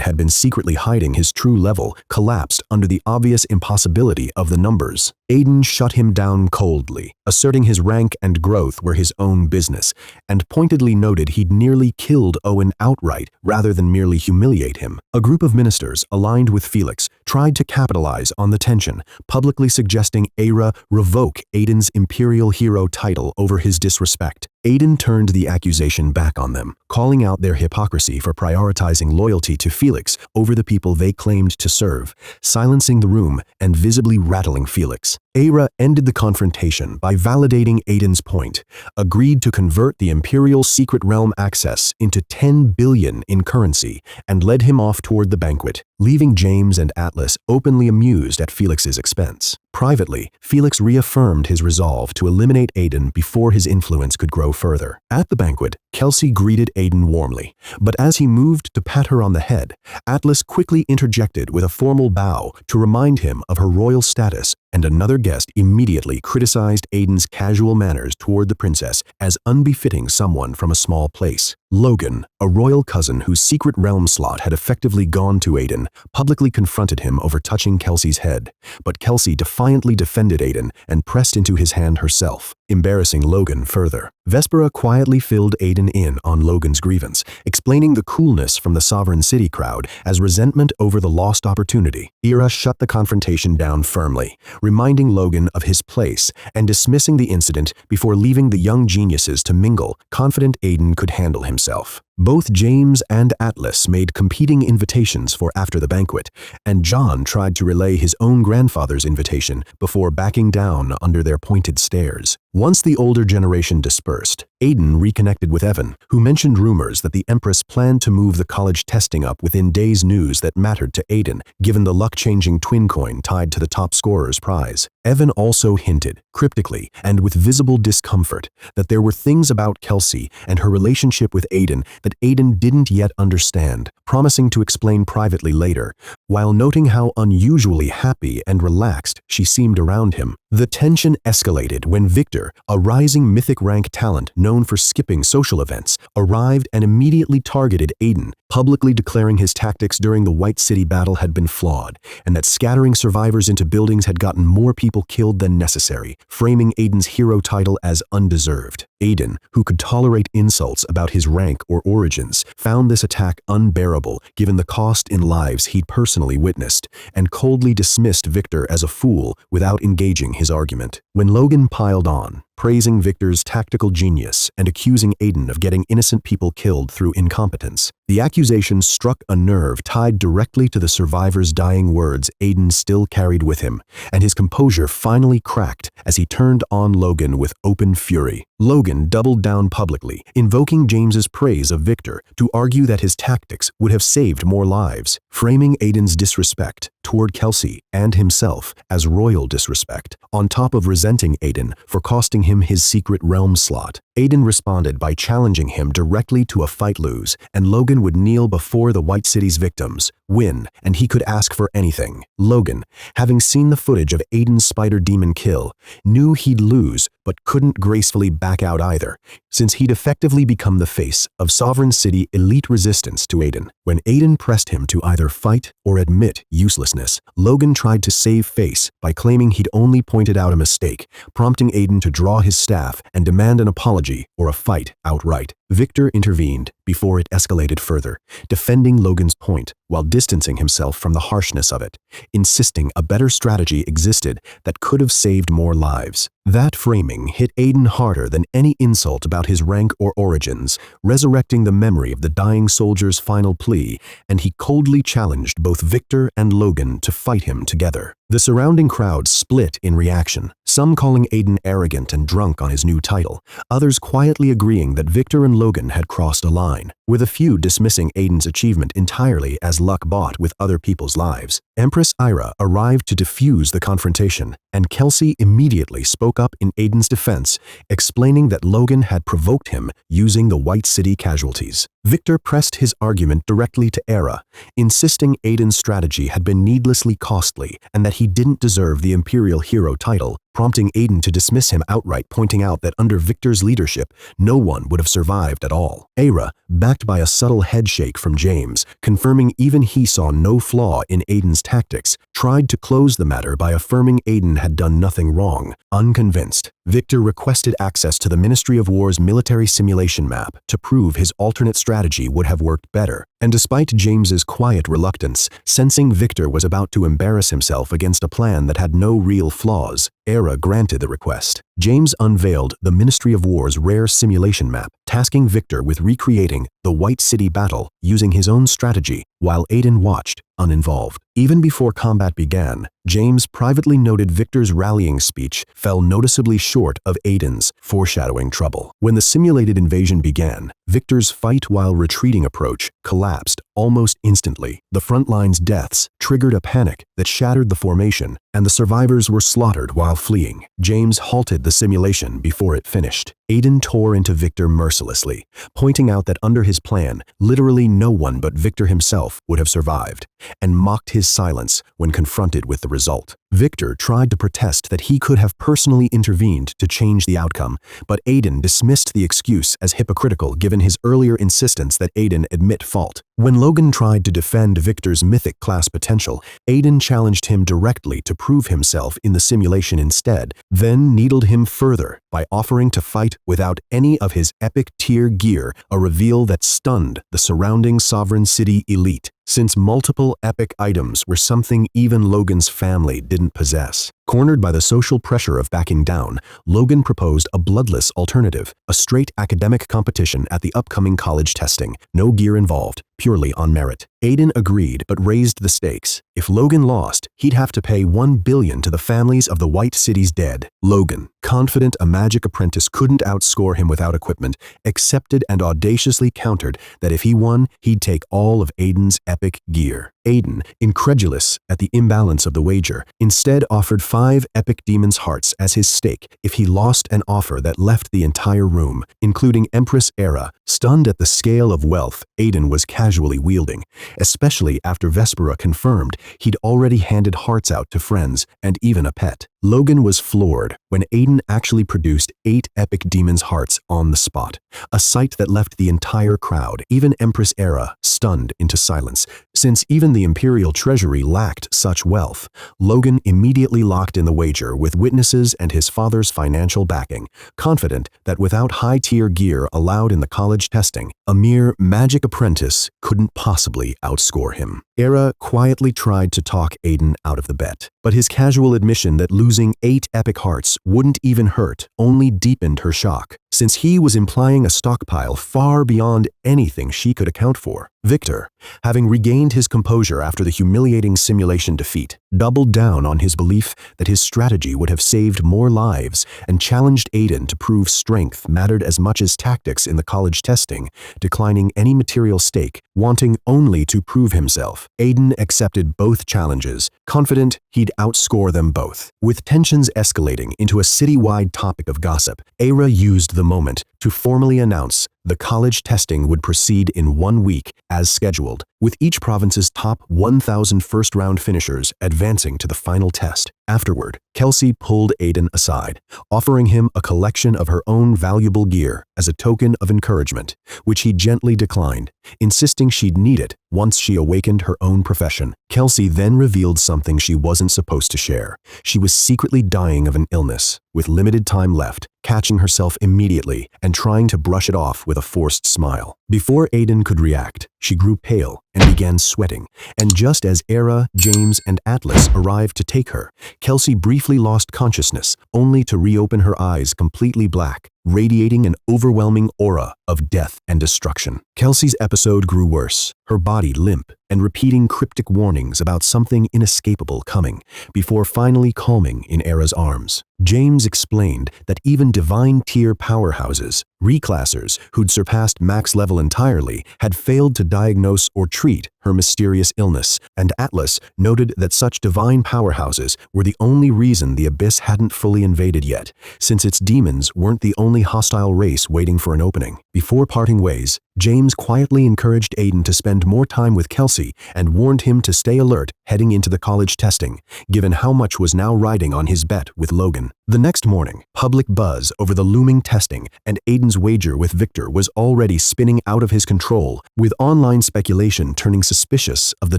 Speaker 1: had been secretly hiding his true level collapsed under the obvious impossibility of the numbers. Aiden shut him down coldly, asserting his rank and growth were his own business, and pointedly noted he'd nearly killed Owen outright rather than merely humiliate him. A group of ministers aligned with Felix tried to capitalize on the tension, publicly suggesting Aira revoke Aiden's Imperial Hero title over his disrespect. Aiden turned the accusation back on them, calling out their hypocrisy for prioritizing loyalty to Felix over the people they claimed to serve, silencing the room and visibly rattling Felix. Aira ended the confrontation by validating Aiden's point, agreed to convert the Imperial Secret Realm access into 10 billion in currency, and led him off toward the banquet, leaving James and Atlas openly amused at Felix's expense. Privately, Felix reaffirmed his resolve to eliminate Aiden before his influence could grow further. At the banquet, Kelsey greeted Aiden warmly, but as he moved to pat her on the head, Atlas quickly interjected with a formal bow to remind him of her royal status, and another guest immediately criticized Aiden's casual manners toward the princess as unbefitting someone from a small place. Logan, a royal cousin whose secret realm slot had effectively gone to Aiden, publicly confronted him over touching Kelsey's head, but Kelsey defiantly defended Aiden and pressed into his hand herself, embarrassing Logan further. Vespera quietly filled Aiden in on Logan's grievance, explaining the coolness from the Sovereign City crowd as resentment over the lost opportunity. Ira shut the confrontation down firmly, reminding Logan of his place and dismissing the incident before leaving the young geniuses to mingle, confident Aiden could handle himself. Both James and Atlas made competing invitations for after the banquet, and John tried to relay his own grandfather's invitation before backing down under their pointed stares. Once the older generation dispersed, Aiden reconnected with Evan, who mentioned rumors that the Empress planned to move the college testing up within days' news that mattered to Aiden, given the luck-changing twin coin tied to the top scorer's prize. Evan also hinted, cryptically and with visible discomfort, that there were things about Kelsey and her relationship with Aiden that Aiden didn't yet understand, promising to explain privately later, while noting how unusually happy and relaxed she seemed around him. The tension escalated when Victor, a rising mythic rank talent known for skipping social events, arrived and immediately targeted Aiden, publicly declaring his tactics during the White City battle had been flawed, and that scattering survivors into buildings had gotten more people killed than necessary, framing Aiden's hero title as undeserved. Aiden, who could tolerate insults about his rank or origins, found this attack unbearable given the cost in lives he'd personally witnessed, and coldly dismissed Victor as a fool without engaging his argument. When Logan piled on, praising Victor's tactical genius and accusing Aiden of getting innocent people killed through incompetence, the accusation struck a nerve tied directly to the survivor's dying words Aiden still carried with him, and his composure finally cracked as he turned on Logan with open fury. Logan doubled down publicly, invoking James's praise of Victor to argue that his tactics would have saved more lives, framing Aiden's disrespect toward Kelsey and himself as royal disrespect, on top of resenting Aiden for costing him his secret realm slot. Aiden responded by challenging him directly to a fight-lose, and Logan would kneel before the White City's victims, win, and he could ask for anything. Logan, having seen the footage of Aiden's spider demon kill, knew he'd lose but couldn't gracefully back out either, since he'd effectively become the face of Sovereign City elite resistance to Aiden. When Aiden pressed him to either fight or admit uselessness, Logan tried to save face by claiming he'd only pointed out a mistake, prompting Aiden to draw his staff and demand an apology or a fight outright. Victor intervened before it escalated further, defending Logan's point while distancing himself from the harshness of it, insisting a better strategy existed that could have saved more lives. That framing hit Aiden harder than any insult about his rank or origins, resurrecting the memory of the dying soldier's final plea, and he coldly challenged both Victor and Logan to fight him together. The surrounding crowd split in reaction, some calling Aiden arrogant and drunk on his new title, others quietly agreeing that Victor and Logan had crossed a line, with a few dismissing Aiden's achievement entirely as luck bought with other people's lives. Empress Ira arrived to defuse the confrontation, and Kelsey immediately spoke up in Aiden's defense, explaining that Logan had provoked him using the White City casualties. Victor pressed his argument directly to Ira, insisting Aiden's strategy had been needlessly costly and that he didn't deserve the Imperial Hero title, prompting Aiden to dismiss him outright, pointing out that under Victor's leadership, no one would have survived at all. Ira, backed by a subtle headshake from James, confirming even he saw no flaw in Aiden's tactics, tried to close the matter by affirming Aiden had done nothing wrong. Unconvinced, Victor requested access to the Ministry of War's military simulation map to prove his alternate strategy would have worked better. And despite James's quiet reluctance, sensing Victor was about to embarrass himself against a plan that had no real flaws, Ira granted the request. James unveiled the Ministry of War's rare simulation map, tasking Victor with recreating the White City battle using his own strategy, while Aiden watched, uninvolved. Even before combat began, James privately noted Victor's rallying speech fell noticeably short of Aiden's, foreshadowing trouble. When the simulated invasion began, Victor's fight while retreating approach collapsed almost instantly. The front line's deaths triggered a panic that shattered the formation, and the survivors were slaughtered while fleeing. James halted the simulation before it finished. Aiden tore into Victor mercilessly, pointing out that under his plan, literally no one but Victor himself would have survived, and mocked his silence when confronted with the result. Victor tried to protest that he could have personally intervened to change the outcome, but Aiden dismissed the excuse as hypocritical given his earlier insistence that Aiden admit fault. When Logan tried to defend Victor's mythic class potential, Aiden challenged him directly to prove himself in the simulation instead, then needled him further by offering to fight without any of his epic tier gear, a reveal that stunned the surrounding Sovereign City elite, since multiple epic items were something even Logan's family didn't possess. Cornered by the social pressure of backing down, Logan proposed a bloodless alternative, a straight academic competition at the upcoming college testing, no gear involved, purely on merit. Aiden agreed but raised the stakes. If Logan lost, he'd have to pay $1 billion to the families of the White City's dead. Logan, confident a magic apprentice couldn't outscore him without equipment, accepted and audaciously countered that if he won, he'd take all of Aiden's epic gear. Aiden, incredulous at the imbalance of the wager, instead offered 5 epic demon's hearts as his stake if he lost an offer that left the entire room, including Empress Ira, stunned at the scale of wealth Aiden was casually wielding, especially after Vespera confirmed he'd already handed hearts out to friends and even a pet. Logan was floored when Aiden actually produced 8 epic demon's hearts on the spot, a sight that left the entire crowd, even Empress Ira, stunned into silence. Since even the Imperial Treasury lacked such wealth, Logan immediately locked in the wager with witnesses and his father's financial backing, confident that without high-tier gear allowed in the college testing, a mere magic apprentice couldn't possibly outscore him. Ira quietly tried to talk Aiden out of the bet, but his casual admission that losing 8 epic hearts wouldn't even hurt only deepened her shock, since he was implying a stockpile far beyond anything she could account for. Victor, Having regained his composure after the humiliating simulation defeat, doubled down on his belief that his strategy would have saved more lives and challenged Aiden to prove strength mattered as much as tactics in the college testing, declining any material stake, wanting only to prove himself. Aiden accepted both challenges, confident he'd outscore them both. With tensions escalating into a citywide topic of gossip, Aira used the moment to formally announce the college testing would proceed in 1 week as scheduled, with each province's top 1,000 first-round finishers advancing to the final test. Afterward, Kelsey pulled Aiden aside, offering him a collection of her own valuable gear as a token of encouragement, which he gently declined, insisting she'd need it once she awakened her own profession. Kelsey then revealed something she wasn't supposed to share. She was secretly dying of an illness, with limited time left, catching herself immediately and trying to brush it off with a forced smile. Before Aiden could react, she grew pale and began sweating, and just as Aira, James, and Atlas arrived to take her, Kelsey briefly lost consciousness, only to reopen her eyes completely black, radiating an overwhelming aura of death and destruction. Kelsey's episode grew worse, her body limp and repeating cryptic warnings about something inescapable coming, before finally calming in Aira's arms. James explained that even divine-tier powerhouses, reclassers who'd surpassed max level entirely, had failed to diagnose or treat her mysterious illness, and Atlas noted that such divine powerhouses were the only reason the Abyss hadn't fully invaded yet, since its demons weren't the only hostile race waiting for an opening. Before parting ways, James quietly encouraged Aiden to spend more time with Kelsey and warned him to stay alert heading into the college testing, given how much was now riding on his bet with Logan. The next morning, public buzz over the looming testing and Aiden's wager with Victor was already spinning out of his control, with online speculation turning suspicious of the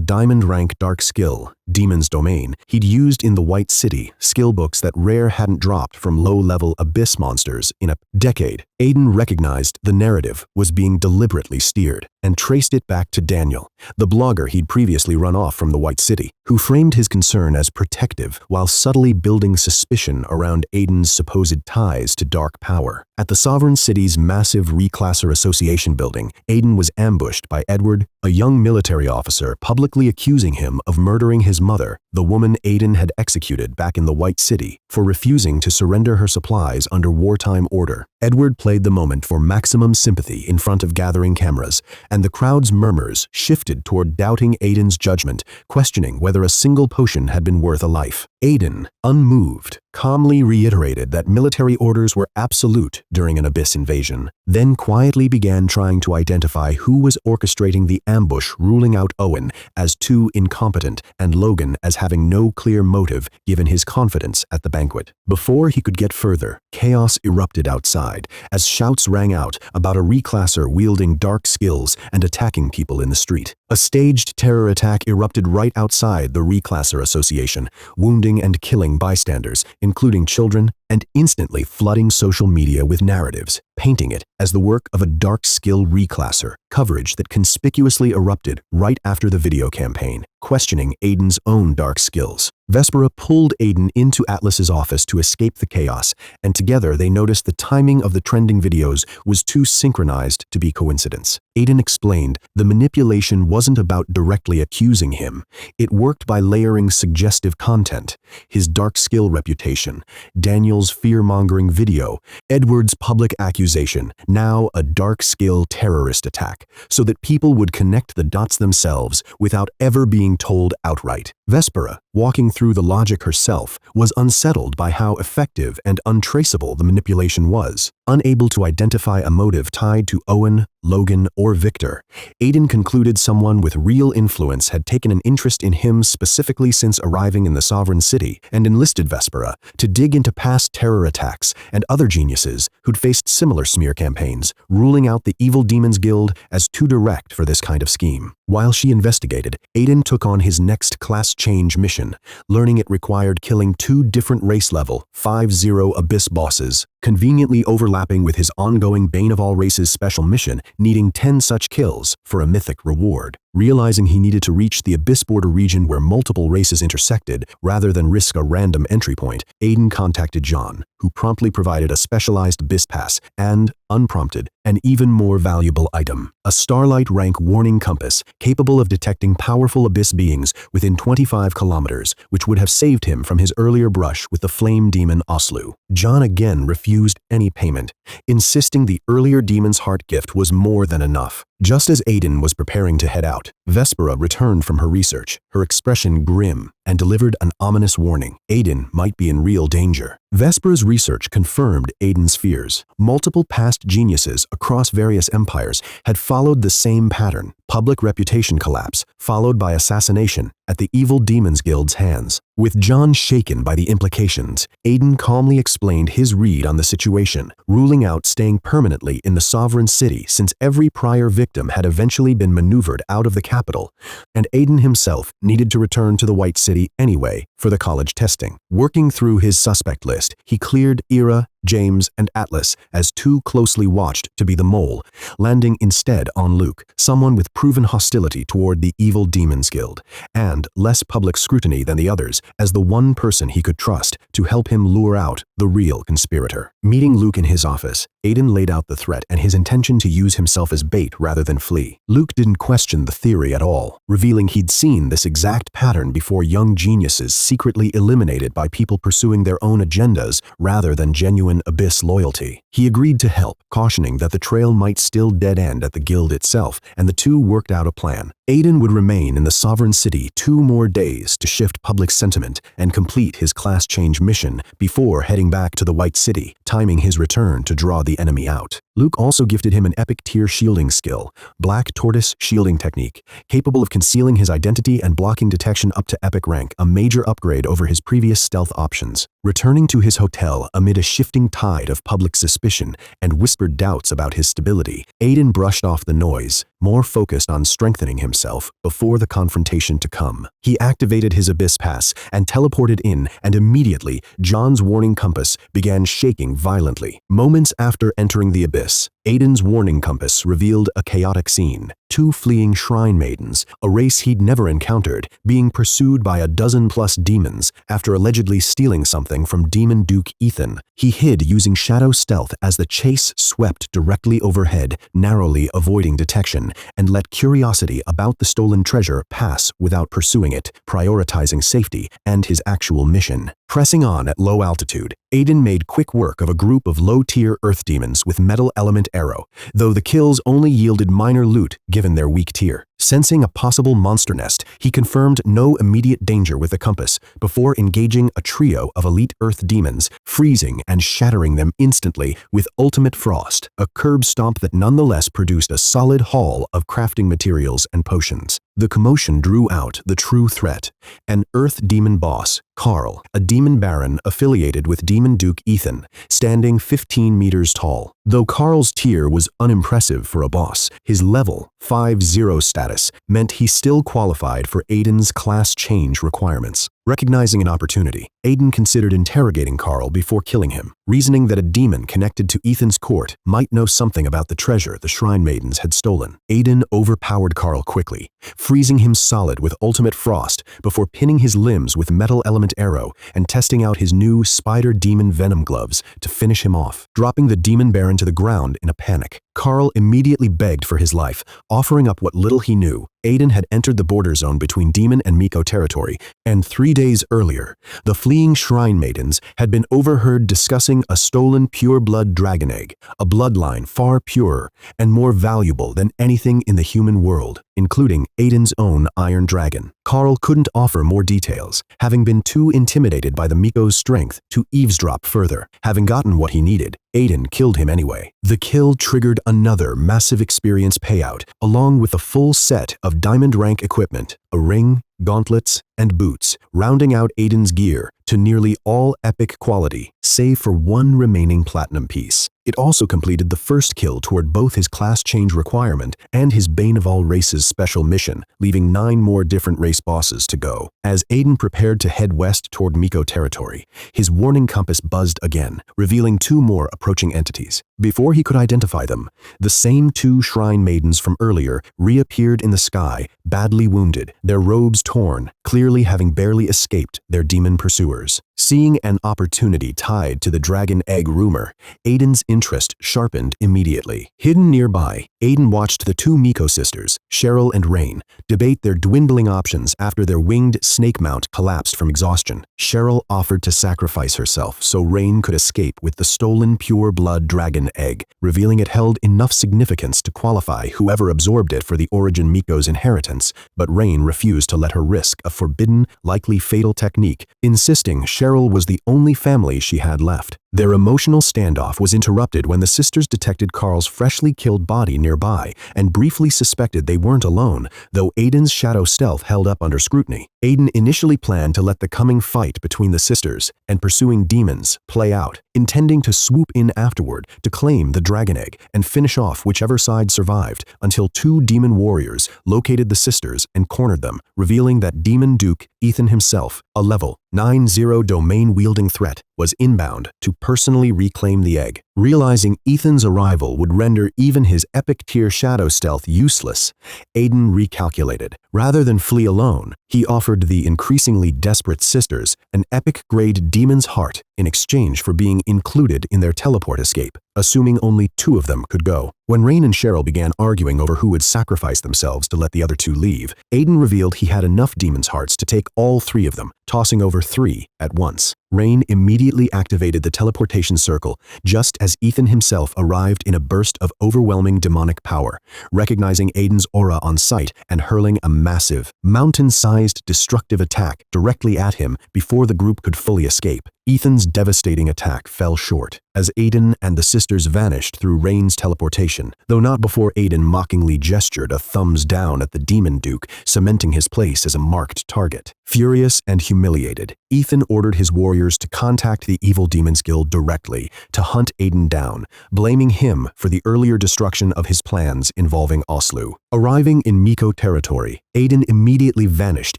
Speaker 1: diamond rank dark skill, Demon's Domain, he'd used in the White City, skill books that Rare hadn't dropped from low-level Abyss monsters in a decade. Aiden recognized the narrative was being deliberately steered and traced it back to Daniel, the blogger he'd previously run off from the White City, who framed his concern as protective while subtly building suspicion around Aiden's supposed ties to dark power. At the Sovereign City's massive Reclasser Association building, Aiden was ambushed by Edward, a young military officer publicly accusing him of murdering his mother, the woman Aiden had executed back in the White City, for refusing to surrender her supplies under wartime order. Edward played the moment for maximum sympathy in front of gathering cameras, and the crowd's murmurs shifted toward doubting Aiden's judgment, questioning whether a single potion had been worth a life. Aiden, unmoved, calmly reiterated that military orders were absolute during an Abyss invasion, then quietly began trying to identify who was orchestrating the ambush, ruling out Owen as too incompetent and Logan as having no clear motive given his confidence at the banquet. Before he could get further, chaos erupted outside as shouts rang out about a reclasser wielding dark skills and attacking people in the street. A staged terror attack erupted right outside the Reclasser Association, wounding and killing bystanders, including children, and instantly flooding social media with narratives, painting it as the work of a dark skill reclasser, coverage that conspicuously erupted right after the video campaign, questioning Aiden's own dark skills. Vespera pulled Aiden into Atlas's office to escape the chaos, and together they noticed the timing of the trending videos was too synchronized to be coincidence. Aiden explained the manipulation wasn't about directly accusing him. It worked by layering suggestive content, his dark skill reputation, Daniel's fear-mongering video, Edward's public accusation, now a dark skill terrorist attack, so that people would connect the dots themselves without ever being told outright. Vespera, walking through the logic herself, was unsettled by how effective and untraceable the manipulation was. Unable to identify a motive tied to Owen, Logan, or Victor, Aiden concluded someone with real influence had taken an interest in him specifically since arriving in the Sovereign City, and enlisted Vespera to dig into past terror attacks and other geniuses who'd faced similar smear campaigns, ruling out the Evil Demons Guild as too direct for this kind of scheme. While she investigated, Aiden took on his next class change mission, learning it required killing 2 different race level 5-0 Abyss bosses, conveniently overlapping with his ongoing Bane of All Races special mission, needing 10 such kills for a mythic reward. Realizing he needed to reach the Abyss border region where multiple races intersected, rather than risk a random entry point, Aiden contacted John, who promptly provided a specialized Abyss pass and, unprompted, an even more valuable item, a Starlight rank warning compass capable of detecting powerful Abyss beings within 25 kilometers, which would have saved him from his earlier brush with the flame demon Oslu. John again refused any payment, insisting the earlier demon's heart gift was more than enough. Just as Aiden was preparing to head out, Vespera returned from her research, her expression grim, and delivered an ominous warning. Aiden might be in real danger. Vespera's research confirmed Aiden's fears. Multiple past geniuses across various empires had followed the same pattern: public reputation collapse, followed by assassination at the evil Demons Guild's hands. With John shaken by the implications, Aiden calmly explained his read on the situation, ruling out staying permanently in the sovereign city since every prior victim had eventually been maneuvered out of the capital, and Aiden himself needed to return to the White City anyway for the college testing. Working through his suspect list, he cleared Ira, James, and Atlas as too closely watched to be the mole, landing instead on Luke, someone with proven hostility toward the evil Demons Guild, and less public scrutiny than the others, as the one person he could trust to help him lure out the real conspirator. Meeting Luke in his office, Aiden laid out the threat and his intention to use himself as bait rather than flee. Luke didn't question the theory at all, revealing he'd seen this exact pattern before: young geniuses secretly eliminated by people pursuing their own agendas rather than genuine Abyss loyalty. He agreed to help, cautioning that the trail might still dead end at the guild itself, and the two worked out a plan. Aiden would remain in the Sovereign City 2 more days to shift public sentiment and complete his class change mission before heading back to the White City, timing his return to draw the enemy out. Luke also gifted him an epic tier shielding skill, Black Tortoise Shielding Technique, capable of concealing his identity and blocking detection up to epic rank, a major upgrade over his previous stealth options. Returning to his hotel amid a shifting tide of public suspicion and whispered doubts about his stability, Aiden brushed off the noise, more focused on strengthening himself before the confrontation to come. He activated his Abyss Pass and teleported in, and immediately John's warning compass began shaking violently. Moments after entering the Abyss, Aiden's warning compass revealed a chaotic scene. 2 fleeing shrine maidens, a race he'd never encountered, being pursued by a dozen-plus demons after allegedly stealing something from Demon Duke Ethan. He hid using shadow stealth as the chase swept directly overhead, narrowly avoiding detection, and let curiosity about the stolen treasure pass without pursuing it, prioritizing safety and his actual mission. Pressing on at low altitude, Aiden made quick work of a group of low-tier earth demons with metal element arrow, though the kills only yielded minor loot given their weak tier. Sensing a possible monster nest, he confirmed no immediate danger with the compass before engaging a trio of elite earth demons, freezing and shattering them instantly with ultimate frost, a curb stomp that nonetheless produced a solid haul of crafting materials and potions. The commotion drew out the true threat: an earth demon boss, Carl, a demon baron affiliated with Demon Duke Ethan, standing 15 meters tall. Though Carl's tier was unimpressive for a boss, his level 50 status meant he still qualified for Aiden's class change requirements. Recognizing an opportunity, Aiden considered interrogating Carl before killing him, reasoning that a demon connected to Ethan's court might know something about the treasure the Shrine Maidens had stolen. Aiden overpowered Carl quickly, freezing him solid with ultimate frost before pinning his limbs with metal element arrow and testing out his new spider demon venom gloves to finish him off. Dropping the demon baron to the ground in a panic, Carl immediately begged for his life, offering up what little he knew. Aiden had entered the border zone between Demon and Miko territory, and 3 days earlier, the fleeing Shrine Maidens had been overheard discussing a stolen pure-blood dragon egg, a bloodline far purer and more valuable than anything in the human world, including Aiden's own Iron Dragon. Carl couldn't offer more details, having been too intimidated by the Miko's strength to eavesdrop further. Having gotten what he needed, Aiden killed him anyway. The kill triggered another massive experience payout, along with a full set of diamond rank equipment, a ring, gauntlets, and boots, rounding out Aiden's gear to nearly all epic quality, save for one remaining platinum piece. It also completed the first kill toward both his class change requirement and his Bane of All Races special mission, leaving 9 more different race bosses to go. As Aiden prepared to head west toward Miko territory, his warning compass buzzed again, revealing 2 more approaching entities. Before he could identify them, the same 2 shrine maidens from earlier reappeared in the sky, badly wounded, their robes torn, clearly having barely escaped their demon pursuers. Seeing an opportunity tied to the dragon egg rumor, Aiden's interest sharpened immediately. Hidden nearby, Aiden watched the 2 Miko sisters, Cheryl and Rain, debate their dwindling options after their winged snake mount collapsed from exhaustion. Cheryl offered to sacrifice herself so Rain could escape with the stolen pure blood dragon egg, revealing it held enough significance to qualify whoever absorbed it for the Origin Miko's inheritance, but Rain refused to let her risk a forbidden, likely fatal technique, insisting Cheryl was the only family she had left. Their emotional standoff was interrupted when the sisters detected Carl's freshly killed body nearby and briefly suspected they weren't alone, though Aiden's shadow stealth held up under scrutiny. Aiden initially planned to let the coming fight between the sisters and pursuing demons play out, intending to swoop in afterward to claim the dragon egg and finish off whichever side survived, until 2 demon warriors located the sisters and cornered them, revealing that Demon Duke Ethan himself, a level 9-0 domain-wielding threat, was inbound to personally reclaim the egg. Realizing Ethan's arrival would render even his epic tier shadow stealth useless, Aiden recalculated. Rather than flee alone, he offered the increasingly desperate sisters an epic-grade demon's heart in exchange for being included in their teleport escape, assuming only 2 of them could go. When Rain and Cheryl began arguing over who would sacrifice themselves to let the other 2 leave, Aiden revealed he had enough demon's hearts to take all 3 of them, tossing over 3 at once. Rain immediately activated the teleportation circle just as Ethan himself arrived in a burst of overwhelming demonic power, recognizing Aiden's aura on sight and hurling a massive, mountain-sized destructive attack directly at him before the group could fully escape. Ethan's devastating attack fell short as Aiden and the sisters vanished through Rain's teleportation, though not before Aiden mockingly gestured a thumbs down at the Demon Duke, cementing his place as a marked target. Furious and humiliated, Ethan ordered his warriors to contact the Evil Demons Guild directly to hunt Aiden down, blaming him for the earlier destruction of his plans involving Oslu. Arriving in Miko territory, Aiden immediately vanished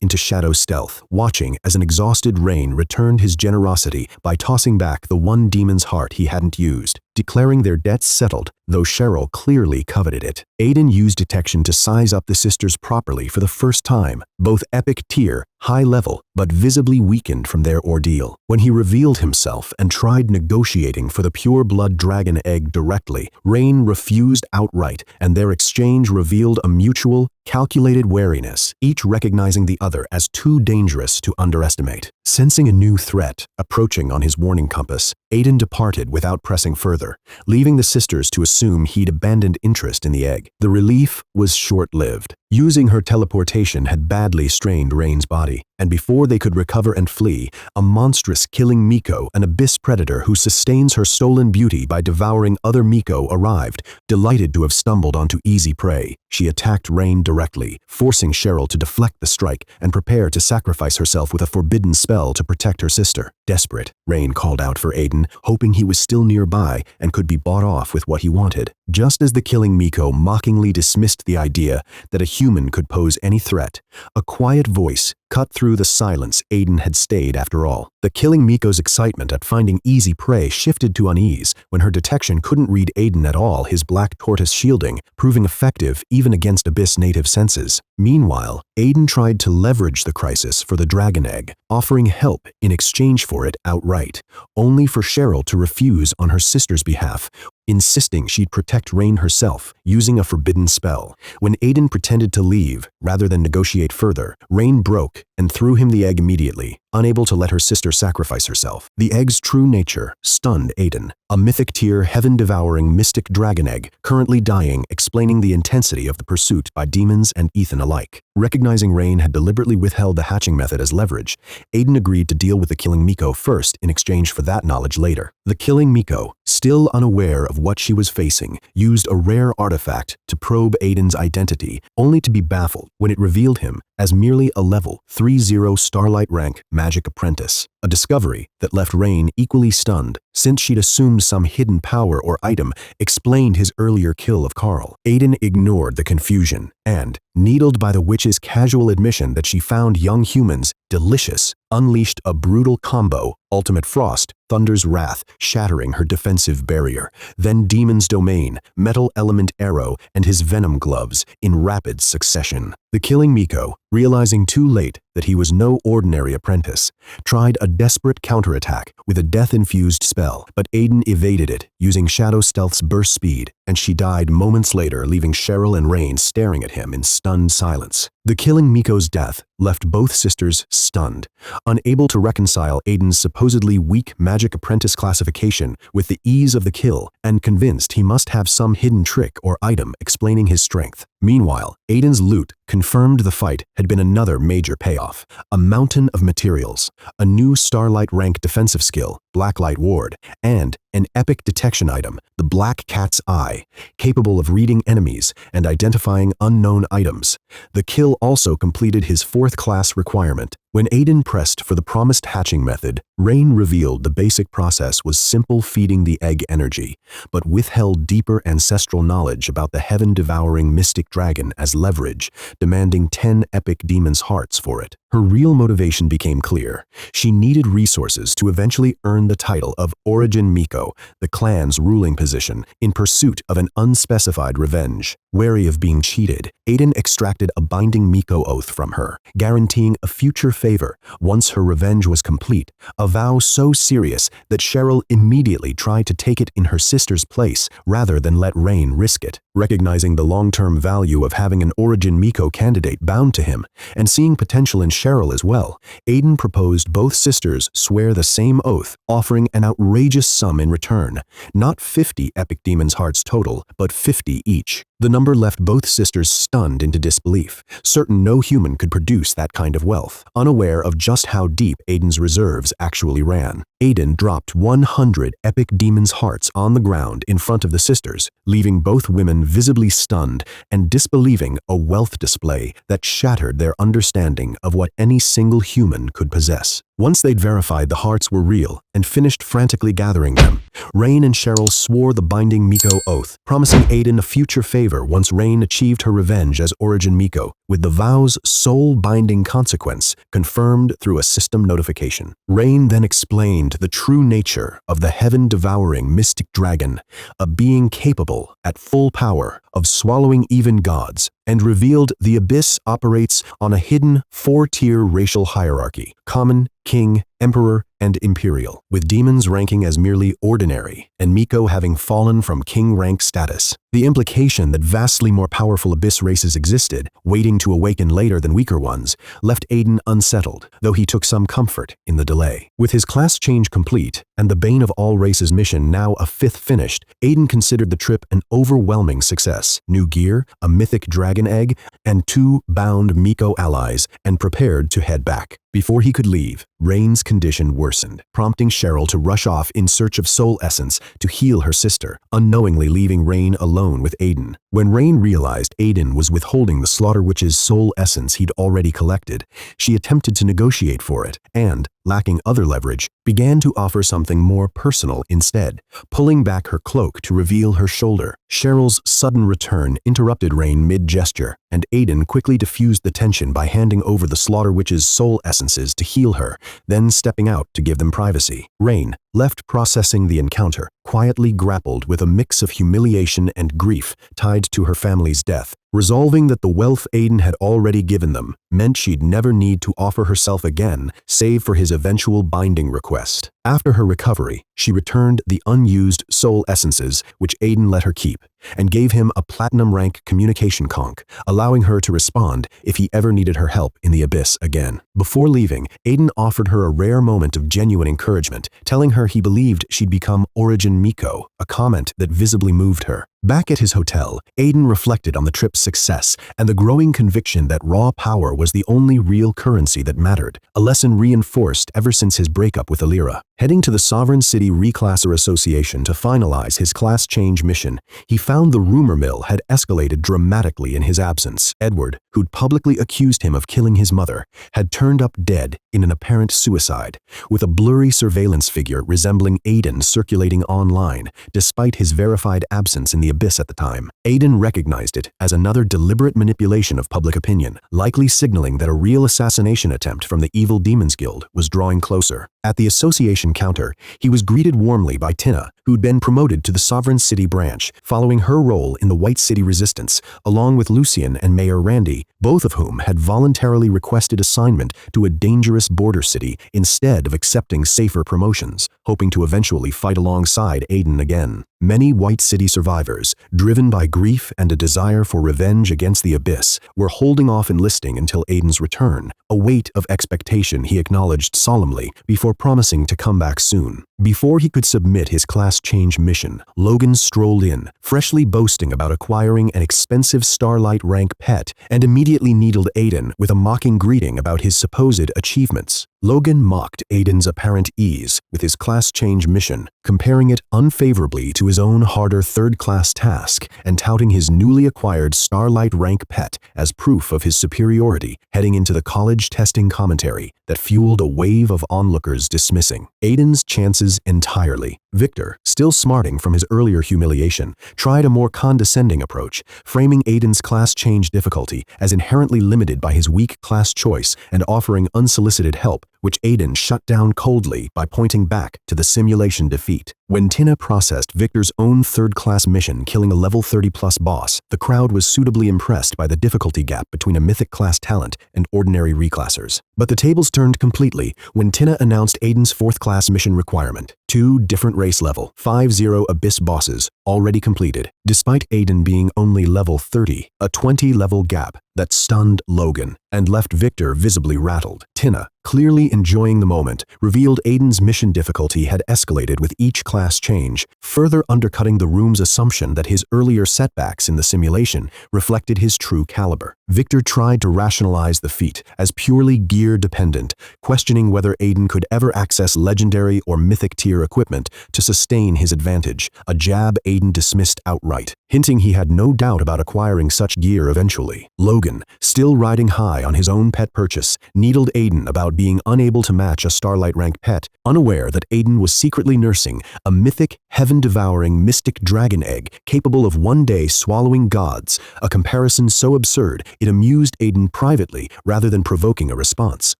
Speaker 1: into shadow stealth, watching as an exhausted Rain returned his generosity by tossing back the 1 demon's heart he hadn't used, declaring their debts settled, though Cheryl clearly coveted it. Aiden used detection to size up the sisters properly for the first time, both epic tier, high level, but visibly weakened from their ordeal. When he revealed himself and tried negotiating for the pure blood dragon egg directly, Rain refused outright, and their exchange revealed a mutual, calculated wariness, each recognizing the other as too dangerous to underestimate. Sensing a new threat approaching on his warning compass, Aiden departed without pressing further, leaving the sisters to assume he'd abandoned interest in the egg. The relief was short-lived. Using her teleportation had badly strained Rain's body, and before they could recover and flee, a monstrous killing Miko, an abyss predator who sustains her stolen beauty by devouring other Miko, arrived, delighted to have stumbled onto easy prey. She attacked Rain directly, forcing Cheryl to deflect the strike and prepare to sacrifice herself with a forbidden spell to protect her sister. Desperate, Rain called out for Aiden, hoping he was still nearby and could be bought off with what he wanted. Just as the killing Miko mockingly dismissed the idea that a human could pose any threat, a quiet voice cut through the silence Aiden had stayed after all. The killing Miko's excitement at finding easy prey shifted to unease when her detection couldn't read Aiden at all, his black tortoise shielding proving effective even against Abyss native senses. Meanwhile, Aiden tried to leverage the crisis for the dragon egg, offering help in exchange for it outright, only for Cheryl to refuse on her sister's behalf, insisting she'd protect Rain herself using a forbidden spell. When Aiden pretended to leave rather than negotiate further, Rain broke and threw him the egg immediately, unable to let her sister sacrifice herself. The egg's true nature stunned Aiden, a mythic tier heaven-devouring mystic dragon egg currently dying, explaining the intensity of the pursuit by demons and Ethan alike. Recognizing Rain had deliberately withheld the hatching method as leverage, Aiden agreed to deal with the killing Miko first in exchange for that knowledge later. The killing Miko, still unaware of what she was facing, used a rare artifact to probe Aiden's identity, only to be baffled when it revealed him as merely a level 30 Starlight rank Magic Apprentice, a discovery that left Rain equally stunned, since she'd assumed some hidden power or item explained his earlier kill of Carl. Aiden ignored the confusion and, needled by the witch's casual admission that she found young humans delicious, unleashed a brutal combo, Ultimate Frost, Thunder's Wrath, shattering her defensive barrier, then Demon's Domain, Metal Element Arrow, and his Venom Gloves in rapid succession. The killing Miko, realizing too late that he was no ordinary apprentice, tried a desperate counterattack with a death-infused spell, but Aiden evaded it, using Shadow Stealth's burst speed, and she died moments later, leaving Cheryl and Rain staring at him in stunned silence. The killing Miko's death left both sisters stunned, unable to reconcile Aiden's supposedly weak Magic Apprentice classification with the ease of the kill, and convinced he must have some hidden trick or item explaining his strength. Meanwhile, Aiden's loot confirmed the fight had been another major payoff: a mountain of materials, a new Starlight rank defensive skill, Blacklight Ward, and an epic detection item, the Black Cat's Eye, capable of reading enemies and identifying unknown items. The kill also completed his 4th class requirement. When Aiden pressed for the promised hatching method, Rain revealed the basic process was simple feeding the egg energy, but withheld deeper ancestral knowledge about the heaven-devouring mystic dragon as leverage, demanding 10 epic demon's hearts for it. Her real motivation became clear. She needed resources to eventually earn the title of Origin Miko, the clan's ruling position, in pursuit of an unspecified revenge. Wary of being cheated, Aiden extracted a binding Miko oath from her, guaranteeing a future favor once her revenge was complete, a vow so serious that Cheryl immediately tried to take it in her sister's place rather than let Rain risk it. Recognizing the long-term value of having an Origin Miko candidate bound to him, and seeing potential in Cheryl as well, Aiden proposed both sisters swear the same oath, offering an outrageous sum in return. Not 50 epic demon's hearts total, but 50 each. The number left both sisters stunned into disbelief, certain no human could produce that kind of wealth, unaware of just how deep Aiden's reserves actually ran. Aiden dropped 100 epic demon's hearts on the ground in front of the sisters, leaving both women visibly stunned and disbelieving a wealth display that shattered their understanding of what any single human could possess. Once they'd verified the hearts were real and finished frantically gathering them, Rain and Cheryl swore the binding Miko oath, promising Aiden a future favor once Rain achieved her revenge as Origin Miko, with the vow's sole binding consequence confirmed through a system notification. Rain then explained the true nature of the heaven-devouring mystic dragon, a being capable, at full power, of swallowing even gods, and revealed the abyss operates on a hidden 4-tier racial hierarchy: common, king, emperor, and imperial, with demons ranking as merely ordinary, and Miko having fallen from king rank status. The implication that vastly more powerful abyss races existed, waiting to awaken later than weaker ones, left Aiden unsettled, though he took some comfort in the delay. With his class change complete, and the Bane of all races mission now a 5th finished, Aiden considered the trip an overwhelming success. New gear, a mythic dragon egg, and 2 bound Miko allies, and prepared to head back. Before he could leave, Rain's condition worsened, prompting Cheryl to rush off in search of soul essence to heal her sister, unknowingly leaving Rain alone with Aiden. When Rain realized Aiden was withholding the Slaughter Witch's soul essence he'd already collected, she attempted to negotiate for it and, lacking other leverage, began to offer something more personal instead, pulling back her cloak to reveal her shoulder. Cheryl's sudden return interrupted Rain mid-gesture, and Aiden quickly diffused the tension by handing over the Slaughter Witch's soul essences to heal her, then stepping out to give them privacy. Rain, left processing the encounter, quietly grappled with a mix of humiliation and grief tied to her family's death, resolving that the wealth Aiden had already given them meant she'd never need to offer herself again, save for his eventual binding request. After her recovery, she returned the unused soul essences, which Aiden let her keep, and gave him a platinum rank communication conch, allowing her to respond if he ever needed her help in the abyss again. Before leaving, Aiden offered her a rare moment of genuine encouragement, telling her he believed she'd become Origin Miko, a comment that visibly moved her. Back at his hotel, Aiden reflected on the trip's success and the growing conviction that raw power was the only real currency that mattered, a lesson reinforced ever since his breakup with Alira. Heading to the Sovereign City Reclasser Association to finalize his class change mission, he found the rumor mill had escalated dramatically in his absence. Edward, who'd publicly accused him of killing his mother, had turned up dead in an apparent suicide, with a blurry surveillance figure resembling Aiden circulating online, despite his verified absence in the abyss at the time. Aiden recognized it as another deliberate manipulation of public opinion, likely signaling that a real assassination attempt from the Evil Demons Guild was drawing closer. At the association counter, he was greeted warmly by Tina, who'd been promoted to the Sovereign City branch, following her role in the White City Resistance, along with Lucian and Mayor Randy, both of whom had voluntarily requested assignment to a dangerous border city instead of accepting safer promotions, hoping to eventually fight alongside Aiden again. Many White City survivors, driven by grief and a desire for revenge against the Abyss, were holding off enlisting until Aiden's return, a weight of expectation he acknowledged solemnly before promising to come back soon. Before he could submit his class change mission, Logan strolled in, freshly boasting about acquiring an expensive Starlight rank pet, and immediately needled Aiden with a mocking greeting about his supposed achievements. Logan mocked Aiden's apparent ease with his class change mission, comparing it unfavorably to his own harder third-class task and touting his newly acquired Starlight rank pet as proof of his superiority heading into the college testing commentary that fueled a wave of onlookers dismissing Aiden's chances entirely. Victor, still smarting from his earlier humiliation, tried a more condescending approach, framing Aiden's class change difficulty as inherently limited by his weak class choice and offering unsolicited help, which Aiden shut down coldly by pointing back to the simulation defeat. When Tina processed Victor's own third-class mission killing a level 30-plus boss, the crowd was suitably impressed by the difficulty gap between a mythic class talent and ordinary reclassers. But the tables turned completely when Tina announced Aiden's fourth-class mission requirement: 2 different race level, 5-0 Abyss bosses, already completed, despite Aiden being only level 30, a 20-level gap that stunned Logan and left Victor visibly rattled. Tina, clearly enjoying the moment, revealed Aiden's mission difficulty had escalated with each class change, further undercutting the room's assumption that his earlier setbacks in the simulation reflected his true caliber. Victor tried to rationalize the feat as purely gear-dependent, questioning whether Aiden could ever access legendary or mythic tier equipment to sustain his advantage, a jab Aiden dismissed outright, hinting he had no doubt about acquiring such gear eventually. Logan, still riding high on his own pet purchase, needled Aiden about being unable to match a Starlight rank pet, unaware that Aiden was secretly nursing a mythic, heaven-devouring mystic dragon egg capable of one day swallowing gods, a comparison so absurd it amused Aiden privately rather than provoking a response.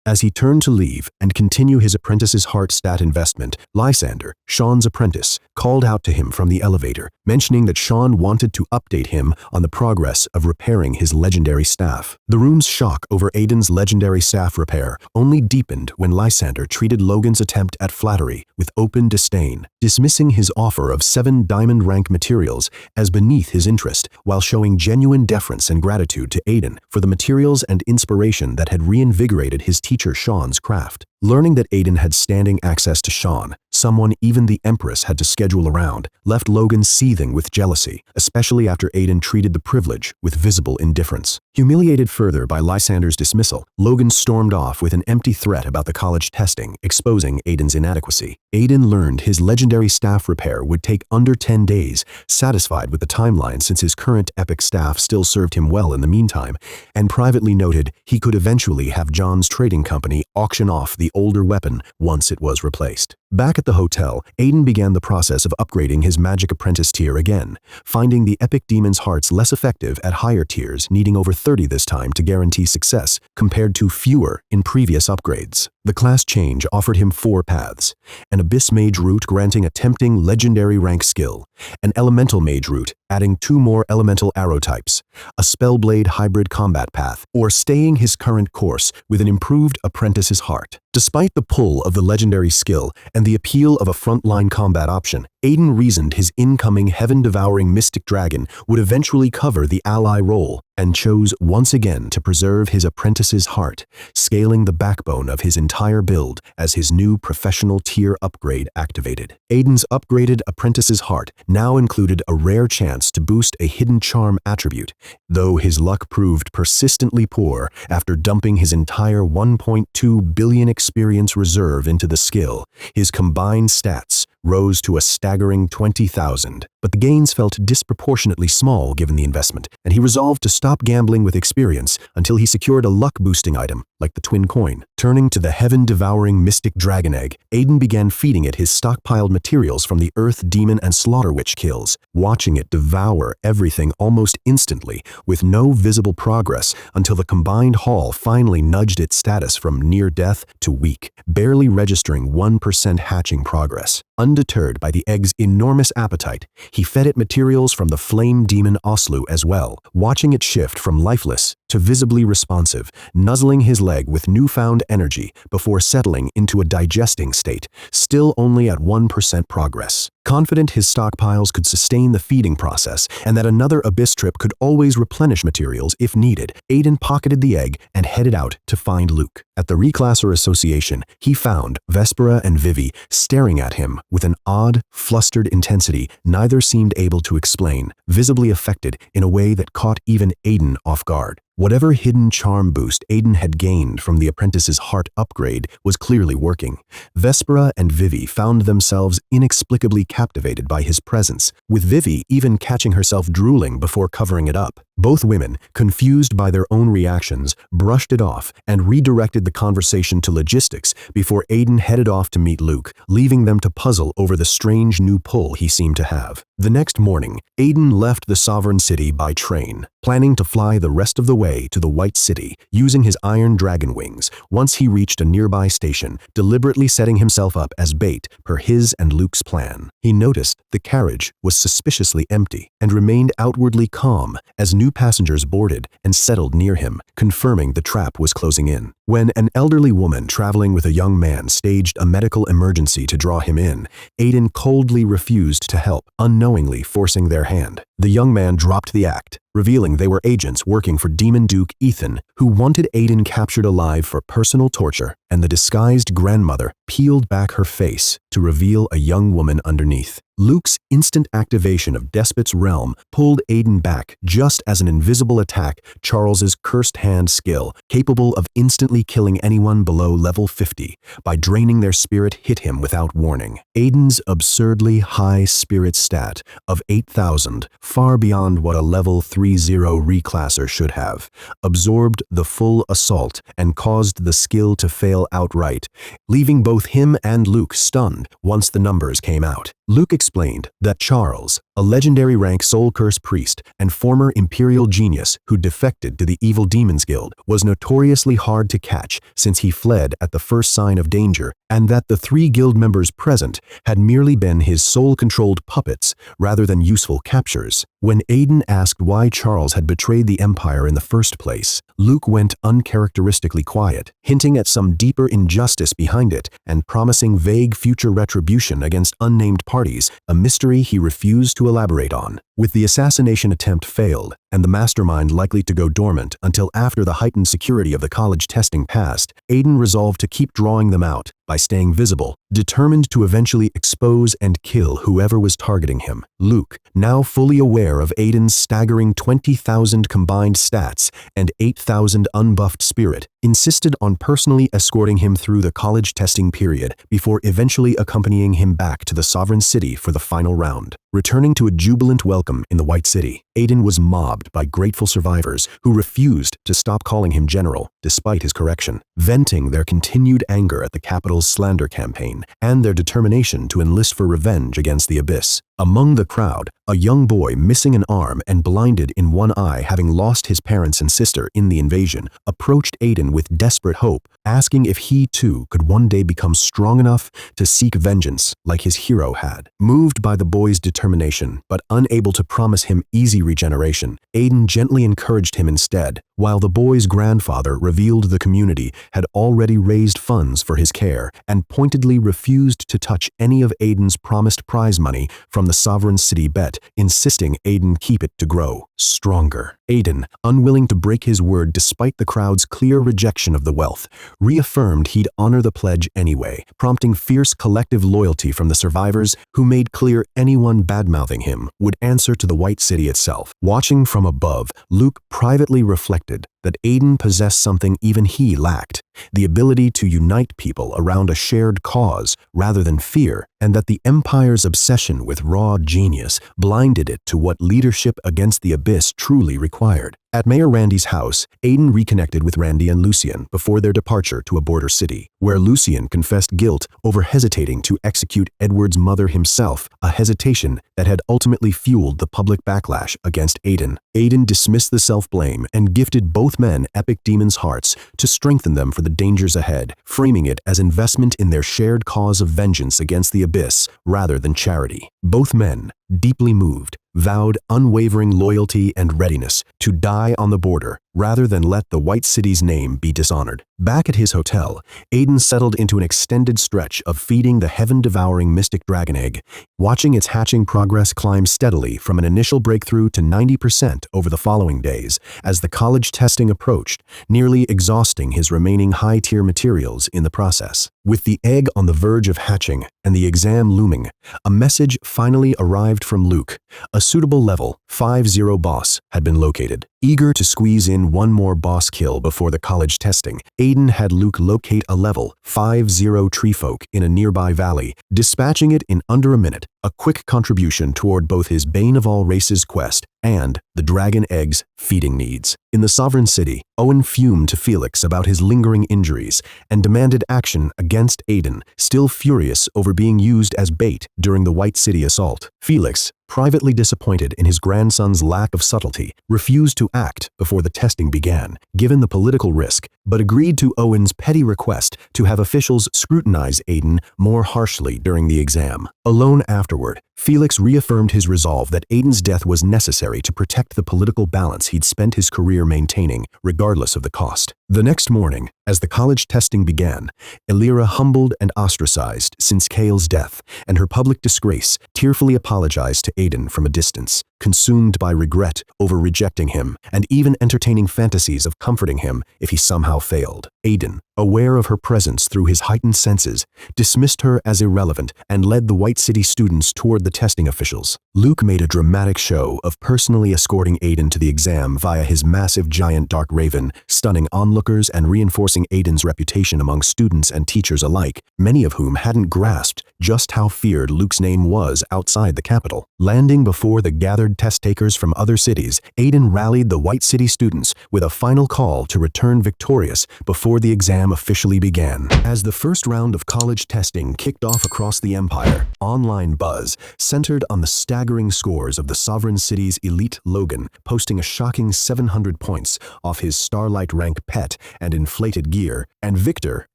Speaker 1: As he turned to leave and continue his apprentice's heart stat investment, Lysander, Sean's apprentice, called out to him from the elevator, mentioning that Sean wanted to update him on the progress of repairing his legendary staff. The room's shock over Aiden's legendary staff repair only deepened when Lysander treated Logan's attempt at flattery with open disdain, dismissing his offer of 7 diamond rank materials as beneath his interest, while showing genuine deference and gratitude to Aiden for the materials and inspiration that had reinvigorated his teacher Sean's craft. Learning that Aiden had standing access to Sean, someone even the Empress had to schedule around, left Logan seething with jealousy, especially after Aiden treated the privilege with visible indifference. Humiliated further by Lysander's dismissal, Logan stormed off with an empty threat about the college testing, exposing Aiden's inadequacy. Aiden learned his legendary staff repair would take under 10 days, satisfied with the timeline since his current epic staff still served him well in the meantime, and privately noted he could eventually have John's trading company auction off the older weapon once it was replaced. Back at the hotel, Aiden began the process of upgrading his Magic Apprentice tier again, finding the Epic Demon's Hearts less effective at higher tiers, needing over 30 this time to guarantee success, compared to fewer in previous upgrades. The class change offered him 4 paths: an Abyss Mage route granting a tempting legendary rank skill, an Elemental Mage route adding 2 more elemental arrow types, a Spellblade hybrid combat path, or staying his current course with an improved Apprentice's Heart. Despite the pull of the legendary skill and the appeal of a frontline combat option, Aiden reasoned his incoming heaven-devouring mystic dragon would eventually cover the ally role and chose once again to preserve his apprentice's heart, scaling the backbone of his entire build as his new professional tier upgrade activated. Aiden's upgraded apprentice's heart now included a rare chance to boost a hidden charm attribute, though his luck proved persistently poor after dumping his entire 1.2 billion experience reserve into the skill. His combined stats rose to a staggering 20,000, but the gains felt disproportionately small given the investment, and he resolved to stop gambling with experience until he secured a luck-boosting item, like the twin coin. Turning to the heaven-devouring mystic dragon egg, Aiden began feeding it his stockpiled materials from the Earth Demon and Slaughter Witch kills, watching it devour everything almost instantly, with no visible progress until the combined haul finally nudged its status from near death to weak, barely registering 1% hatching progress. Undeterred by the egg's enormous appetite, he fed it materials from the flame demon Oslu as well, watching it shift from lifeless to visibly responsive, nuzzling his leg with newfound energy before settling into a digesting state, still only at 1% progress. Confident his stockpiles could sustain the feeding process and that another abyss trip could always replenish materials if needed, Aiden pocketed the egg and headed out to find Luke. At the Reclasser Association, he found Vespera and Vivi staring at him with an odd, flustered intensity neither seemed able to explain, visibly affected in a way that caught even Aiden off guard. Whatever hidden charm boost Aiden had gained from the apprentice's heart upgrade was clearly working. Vespera and Vivi found themselves inexplicably captivated by his presence, with Vivi even catching herself drooling before covering it up. Both women, confused by their own reactions, brushed it off and redirected the conversation to logistics before Aiden headed off to meet Luke, leaving them to puzzle over the strange new pull he seemed to have. The next morning, Aiden left the Sovereign City by train, planning to fly the rest of the way to the White City using his iron dragon wings once he reached a nearby station, deliberately setting himself up as bait per his and Luke's plan. He noticed the carriage was suspiciously empty and remained outwardly calm as new passengers boarded and settled near him, confirming the trap was closing in. When an elderly woman traveling with a young man staged a medical emergency to draw him in, Aiden coldly refused to help, unknowingly forcing their hand. The young man dropped the act, revealing they were agents working for Demon Duke Ethan, who wanted Aiden captured alive for personal torture, and the disguised grandmother peeled back her face to reveal a young woman underneath. Luke's instant activation of Despot's realm pulled Aiden back just as an invisible attack, Charles's cursed hand skill, capable of instantly killing anyone below level 50 by draining their spirit, hit him without warning. Aiden's absurdly high spirit stat of 8,000, far beyond what a level 30 reclasser should have, absorbed the full assault and caused the skill to fail outright, leaving both him and Luke stunned once the numbers came out. Luke explained that Charles, a legendary rank Soul Curse priest and former Imperial genius who defected to the Evil Demons Guild, was notoriously hard to catch since he fled at the first sign of danger, and that the 3 guild members present had merely been his soul-controlled puppets rather than useful captures. When Aiden asked why Charles had betrayed the Empire in the first place, Luke went uncharacteristically quiet, hinting at some deeper injustice behind it and promising vague future retribution against unnamed parties, a mystery he refused to elaborate on. With the assassination attempt failed, and the mastermind likely to go dormant until after the heightened security of the college testing passed, Aiden resolved to keep drawing them out by staying visible, determined to eventually expose and kill whoever was targeting him. Luke, now fully aware of Aiden's staggering 20,000 combined stats and 8,000 unbuffed spirit, insisted on personally escorting him through the college testing period before eventually accompanying him back to the Sovereign City for the final round. Returning to a jubilant welcome in the White City, Aiden was mobbed by grateful survivors who refused to stop calling him general despite his correction, venting their continued anger at the capital's slander campaign and their determination to enlist for revenge against the Abyss. Among the crowd, a young boy missing an arm and blinded in one eye, having lost his parents and sister in the invasion, approached Aiden with desperate hope, asking if he too could one day become strong enough to seek vengeance like his hero had. Moved by the boy's determination, but unable to promise him easy regeneration, Aiden gently encouraged him instead, while the boy's grandfather revealed the community had already raised funds for his care and pointedly refused to touch any of Aiden's promised prize money from the sovereign city bet, insisting Aiden keep it to grow stronger. Aiden, unwilling to break his word despite the crowd's clear rejection of the wealth, reaffirmed he'd honor the pledge anyway, prompting fierce collective loyalty from the survivors who made clear anyone badmouthing him would answer to the White City itself. Watching from above, Luke privately reflected that Aiden possessed something even he lacked, the ability to unite people around a shared cause rather than fear, and that the Empire's obsession with raw genius blinded it to what leadership against the abyss truly required. At Mayor Randy's house, Aiden reconnected with Randy and Lucien before their departure to a border city, where Lucien confessed guilt over hesitating to execute Edward's mother himself, a hesitation that had ultimately fueled the public backlash against Aiden. Aiden dismissed the self-blame and gifted both men epic demons' hearts to strengthen them for the dangers ahead, framing it as investment in their shared cause of vengeance against the abyss rather than charity. Both men, deeply moved, vowed unwavering loyalty and readiness to die on the border rather than let the White City's name be dishonored. Back at his hotel, Aiden settled into an extended stretch of feeding the heaven-devouring mystic dragon egg, watching its hatching progress climb steadily from an initial breakthrough to 90% over the following days as the college testing approached, nearly exhausting his remaining high-tier materials in the process. With the egg on the verge of hatching and the exam looming, a message finally arrived from Luke. A suitable level 50 boss had been located. Eager to squeeze in one more boss kill before the college testing, Aiden had Luke locate a level 50 treefolk in a nearby valley, dispatching it in under a minute, a quick contribution toward both his Bane of All Races quest and the dragon egg's feeding needs. In the sovereign city, Owen fumed to Felix about his lingering injuries and demanded action against Aiden, still furious over being used as bait during the White City assault. Felix, privately disappointed in his grandson's lack of subtlety, refused to act before the testing began, given the political risk, but agreed to Owen's petty request to have officials scrutinize Aiden more harshly during the exam. Alone afterward, Felix reaffirmed his resolve that Aiden's death was necessary to protect the political balance he'd spent his career maintaining, regardless of the cost. The next morning, as the college testing began, Elira, humbled and ostracized since Kale's death and her public disgrace, tearfully apologized to Aiden from a distance, consumed by regret over rejecting him and even entertaining fantasies of comforting him if he somehow failed. Aiden, aware of her presence through his heightened senses, dismissed her as irrelevant and led the White City students toward the testing officials. Luke made a dramatic show of personally escorting Aiden to the exam via his massive giant dark raven, stunning onlookers and reinforcing Aiden's reputation among students and teachers alike, many of whom hadn't grasped just how feared Luke's name was outside the capital. Landing before the gathered test takers from other cities, Aiden rallied the White City students with a final call to return victorious before the exam officially began. As the first round of college testing kicked off across the Empire, online buzz centered on the staggering scores of the sovereign city's elite Logan, posting a shocking 700 points off his Starlight rank pet and inflated gear, and Victor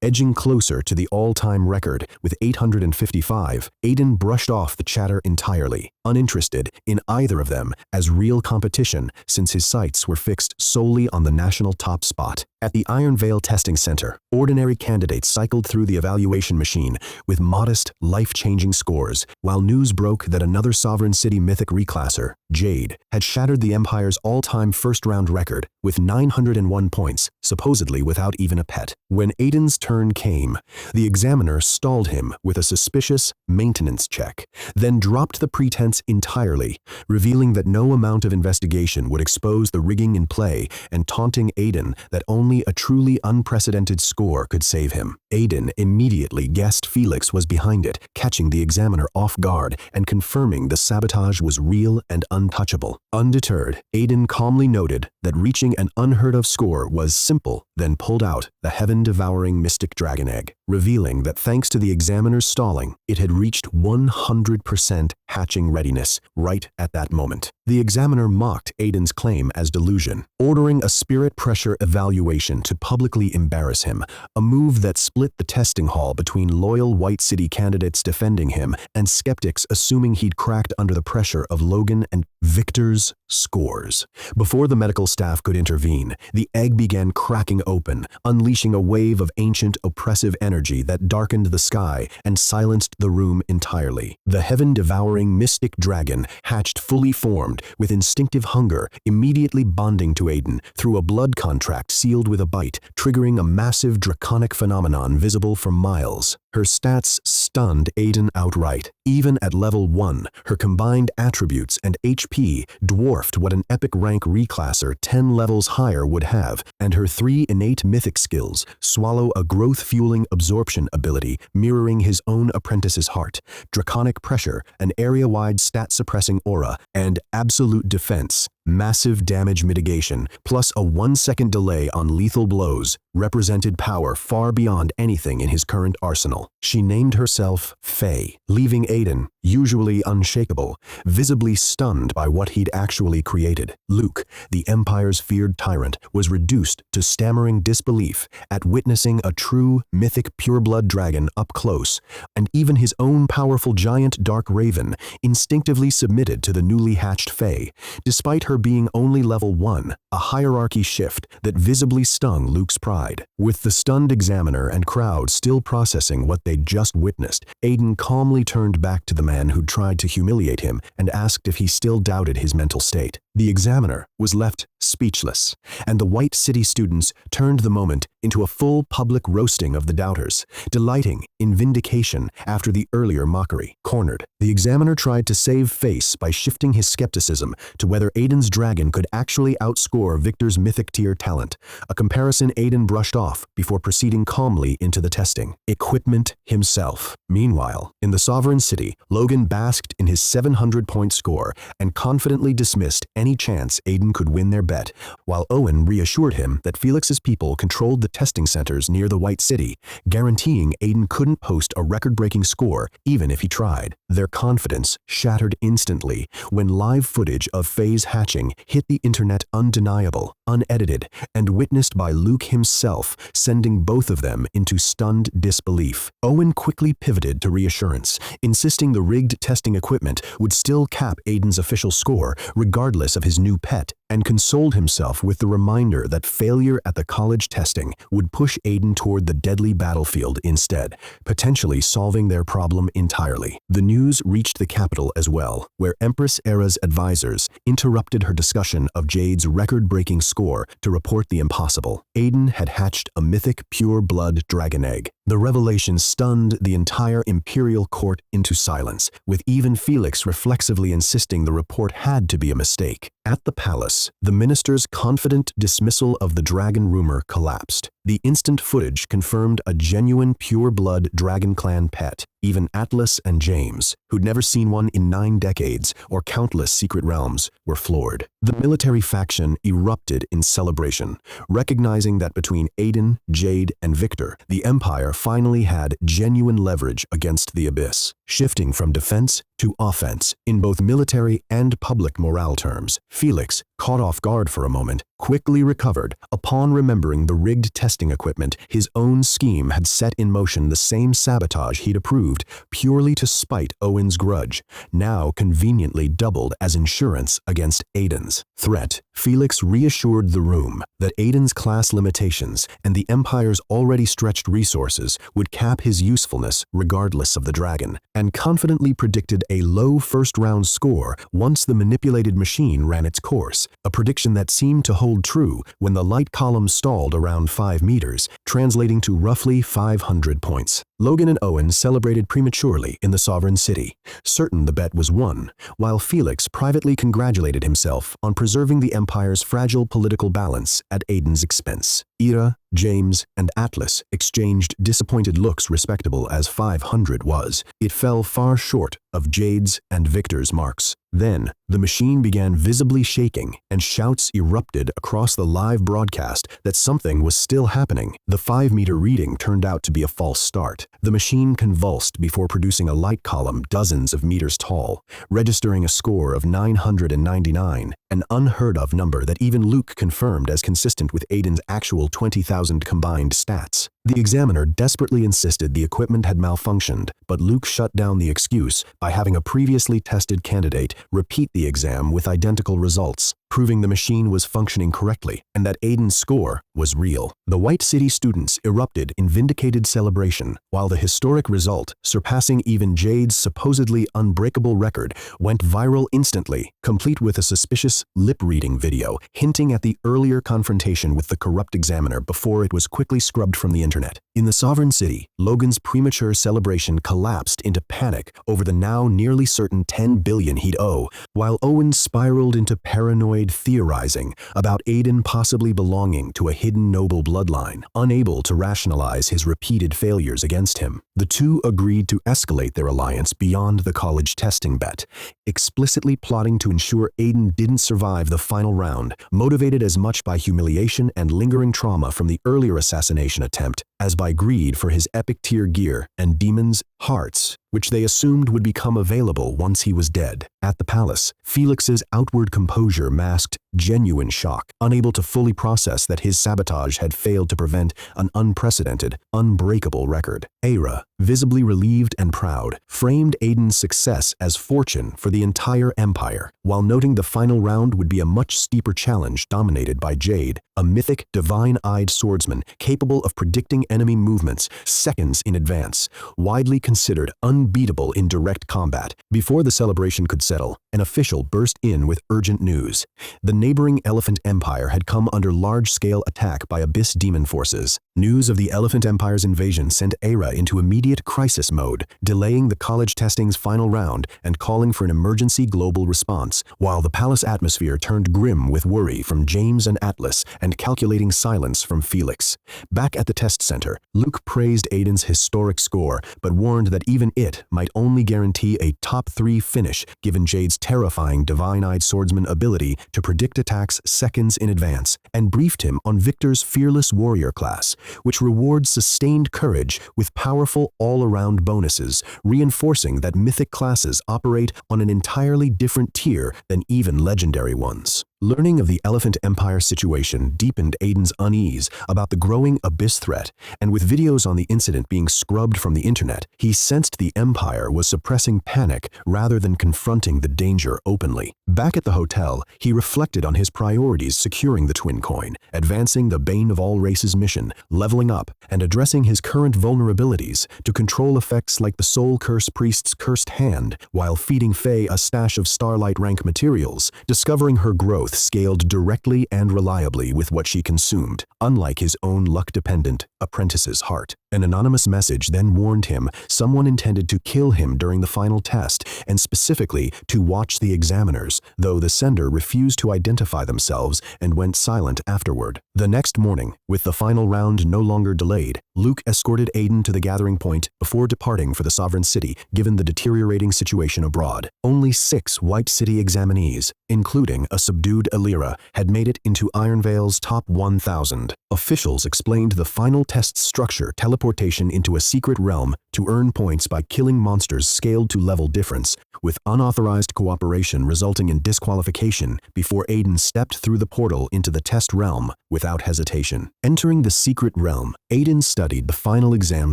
Speaker 1: edging closer to the all-time record with 855. Aiden brushed off the chatter entirely, uninterested in either of them as real competition since his sights were fixed solely on the national top spot. At the Iron Vale Testing Center, ordinary candidates cycled through the evaluation machine with modest, life-changing scores, while news broke that another Sovereign City Mythic reclasser, Jade, had shattered the Empire's all-time first-round record with 901 points, supposedly without even a pet. When Aiden's turn came, the examiner stalled him with a suspicious maintenance check, then dropped the pretense entirely, revealing that no amount of investigation would expose the rigging in play and taunting Aiden that only a truly unprecedented score could save him. Aiden immediately guessed Felix was behind it, catching the examiner off guard and confirming the sabotage was real and untouchable. Undeterred, Aiden calmly noted that reaching an unheard-of score was simple, then pulled out the heaven-devouring mystic dragon egg, revealing that thanks to the examiner's stalling, it had reached 100% hatching readiness right at that moment. The examiner mocked Aiden's claim as delusion, ordering a spirit pressure evaluation to publicly embarrass him, a move that split the testing hall between loyal White City candidates defending him and skeptics assuming he'd cracked under the pressure of Logan and Victor's scores. Before the medical staff could intervene, the egg began cracking open, unleashing a wave of ancient, oppressive energy that darkened the sky and silenced the room entirely. The heaven-devouring mystic dragon hatched fully formed, with instinctive hunger, immediately bonding to Aiden through a blood contract sealed with a bite, triggering a massive draconic phenomenon visible for miles. Her stats stunned Aiden outright. Even at level 1, her combined attributes and HP dwarfed what an epic rank reclasser 10 levels higher would have, and her 3 innate mythic skills swallow a growth-fueling absorption ability mirroring his own apprentice's heart, draconic pressure, an area-wide stat-suppressing aura, and absolute defense. Massive damage mitigation, plus a 1-second delay on lethal blows, represented power far beyond anything in his current arsenal. She named herself Faye, leaving Aiden, usually unshakable, visibly stunned by what he'd actually created. Luke, the Empire's feared tyrant, was reduced to stammering disbelief at witnessing a true, mythic pureblood dragon up close, and even his own powerful giant dark raven instinctively submitted to the newly hatched Faye, despite her being only level 1, a hierarchy shift that visibly stung Luke's pride. With the stunned examiner and crowd still processing what they'd just witnessed, Aiden calmly turned back to the man who'd tried to humiliate him and asked if he still doubted his mental state. The examiner was left speechless, and the White City students turned the moment into a full public roasting of the doubters, delighting in vindication after the earlier mockery. Cornered, the examiner tried to save face by shifting his skepticism to whether Aiden's dragon could actually outscore Victor's mythic tier talent, a comparison Aiden brushed off before proceeding calmly into the testing. Equipment himself. Meanwhile, in the Sovereign City, Logan basked in his 700-point score and confidently dismissed any chance Aiden could win their bet, while Owen reassured him that Felix's people controlled the testing centers near the White City, guaranteeing Aiden couldn't post a record-breaking score even if he tried. Their confidence shattered instantly when live footage of Faye's hatching hit the internet undeniable, unedited, and witnessed by Luke himself, sending both of them into stunned disbelief. Owen quickly pivoted to reassurance, insisting the rigged testing equipment would still cap Aiden's official score regardless of his new pet, and consoled himself with the reminder that failure at the college testing would push Aiden toward the deadly battlefield instead, potentially solving their problem entirely. The news reached the capital as well, where Empress Era's advisors interrupted her discussion of Jade's record-breaking score to report the impossible. Aiden had hatched a mythic pure-blood dragon egg. The revelation stunned the entire imperial court into silence, with even Felix reflexively insisting the report had to be a mistake. At the palace, the minister's confident dismissal of the dragon rumor collapsed. The instant footage confirmed a genuine pure-blood Dragon Clan pet. Even Atlas and James, who'd never seen one in 9 decades or countless secret realms, were floored. The military faction erupted in celebration, recognizing that between Aiden, Jade, and Victor, the Empire finally had genuine leverage against the Abyss, shifting from defense to offense in both military and public morale terms. Felix, caught off guard for a moment, quickly recovered upon remembering the rigged testing equipment his own scheme had set in motion the same sabotage he'd approved purely to spite Owen's grudge, now conveniently doubled as insurance against Aiden's threat. Felix reassured the room that Aiden's class limitations and the Empire's already stretched resources would cap his usefulness regardless of the dragon, and confidently predicted a low first-round score once the manipulated machine ran its course, a prediction that seemed to hold true when the light column stalled around 5 meters, translating to roughly 500 points. Logan and Owen celebrated prematurely in the Sovereign City, certain the bet was won, while Felix privately congratulated himself on preserving the Empire's fragile political balance at Aiden's expense. Ira, James, and Atlas exchanged disappointed looks respectable as 500 was. It fell far short of Jade's and Victor's marks. Then, the machine began visibly shaking, and shouts erupted across the live broadcast that something was still happening. The 5-meter reading turned out to be a false start. The machine convulsed before producing a light column dozens of meters tall, registering a score of 999, an unheard-of number that even Luke confirmed as consistent with Aiden's actual 20,000 combined stats. The examiner desperately insisted the equipment had malfunctioned, but Luke shut down the excuse by having a previously tested candidate repeat the exam with identical results, proving the machine was functioning correctly and that Aiden's score was real. The White City students erupted in vindicated celebration, while the historic result, surpassing even Jade's supposedly unbreakable record, went viral instantly, complete with a suspicious lip-reading video hinting at the earlier confrontation with the corrupt examiner before it was quickly scrubbed from the internet. In the Sovereign City, Logan's premature celebration collapsed into panic over the now nearly certain $10 billion he'd owe, while Owen spiraled into paranoid theorizing about Aiden possibly belonging to a hidden noble bloodline, unable to rationalize his repeated failures against him. The two agreed to escalate their alliance beyond the college testing bet, explicitly plotting to ensure Aiden didn't survive the final round, motivated as much by humiliation and lingering trauma from the earlier assassination attempt as by greed for his epic tier gear and demons' hearts, which they assumed would become available once he was dead. At the palace, Felix's outward composure masked genuine shock, unable to fully process that his sabotage had failed to prevent an unprecedented, unbreakable record. Aira, visibly relieved and proud, framed Aiden's success as fortune for the entire empire, while noting the final round would be a much steeper challenge dominated by Jade, a mythic, divine-eyed swordsman capable of predicting enemy movements seconds in advance, widely considered unbeatable in direct combat. Before the celebration could settle, an official burst in with urgent news. The neighboring Elephant Empire had come under large-scale attack by Abyss demon forces. News of the Elephant Empire's invasion sent Aira into immediate crisis mode, delaying the college testing's final round and calling for an emergency global response, while the palace atmosphere turned grim with worry from James and Atlas and calculating silence from Felix. Back at the test center, Luke praised Aiden's historic score, but warned that even it might only guarantee a top 3 finish given Jade's terrifying divine-eyed swordsman ability to predict attacks seconds in advance, and briefed him on Victor's fearless warrior class, which rewards sustained courage with powerful all-around bonuses, reinforcing that mythic classes operate on an entirely different tier than even legendary ones. Learning of the Elephant Empire situation deepened Aiden's unease about the growing Abyss threat, and with videos on the incident being scrubbed from the internet, he sensed the Empire was suppressing panic rather than confronting the danger openly. Back at the hotel, he reflected on his priorities securing the Twin Coin, advancing the Bane of All Races mission, leveling up, and addressing his current vulnerabilities to control effects like the Soul Curse Priest's cursed hand, while feeding Faye a stash of Starlight rank materials, discovering her growth scaled directly and reliably with what she consumed, unlike his own luck-dependent apprentice's heart. An anonymous message then warned him someone intended to kill him during the final test, and specifically to watch the examiners, though the sender refused to identify themselves and went silent afterward. The next morning, with the final round no longer delayed, Luke escorted Aiden to the gathering point before departing for the Sovereign City, given the deteriorating situation abroad. Only 6 White City examinees, including a subdued Alira, had made it into Ironvale's top 1,000. Officials explained the final test's structure: teleportation into a secret realm to earn points by killing monsters scaled to level difference, with unauthorized cooperation resulting in disqualification before Aiden stepped through the portal into the test realm without hesitation. Entering the secret realm, Aiden studied the final exam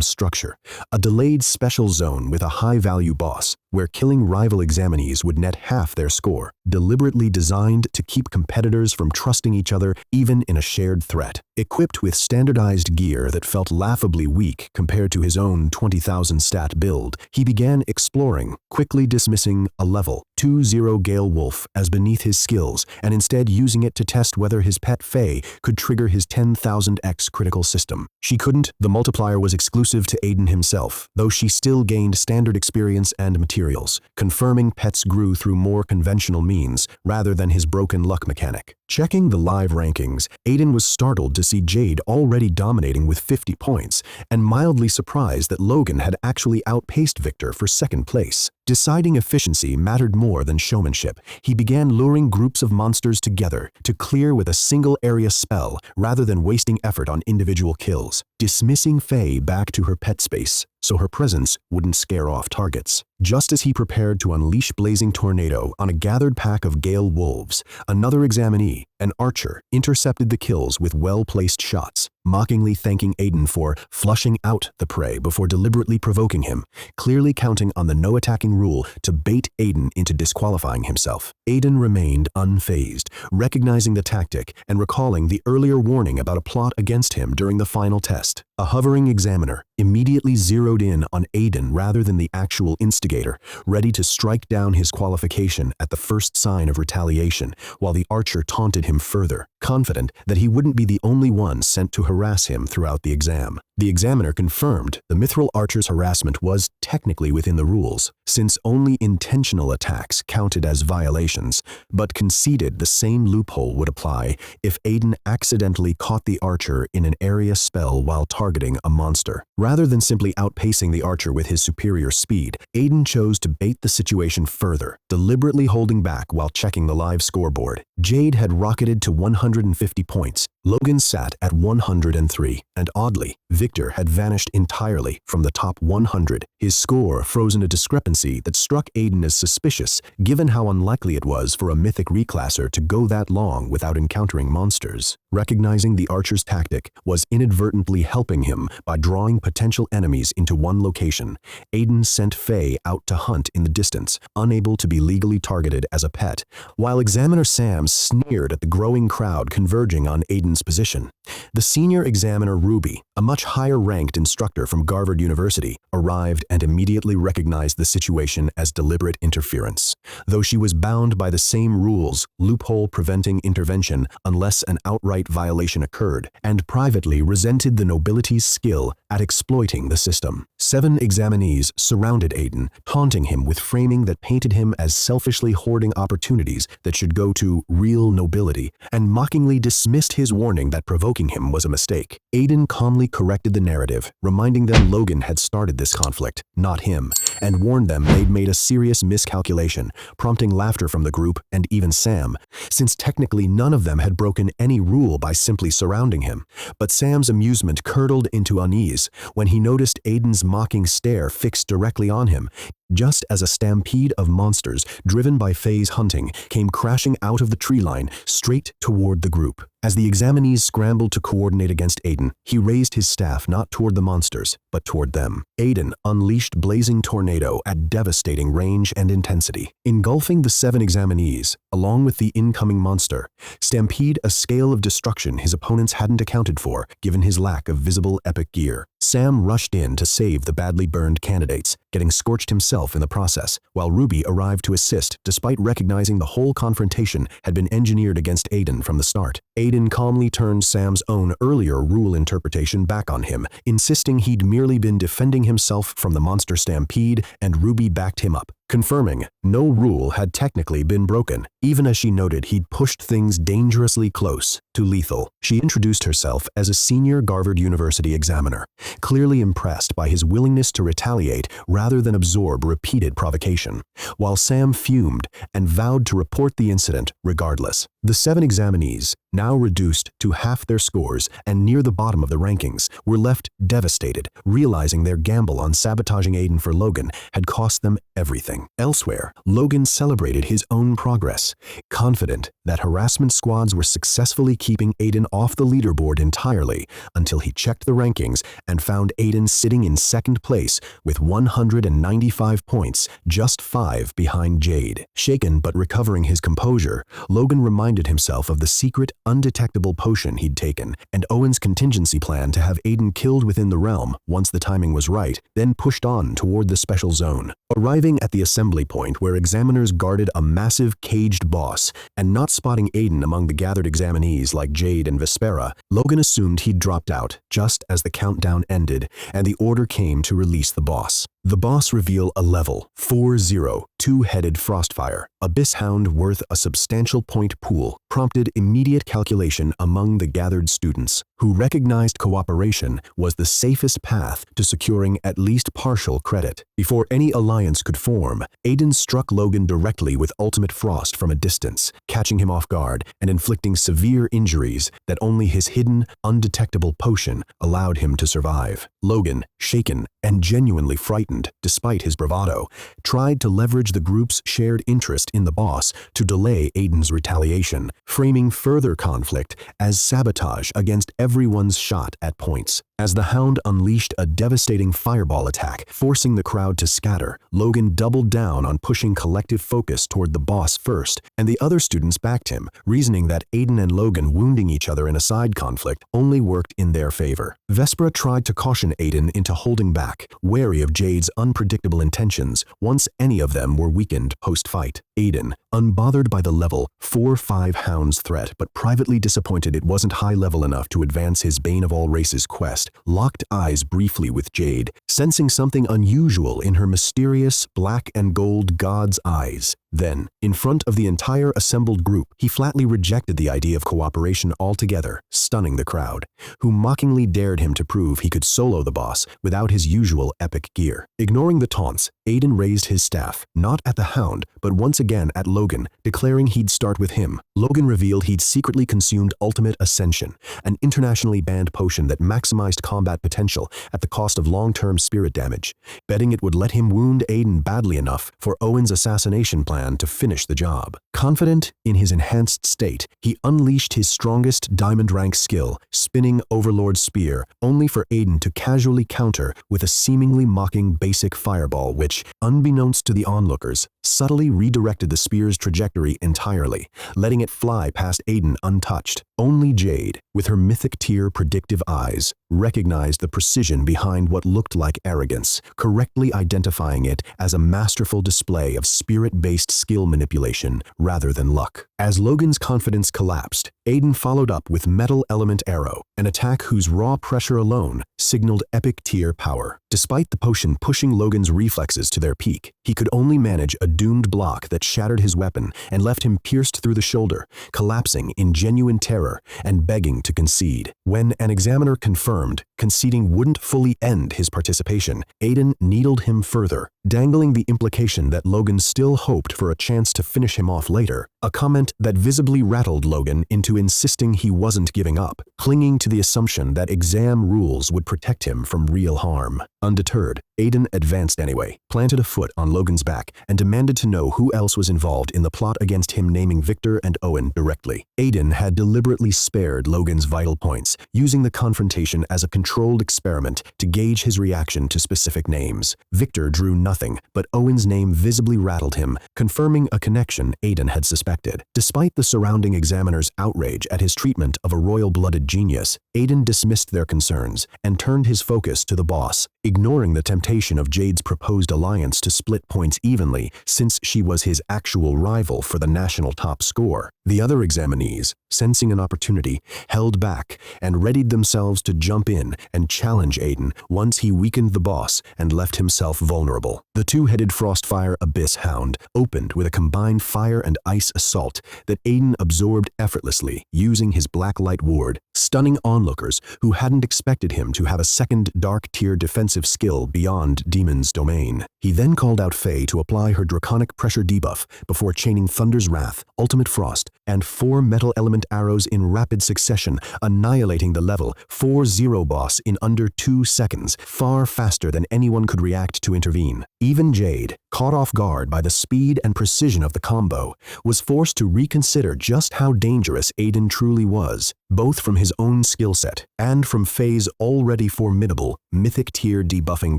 Speaker 1: structure, a delayed special zone with a high-value boss, where killing rival examinees would net half their score, deliberately designed to keep competitors from trusting each other even in a shared threat. Equipped with standardized gear that felt laughably weak compared to his own 20,000 stat build, he began exploring, quickly dismissing a level 2-0 Gale Wolf as beneath his skills and instead using it to test whether his pet Faye could trigger his 10,000x critical system. She couldn't. The multiplier was exclusive to Aiden himself, though she still gained standard experience and materials, confirming pets grew through more conventional means rather than his broken luck mechanic. Checking the live rankings, Aiden was startled to see Jade already dominating with 50 points, and mildly surprised that Logan had actually outpaced Victor for second place. Deciding efficiency mattered more than showmanship. He began luring groups of monsters together to clear with a single area spell rather than wasting effort on individual kills, dismissing Faye back to her pet space so her presence wouldn't scare off targets. Just as he prepared to unleash Blazing Tornado on a gathered pack of Gale wolves, another examinee, an archer, intercepted the kills with well-placed shots, mockingly thanking Aiden for flushing out the prey before deliberately provoking him, clearly counting on the no-attacking rule to bait Aiden into disqualifying himself. Aiden remained unfazed, recognizing the tactic and recalling the earlier warning about a plot against him during the final test. A hovering examiner immediately zeroed in on Aiden rather than the actual instigator, ready to strike down his qualification at the first sign of retaliation, while the archer taunted him further, confident that he wouldn't be the only one sent to harass him throughout the exam. The examiner confirmed the mithril archer's harassment was technically within the rules, since only intentional attacks counted as violations, but conceded the same loophole would apply if Aiden accidentally caught the archer in an area spell while targeting a monster. Rather than simply outpacing the archer with his superior speed, Aiden chose to bait the situation further, deliberately holding back while checking the live scoreboard. Jade had rocketed to 150 points, Logan sat at 103, and oddly, Victor had vanished entirely from the top 100, his score frozen a discrepancy that struck Aiden as suspicious given how unlikely it was for a mythic reclasser to go that long without encountering monsters. Recognizing the archer's tactic was inadvertently helping him by drawing potential enemies into one location, Aiden sent Faye out to hunt in the distance, unable to be legally targeted as a pet, while Examiner Sam sneered at the growing crowd converging on Aiden's position. The senior examiner Ruby, a much higher-ranked instructor from Harvard University, arrived and immediately recognized the situation as deliberate interference. Though she was bound by the same rules, loophole preventing intervention unless an outright violation occurred, and privately resented the nobility's skill at exploiting the system. 7 examinees surrounded Aiden, taunting him with framing that painted him as selfishly hoarding opportunities that should go to real nobility, and mockingly dismissed his warning that provoking him was a mistake. Aiden calmly corrected the narrative, reminding them Logan had started this conflict, not him, and warned them they'd made a serious miscalculation, prompting laughter from the group and even Sam, since technically none of them had broken any rule by simply surrounding him. But Sam's amusement curdled into unease when he noticed Aiden's mocking stare fixed directly on him, just as a stampede of monsters, driven by Faye's hunting, came crashing out of the tree line straight toward the group. As the examinees scrambled to coordinate against Aiden, he raised his staff not toward the monsters, but toward them. Aiden unleashed Blazing Tornado at devastating range and intensity, engulfing the 7 examinees, along with the incoming monster. Stampede a scale of destruction his opponents hadn't accounted for, given his lack of visible epic gear. Sam rushed in to save the badly burned candidates, getting scorched himself in the process, while Ruby arrived to assist despite recognizing the whole confrontation had been engineered against Aiden from the start. Aiden calmly turned Sam's own earlier rule interpretation back on him, insisting he'd merely been defending himself from the monster stampede, and Ruby backed him up, confirming no rule had technically been broken, even as she noted he'd pushed things dangerously close to lethal. She introduced herself as a senior Harvard University examiner, clearly impressed by his willingness to retaliate rather than absorb repeated provocation, while Sam fumed and vowed to report the incident regardless. The 7 examinees, now reduced to half their scores and near the bottom of the rankings, were left devastated, realizing their gamble on sabotaging Aiden for Logan had cost them everything. Elsewhere, Logan celebrated his own progress, confident that harassment squads were successfully keeping Aiden off the leaderboard entirely until he checked the rankings and found Aiden sitting in second place with 195 points, just 5 behind Jade. Shaken but recovering his composure, Logan reminded himself of the secret, undetectable potion he'd taken and Owen's contingency plan to have Aiden killed within the realm once the timing was right, then pushed on toward the special zone. Arriving at the assembly point where examiners guarded a massive caged boss, and not spotting Aiden among the gathered examinees like Jade and Vespera, Logan assumed he'd dropped out just as the countdown ended and the order came to release the boss. The boss reveal a level 4-0 two-headed Frostfire. Abyss Hound worth a substantial point pool prompted immediate calculation among the gathered students, who recognized cooperation was the safest path to securing at least partial credit. Before any alliance could form, Aiden struck Logan directly with Ultimate Frost from a distance, catching him off guard and inflicting severe injuries that only his hidden, undetectable potion allowed him to survive. Logan, shaken and genuinely frightened despite his bravado, tried to leverage the group's shared interest in the boss to delay Aiden's retaliation, framing further conflict as sabotage against everyone's shot at points. As the Hound unleashed a devastating fireball attack, forcing the crowd to scatter, Logan doubled down on pushing collective focus toward the boss first, and the other students backed him, reasoning that Aiden and Logan wounding each other in a side conflict only worked in their favor. Vespera tried to caution Aiden into holding back, wary of Jade's unpredictable intentions once any of them were weakened post-fight. Aiden, unbothered by the level 4-5 Hound's threat but privately disappointed it wasn't high level enough to advance his Bane of All Races quest, locked eyes briefly with Jade, sensing something unusual in her mysterious black and gold god's eyes. Then, in front of the entire assembled group, he flatly rejected the idea of cooperation altogether, stunning the crowd, who mockingly dared him to prove he could solo the boss without his usual epic gear. Ignoring the taunts, Aiden raised his staff, not at the Hound, but once again at Logan, declaring he'd start with him. Logan revealed he'd secretly consumed Ultimate Ascension, an internationally banned potion that maximized combat potential at the cost of long-term spirit damage, betting it would let him wound Aiden badly enough for Owen's assassination plan to finish the job. Confident in his enhanced state, he unleashed his strongest diamond rank skill, spinning Overlord Spear, only for Aiden to casually counter with a seemingly mocking basic fireball which, unbeknownst to the onlookers, subtly redirected the spear's trajectory entirely, letting it fly past Aiden untouched. Only Jade, with her mythic tier predictive eyes, recognized the precision behind what looked like arrogance, correctly identifying it as a masterful display of spirit-based skill manipulation rather than luck. As Logan's confidence collapsed, Aiden followed up with Metal Element Arrow, an attack whose raw pressure alone signaled epic tier power. Despite the potion pushing Logan's reflexes to their peak, he could only manage a doomed block that shattered his weapon and left him pierced through the shoulder, collapsing in genuine terror and begging to concede. When an examiner confirmed conceding wouldn't fully end his participation, Aiden needled him further, dangling the implication that Logan still hoped for a chance to finish him off later, a comment that visibly rattled Logan into insisting he wasn't giving up, clinging to the assumption that exam rules would protect him from real harm. Undeterred, Aiden advanced anyway, planted a foot on Logan's back, and demanded to know who else was involved in the plot against him, naming Victor and Owen directly. Aiden had deliberately spared Logan's vital points, using the confrontation as a controlled experiment to gauge his reaction to specific names. Victor drew nothing, but Owen's name visibly rattled him, confirming a connection Aiden had suspected. Despite the surrounding examiners' outrage at his treatment of a royal-blooded genius, Aiden dismissed their concerns and turned his focus to the boss, ignoring the temptation of Jade's proposed alliance to split points evenly since she was his actual rival for the national top score. The other examinees, sensing an opportunity, held back and readied themselves to jump in and challenge Aiden once he weakened the boss and left himself vulnerable. The two-headed Frostfire Abyss Hound opened with a combined fire and ice assault that Aiden absorbed effortlessly using his black light ward, stunning onlookers who hadn't expected him to have a second dark-tier defensive skill beyond Demon's domain. He then called out Faye to apply her draconic pressure debuff before chaining Thunder's Wrath, Ultimate Frost, and 4 metal element arrows in rapid succession, annihilating the level 4-0 boss in under 2 seconds, far faster than anyone could react to intervene. Even Jade, caught off guard by the speed and precision of the combo, was forced to reconsider just how dangerous Aiden truly was, both from his own skill set and from Faye's already formidable mythic tier debuffing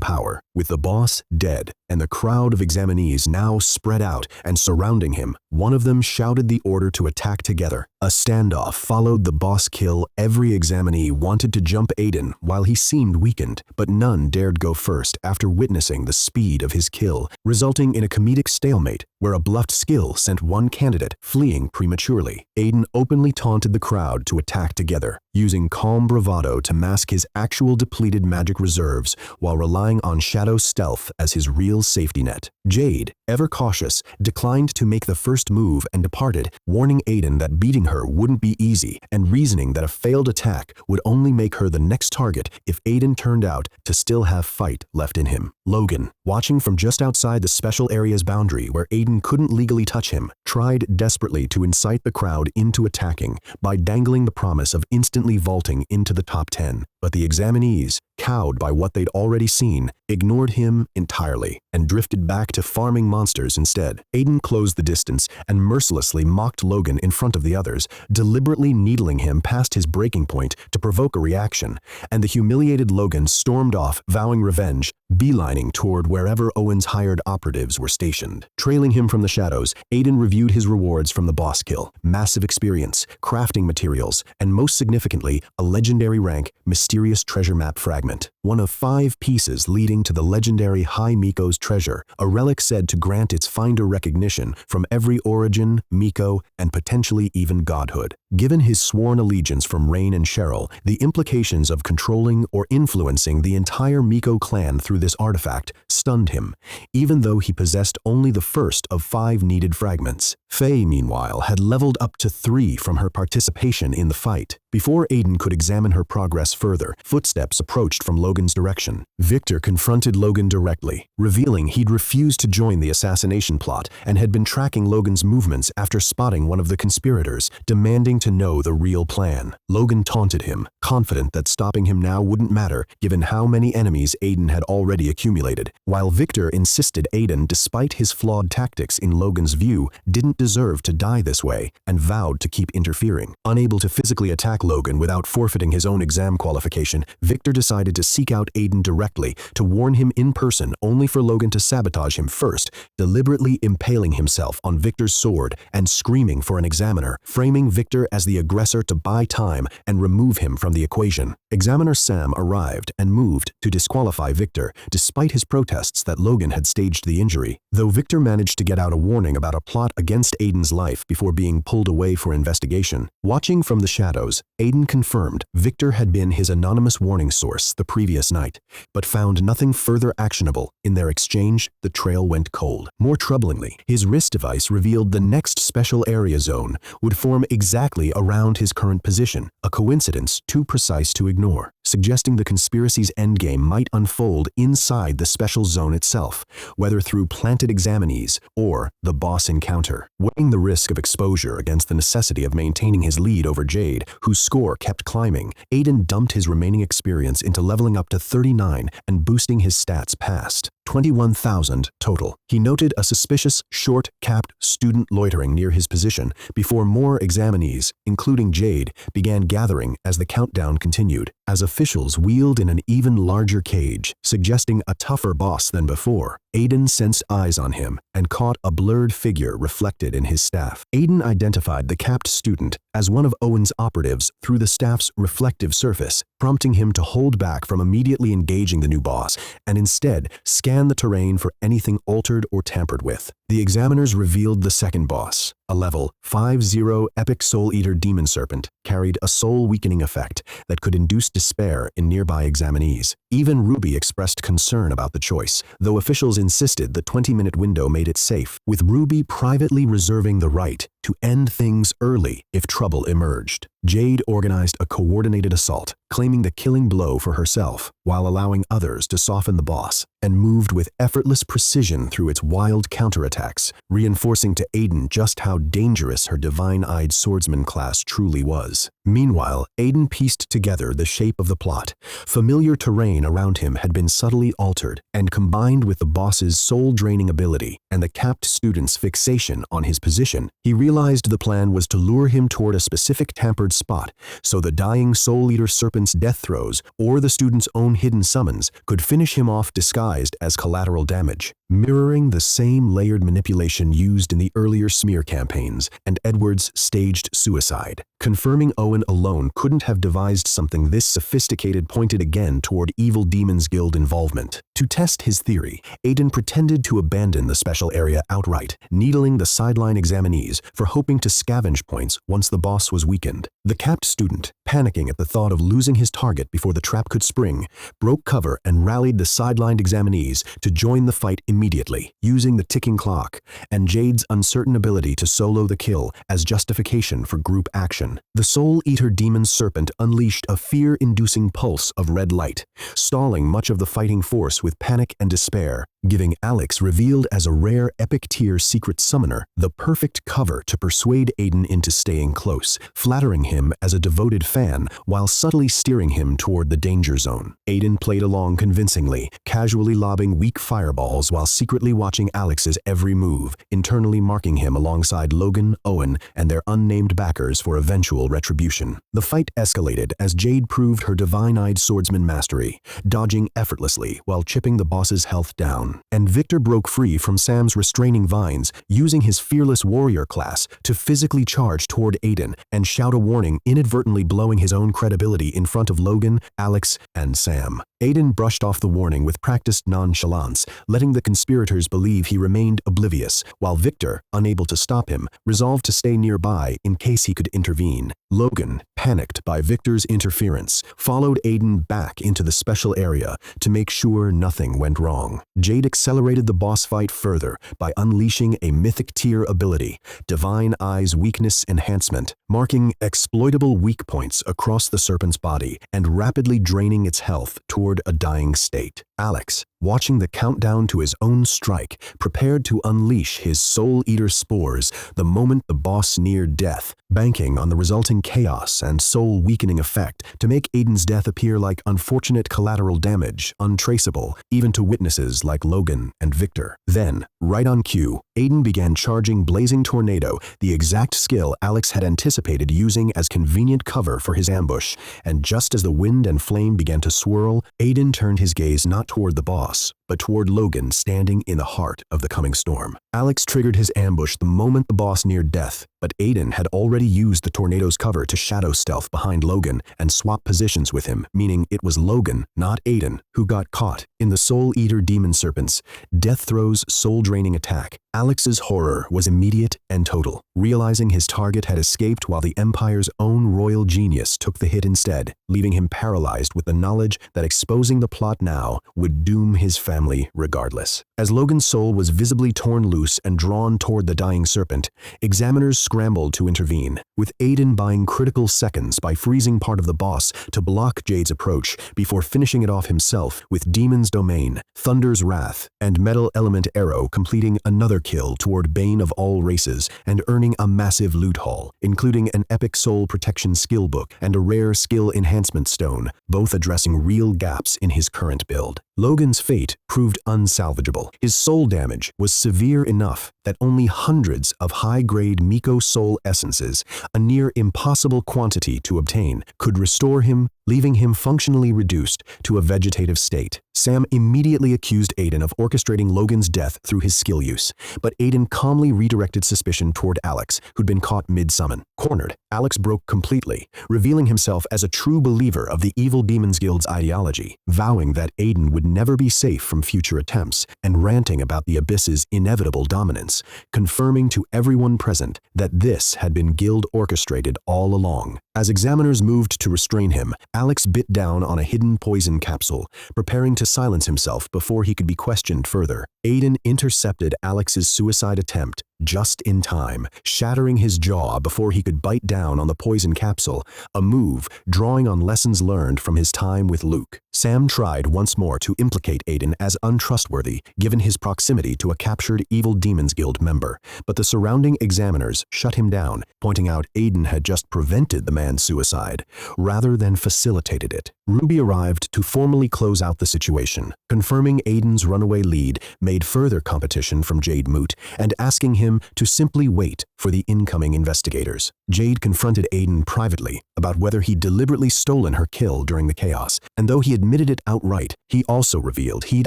Speaker 1: power. With the boss dead and the crowd of examinees now spread out and surrounding him, one of them shouted the order to attack together, A standoff followed the boss kill. Every examinee wanted to jump Aiden while he seemed weakened, but none dared go first after witnessing the speed of his kill, resulting in a comedic stalemate where a bluffed skill sent one candidate fleeing prematurely. Aiden openly taunted the crowd to attack together, using calm bravado to mask his actual depleted magic reserves while relying on Shadow's stealth as his real safety net. Jade, ever cautious, declined to make the first move and departed, warning Aiden that beating her wouldn't be easy and reasoning that a failed attack would only make her the next target if Aiden turned out to still have fight left in him. Logan, watching from just outside the special area's boundary where Aiden couldn't legally touch him, tried desperately to incite the crowd into attacking by dangling the promise of instantly vaulting into the top 10. But the examinees, cowed by what they'd already seen, ignored him entirely and drifted back to farming monsters instead. Aiden closed the distance and mercilessly mocked Logan in front of the others, deliberately needling him past his breaking point to provoke a reaction, and the humiliated Logan stormed off, vowing revenge, beelining toward wherever Owen's hired operatives were stationed. Trailing him from the shadows, Aiden reviewed his rewards from the boss kill: massive experience, crafting materials, and most significantly, a legendary rank, mysterious treasure map fragment. One of 5 pieces leading to the legendary High Miko's treasure, a relic said to grant its finder recognition from every origin, Miko, and potentially even godhood. Given his sworn allegiance from Rain and Cheryl, the implications of controlling or influencing the entire Miko clan through this artifact stunned him, even though he possessed only the first of 5 needed fragments. Faye, meanwhile, had leveled up to 3 from her participation in the fight. Before Aiden could examine her progress further, footsteps approached from Logan's direction. Victor confronted Logan directly, revealing he'd refused to join the assassination plot and had been tracking Logan's movements after spotting one of the conspirators, demanding to know the real plan. Logan taunted him, confident that stopping him now wouldn't matter given how many enemies Aiden had already accumulated, while Victor insisted Aiden, despite his flawed tactics in Logan's view, didn't deserve to die this way and vowed to keep interfering. Unable to physically attack Logan without forfeiting his own exam qualification, Victor decided to seek out Aiden directly to warn him in person, only for Logan to sabotage him first, deliberately impaling himself on Victor's sword and screaming for an examiner, framing Victor as the aggressor to buy time and remove him from the equation. Examiner Sam arrived and moved to disqualify Victor, despite his protests that Logan had staged the injury. Though Victor managed to get out a warning about a plot against Aiden's life before being pulled away for investigation, watching from the shadows, Aiden confirmed Victor had been his anonymous warning source the previous night, but found nothing further actionable. In their exchange, the trail went cold. More troublingly, his wrist device revealed the next special area zone would form exactly around his current position, a coincidence too precise to ignore, suggesting the conspiracy's endgame might unfold inside the special zone itself, whether through planted examinees or the boss encounter. Weighing the risk of exposure against the necessity of maintaining his lead over Jade, whose score kept climbing, Aiden dumped his remaining experience into leveling up to 39 and boosting his stats past 21,000 total. He noted a suspicious, short-capped student loitering near his position before more examinees, including Jade, began gathering as the countdown continued. As officials wheeled in an even larger cage, suggesting a tougher boss than before, Aiden sensed eyes on him and caught a blurred figure reflected in his staff. Aiden identified the capped student as one of Owen's operatives through the staff's reflective surface, prompting him to hold back from immediately engaging the new boss and instead scan the terrain for anything altered or tampered with. The examiners revealed the second boss, a level 50 epic Soul Eater demon serpent, carried a soul-weakening effect that could induce despair in nearby examinees. Even Ruby expressed concern about the choice, though officials insisted the 20-minute window made it safe, with Ruby privately reserving the right to end things early if trouble emerged. Jade organized a coordinated assault, claiming the killing blow for herself, while allowing others to soften the boss, and moved with effortless precision through its wild counterattacks, reinforcing to Aiden just how dangerous her divine-eyed swordsman class truly was. Meanwhile, Aiden pieced together the shape of the plot. Familiar terrain around him had been subtly altered, and combined with the boss's soul-draining ability and the capped student's fixation on his position, he realized the plan was to lure him toward a specific tampered spot, so the dying Soul Eater serpent's death throes or the student's own hidden summons could finish him off disguised as collateral damage. mirroring the same layered manipulation used in the earlier smear campaigns and Edward's staged suicide. Confirming Owen alone couldn't have devised something this sophisticated pointed again toward Evil Demons Guild involvement. To test his theory, Aiden pretended to abandon the special area outright, needling the sideline examinees for hoping to scavenge points once the boss was weakened. The capped student, panicking at the thought of losing his target before the trap could spring, broke cover and rallied the sidelined examinees to join the fight immediately, using the ticking clock and Jade's uncertain ability to solo the kill as justification for group action. The Soul Eater Demon Serpent unleashed a fear-inducing pulse of red light, stalling much of the fighting force with panic and despair, giving Alex, revealed as a rare epic-tier secret summoner, the perfect cover to persuade Aiden into staying close, flattering him as a devoted fan while subtly steering him toward the danger zone. Aiden played along convincingly, casually lobbing weak fireballs while secretly watching Alex's every move, internally marking him alongside Logan, Owen, and their unnamed backers for eventual retribution. The fight escalated as Jade proved her divine-eyed swordsman mastery, dodging effortlessly while chipping the boss's health down. And Victor broke free from Sam's restraining vines, using his fearless warrior class to physically charge toward Aiden and shout a warning, inadvertently blowing his own credibility in front of Logan, Alex, and Sam. Aiden brushed off the warning with practiced nonchalance, letting the conspirators believe he remained oblivious, while Victor, unable to stop him, resolved to stay nearby in case he could intervene. Logan, panicked by Victor's interference, followed Aiden back into the special area to make sure nothing went wrong. Jade accelerated the boss fight further by unleashing a mythic tier ability, Divine Eye's Weakness Enhancement, marking exploitable weak points across the serpent's body and rapidly draining its health toward a dying state. Alex, watching the countdown to his own strike, prepared to unleash his Soul Eater spores the moment the boss neared death, banking on the resulting chaos and soul-weakening effect to make Aiden's death appear like unfortunate collateral damage, untraceable even to witnesses like Logan and Victor. Then, right on cue, Aiden began charging Blazing Tornado, the exact skill Alex had anticipated using as convenient cover for his ambush, and just as the wind and flame began to swirl, Aiden turned his gaze not toward the boss, but toward Logan standing in the heart of the coming storm. Alex triggered his ambush the moment the boss neared death, but Aiden had already used the tornado's cover to shadow stealth behind Logan and swap positions with him, meaning it was Logan, not Aiden, who got caught in the Soul Eater Demon Serpent's Death Throw's soul-draining attack. Alex's horror was immediate and total, realizing his target had escaped while the Empire's own royal genius took the hit instead, leaving him paralyzed with the knowledge that exposing the plot now would doom his family regardless. As Logan's soul was visibly torn loose and drawn toward the dying serpent, examiners scrambled to intervene, with Aiden buying critical seconds by freezing part of the boss to block Jade's approach before finishing it off himself with Demon's Domain, Thunder's Wrath, and Metal Element Arrow, completing another kill toward Bane of all races and earning a massive loot haul, including an epic soul protection skill book and a rare skill enhancement stone, both addressing real gaps in his current build. Logan's fate proved unsalvageable. His soul damage was severe enough that only hundreds of high-grade Miko soul essences, a near impossible quantity to obtain, could restore him, leaving him functionally reduced to a vegetative state. Sam immediately accused Aiden of orchestrating Logan's death through his skill use, but Aiden calmly redirected suspicion toward Alex, who'd been caught mid-summon. Cornered, Alex broke completely, revealing himself as a true believer of the Evil Demons Guild's ideology, vowing that Aiden would never be safe from future attempts, and ranting about the Abyss's inevitable dominance, confirming to everyone present that this had been guild orchestrated all along. As examiners moved to restrain him, Alex bit down on a hidden poison capsule, preparing to silence himself before he could be questioned further. Aiden intercepted Alex's suicide attempt just in time, shattering his jaw before he could bite down on the poison capsule, a move drawing on lessons learned from his time with Luke. Sam tried once more to implicate Aiden as untrustworthy, given his proximity to a captured Evil Demons Guild member, but the surrounding examiners shut him down, pointing out Aiden had just prevented the man's suicide, rather than facilitated it. Ruby arrived to formally close out the situation, confirming Aiden's runaway lead, made further competition from Jade moot, and asking him to simply wait for the incoming investigators. Jade confronted Aiden privately about whether he'd deliberately stolen her kill during the chaos, and though he admitted it outright, he also revealed he'd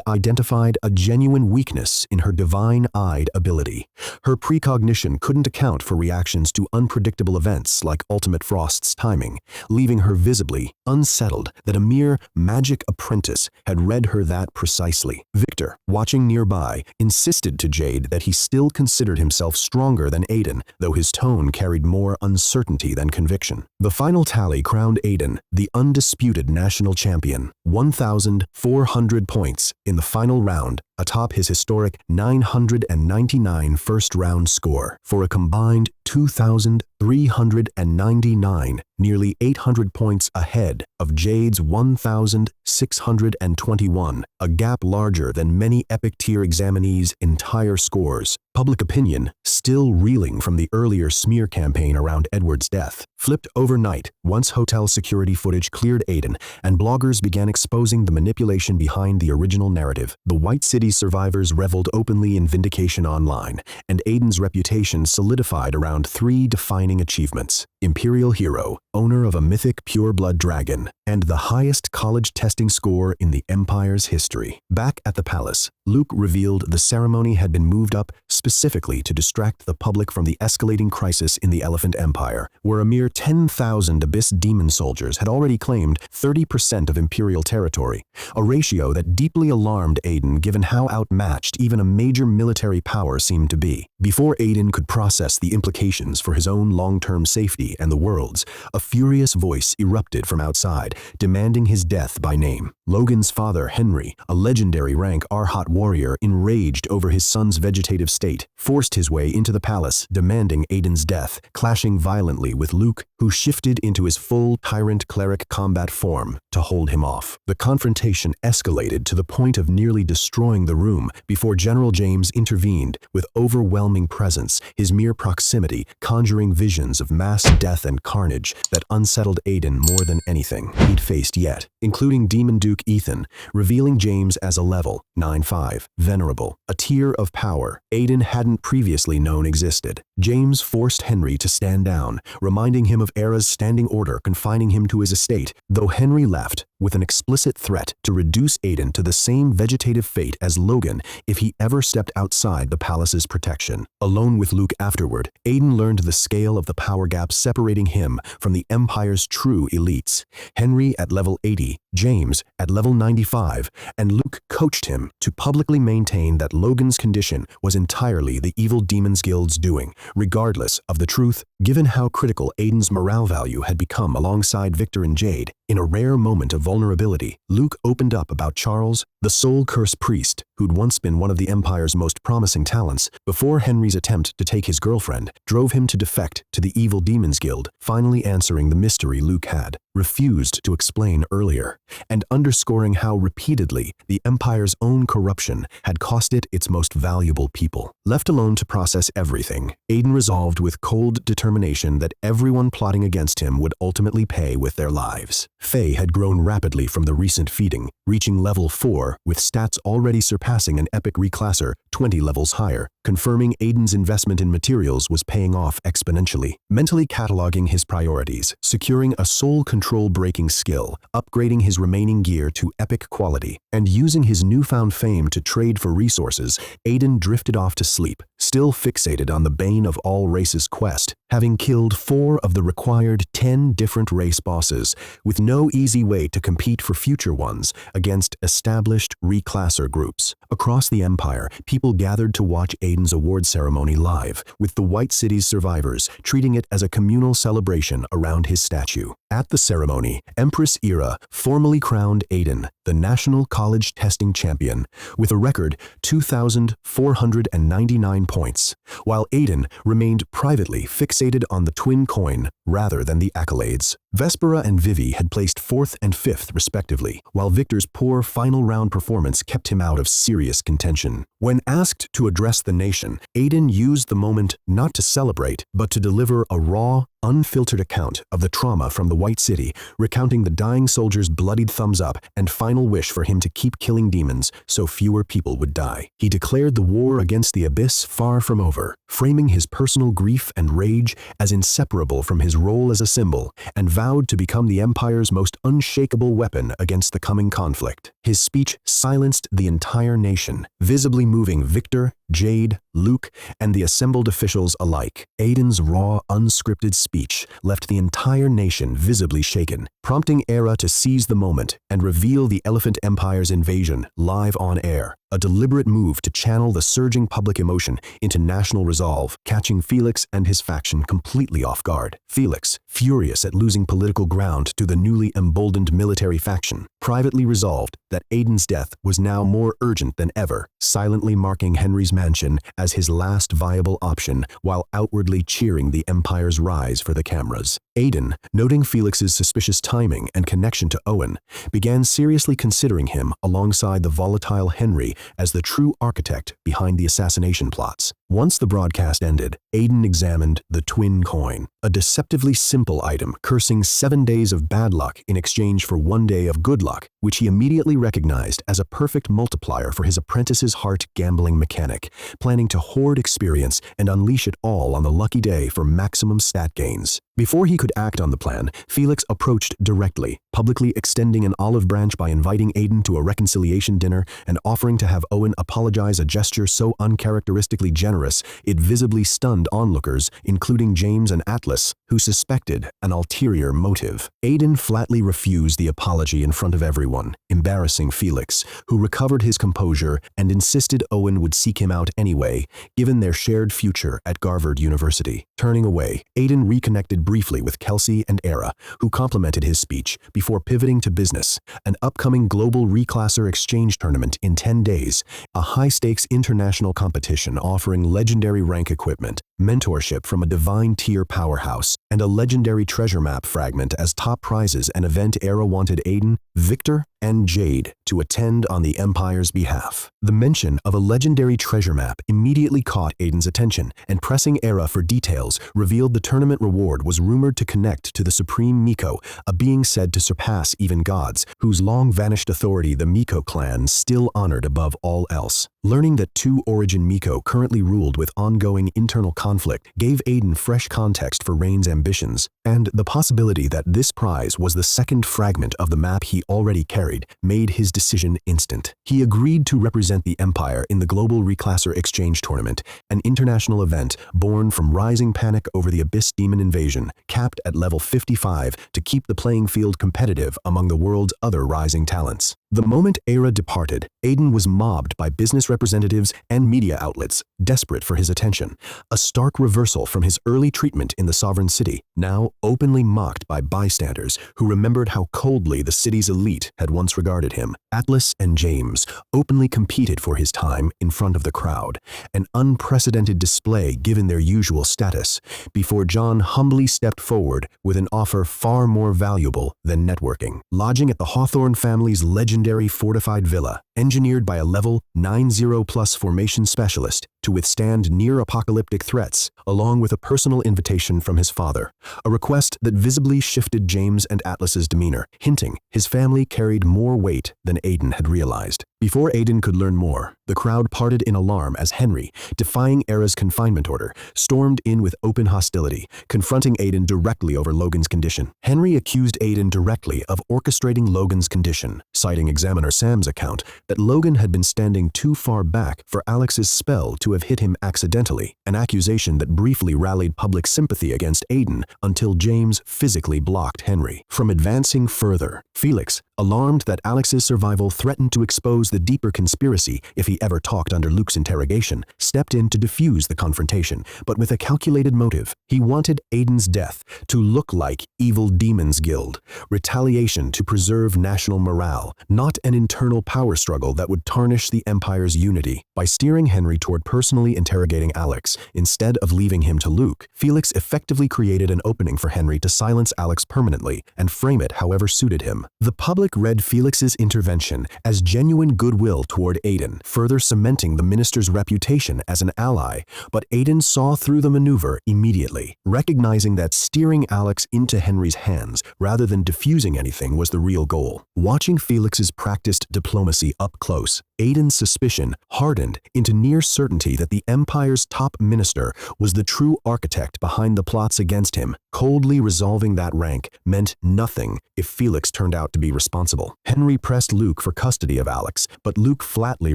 Speaker 1: identified a genuine weakness in her divine-eyed ability. Her precognition couldn't account for reactions to unpredictable events like Ultimate Frost's timing, leaving her visibly unsettled that a mere magic apprentice had read her that precisely. Victor, watching nearby, insisted to Jade that he still considered himself stronger than Aiden, though his tone carried more uncertainty than conviction. The final tally crowned Aiden the undisputed national champion, 1,400 points in the final round, atop his historic 999 first-round score, for a combined 2,399, nearly 800 points ahead of Jade's 1,621, a gap larger than many epic-tier examinees' entire scores. Public opinion, still reeling from the earlier smear campaign around Edward's death, flipped overnight once hotel security footage cleared Aiden and bloggers began exposing the manipulation behind the original narrative. The White City survivors reveled openly in vindication online, and Aiden's reputation solidified around three defining achievements: Imperial Hero, owner of a mythic pure-blood dragon, and the highest college testing score in the Empire's history. Back at the palace, Luke revealed the ceremony had been moved up specifically to distract the public from the escalating crisis in the Elephant Empire, where a mere 10,000 Abyss demon soldiers had already claimed 30% of Imperial territory, a ratio that deeply alarmed Aiden given how outmatched even a major military power seemed to be. Before Aiden could process the implications for his own long-term safety and the world's, a furious voice erupted from outside, demanding his death by name. Logan's father, Henry, a legendary rank Arhat warrior enraged over his son's vegetative state, forced his way into the palace, demanding Aiden's death, clashing violently with Luke, who shifted into his full tyrant cleric combat form to hold him off. The confrontation escalated to the point of nearly destroying the room before General James intervened with overwhelming presence, his mere proximity conjuring visions of mass death and carnage that unsettled Aiden more than anything he'd faced yet, including Demon Duke Ethan, revealing James as a level 9-5, venerable, a tier of power Aiden hadn't previously known existed. James forced Henry to stand down, reminding him of Era's standing order confining him to his estate, though Henry left with an explicit threat to reduce Aiden to the same vegetative fate as Logan if he ever stepped outside the palace's protection. Alone with Luke afterward, Aiden learned the scale of the power gap separating him from the Empire's true elites. Henry at level 80, James at level 95, and Luke coached him to publicly maintain that Logan's condition was entirely the evil Demons Guild's doing, regardless of the truth, given how critical Aiden's morale value had become alongside Victor and Jade. In a rare moment of vulnerability, Luke opened up about Charles, the Soul Curse priest, who'd once been one of the Empire's most promising talents, before Henry's attempt to take his girlfriend drove him to defect to the evil Demons Guild, finally answering the mystery Luke had refused to explain earlier, and underscoring how repeatedly the Empire's own corruption had cost it its most valuable people. Left alone to process everything, Aiden resolved with cold determination that everyone plotting against him would ultimately pay with their lives. Faye had grown rapidly from the recent feeding, reaching level 4 with stats already surpassing an epic reclasser 20 levels higher, confirming Aiden's investment in materials was paying off exponentially. Mentally cataloging his priorities, securing a soul control breaking skill, upgrading his remaining gear to epic quality, and using his newfound fame to trade for resources, Aiden drifted off to sleep, still fixated on the bane of all races quest, having killed 4 of the required 10 different race bosses, with no easy way to compete for future ones against established reclasser groups. Across the Empire, people gathered to watch Aiden's award ceremony live, with the White City's survivors treating it as a communal celebration around his statue. At the ceremony, Empress Era formally crowned Aiden the National College Testing Champion with a record 2,499 points, while Aiden remained privately fixated on the twin coin rather than the accolades. Vespera and Vivi had placed 4th and 5th respectively, while Victor's poor final round performance kept him out of serious contention. When asked to address the nation, Aiden used the moment not to celebrate, but to deliver a raw, unfiltered account of the trauma from the White City, recounting the dying soldier's bloodied thumbs up and final wish for him to keep killing demons so fewer people would die. He declared the war against the Abyss far from over, forever, framing his personal grief and rage as inseparable from his role as a symbol, and vowed to become the Empire's most unshakable weapon against the coming conflict. His speech silenced the entire nation, visibly moving Victor, Jade, Luke, and the assembled officials alike. Aiden's raw, unscripted speech left the entire nation visibly shaken, prompting Era to seize the moment and reveal the Elephant Empire's invasion live on air. A deliberate move to channel the surging public emotion into national resolve, catching Felix and his faction completely off guard. Felix, furious at losing political ground to the newly emboldened military faction, privately resolved that Aiden's death was now more urgent than ever, silently marking Henry's mansion as his last viable option while outwardly cheering the Empire's rise for the cameras. Aiden, noting Felix's suspicious timing and connection to Owen, began seriously considering him alongside the volatile Henry as the true architect behind the assassination plots. Once the broadcast ended, Aiden examined the twin coin, a deceptively simple item cursing 7 days of bad luck in exchange for 1 day of good luck, which he immediately recognized as a perfect multiplier for his apprentice's heart gambling mechanic, planning to hoard experience and unleash it all on the lucky day for maximum stat gains. Before he could act on the plan, Felix approached directly, publicly extending an olive branch by inviting Aiden to a reconciliation dinner and offering to have Owen apologize, a gesture so uncharacteristically generous it visibly stunned onlookers, including James and Atlas, who suspected an ulterior motive. Aiden flatly refused the apology in front of everyone, embarrassing Felix, who recovered his composure and insisted Owen would seek him out anyway, given their shared future at Harvard University. Turning away, Aiden reconnected briefly with Kelsey and Era, who complimented his speech before pivoting to business, an upcoming global reclasser exchange tournament in 10 days, a high-stakes international competition offering legendary rank equipment, mentorship from a divine tier powerhouse, and a legendary treasure map fragment as top prizes. An event Era wanted Aiden, Victor, and Jade to attend on the Empire's behalf. The mention of a legendary treasure map immediately caught Aiden's attention, and pressing Era for details revealed the tournament reward was rumored to connect to the Supreme Miko, a being said to surpass even gods, whose long-vanished authority the Miko clan still honored above all else. Learning that two Origin Miko currently ruled with ongoing internal conflict gave Aiden fresh context for Rain's ambitions, and the possibility that this prize was the second fragment of the map he already carried made his decision instant. He agreed to represent the Empire in the Global Reclasser Exchange Tournament, an international event born from rising panic over the Abyss Demon invasion, capped at level 55 to keep the playing field competitive among the world's other rising talents. The moment Era departed, Aiden was mobbed by business representatives and media outlets, desperate for his attention, a stark reversal from his early treatment in the Sovereign City, now openly mocked by bystanders who remembered how coldly the city's elite had once regarded him. Atlas and James openly competed for his time in front of the crowd, an unprecedented display given their usual status, before John humbly stepped forward with an offer far more valuable than networking. Lodging at the Hawthorne family's legendary fortified villa, engineered by a level 90+ formation specialist to withstand near-apocalyptic threats, along with a personal invitation from his father, a request that visibly shifted James and Atlas's demeanor, hinting his family carried more weight than Aiden had realized. Before Aiden could learn more, the crowd parted in alarm as Henry, defying Era's confinement order, stormed in with open hostility, confronting Aiden directly over Logan's condition. Henry accused Aiden directly of orchestrating Logan's condition, citing Examiner Sam's account that Logan had been standing too far back for Alex's spell to have hit him accidentally, an accusation that briefly rallied public sympathy against Aiden until James physically blocked Henry from advancing further. Felix, alarmed that Alex's survival threatened to expose the deeper conspiracy if he ever talked under Luke's interrogation, stepped in to defuse the confrontation, but with a calculated motive. He wanted Aiden's death to look like Evil Demons Guild, retaliation to preserve national morale, not an internal power struggle that would tarnish the Empire's unity. By steering Henry toward personally interrogating Alex instead of leaving him to Luke, Felix effectively created an opening for Henry to silence Alex permanently and frame it however suited him. The public read Felix's intervention as genuine goodwill toward Aiden, further cementing the minister's reputation as an ally, but Aiden saw through the maneuver immediately, recognizing that steering Alex into Henry's hands rather than diffusing anything was the real goal. Watching Felix's practiced diplomacy up close, Aiden's suspicion hardened into near certainty that the Empire's top minister was the true architect behind the plots against him. Coldly resolving that rank meant nothing if Felix turned out to be responsible. Henry pressed Luke for custody of Alex, but Luke flatly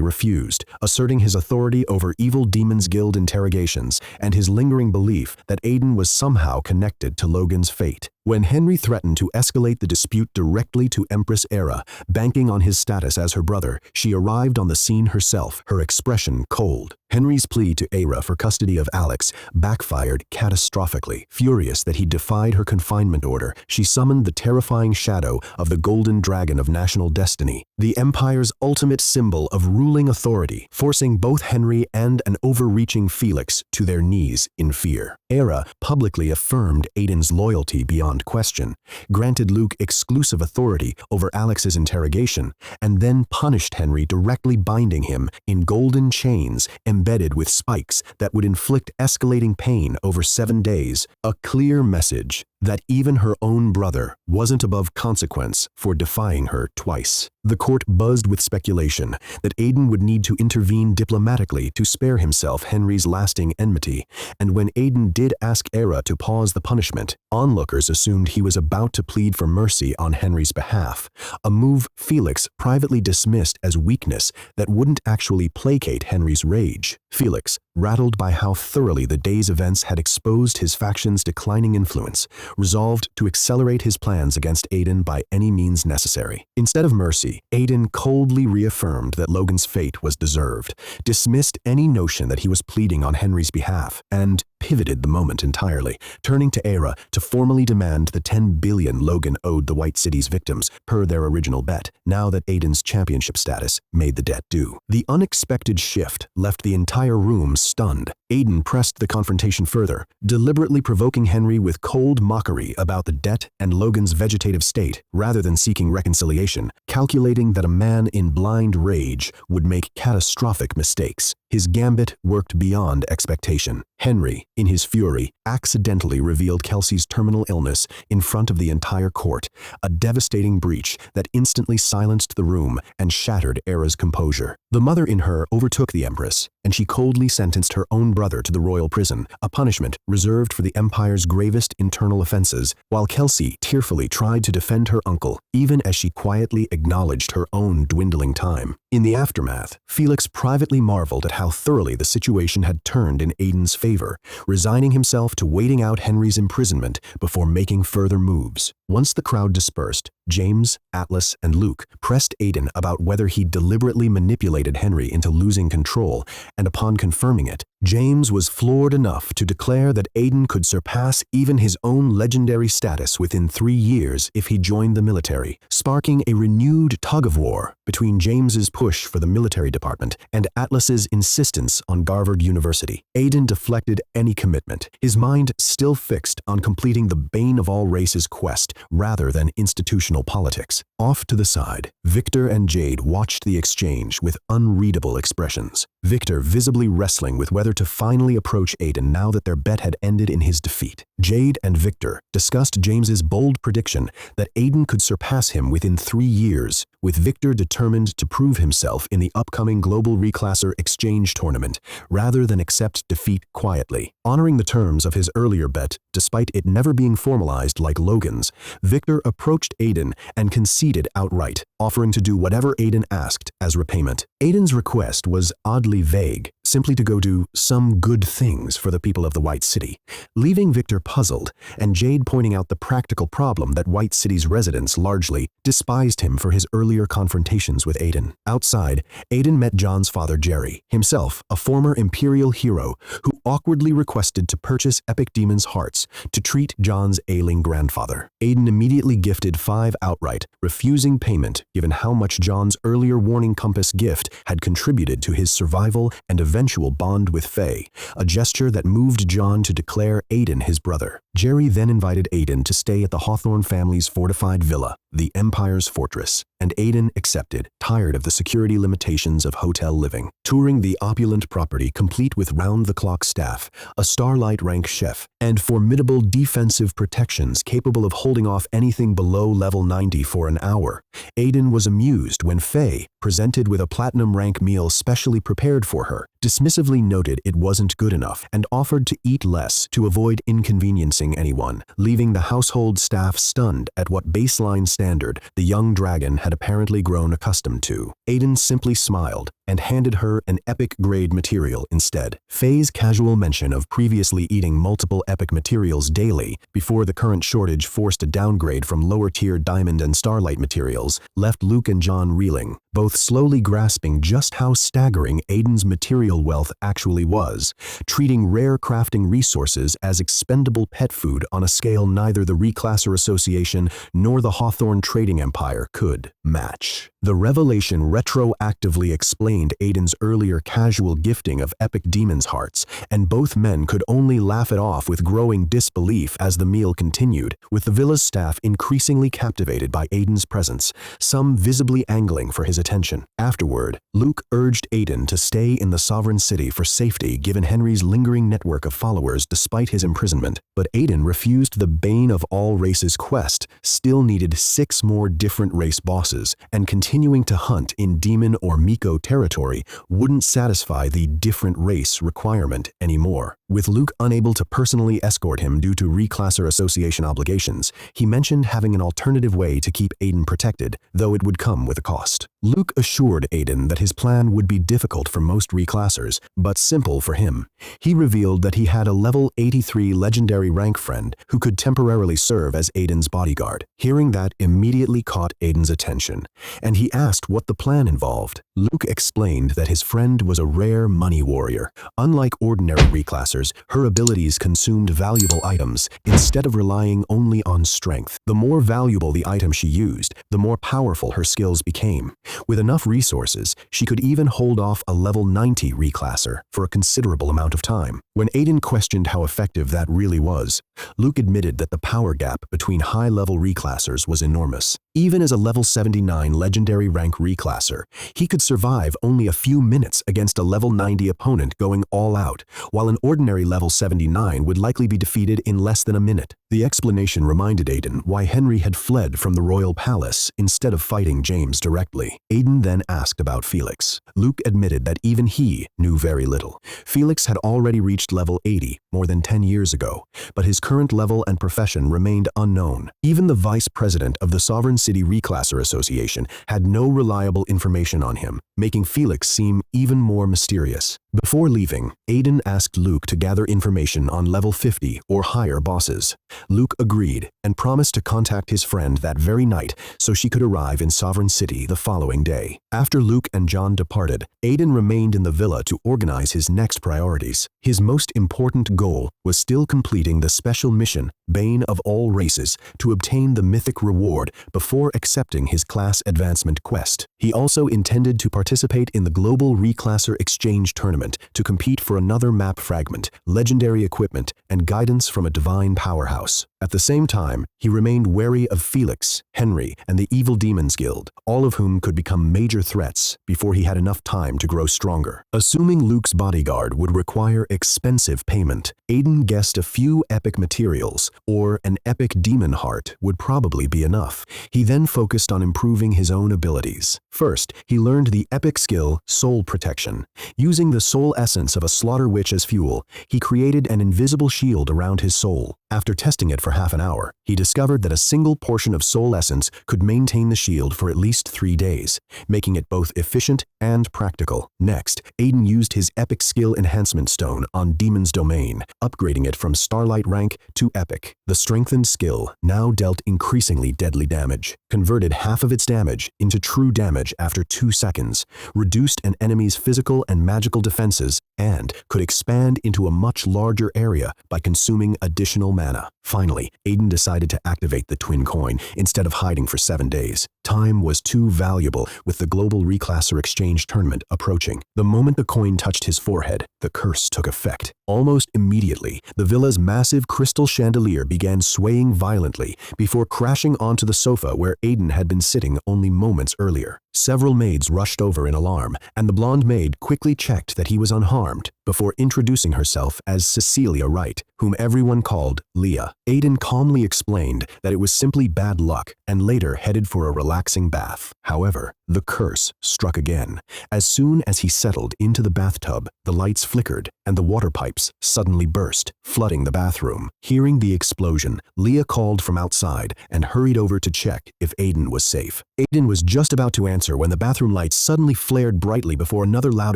Speaker 1: refused, asserting his authority over Evil Demons Guild interrogations and his lingering belief that Aiden was somehow connected to Logan's fate. When Henry threatened to escalate the dispute directly to Empress Era, banking on his status as her brother, she arrived on the scene herself, her expression cold. Henry's plea to Era for custody of Alex backfired catastrophically. Furious that he defied her confinement order, she summoned the terrifying shadow of the Golden Dragon of National Destiny, the Empire's ultimate symbol of ruling authority, forcing both Henry and an overreaching Felix to their knees in fear. Era publicly affirmed Aiden's loyalty beyond question, granted Luke exclusive authority over Alex's interrogation, and then punished Henry, directly binding him in golden chains embedded with spikes that would inflict escalating pain over 7 days. A clear message that even her own brother wasn't above consequence for defying her twice. The court buzzed with speculation that Aiden would need to intervene diplomatically to spare himself Henry's lasting enmity, and when Aiden did ask Era to pause the punishment, onlookers assumed he was about to plead for mercy on Henry's behalf, a move Felix privately dismissed as weakness that wouldn't actually placate Henry's rage. Felix, rattled by how thoroughly the day's events had exposed his faction's declining influence, resolved to accelerate his plans against Aiden by any means necessary. Instead of mercy, Aiden coldly reaffirmed that Logan's fate was deserved, dismissed any notion that he was pleading on Henry's behalf, and pivoted the moment entirely, turning to Era to formally demand the 10 billion Logan owed the White City's victims per their original bet, now that Aiden's championship status made the debt due. The unexpected shift left the entire room stunned. Aiden pressed the confrontation further, deliberately provoking Henry with cold mockery about the debt and Logan's vegetative state, rather than seeking reconciliation, calculating that a man in blind rage would make catastrophic mistakes. His gambit worked beyond expectation. Henry, in his fury, accidentally revealed Kelsey's terminal illness in front of the entire court, a devastating breach that instantly silenced the room and shattered Era's composure. The mother in her overtook the Empress, and she coldly sentenced her own brother to the royal prison, a punishment reserved for the Empire's gravest internal offenses, while Kelsey tearfully tried to defend her uncle, even as she quietly acknowledged her own dwindling time. In the aftermath, Felix privately marveled at how thoroughly the situation had turned in Aiden's favor, resigning himself to waiting out Henry's imprisonment before making further moves. Once the crowd dispersed, James, Atlas, and Luke pressed Aiden about whether he deliberately manipulated Henry into losing control, and upon confirming it, James was floored enough to declare that Aiden could surpass even his own legendary status within 3 years if he joined the military, sparking a renewed tug-of-war between James's push for the military department and Atlas's insistence on Harvard University. Aiden deflected any commitment, his mind still fixed on completing the bane of all races quest rather than institutional politics. Off to the side, Victor and Jade watched the exchange with unreadable expressions. Victor visibly wrestling with whether to finally approach Aiden now that their bet had ended in his defeat. Jade and Victor discussed James's bold prediction that Aiden could surpass him within 3 years, with Victor determined to prove himself in the upcoming Global Reclasser Exchange Tournament, rather than accept defeat quietly. Honoring the terms of his earlier bet, despite it never being formalized like Logan's, Victor approached Aiden and conceded outright, offering to do whatever Aiden asked as repayment. Aiden's request was oddly vague, simply to go do some good things for the people of the White City, leaving Victor puzzled, and Jade pointing out the practical problem that White City's residents largely despised him for his earlier confrontations with Aiden. Outside, Aiden met John's father Jerry, himself a former Imperial hero who awkwardly requested to purchase Epic Demon's hearts to treat John's ailing grandfather. Aiden immediately gifted 5 outright, refusing payment given how much John's earlier Warning Compass gift had contributed to his survival and eventual bond with Faye, a gesture that moved John to declare Aiden his brother. Jerry then invited Aiden to stay at the Hawthorne family's fortified villa, the Empire's fortress, and Aiden accepted, tired of the security limitations of hotel living. Touring the opulent property complete with round-the-clock staff, a starlight rank chef, and formidable defensive protections capable of holding off anything below level 90 for an hour, Aiden was amused when Faye, presented with a platinum rank meal specially prepared for her, dismissively noted it wasn't good enough and offered to eat less to avoid inconveniencing anyone, leaving the household staff stunned at what baseline standard the young dragon had apparently grown accustomed to. Aiden simply smiled and handed her an epic-grade material instead. Faye's casual mention of previously eating multiple epic materials daily before the current shortage forced a downgrade from lower-tier diamond and starlight materials left Luke and John reeling, both slowly grasping just how staggering Aiden's material wealth actually was, treating rare crafting resources as expendable pet food on a scale neither the Reclasser Association nor the Hawthorne Trading Empire could match. The revelation retroactively explained Aiden's earlier casual gifting of epic demons' hearts, and both men could only laugh it off with growing disbelief as the meal continued, with the villa's staff increasingly captivated by Aiden's presence, some visibly angling for his attention. Afterward, Luke urged Aiden to stay in the Sovereign City for safety given Henry's lingering network of followers despite his imprisonment, but Aiden refused. The bane of all races quest still needed 6 more different race bosses, and continuing to hunt in demon or Miko territory wouldn't satisfy the different race requirement anymore. With Luke unable to personally escort him due to Reclasser Association obligations, he mentioned having an alternative way to keep Aiden protected, though it would come with a cost. Luke assured Aiden that his plan would be difficult for most reclassers, but simple for him. He revealed that he had a level 83 legendary rank friend who could temporarily serve as Aiden's bodyguard. Hearing that immediately caught Aiden's attention, and he asked what the plan involved. Luke explained that his friend was a rare money warrior. Unlike ordinary reclassers, her abilities consumed valuable items instead of relying only on strength. The more valuable the item she used, the more powerful her skills became. With enough resources, she could even hold off a level 90 reclasser for a considerable amount of time. When Aiden questioned how effective that really was, Luke admitted that the power gap between high-level reclassers was enormous. Even as a level 79 legendary rank reclasser, he could survive only a few minutes against a level 90 opponent going all out, while an ordinary level 79 would likely be defeated in less than a minute. The explanation reminded Aiden why Henry had fled from the royal palace instead of fighting James directly. Aiden then asked about Felix. Luke admitted that even he knew very little. Felix had already reached level 80 more than 10 years ago, but his current level and profession remained unknown. Even the vice president of the Sovereign City Reclasser Association had no reliable information on him, making Felix seem even more mysterious. Before leaving, Aiden asked Luke to gather information on level 50 or higher bosses. Luke agreed and promised to contact his friend that very night so she could arrive in Sovereign City the following day. After Luke and John departed, Aiden remained in the villa to organize his next priorities. His most important goal was still completing the special mission, Bane of All Races, to obtain the mythic reward before accepting his class advancement quest. He also intended to participate in the Global Reclasser Exchange Tournament to compete for another map fragment, legendary equipment, and guidance from a divine powerhouse. At the same time, he remained wary of Felix, Henry, and the Evil Demons Guild, all of whom could become major threats before he had enough time to grow stronger. Assuming Luke's bodyguard would require expensive payment, Aiden guessed a few epic materials, or an epic demon heart, would probably be enough. He then focused on improving his own abilities. First, he learned the epic skill, Soul Protection. Using the soul essence of a slaughter witch as fuel, he created an invisible shield around his soul. After testing it for half an hour, he discovered that a single portion of soul essence could maintain the shield for at least 3 days, making it both efficient and practical. Next, Aiden used his epic skill enhancement stone on Demon's Domain, upgrading it from Starlight rank to epic. The strengthened skill now dealt increasingly deadly damage, converted half of its damage into true damage after 2 seconds, reduced an enemy's physical and magical defenses, and could expand into a much larger area by consuming additional mana. Finally, Aiden decided to activate the twin coin instead of hiding for 7 days. Time was too valuable with the global reclasser exchange tournament approaching. The moment the coin touched his forehead, the curse took effect. Almost immediately, the villa's massive crystal chandelier began swaying violently before crashing onto the sofa where Aiden had been sitting only moments earlier. Several maids rushed over in alarm, and the blonde maid quickly checked that he was unharmed before introducing herself as Cecilia Wright, whom everyone called Leah. Aiden calmly explained that it was simply bad luck and later headed for a relaxing bath. However, the curse struck again. As soon as he settled into the bathtub, the lights flickered and the water pipes suddenly burst, flooding the bathroom. Hearing the explosion, Leah called from outside and hurried over to check if Aiden was safe. Aiden was just about to answer when the bathroom lights suddenly flared brightly before another loud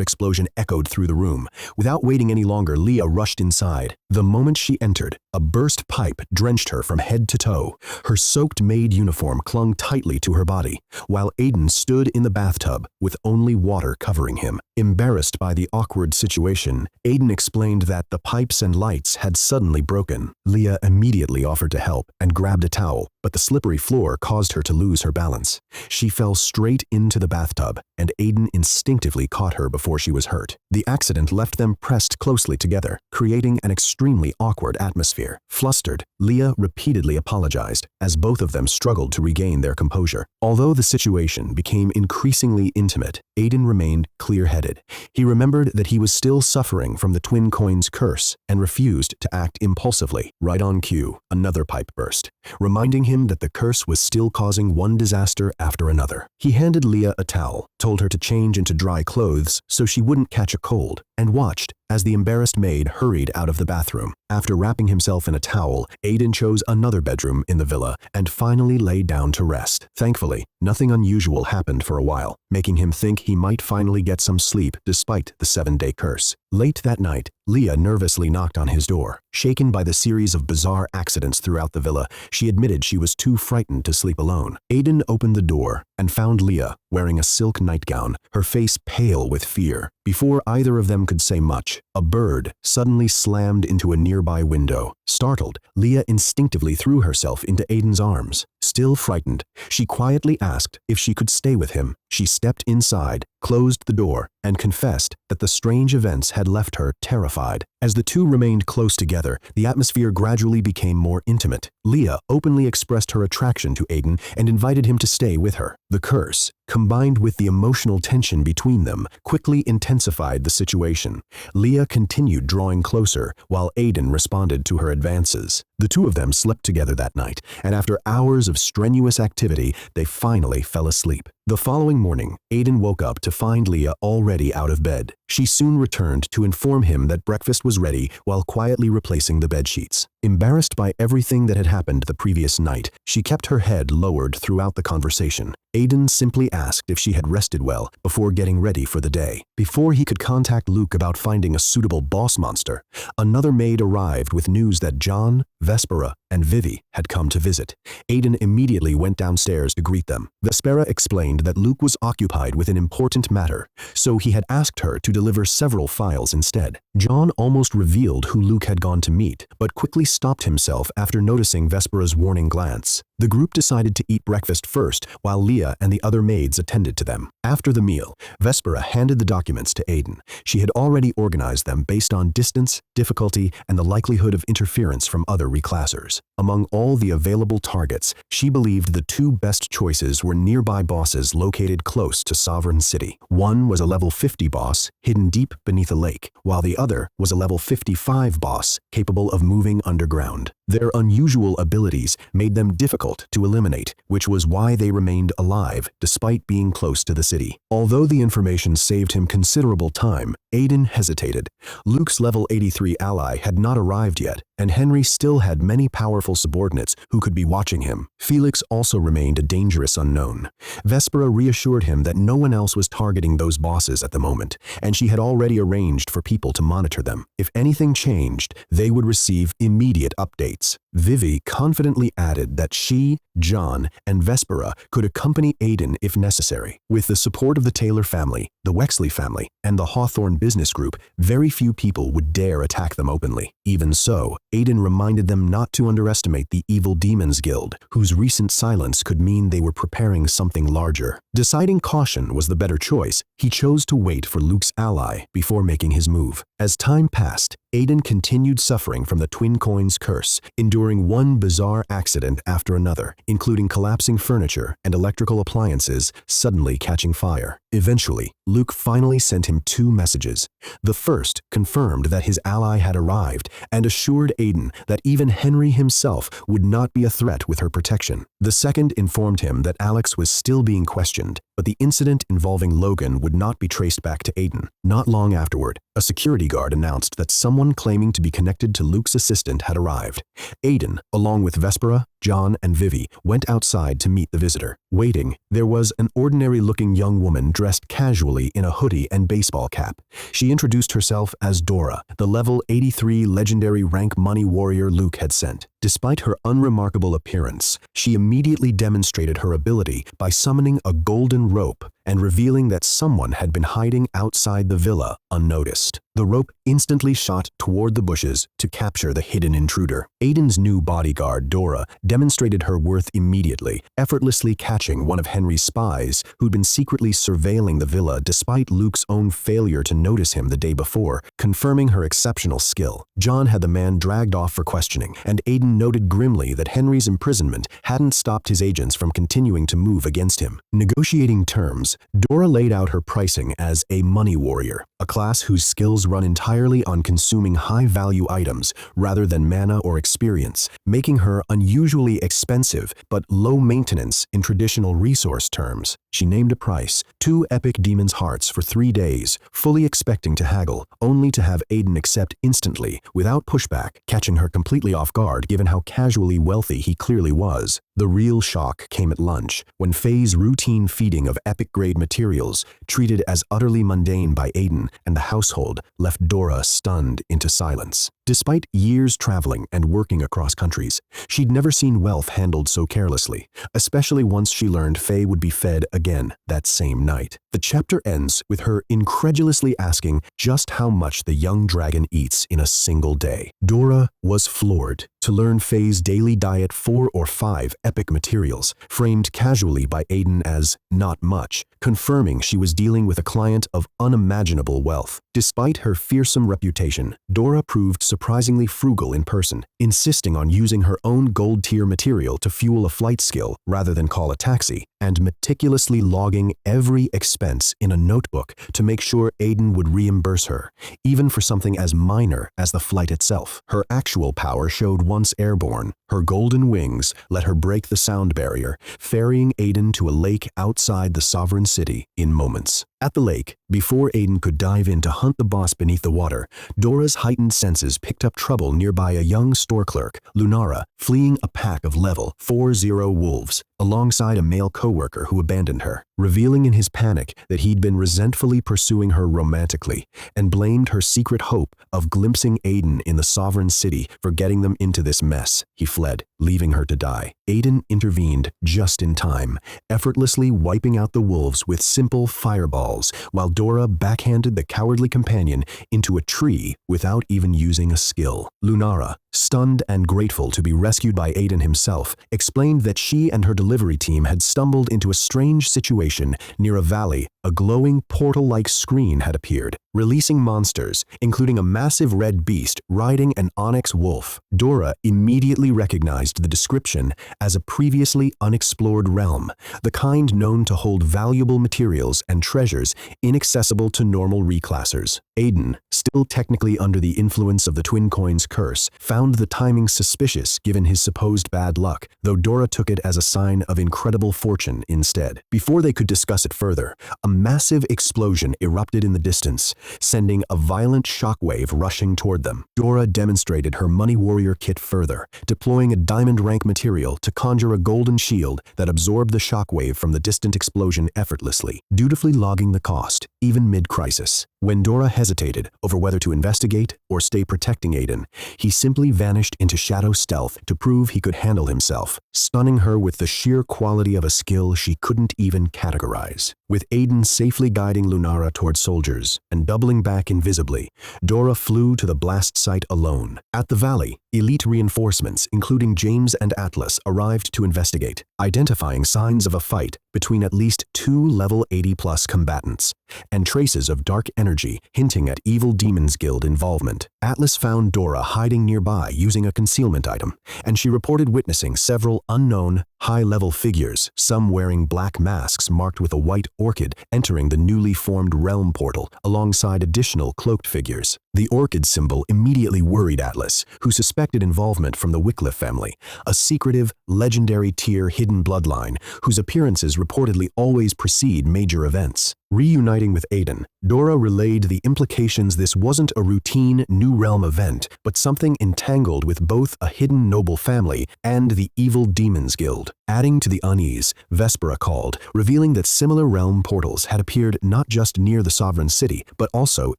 Speaker 1: explosion echoed through the room. Without waiting any longer, Leah rushed inside. The moment she entered, a burst pipe drenched her from head to toe. Her soaked maid uniform clung tightly to her body, while Aiden stood in the bathtub with only water covering him. Embarrassed by the awkward situation, Aiden explained that the pipes and lights had suddenly broken. Leah immediately offered to help and grabbed a towel, but the slippery floor caused her to lose her balance. She fell straight into the bathtub, and Aiden instinctively caught her before she was hurt. The accident left them pressed closely together, creating an extremely awkward atmosphere. Flustered, Leah repeatedly apologized, as both of them struggled to regain their composure. Although the situation became increasingly intimate, Aiden remained clear-headed. He remembered that he was still suffering from the twin coin's curse and refused to act impulsively. Right on cue, another pipe burst, reminding him that the curse was still causing one disaster after another. He handed Leah a towel, told her to change into dry clothes so she wouldn't catch a cold, and watched as the embarrassed maid hurried out of the bathroom. After wrapping himself in a towel, Aiden chose another bedroom in the villa and finally lay down to rest. Thankfully, nothing unusual happened for a while, making him think he might finally get some sleep despite the 7-day curse. Late that night, Leah nervously knocked on his door. Shaken by the series of bizarre accidents throughout the villa, she admitted she was too frightened to sleep alone. Aiden opened the door and found Leah wearing a silk nightgown, her face pale with fear. Before either of them could say much, a bird suddenly slammed into a nearby window. Startled, Leah instinctively threw herself into Aiden's arms. Still frightened, she quietly asked if she could stay with him. She stepped inside, closed the door, and confessed that the strange events had left her terrified. As the two remained close together, the atmosphere gradually became more intimate. Leah openly expressed her attraction to Aiden and invited him to stay with her. The curse, combined with the emotional tension between them, quickly intensified the situation. Leah continued drawing closer, while Aiden responded to her advances. The two of them slept together that night, and after hours of strenuous activity, they finally fell asleep. The following morning, Aiden woke up to find Leah already out of bed. She soon returned to inform him that breakfast was ready while quietly replacing the bedsheets. Embarrassed by everything that had happened the previous night, she kept her head lowered throughout the conversation. Aiden simply asked if she had rested well before getting ready for the day. Before he could contact Luke about finding a suitable boss monster, another maid arrived with news that John, Vespera, and Vivi had come to visit. Aiden immediately went downstairs to greet them. Vespera explained that Luke was occupied with an important matter, so he had asked her to deliver several files instead. John almost revealed who Luke had gone to meet, but quickly stopped himself after noticing Vespera's warning glance. The group decided to eat breakfast first, while Leah and the other maids attended to them. After the meal, Vespera handed the documents to Aiden. She had already organized them based on distance, difficulty, and the likelihood of interference from other reclassers. Among all the available targets, she believed the two best choices were nearby bosses located close to Sovereign City. One was a level 50 boss, hidden deep beneath a lake, while the other was a level 55 boss, capable of moving underground. Their unusual abilities made them difficult to eliminate, which was why they remained alive despite being close to the city. Although the information saved him considerable time, Aiden hesitated. Luke's level 83 ally had not arrived yet, and Henry still had many powerful subordinates who could be watching him. Felix also remained a dangerous unknown. Vespera reassured him that no one else was targeting those bosses at the moment, and she had already arranged for people to monitor them. If anything changed, they would receive immediate updates. Vivi confidently added that she, John, and Vespera could accompany Aiden if necessary. With the support of the Taylor family, the Wexley family, and the Hawthorne business group, very few people would dare attack them openly. Even so, Aiden reminded them not to underestimate the evil demons guild, whose recent silence could mean they were preparing something larger. Deciding caution was the better choice, he chose to wait for Luke's ally before making his move. As time passed, Aiden continued suffering from the twin coins curse, enduring one bizarre accident after another, including collapsing furniture and electrical appliances suddenly catching fire. Eventually, Luke finally sent him 2 messages. The first confirmed that his ally had arrived and assured Aiden that even Henry himself would not be a threat with her protection. The second informed him that Alex was still being questioned, but the incident involving Logan would not be traced back to Aiden. Not long afterward, a security guard announced that someone claiming to be connected to Luke's assistant had arrived. Aiden, along with Vespera, John, and Vivi, went outside to meet the visitor. Waiting, there was an ordinary-looking young woman dressed casually in a hoodie and baseball cap. She introduced herself as Dora, the level 83 legendary rank money warrior Luke had sent. Despite her unremarkable appearance, she immediately demonstrated her ability by summoning a golden rope and revealing that someone had been hiding outside the villa unnoticed. The rope instantly shot toward the bushes to capture the hidden intruder. Aiden's new bodyguard, Dora, demonstrated her worth immediately, effortlessly catching one of Henry's spies who'd been secretly surveilling the villa despite Luke's own failure to notice him the day before, confirming her exceptional skill. John had the man dragged off for questioning, and Aiden noted grimly that Henry's imprisonment hadn't stopped his agents from continuing to move against him. Negotiating terms, Dora laid out her pricing as a money warrior, a class whose skills run entirely on consuming high-value items rather than mana or experience, making her unusually expensive but low maintenance in traditional resource terms. She named a price, 2 epic demon's hearts for 3 days, fully expecting to haggle, only to have Aiden accept instantly, without pushback, catching her completely off guard given how casually wealthy he clearly was. The real shock came at lunch, when Faye's routine feeding of epic-grade materials, treated as utterly mundane by Aiden and the household, left Dora stunned into silence. Despite years traveling and working across countries, she'd never seen wealth handled so carelessly, especially once she learned Faye would be fed again that same night. The chapter ends with her incredulously asking just how much the young dragon eats in a single day. Dora was floored to learn Faye's daily diet 4 or 5 epic materials, framed casually by Aiden as not much, confirming she was dealing with a client of unimaginable wealth. Despite her fearsome reputation, Dora proved surprisingly frugal in person, insisting on using her own gold-tier material to fuel a flight skill rather than call a taxi, and meticulously logging every expense in a notebook to make sure Aiden would reimburse her, even for something as minor as the flight itself. Her actual power showed once airborne. Her golden wings let her break the sound barrier, ferrying Aiden to a lake outside the sovereign city in moments. At the lake, before Aiden could dive in to hunt the boss beneath the water, Dora's heightened senses picked up trouble nearby a young store clerk, Lunara, fleeing a pack of level 40 wolves, alongside a male co-worker who abandoned her, revealing in his panic that he'd been resentfully pursuing her romantically, and blamed her secret hope of glimpsing Aiden in the sovereign city for getting them into this mess. He fled, leaving her to die. Aiden intervened just in time, effortlessly wiping out the wolves with simple fireballs, while Dora backhanded the cowardly companion into a tree without even using a skill. Lunara, stunned and grateful to be rescued by Aiden himself, explained that she and her delivery team had stumbled into a strange situation near a valley. A glowing portal-like screen had appeared, releasing monsters, including a massive red beast riding an onyx wolf. Dora immediately recognized the description as a previously unexplored realm, the kind known to hold valuable materials and treasures inaccessible to normal reclassers. Aiden, still technically under the influence of the twin coins curse, found the timing suspicious given his supposed bad luck, though Dora took it as a sign of incredible fortune instead. Before they could discuss it further, a massive explosion erupted in the distance, sending a violent shockwave rushing toward them. Dora demonstrated her money warrior kit further, deploying a diamond rank material to conjure a golden shield that absorbed the shockwave from the distant explosion effortlessly, dutifully logging the cost, even mid-crisis. When Dora hesitated over whether to investigate or stay protecting Aiden, he simply vanished into shadow stealth to prove he could handle himself, stunning her with the sheer quality of a skill she couldn't even categorize. With Aiden safely guiding Lunara toward soldiers and doubling back invisibly, Dora flew to the blast site alone. At the valley, elite reinforcements, including James and Atlas, arrived to investigate, identifying signs of a fight between at least 2 level 80+ combatants, and traces of dark energy hinting at Evil Demons Guild involvement. Atlas found Dora hiding nearby using a concealment item, and she reported witnessing several unknown, high-level figures, some wearing black masks marked with a white orchid, entering the newly formed realm portal alongside additional cloaked figures. The orchid symbol immediately worried Atlas, who suspected involvement from the Wycliffe family, a secretive, legendary tier hidden bloodline whose appearances reportedly always precede major events. Reuniting with Aiden, Dora relayed the implications this wasn't a routine New Realm event, but something entangled with both a hidden noble family and the Evil Demons Guild. Adding to the unease, Vespera called, revealing that similar realm portals had appeared not just near the Sovereign City, but also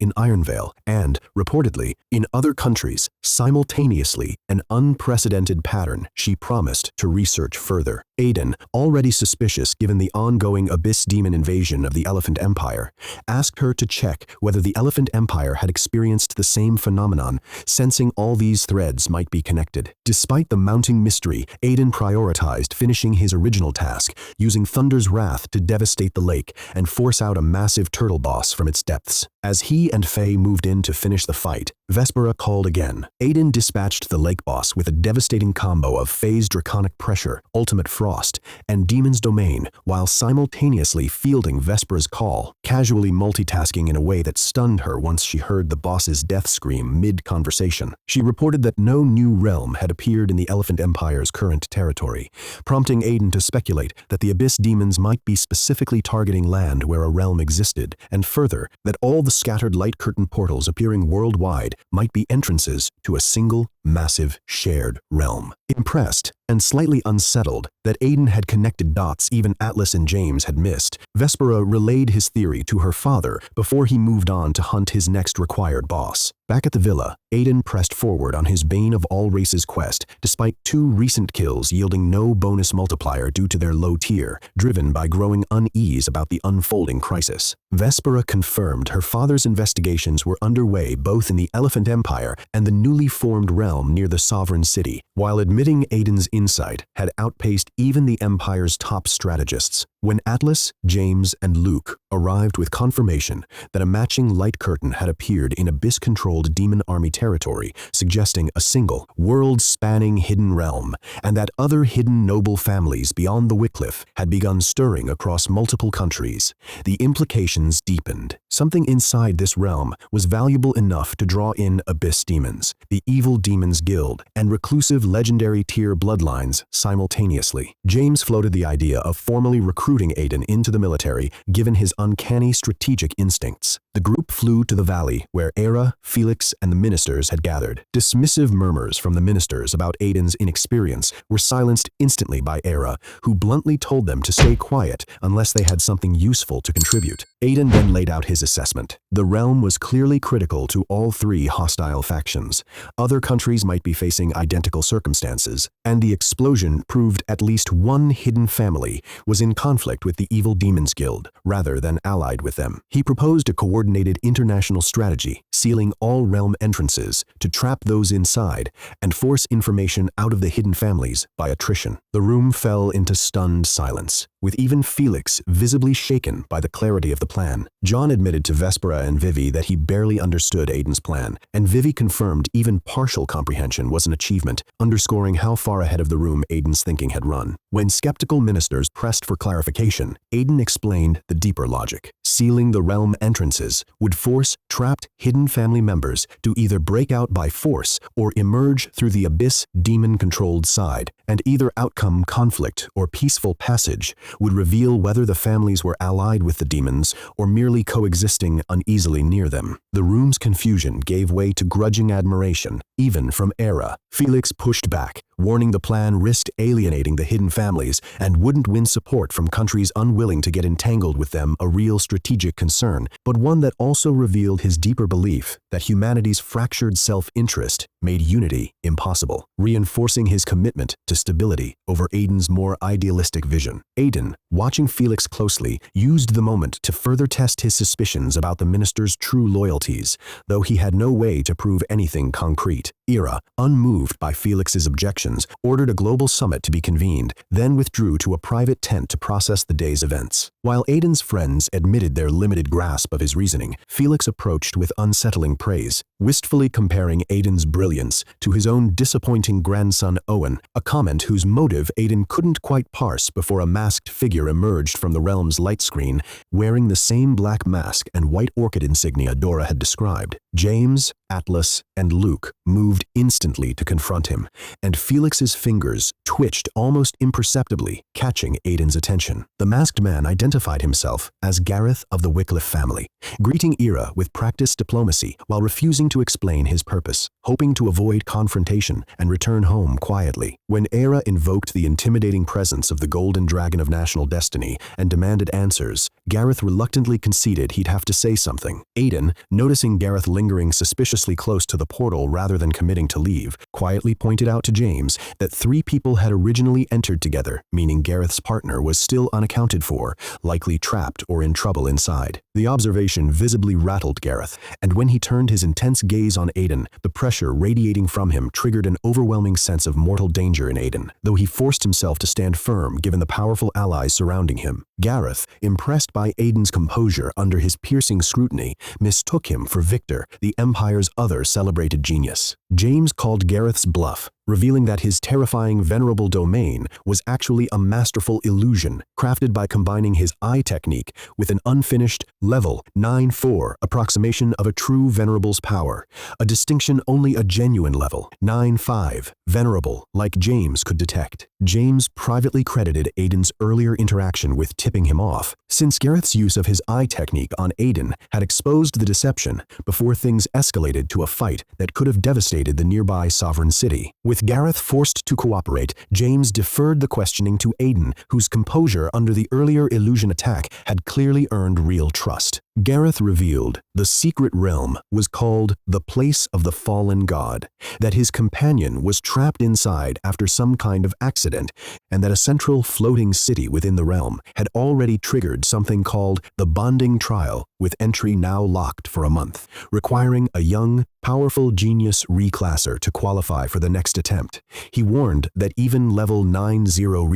Speaker 1: in Ironvale, and, reportedly, in other countries, simultaneously, an unprecedented pattern she promised to research further. Aiden, already suspicious given the ongoing Abyss Demon invasion of the Elephant Empire, asked her to check whether the Elephant Empire had experienced the same phenomenon, sensing all these threads might be connected. Despite the mounting mystery, Aiden prioritized finishing his original task, using Thunder's Wrath to devastate the lake and force out a massive turtle boss from its depths. As he and Faye moved in to finish the fight, Vespera called again. Aiden dispatched the lake boss with a devastating combo of Faye's Draconic Pressure, Ultimate Frost, and Demon's Domain, while simultaneously fielding Vespera's call, casually multitasking in a way that stunned her once she heard the boss's death scream mid-conversation. She reported that no new realm had appeared in the Elephant Empire's current territory, prompting Aiden to speculate that the Abyss Demons might be specifically targeting land where a realm existed, and further, that all the scattered light curtain portals appearing worldwide might be entrances to a single, massive, shared realm. Impressed and slightly unsettled that Aiden had connected dots even Atlas and James had missed, Vespera relayed his theory to her father before he moved on to hunt his next required boss. Back at the villa, Aiden pressed forward on his Bane of All Races quest, despite 2 recent kills yielding no bonus multiplier due to their low tier, driven by growing unease about the unfolding crisis. Vespera confirmed her father's investigations were underway both in the Elephant Empire and the newly formed realm near the Sovereign City, while admitting Aiden's insight had outpaced even the Empire's top strategists. When Atlas, James, and Luke arrived with confirmation that a matching light curtain had appeared in Abyss-controlled demon army territory, suggesting a single, world-spanning hidden realm, and that other hidden noble families beyond the Wycliffe had begun stirring across multiple countries, the implications deepened. Something inside this realm was valuable enough to draw in Abyss Demons, the Evil Demons Guild, and reclusive legendary tier bloodlines simultaneously. James floated the idea of formally recruiting Aiden into the military, given his uncanny strategic instincts. The group flew to the valley, where Era, Felix, and the ministers had gathered. Dismissive murmurs from the ministers about Aiden's inexperience were silenced instantly by Era, who bluntly told them to stay quiet unless they had something useful to contribute. Aiden then laid out his assessment. The realm was clearly critical to all 3 hostile factions. Other countries might be facing identical circumstances, and the explosion proved at least one hidden family was in conflict with the Evil Demons Guild, rather than allied with them. He proposed a coordinated international strategy, sealing all realm entrances to trap those inside and force information out of the hidden families by attrition. The room fell into stunned silence, with even Felix visibly shaken by the clarity of the plan. John admitted to Vespera and Vivi that he barely understood Aiden's plan, and Vivi confirmed even partial comprehension was an achievement, underscoring how far ahead of the room Aiden's thinking had run. When skeptical ministers pressed for clarification, Aiden explained the deeper logic. Sealing the realm entrances would force trapped hidden family members to either break out by force or emerge through the Abyss demon-controlled side, and either outcome conflict or peaceful passage would reveal whether the families were allied with the demons or merely coexisting uneasily near them. The room's confusion gave way to grudging admiration, even from Era. Felix pushed back, warning the plan risked alienating the hidden families and wouldn't win support from countries unwilling to get entangled with them, a real strategic concern, but one that also revealed his deeper belief that humanity's fractured self-interest made unity impossible, reinforcing his commitment to stability over Aiden's more idealistic vision. Aiden, watching Felix closely, used the moment to further test his suspicions about the minister's true loyalties, though he had no way to prove anything concrete. Ira, unmoved by Felix's objections, ordered a global summit to be convened, then withdrew to a private tent to process the day's events. While Aiden's friends admitted their limited grasp of his reasoning, Felix approached with unsettling praise, wistfully comparing Aiden's brilliance to his own disappointing grandson Owen, a comment whose motive Aiden couldn't quite parse before a masked figure emerged from the realm's light screen, wearing the same black mask and white orchid insignia Dora had described. James, Atlas, and Luke moved instantly to confront him, and Felix's fingers twitched almost imperceptibly, catching Aiden's attention. The masked man identified himself as Gareth of the Wycliffe family, greeting Ira with practiced diplomacy while refusing to explain his purpose, hoping to avoid confrontation and return home quietly. When Ira invoked the intimidating presence of the Golden Dragon of National Destiny and demanded answers, Gareth reluctantly conceded he'd have to say something. Aiden, noticing Gareth lingering suspiciously close to the portal rather than committing to leave, quietly pointed out to James that 3 people had originally entered together, meaning Gareth's partner was still unaccounted for, likely trapped or in trouble inside. The observation visibly rattled Gareth, and when he turned his intense gaze on Aiden, the pressure radiating from him triggered an overwhelming sense of mortal danger in Aiden, though he forced himself to stand firm given the powerful allies surrounding him. Gareth, impressed by Aiden's composure under his piercing scrutiny, mistook him for Victor, the Empire's other celebrated genius. James called Gareth's bluff, revealing that his terrifying venerable domain was actually a masterful illusion crafted by combining his eye technique with an unfinished level 9-4 approximation of a true venerable's power, a distinction only a genuine level 9-5 venerable like James could detect. James privately credited Aiden's earlier interaction with tipping him off, since Gareth's use of his eye technique on Aiden had exposed the deception before things escalated to a fight that could have devastated the nearby sovereign city. With Gareth forced to cooperate, James deferred the questioning to Aiden, whose composure under the earlier illusion attack had clearly earned real trust. Gareth revealed the secret realm was called the Place of the Fallen God, that his companion was trapped inside after some kind of accident, and that a central floating city within the realm had already triggered something called the Bonding Trial, with entry now locked for a month, requiring a young, powerful genius reclasser to qualify for the next attempt. He warned that even level 9-0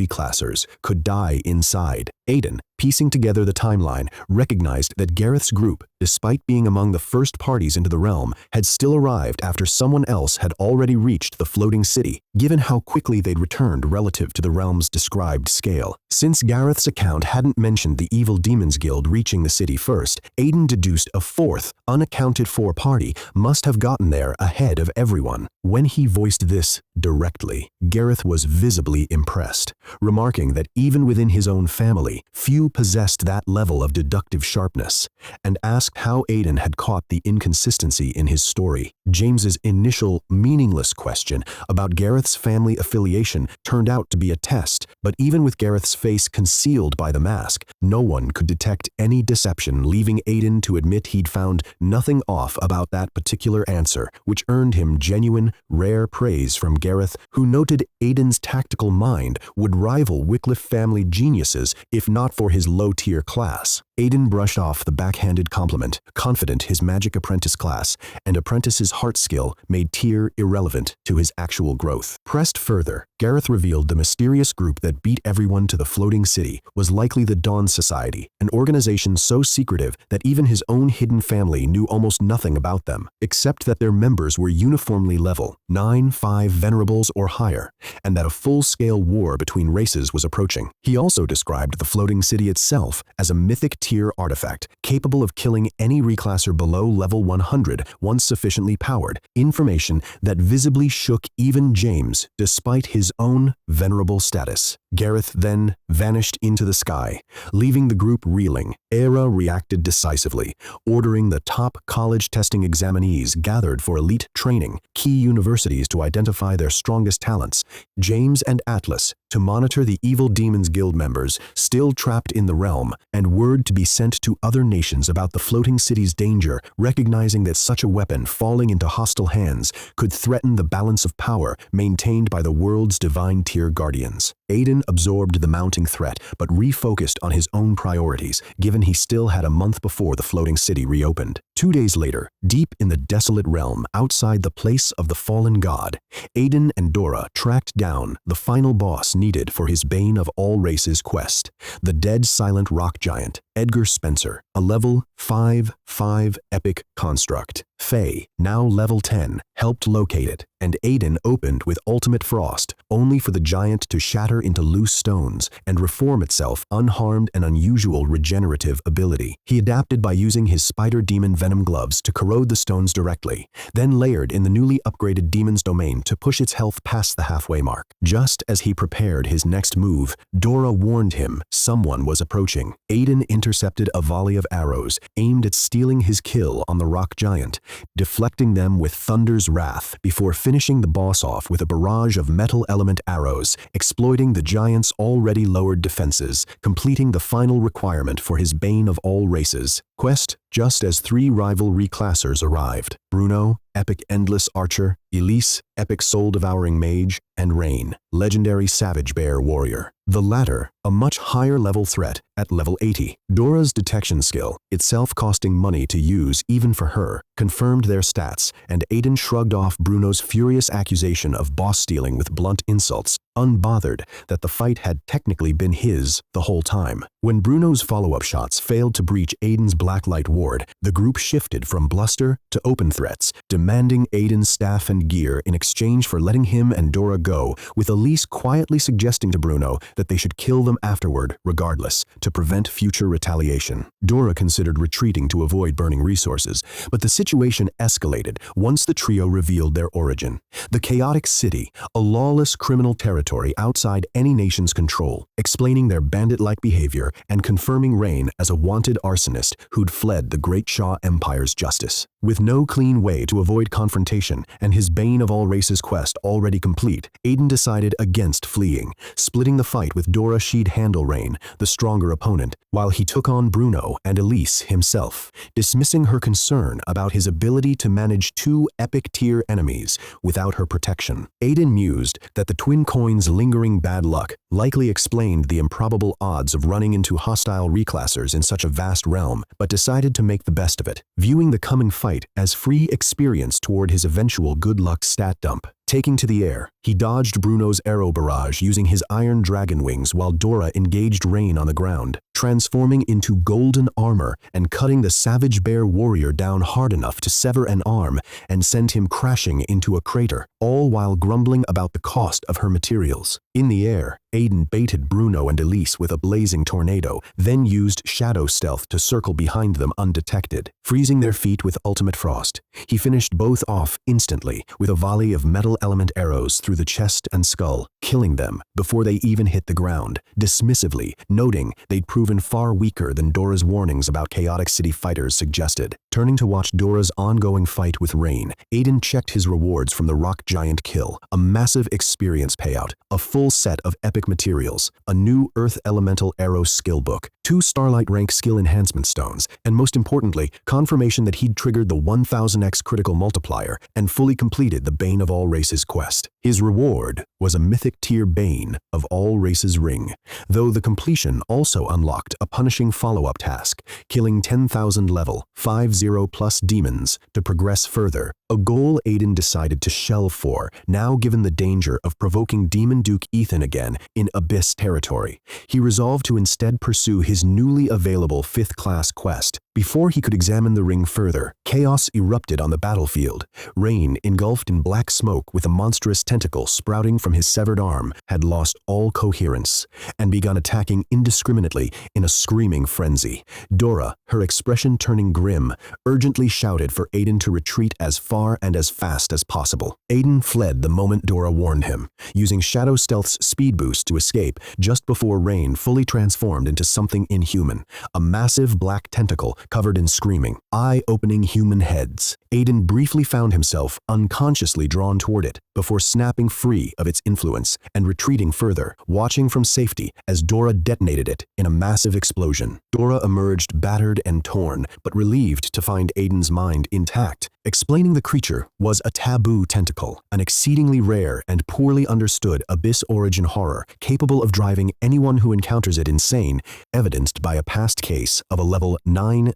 Speaker 1: reclassers could die inside. Aiden, piecing together the timeline, recognized that Gareth's group, despite being among the first parties into the realm, had still arrived after someone else had already reached the floating city, given how quickly they'd returned relative to the realm's described scale. Since Gareth's account hadn't mentioned the Evil Demons Guild reaching the city first, Aiden deduced a 4th, unaccounted-for party must have gotten there ahead of everyone. When he voiced this directly, Gareth was visibly impressed, remarking that even within his own family, few possessed that level of deductive sharpness, and asked how Aiden had caught the inconsistency in his story. James's initial, meaningless question about Gareth's family affiliation turned out to be a test, but even with Gareth's face concealed by the mask, no one could detect any deception, leaving Aiden to admit he'd found nothing off about that particular answer, which earned him genuine, rare praise from Gareth, who noted Aiden's tactical mind would rival Wycliffe family geniuses if not for his low-tier class. Aiden brushed off the backhanded compliment, confident his Magic Apprentice class and Apprentice's heart skill made tier irrelevant to his actual growth. Pressed further, Gareth revealed the mysterious group that beat everyone to the floating city was likely the Dawn Society, an organization so secretive that even his own hidden family knew almost nothing about them, except that their members were uniformly level 9-5 venerables or higher, and that a full-scale war between races was approaching. He also described the floating city itself as a mythic tier artifact capable of killing any reclasser below level 100 once sufficiently powered, information that visibly shook even James despite his own venerable status. Gareth then vanished into the sky, leaving the group reeling. Era reacted decisively, ordering the top college testing examinees gathered for elite training, key universities to identify their strongest talents, James and Atlas to monitor the evil Demons Guild members still trapped in the realm, and word to be sent to other nations about the floating city's danger, recognizing that such a weapon falling into hostile hands could threaten the balance of power maintained by the world's divine tier guardians. Aiden absorbed the mounting threat, but refocused on his own priorities, given he still had a month before the floating city reopened. 2 days later, deep in the desolate realm outside the place of the fallen god, Aiden and Dora tracked down the final boss needed for his Bane of All Races quest, the dead silent rock giant, Edgar Spencer, a level 5/5 epic construct. Faye, now level 10, helped locate it, and Aiden opened with Ultimate Frost, only for the giant to shatter into loose stones and reform itself unharmed, an unusual regenerative ability. He adapted by using his spider demon venom gloves to corrode the stones directly, then layered in the newly upgraded demon's domain to push its health past the halfway mark. Just as he prepared his next move, Dora warned him someone was approaching. Aiden intercepted a volley of arrows aimed at stealing his kill on the rock giant, deflecting them with Thunder's Wrath before finishing the boss off with a barrage of metal element arrows, exploiting the giant's already lowered defenses, completing the final requirement for his Bane of All Races quest just as 3 rival reclassers arrived: Bruno, Epic Endless Archer; Elise, Epic Soul Devouring Mage; and Rain, Legendary Savage Bear Warrior. The latter, a much higher level threat at level 80. Dora's detection skill, itself costing money to use even for her, confirmed their stats, and Aiden shrugged off Bruno's furious accusation of boss stealing with blunt insults, unbothered that the fight had technically been his the whole time. When Bruno's follow-up shots failed to breach Aiden's blacklight ward, the group shifted from bluster to open threats, demanding Aiden's staff and gear in exchange for letting him and Dora go, with Elise quietly suggesting to Bruno that they should kill them afterward, regardless, to prevent future retaliation. Dora considered retreating to avoid burning resources, but the situation escalated once the trio revealed their origin. The Chaotic City, a lawless criminal territory outside any nation's control, explaining their bandit-like behavior and confirming Rain as a wanted arsonist who'd fled the Great Shaw Empire's justice. With no clean way to avoid confrontation and his Bane of All Races quest already complete, Aiden decided against fleeing, splitting the fight with Dora. She'd handle Rain, the stronger opponent, while he took on Bruno and Elise himself, dismissing her concern about his ability to manage 2 epic-tier enemies without her protection. Aiden mused that the twin coin's lingering bad luck likely explained the improbable odds of running into hostile reclassers in such a vast realm, but decided to make the best of it, viewing the coming fight as free experience toward his eventual good luck stat dump. Taking to the air, he dodged Bruno's arrow barrage using his iron dragon wings while Dora engaged Rain on the ground, transforming into golden armor and cutting the Savage Bear Warrior down hard enough to sever an arm and send him crashing into a crater, all while grumbling about the cost of her materials. In the air, Aiden baited Bruno and Elise with a blazing tornado, then used shadow stealth to circle behind them undetected, freezing their feet with Ultimate Frost. He finished both off instantly with a volley of metal element arrows through the chest and skull, killing them before they even hit the ground, dismissively noting they'd proven far weaker than Dora's warnings about Chaotic City fighters suggested. Turning to watch Dora's ongoing fight with Rain, Aiden checked his rewards from the rock giant kill: a massive experience payout, a full set of epic materials, a new Earth Elemental Arrow skill book, 2 Starlight rank skill enhancement stones, and most importantly, confirmation that he'd triggered the 1000x critical multiplier and fully completed the Bane of All Races quest. His reward was a mythic tier Bane of All Races ring, though the completion also unlocked a punishing follow-up task, killing 10,000 level 50+ demons to progress further, a goal Aiden decided to shelve for, now given the danger of provoking Demon Duke Ethan again in Abyss territory. He resolved to instead pursue his newly available 5th class quest. Before he could examine the ring further, chaos erupted on the battlefield. Rain, engulfed in black smoke with a monstrous tentacle sprouting from his severed arm, had lost all coherence and begun attacking indiscriminately in a screaming frenzy. Dora, her expression turning grim, urgently shouted for Aiden to retreat as far and as fast as possible. Aiden fled the moment Dora warned him, using Shadow Stealth's speed boost to escape just before Rain fully transformed into something inhuman, a massive black tentacle covered in screaming, eye-opening human heads. Aiden briefly found himself unconsciously drawn toward it before snapping free of its influence and retreating further, watching from safety as Dora detonated it in a massive explosion. Dora emerged battered and torn, but relieved to find Aiden's mind intact. Explaining the creature was a taboo tentacle, an exceedingly rare and poorly understood abyss origin horror capable of driving anyone who encounters it insane, evidenced by a past case of a level 90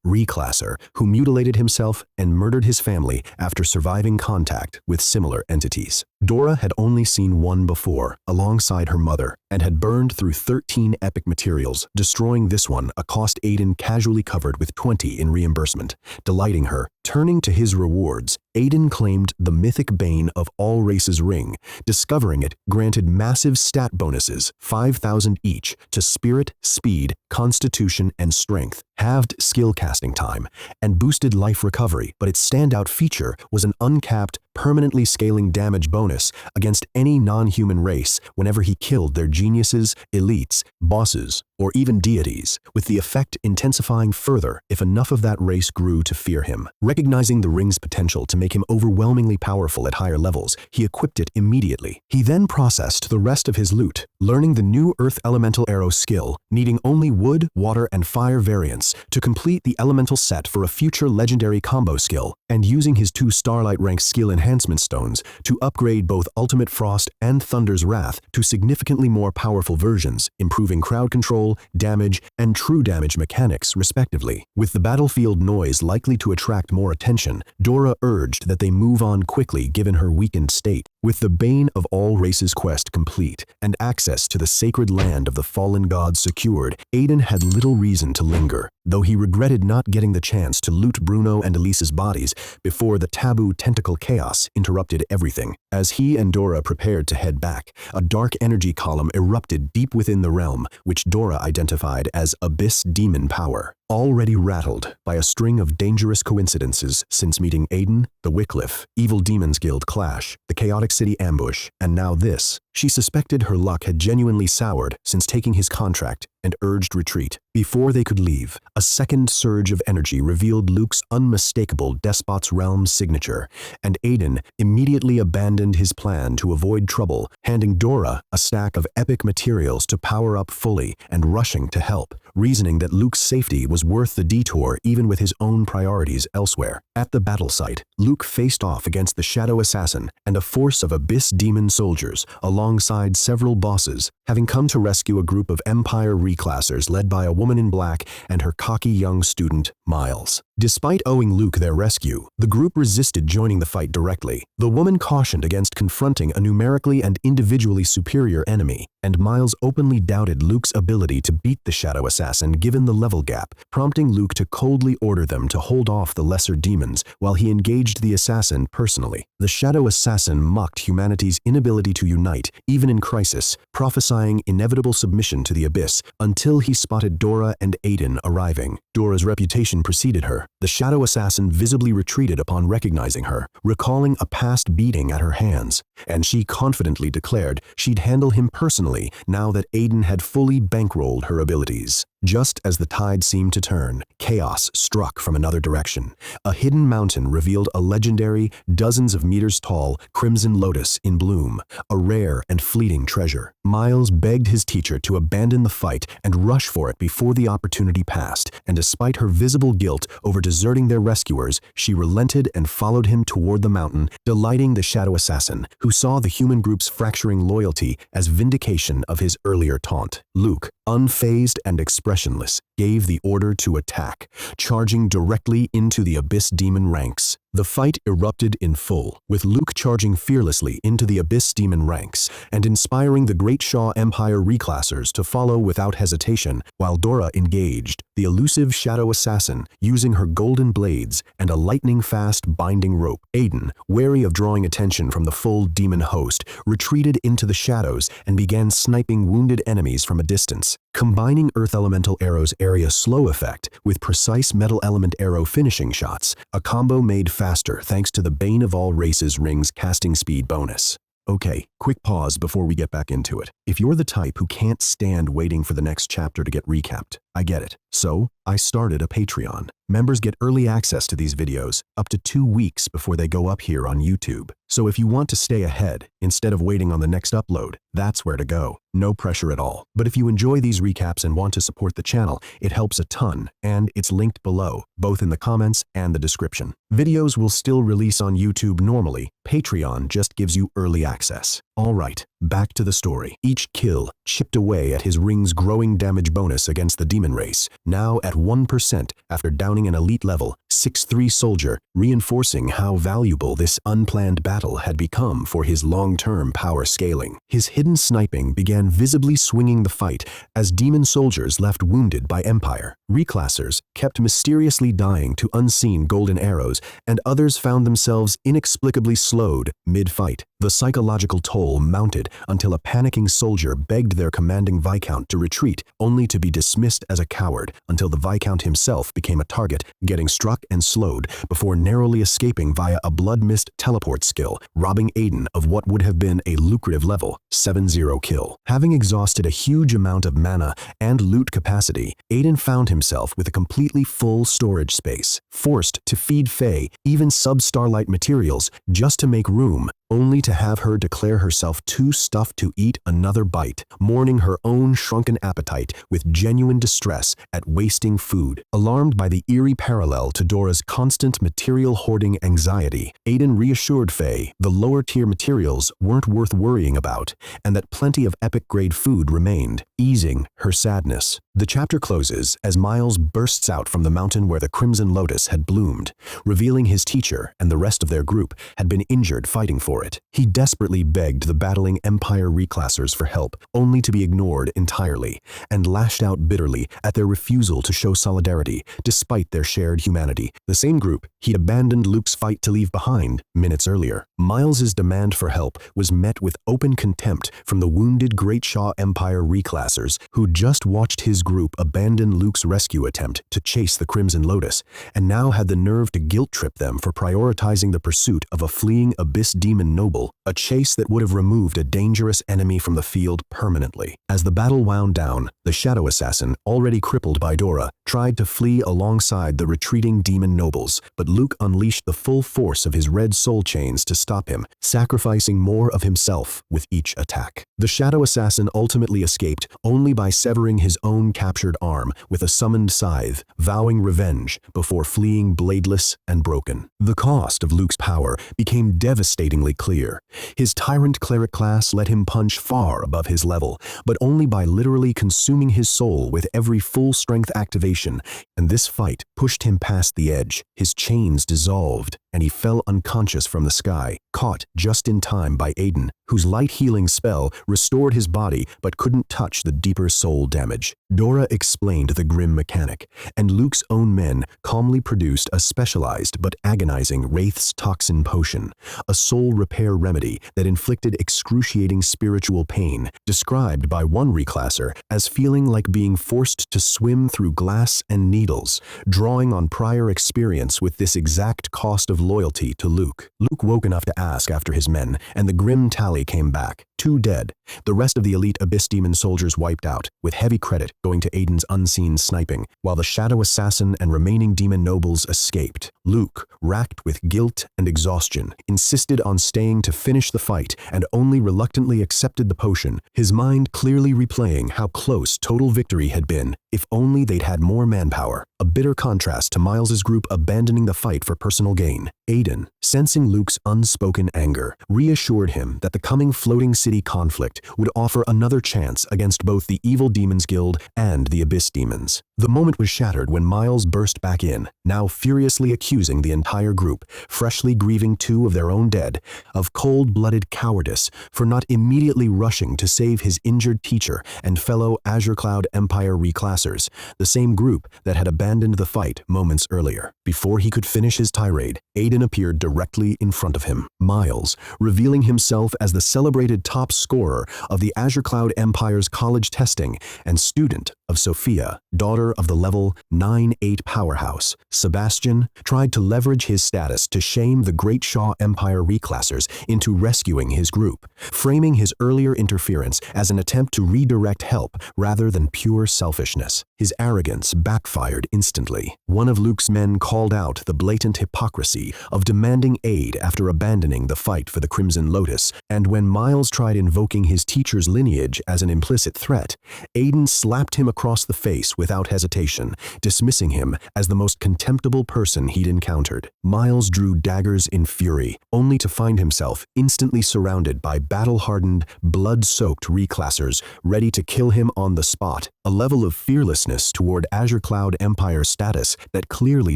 Speaker 1: reclasser who mutilated himself and murdered his family after surviving contact with similar entities. Dora had only seen one before, alongside her mother, and had burned through 13 epic materials, destroying this one, a cost Aiden casually covered with 20 in reimbursement. Delighting her, turning to his rewards, Aiden claimed the mythic bane of all races ring. Discovering it granted massive stat bonuses, 5,000 each, to spirit, speed, constitution, and strength, halved skill casting time, and boosted life recovery, but its standout feature was an uncapped, permanently scaling damage bonus against any non-human race whenever he killed their geniuses, elites, bosses, or even deities, with the effect intensifying further if enough of that race grew to fear him. Recognizing the ring's potential to make him overwhelmingly powerful at higher levels, he equipped it immediately. He then processed the rest of his loot, learning the new Earth Elemental Arrow skill, needing only wood, water, and fire variants to complete the elemental set for a future legendary combo skill, and using his 2 Starlight rank skill enhancement stones to upgrade both Ultimate Frost and Thunder's Wrath to significantly more powerful versions, improving crowd control, damage, and true damage mechanics, respectively. With the battlefield noise likely to attract more attention, Dora urged that they move on quickly given her weakened state. With the Bane of all races quest complete and access to the sacred land of the fallen gods secured, Aiden had little reason to linger, though he regretted not getting the chance to loot Bruno and Elise's bodies before the taboo tentacle chaos interrupted everything. As he and Dora prepared to head back, a dark energy column erupted deep within the realm, which Dora identified as Abyss Demon Power. Already rattled by a string of dangerous coincidences since meeting Aiden, the Wycliffe, Evil Demons Guild clash, the Chaotic City ambush, and now this, she suspected her luck had genuinely soured since taking his contract and urged retreat. Before they could leave, a second surge of energy revealed Luke's unmistakable Despot's Realm signature, and Aiden immediately abandoned his plan to avoid trouble, handing Dora a stack of epic materials to power up fully and rushing to help, reasoning that Luke's safety was worth the detour even with his own priorities elsewhere. At the battle site, Luke faced off against the Shadow Assassin and a force of Abyss Demon soldiers alongside several bosses, having come to rescue a group of Empire reclassers led by a woman in black and her cocky young student, Miles. Despite owing Luke their rescue, the group resisted joining the fight directly. The woman cautioned against confronting a numerically and individually superior enemy, and Miles openly doubted Luke's ability to beat the Shadow Assassin given the level gap, prompting Luke to coldly order them to hold off the lesser demons while he engaged the assassin personally. The Shadow Assassin mocked humanity's inability to unite, even in crisis, prophesying inevitable submission to the Abyss until he spotted Dora and Aiden arriving. Dora's reputation preceded her. The Shadow Assassin visibly retreated upon recognizing her, recalling a past beating at her hands, and she confidently declared she'd handle him personally now that Aiden had fully bankrolled her abilities. Just as the tide seemed to turn, chaos struck from another direction. A hidden mountain revealed a legendary, dozens of meters tall, crimson lotus in bloom, a rare and fleeting treasure. Miles begged his teacher to abandon the fight and rush for it before the opportunity passed, and despite her visible guilt over deserting their rescuers, she relented and followed him toward the mountain, delighting the Shadow Assassin, who saw the human group's fracturing loyalty as vindication of his earlier taunt. Luke, unfazed and expressionless, gave the order to attack, charging directly into the Abyss Demon ranks. The fight erupted in full, with Luke charging fearlessly into the Abyss Demon ranks and inspiring the Great Shaw Empire reclassers to follow without hesitation, while Dora engaged, the elusive Shadow Assassin, using her golden blades and a lightning-fast binding rope. Aiden, wary of drawing attention from the full demon host, retreated into the shadows and began sniping wounded enemies from a distance. Combining Earth Elemental Arrow's area slow effect with precise Metal Element Arrow finishing shots, a combo made faster thanks to the Bane of All Races ring's casting speed bonus. Okay, quick pause before we get back into it. If you're the type who can't stand waiting for the next chapter to get recapped, I get it. So, I started a Patreon. Members get early access to these videos up to 2 weeks before they go up here on YouTube. So if you want to stay ahead, instead of waiting on the next upload, that's where to go. No pressure at all. But if you enjoy these recaps and want to support the channel, it helps a ton, and it's linked below, both in the comments and the description. Videos will still release on YouTube normally. Patreon just gives you early access. Alright, back to the story. Each kill chipped away at his ring's growing damage bonus against the demon race, now at 1% after downing an elite level 6-3 soldier, reinforcing how valuable this unplanned battle had become for his long-term power scaling. His hidden sniping began visibly swinging the fight as demon soldiers left wounded by Empire. Reclassers kept mysteriously dying to unseen golden arrows, and others found themselves inexplicably slowed mid-fight. The psychological toll mounted until a panicking soldier begged their commanding Viscount to retreat, only to be dismissed as a coward until the Viscount himself became a target, getting struck and slowed before narrowly escaping via a blood mist teleport skill, robbing Aiden of what would have been a lucrative level 7-0 kill. Having exhausted a huge amount of mana and loot capacity, Aiden found himself with a completely full storage space, forced to feed Faye even sub-starlight materials just to make room, only to have her declare herself too stuffed to eat another bite, mourning her own shrunken appetite with genuine distress at wasting food. Alarmed by the eerie parallel to Dora's constant material hoarding anxiety, Aiden reassured Faye the lower-tier materials weren't worth worrying about, and that plenty of epic-grade food remained, easing her sadness. The chapter closes as Miles bursts out from the mountain where the Crimson Lotus had bloomed, revealing his teacher and the rest of their group had been injured fighting for it. He desperately begged the battling Empire reclassers for help, only to be ignored entirely, and lashed out bitterly at their refusal to show solidarity despite their shared humanity, the same group he'd abandoned Luke's fight to leave behind minutes earlier. Miles's demand for help was met with open contempt from the wounded Great Shaw Empire reclassers who'd just watched his group abandon Luke's rescue attempt to chase the Crimson Lotus, and now had the nerve to guilt-trip them for prioritizing the pursuit of a fleeing Abyss Demon noble, a chase that would have removed a dangerous enemy from the field permanently. As the battle wound down, the Shadow Assassin, already crippled by Dora, tried to flee alongside the retreating demon nobles, but Luke unleashed the full force of his red soul chains to stop him, sacrificing more of himself with each attack. The Shadow Assassin ultimately escaped only by severing his own captured arm with a summoned scythe, vowing revenge before fleeing bladeless and broken. The cost of Luke's power became devastatingly clear. His Tyrant Cleric class let him punch far above his level, but only by literally consuming his soul with every full-strength activation, and this fight pushed him past the edge. His chains dissolved, and he fell unconscious from the sky, caught just in time by Aiden, whose light healing spell restored his body but couldn't touch the deeper soul damage. Dora explained the grim mechanic, and Luke's own men calmly produced a specialized but agonizing Wraith's Toxin Potion, a soul repair remedy that inflicted excruciating spiritual pain, described by one reclasser as feeling like being forced to swim through glass and needles, drawing on prior experience with this exact cost of loyalty to Luke. Luke woke enough to ask after his men, and the grim tally came back. 2 dead. The rest of the elite Abyss Demon soldiers wiped out, with heavy credit going to Aiden's unseen sniping, while the Shadow Assassin and remaining demon nobles escaped. Luke, racked with guilt and exhaustion, insisted on staying to finish the fight and only reluctantly accepted the potion, his mind clearly replaying how close total victory had been if only they'd had more manpower. a bitter contrast to Miles's group abandoning the fight for personal gain. Aiden, sensing Luke's unspoken anger, reassured him that the coming Floating City conflict would offer another chance against both the Evil Demons Guild and the Abyss Demons. The moment was shattered when Miles burst back in, now furiously accusing the entire group, freshly grieving two of their own dead, of cold-blooded cowardice for not immediately rushing to save his injured teacher and fellow Azure Cloud Empire reclassers, the same group that had abandoned the fight moments earlier. Before he could finish his tirade, Aiden appeared directly in front of him. Miles, revealing himself as the celebrated top scorer of the Azure Cloud Empire's college testing and student of Sophia, daughter of the level 9-8 powerhouse, Sebastian, tried to leverage his status to shame the Great Shaw Empire reclassers into rescuing his group, framing his earlier interference as an attempt to redirect help rather than pure selfishness. His arrogance backfired instantly. One of Luke's men called out the blatant hypocrisy of demanding aid after abandoning the fight for the Crimson Lotus, and when Miles tried invoking his teacher's lineage as an implicit threat, Aiden slapped him across the face without hesitation, dismissing him as the most contemptible person he'd encountered. Miles drew daggers in fury, only to find himself instantly surrounded by battle-hardened, blood-soaked reclassers ready to kill him on the spot, a level of fearlessness toward Azure Cloud Empire status that clearly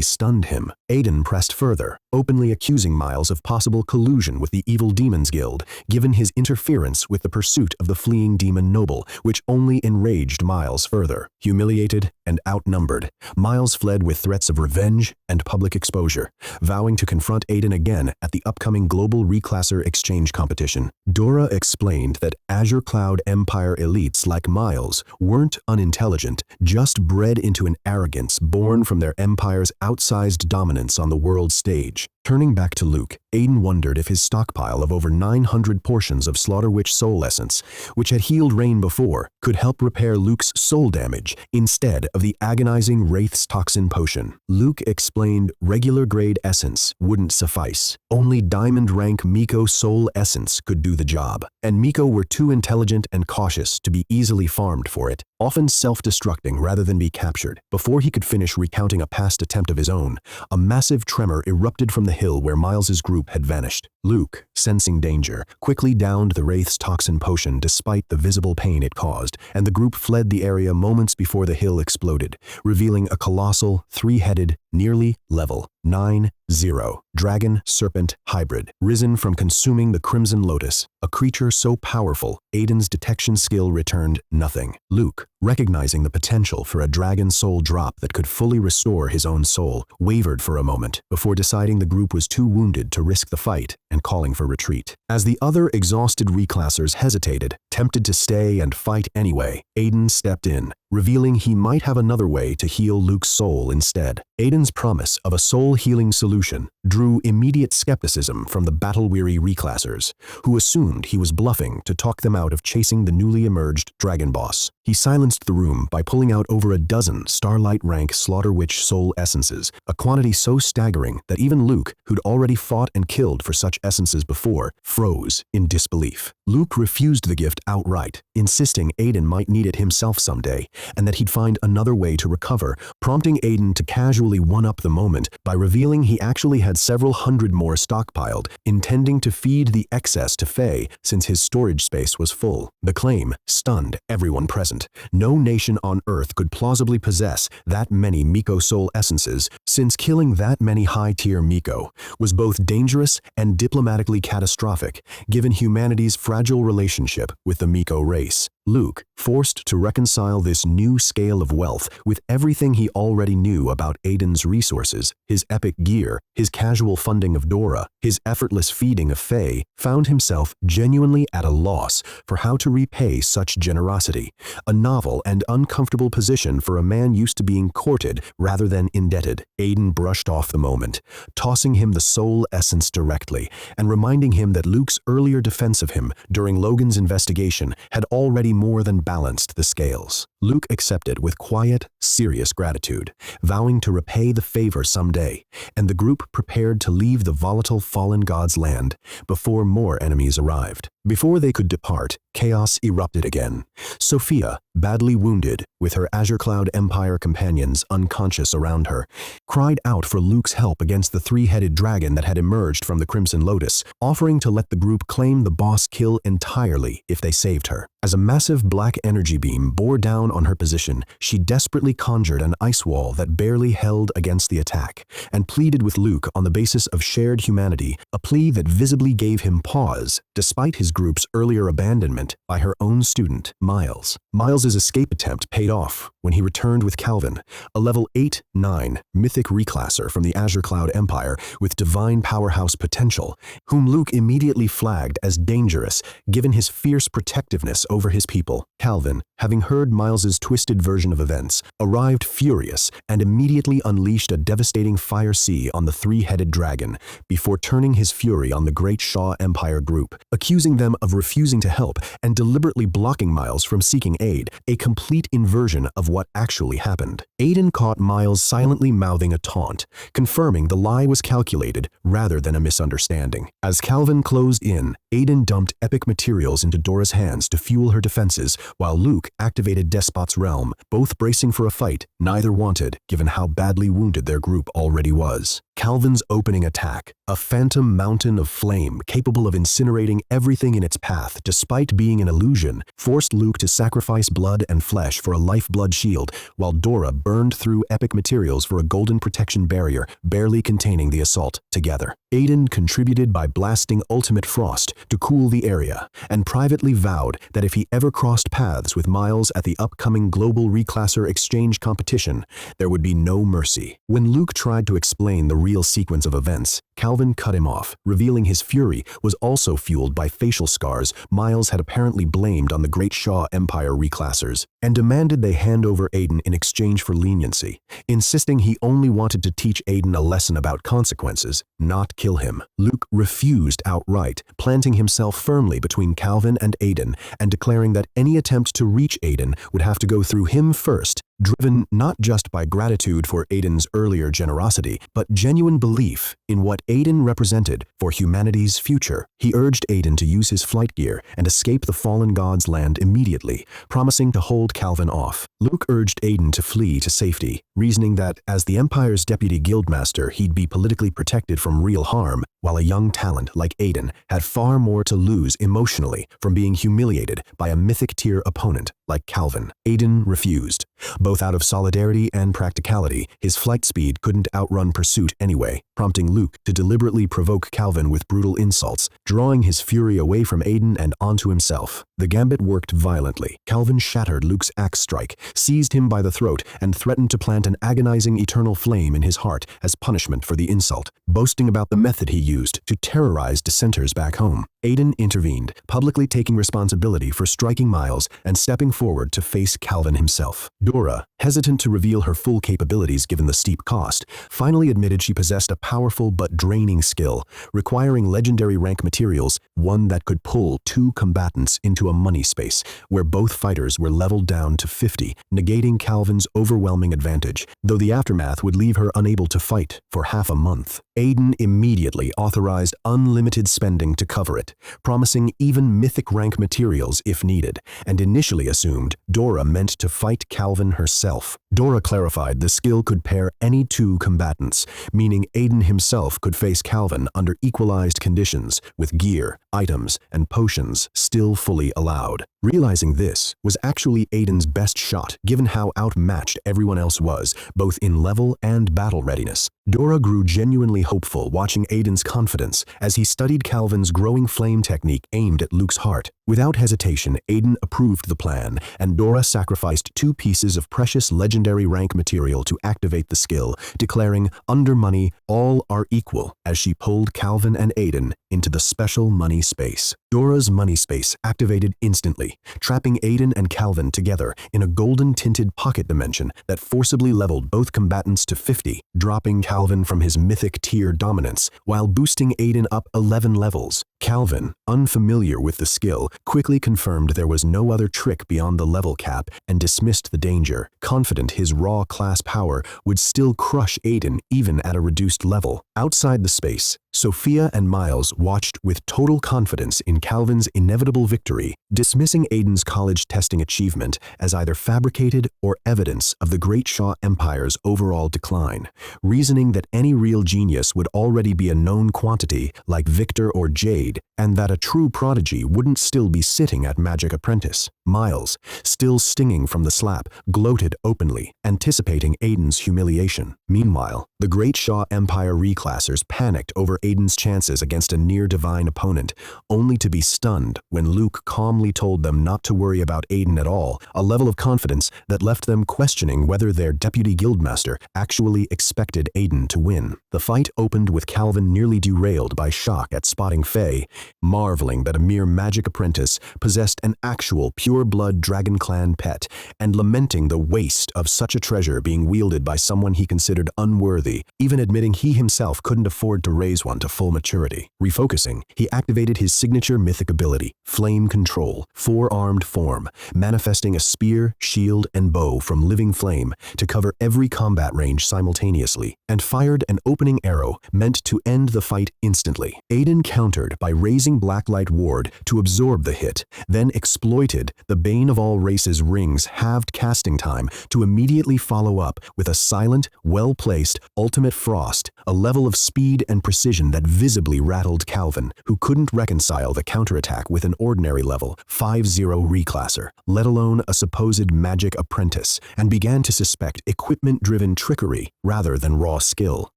Speaker 1: stunned him. Aiden pressed further, openly accusing Miles of possible collusion with the Evil Demons Guild, given his interference with the pursuit of the fleeing demon noble, which only enraged Miles further. Humiliated and outnumbered, Miles fled with threats of revenge and public exposure, vowing to confront Aiden again at the upcoming global reclasser exchange competition. Dora explained that Azure Cloud Empire elites like Miles weren't unintelligent, just bred into an arrogance born from their empire's outsized dominance on the world stage. Turning back to Luke, Aiden wondered if his stockpile of over 900 portions of Slaughter Witch soul essence, which had healed Rain before, could help repair Luke's soul damage instead of the agonizing Wraith's toxin potion. Luke explained regular grade essence wouldn't suffice. Only diamond rank Miko soul essence could do the job, and Miko were too intelligent and cautious to be easily farmed for it, often self-destructing rather than be captured. Before he could finish recounting a past attempt of his own, a massive tremor erupted from the hill where Miles's group had vanished. Luke, sensing danger, quickly downed the Wraith's toxin potion despite the visible pain it caused, and the group fled the area moments before the hill exploded, revealing a colossal, three-headed, nearly level 9-0 dragon serpent hybrid, risen from consuming the Crimson Lotus, a creature so powerful Aiden's detection skill returned nothing. Luke, recognizing the potential for a dragon soul drop that could fully restore his own soul, wavered for a moment before deciding the group was too wounded to risk the fight and calling for retreat. As the other exhausted reclassers hesitated, tempted to stay and fight anyway, Aiden stepped in, revealing he might have another way to heal Luke's soul instead. Aiden's promise of a soul-healing solution drew immediate skepticism from the battle-weary reclassers, who assumed he was bluffing to talk them out of chasing the newly emerged dragon boss. He silenced the room by pulling out over a dozen Starlight rank Slaughter Witch soul essences, a quantity so staggering that even Luke, who'd already fought and killed for such essences before, froze in disbelief. Luke refused the gift outright, insisting Aiden might need it himself someday, and that he'd find another way to recover, prompting Aiden to casually one-up the moment by revealing he actually had several hundred more stockpiled, intending to feed the excess to Faye since his storage space was full. The claim stunned everyone present. No nation on Earth could plausibly possess that many Miko soul essences, since killing that many high-tier Miko was both dangerous and diplomatically catastrophic, given humanity's fragile relationship with the Miko race. Luke, forced to reconcile this new scale of wealth with everything he already knew about Aiden's resources, his epic gear, his casual funding of Dora, his effortless feeding of Faye, found himself genuinely at a loss for how to repay such generosity, a novel and uncomfortable position for a man used to being courted rather than indebted. Aiden brushed off the moment, tossing him the soul essence directly, and reminding him that Luke's earlier defense of him during Logan's investigation had already more than balanced the scales. Luke accepted with quiet, serious gratitude, vowing to repay the favor someday, and the group prepared to leave the volatile fallen god's land before more enemies arrived. Before they could depart, chaos erupted again. Sophia, badly wounded, with her Azure Cloud Empire companions unconscious around her, cried out for Luke's help against the three-headed dragon that had emerged from the Crimson Lotus, offering to let the group claim the boss kill entirely if they saved her. As a massive black energy beam bore down on her position, she desperately conjured an ice wall that barely held against the attack, and pleaded with Luke on the basis of shared humanity, a plea that visibly gave him pause, despite his group's earlier abandonment by her own student, Miles. Miles's escape attempt paid off when he returned with Calvin, a level 8-9 mythic reclasser from the Azure Cloud Empire with divine powerhouse potential, whom Luke immediately flagged as dangerous given his fierce protectiveness over his people. Calvin, having heard Miles's twisted version of events, arrived furious and immediately unleashed a devastating fire sea on the three-headed dragon before turning his fury on the Great Shaw Empire group, accusing them of refusing to help and deliberately blocking Miles from seeking aid, a complete inversion of what actually happened. Aiden caught Miles silently mouthing a taunt, confirming the lie was calculated rather than a misunderstanding. As Calvin closed in, Aiden dumped epic materials into Dora's hands to fuel her defenses, while Luke activated Despot's realm, both bracing for a fight neither wanted given how badly wounded their group already was. Calvin's opening attack, a phantom mountain of flame capable of incinerating everything in its path despite being an illusion, forced Luke to sacrifice blood and flesh for a lifeblood shield, while Dora burned through epic materials for a golden protection barrier barely containing the assault together. Aiden contributed by blasting ultimate frost to cool the area, and privately vowed that if he ever crossed paths with Miles at the upcoming global reclasser exchange competition, there would be no mercy. When Luke tried to explain the real sequence of events, Calvin cut him off, revealing his fury was also fueled by facial scars Miles had apparently blamed on the Great Shaw Empire reclassers, and demanded they hand over Aiden in exchange for leniency, insisting he only wanted to teach Aiden a lesson about consequences, not kill him. Luke refused outright, planting himself firmly between Calvin and Aiden, and declaring that any attempt to reach Aiden would have to go through him first, driven not just by gratitude for Aiden's earlier generosity, but genuine belief in what Aiden represented for humanity's future. He urged Aiden to use his flight gear and escape the fallen god's land immediately, promising to hold Calvin off. Luke urged Aiden to flee to safety, reasoning that as the Empire's deputy guildmaster he'd be politically protected from real harm, while a young talent like Aiden had far more to lose emotionally from being humiliated by a mythic-tier opponent like Calvin. Aiden refused. Both out of solidarity and practicality, his flight speed couldn't outrun pursuit anyway, prompting Luke to deliberately provoke Calvin with brutal insults, drawing his fury away from Aiden and onto himself. The gambit worked violently. Calvin shattered Luke's axe strike, seized him by the throat, and threatened to plant an agonizing eternal flame in his heart as punishment for the insult, boasting about the method he used to terrorize dissenters back home. Aiden intervened, publicly taking responsibility for striking Miles and stepping forward to face Calvin himself. Dora, hesitant to reveal her full capabilities given the steep cost, finally admitted she possessed a powerful but draining skill, requiring legendary rank materials, one that could pull two combatants into a money space, where both fighters were leveled down to 50, negating Calvin's overwhelming advantage, though the aftermath would leave her unable to fight for half a month. Aiden immediately authorized unlimited spending to cover it, promising even mythic rank materials if needed, and initially assumed Dora meant to fight Calvin herself. Dora clarified the skill could pair any two combatants, meaning Aiden himself could face Calvin under equalized conditions, with gear, items, and potions still fully allowed. Realizing this was actually Aiden's best shot, given how outmatched everyone else was, both in level and battle readiness. Dora grew genuinely hopeful watching Aiden's confidence as he studied Calvin's growing flame technique aimed at Luke's heart. Without hesitation, Aiden approved the plan, and Dora sacrificed 2 pieces of precious legendary rank material to activate the skill, declaring, "Under money, all are equal," as she pulled Calvin and Aiden into the special money space. Dora's money space activated instantly, trapping Aiden and Calvin together in a golden-tinted pocket dimension that forcibly leveled both combatants to 50, dropping Calvin from his mythic tier dominance while boosting Aiden up 11 levels. Calvin, unfamiliar with the skill, quickly confirmed there was no other trick beyond the level cap and dismissed the danger, confident his raw class power would still crush Aiden even at a reduced level. Outside the space, Sophia and Miles watched with total confidence in Calvin's inevitable victory, dismissing Aiden's college testing achievement as either fabricated or evidence of the Great Shaw Empire's overall decline, reasoning that any real genius would already be a known quantity like Victor or Jade, and that a true prodigy wouldn't still be sitting at Magic Apprentice. Miles, still stinging from the slap, gloated openly, anticipating Aiden's humiliation. Meanwhile, the Great Shaw Empire reclassers panicked over Aiden's chances against a near-divine opponent, only to be stunned when Luke calmly told them not to worry about Aiden at all, a level of confidence that left them questioning whether their deputy guildmaster actually expected Aiden to win. The fight opened with Calvin nearly derailed by shock at spotting Faye, marveling that a mere magic apprentice possessed an actual pure-blood Dragon Clan pet, and lamenting the waste of such a treasure being wielded by someone he considered unworthy, even admitting he himself couldn't afford to raise one to full maturity. Refocusing, he activated his signature mythic ability, Flame Control, four-armed form, manifesting a spear, shield, and bow from living flame to cover every combat range simultaneously, and fired an opening arrow meant to end the fight instantly. Aiden countered by raising Blacklight Ward to absorb the hit, then exploited the Bane of all Races ring's halved casting time to immediately follow up with a silent, well-placed Ultimate Frost, a level of speed and precision that visibly rattled Calvin, who couldn't reconcile the counterattack with an ordinary level 5-0 reclasser, let alone a supposed magic apprentice, and began to suspect equipment-driven trickery rather than raw skill.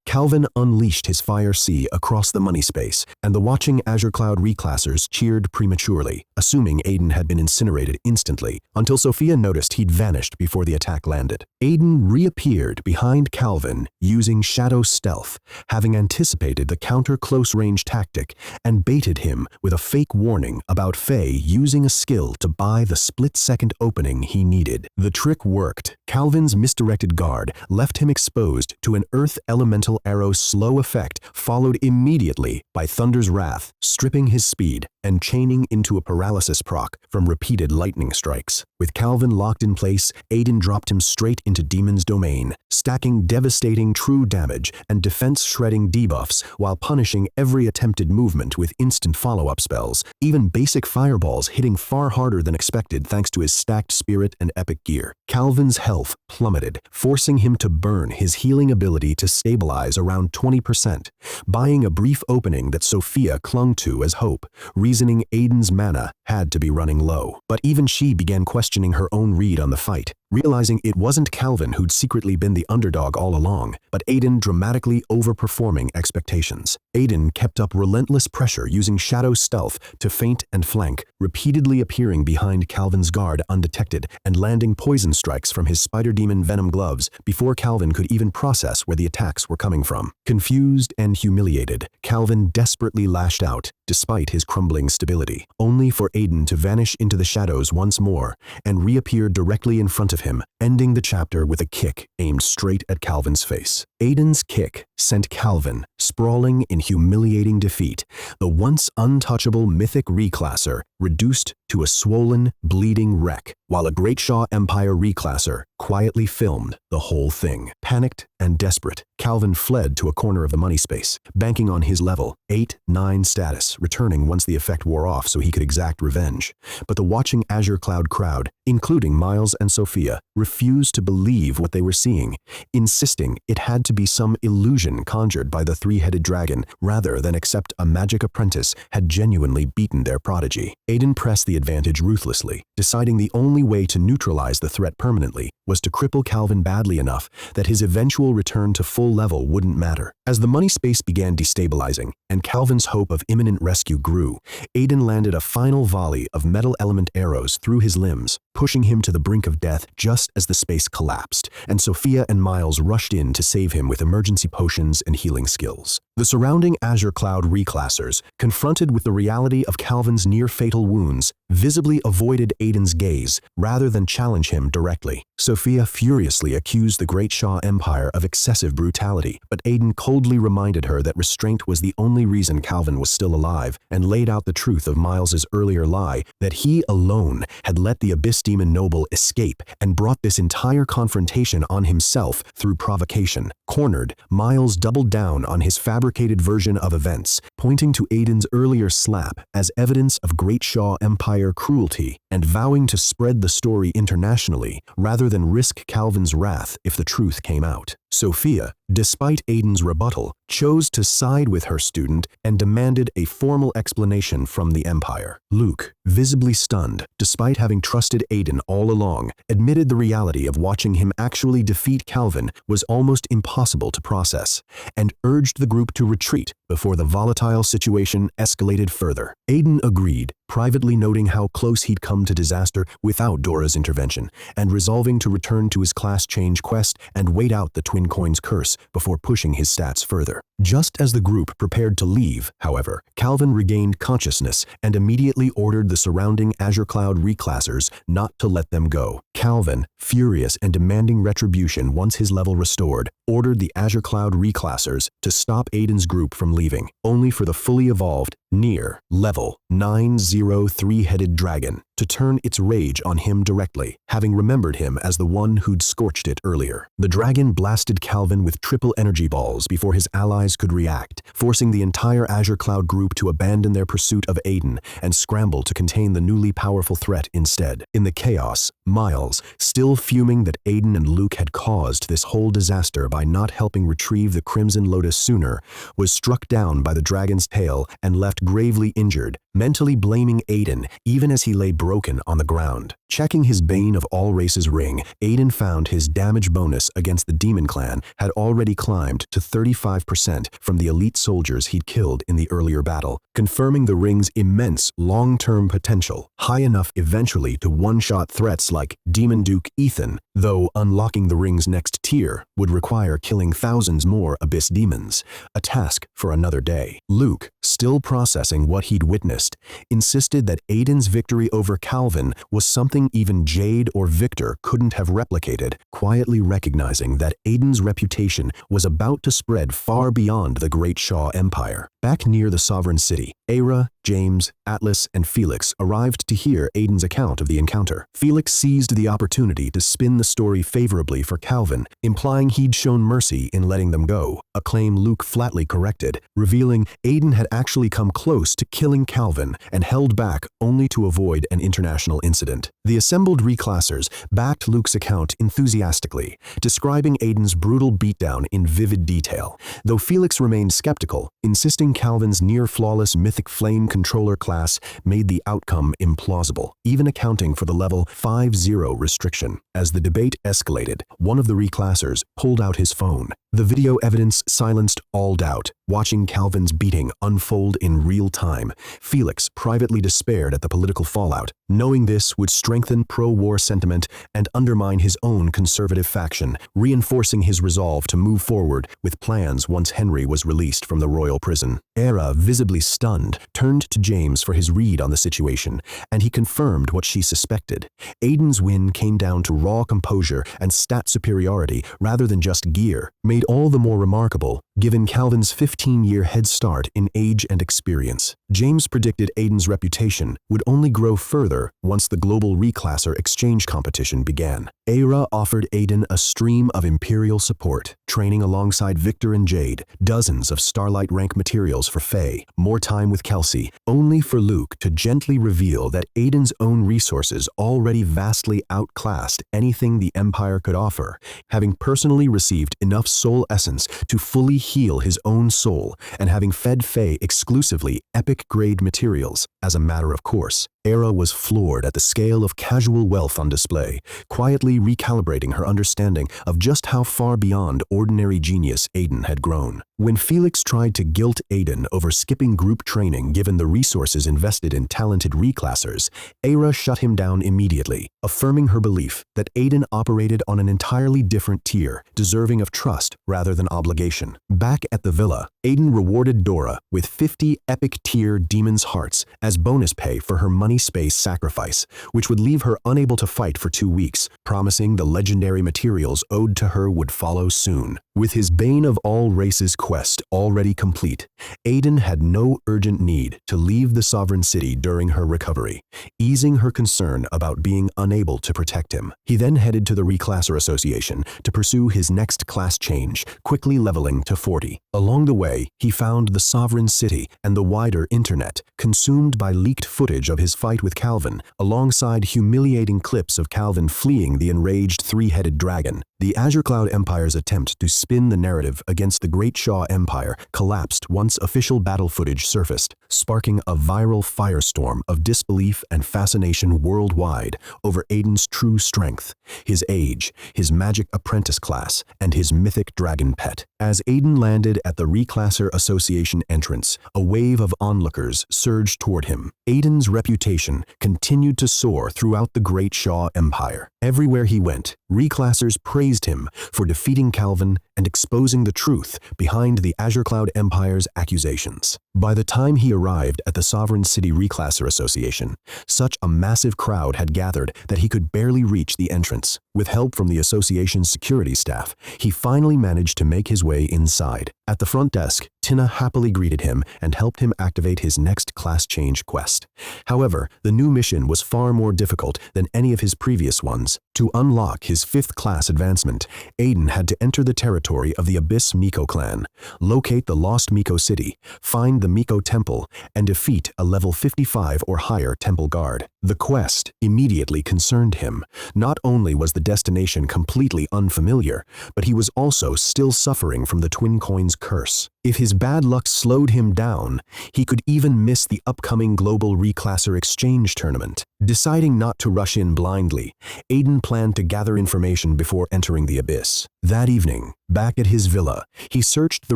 Speaker 1: Calvin unleashed his Fire Sea across the money space, and the watching Azure Cloud reclassers cheered prematurely, assuming Aiden had been incinerated instantly, until Sophia noticed he'd vanished before the attack landed. Aiden reappeared behind Calvin using Shadow Stealth, having anticipated the counter-close-range tactic, and baited him with a fake warning about Faye using a skill to buy the split-second opening he needed. The trick worked. Calvin's misdirected guard left him exposed to an Earth Elemental Arrow's slow effect, followed immediately by Thunder's Wrath, stripping his speed and chaining into a paralysis proc from repeated lightning strikes. With Calvin locked in place, Aiden dropped him straight into Demon's Domain, stacking devastating true damage and defense-shredding debuffs while punishing every attempted movement with instant follow-up spells, even basic fireballs hitting far harder than expected thanks to his stacked spirit and epic gear. Calvin's health plummeted, forcing him to burn his healing ability to stabilize around 20%, buying a brief opening that Sophia clung to as hope, reasoning Aiden's mana had to be running low. But even she began questioning her own read on the fight, realizing it wasn't Calvin who'd secretly been the underdog all along, but Aiden dramatically overperforming expectations. Aiden kept up relentless pressure using Shadow Stealth to feint and flank, repeatedly appearing behind Calvin's guard undetected and landing poison strikes from his Spider Demon Venom gloves before Calvin could even process where the attacks were coming from. Confused and humiliated, Calvin desperately lashed out, despite his crumbling stability, only for Aiden to vanish into the shadows once more and reappear directly in front of him, ending the chapter with a kick aimed straight at Calvin's face. Aiden's kick sent Calvin sprawling in humiliating defeat, the once untouchable mythic reclasser reduced to a swollen, bleeding wreck, while a Great Shaw Empire reclasser quietly filmed the whole thing. Panicked and desperate, Calvin fled to a corner of the money space, banking on his level 8-9 status, returning once the effect wore off so he could exact revenge. But the watching Azure Cloud crowd, including Miles and Sophia, refused to believe what they were seeing, insisting it had to be some illusion conjured by the three-headed dragon rather than accept a magic apprentice had genuinely beaten their prodigy. Aiden pressed the advantage ruthlessly, deciding the only way to neutralize the threat permanently was to cripple Calvin badly enough that his eventual return to full level wouldn't matter. As the money space began destabilizing and Calvin's hope of imminent rescue grew, Aiden landed a final volley of metal element arrows through his limbs, pushing him to the brink of death just as the space collapsed, and Sophia and Miles rushed in to save him with emergency potions and healing skills. The The surrounding Azure Cloud reclassers, confronted with the reality of Calvin's near-fatal wounds, visibly avoided Aiden's gaze rather than challenge him directly. Sophia furiously accused the Great Shah Empire of excessive brutality, but Aiden coldly reminded her that restraint was the only reason Calvin was still alive and laid out the truth of Miles's earlier lie that he alone had let the Abyss Demon Noble escape and brought this entire confrontation on himself through provocation. Cornered, Miles doubled down on his fabricated version of events, pointing to Aiden's earlier slap as evidence of Great Shah Empire cruelty and vowing to spread the story internationally rather than risk Calvin's wrath if the truth came out. Sophia, despite Aiden's rebuttal, chose to side with her student and demanded a formal explanation from the Empire. Luke, visibly stunned, despite having trusted Aiden all along, admitted the reality of watching him actually defeat Calvin was almost impossible to process, and urged the group to retreat before the volatile situation escalated further. Aiden agreed, privately noting how close he'd come to disaster without Dora's intervention, and resolving to return to his class change quest and wait out the Twin Coin's curse before pushing his stats further. Just as the group prepared to leave, however, Calvin regained consciousness and immediately ordered the surrounding Azure Cloud reclassers not to let them go. Calvin, furious and demanding retribution once his level restored, ordered the Azure Cloud reclassers to stop Aiden's group from leaving, only for the fully evolved, near, level 903-headed dragon to turn its rage on him directly, having remembered him as the one who'd scorched it earlier. The dragon blasted Calvin with triple energy balls before his allies could react, forcing the entire Azure Cloud group to abandon their pursuit of Aiden and scramble to contain the newly powerful threat instead. In the chaos, Miles, still fuming that Aiden and Luke had caused this whole disaster by not helping retrieve the Crimson Lotus sooner, was struck down by the dragon's tail and left gravely injured, mentally blaming Aiden even as he lay broken on the ground. Checking his Bane of all races ring, Aiden found his damage bonus against the Demon Clan had already climbed to 35% from the elite soldiers he'd killed in the earlier battle, confirming the ring's immense long-term potential, high enough eventually to one-shot threats like Demon Duke Ethan, though unlocking the ring's next tier would require killing thousands more Abyss demons, a task for another day. Luke, still processing what he'd witnessed, insisted that Aiden's victory over Calvin was something even Jade or Victor couldn't have replicated, quietly recognizing that Aiden's reputation was about to spread far beyond the Great Shah Empire. Back near the Sovereign City, Aira, James, Atlas, and Felix arrived to hear Aiden's account of the encounter. Felix seized the opportunity to spin the story favorably for Calvin, implying he'd shown mercy in letting them go, a claim Luke flatly corrected, revealing Aiden had actually come close to killing Calvin and held back only to avoid an international incident. The assembled reclassers backed Luke's account enthusiastically, describing Aiden's brutal beatdown in vivid detail, though Felix remained skeptical, insisting Calvin's near-flawless Mythic Flame controller class made the outcome implausible, even accounting for the level 50 restriction. As the debate escalated, one of the reclassers pulled out his phone. The video evidence silenced all doubt, watching Calvin's beating unfold in real time. Felix privately despaired at the political fallout, knowing this would strengthen pro-war sentiment and undermine his own conservative faction, reinforcing his resolve to move forward with plans once Henry was released from the royal prison. Aira, visibly stunned, turned to James for his read on the situation, and he confirmed what she suspected. Aiden's win came down to raw composure and stat superiority rather than just gear, made all the more remarkable given Calvin's 15-year head start in age and experience. James predicted Aiden's reputation would only grow further once the global reclasser exchange competition began. Aira offered Aiden a stream of Imperial support, training alongside Victor and Jade, dozens of Starlight rank materials for Faye, more time with Kelsey, only for Luke to gently reveal that Aiden's own resources already vastly outclassed anything the Empire could offer, having personally received enough soul essence to fully heal his own soul and having fed Faye exclusively epic-grade materials. As a matter of course, Aira was floored at the scale of casual wealth on display, quietly recalibrating her understanding of just how far beyond ordinary genius Aiden had grown. When Felix tried to guilt Aiden over skipping group training given the resources invested in talented reclassers, Aira shut him down immediately, affirming her belief that Aiden operated on an entirely different tier, deserving of trust rather than obligation. Back at the villa, Aiden rewarded Dora with 50 epic-tier Demon's Hearts as bonus pay for her money space sacrifice, which would leave her unable to fight for 2 weeks, promising the legendary materials owed to her would follow soon. With his Bane of all Races quest already complete, Aiden had no urgent need to leave the Sovereign City during her recovery, easing her concern about being unable to protect him. He then headed to the Reclasser Association to pursue his next class change, quickly leveling to 40. Along the way, he found the Sovereign City and the wider internet consumed by leaked footage of his fight with Calvin, alongside humiliating clips of Calvin fleeing the enraged three-headed dragon. The Azure Cloud Empire's attempt to spin the narrative against the Great Shaw Empire collapsed once official battle footage surfaced, sparking a viral firestorm of disbelief and fascination worldwide over Aiden's true strength, his age, his Magic Apprentice class, and his mythic dragon pet. As Aiden landed at the Reclasser Association entrance, a wave of onlookers surged toward him. Aiden's reputation continued to soar throughout the Great Shaw Empire. Everywhere he went, Reclassers praised him for defeating Calvin and exposing the truth behind the Azure Cloud Empire's accusations. By the time he arrived at the Sovereign City Reclasser Association, such a massive crowd had gathered that he could barely reach the entrance. With help from the association's security staff, he finally managed to make his way inside. At the front desk, Tina happily greeted him and helped him activate his next class change quest. However, the new mission was far more difficult than any of his previous ones. To unlock his 5th class advancement, Aiden had to enter the territory of the Abyss Miko clan, locate the Lost Miko City, find the Miko Temple, and defeat a level 55 or higher temple guard. The quest immediately concerned him. Not only was the destination completely unfamiliar, but he was also still suffering from the Twin Coins curse. If his bad luck slowed him down, he could even miss the upcoming Global Reclasser Exchange Tournament. Deciding not to rush in blindly, Aiden planned to gather information before entering the Abyss. That evening, back at his villa, he searched the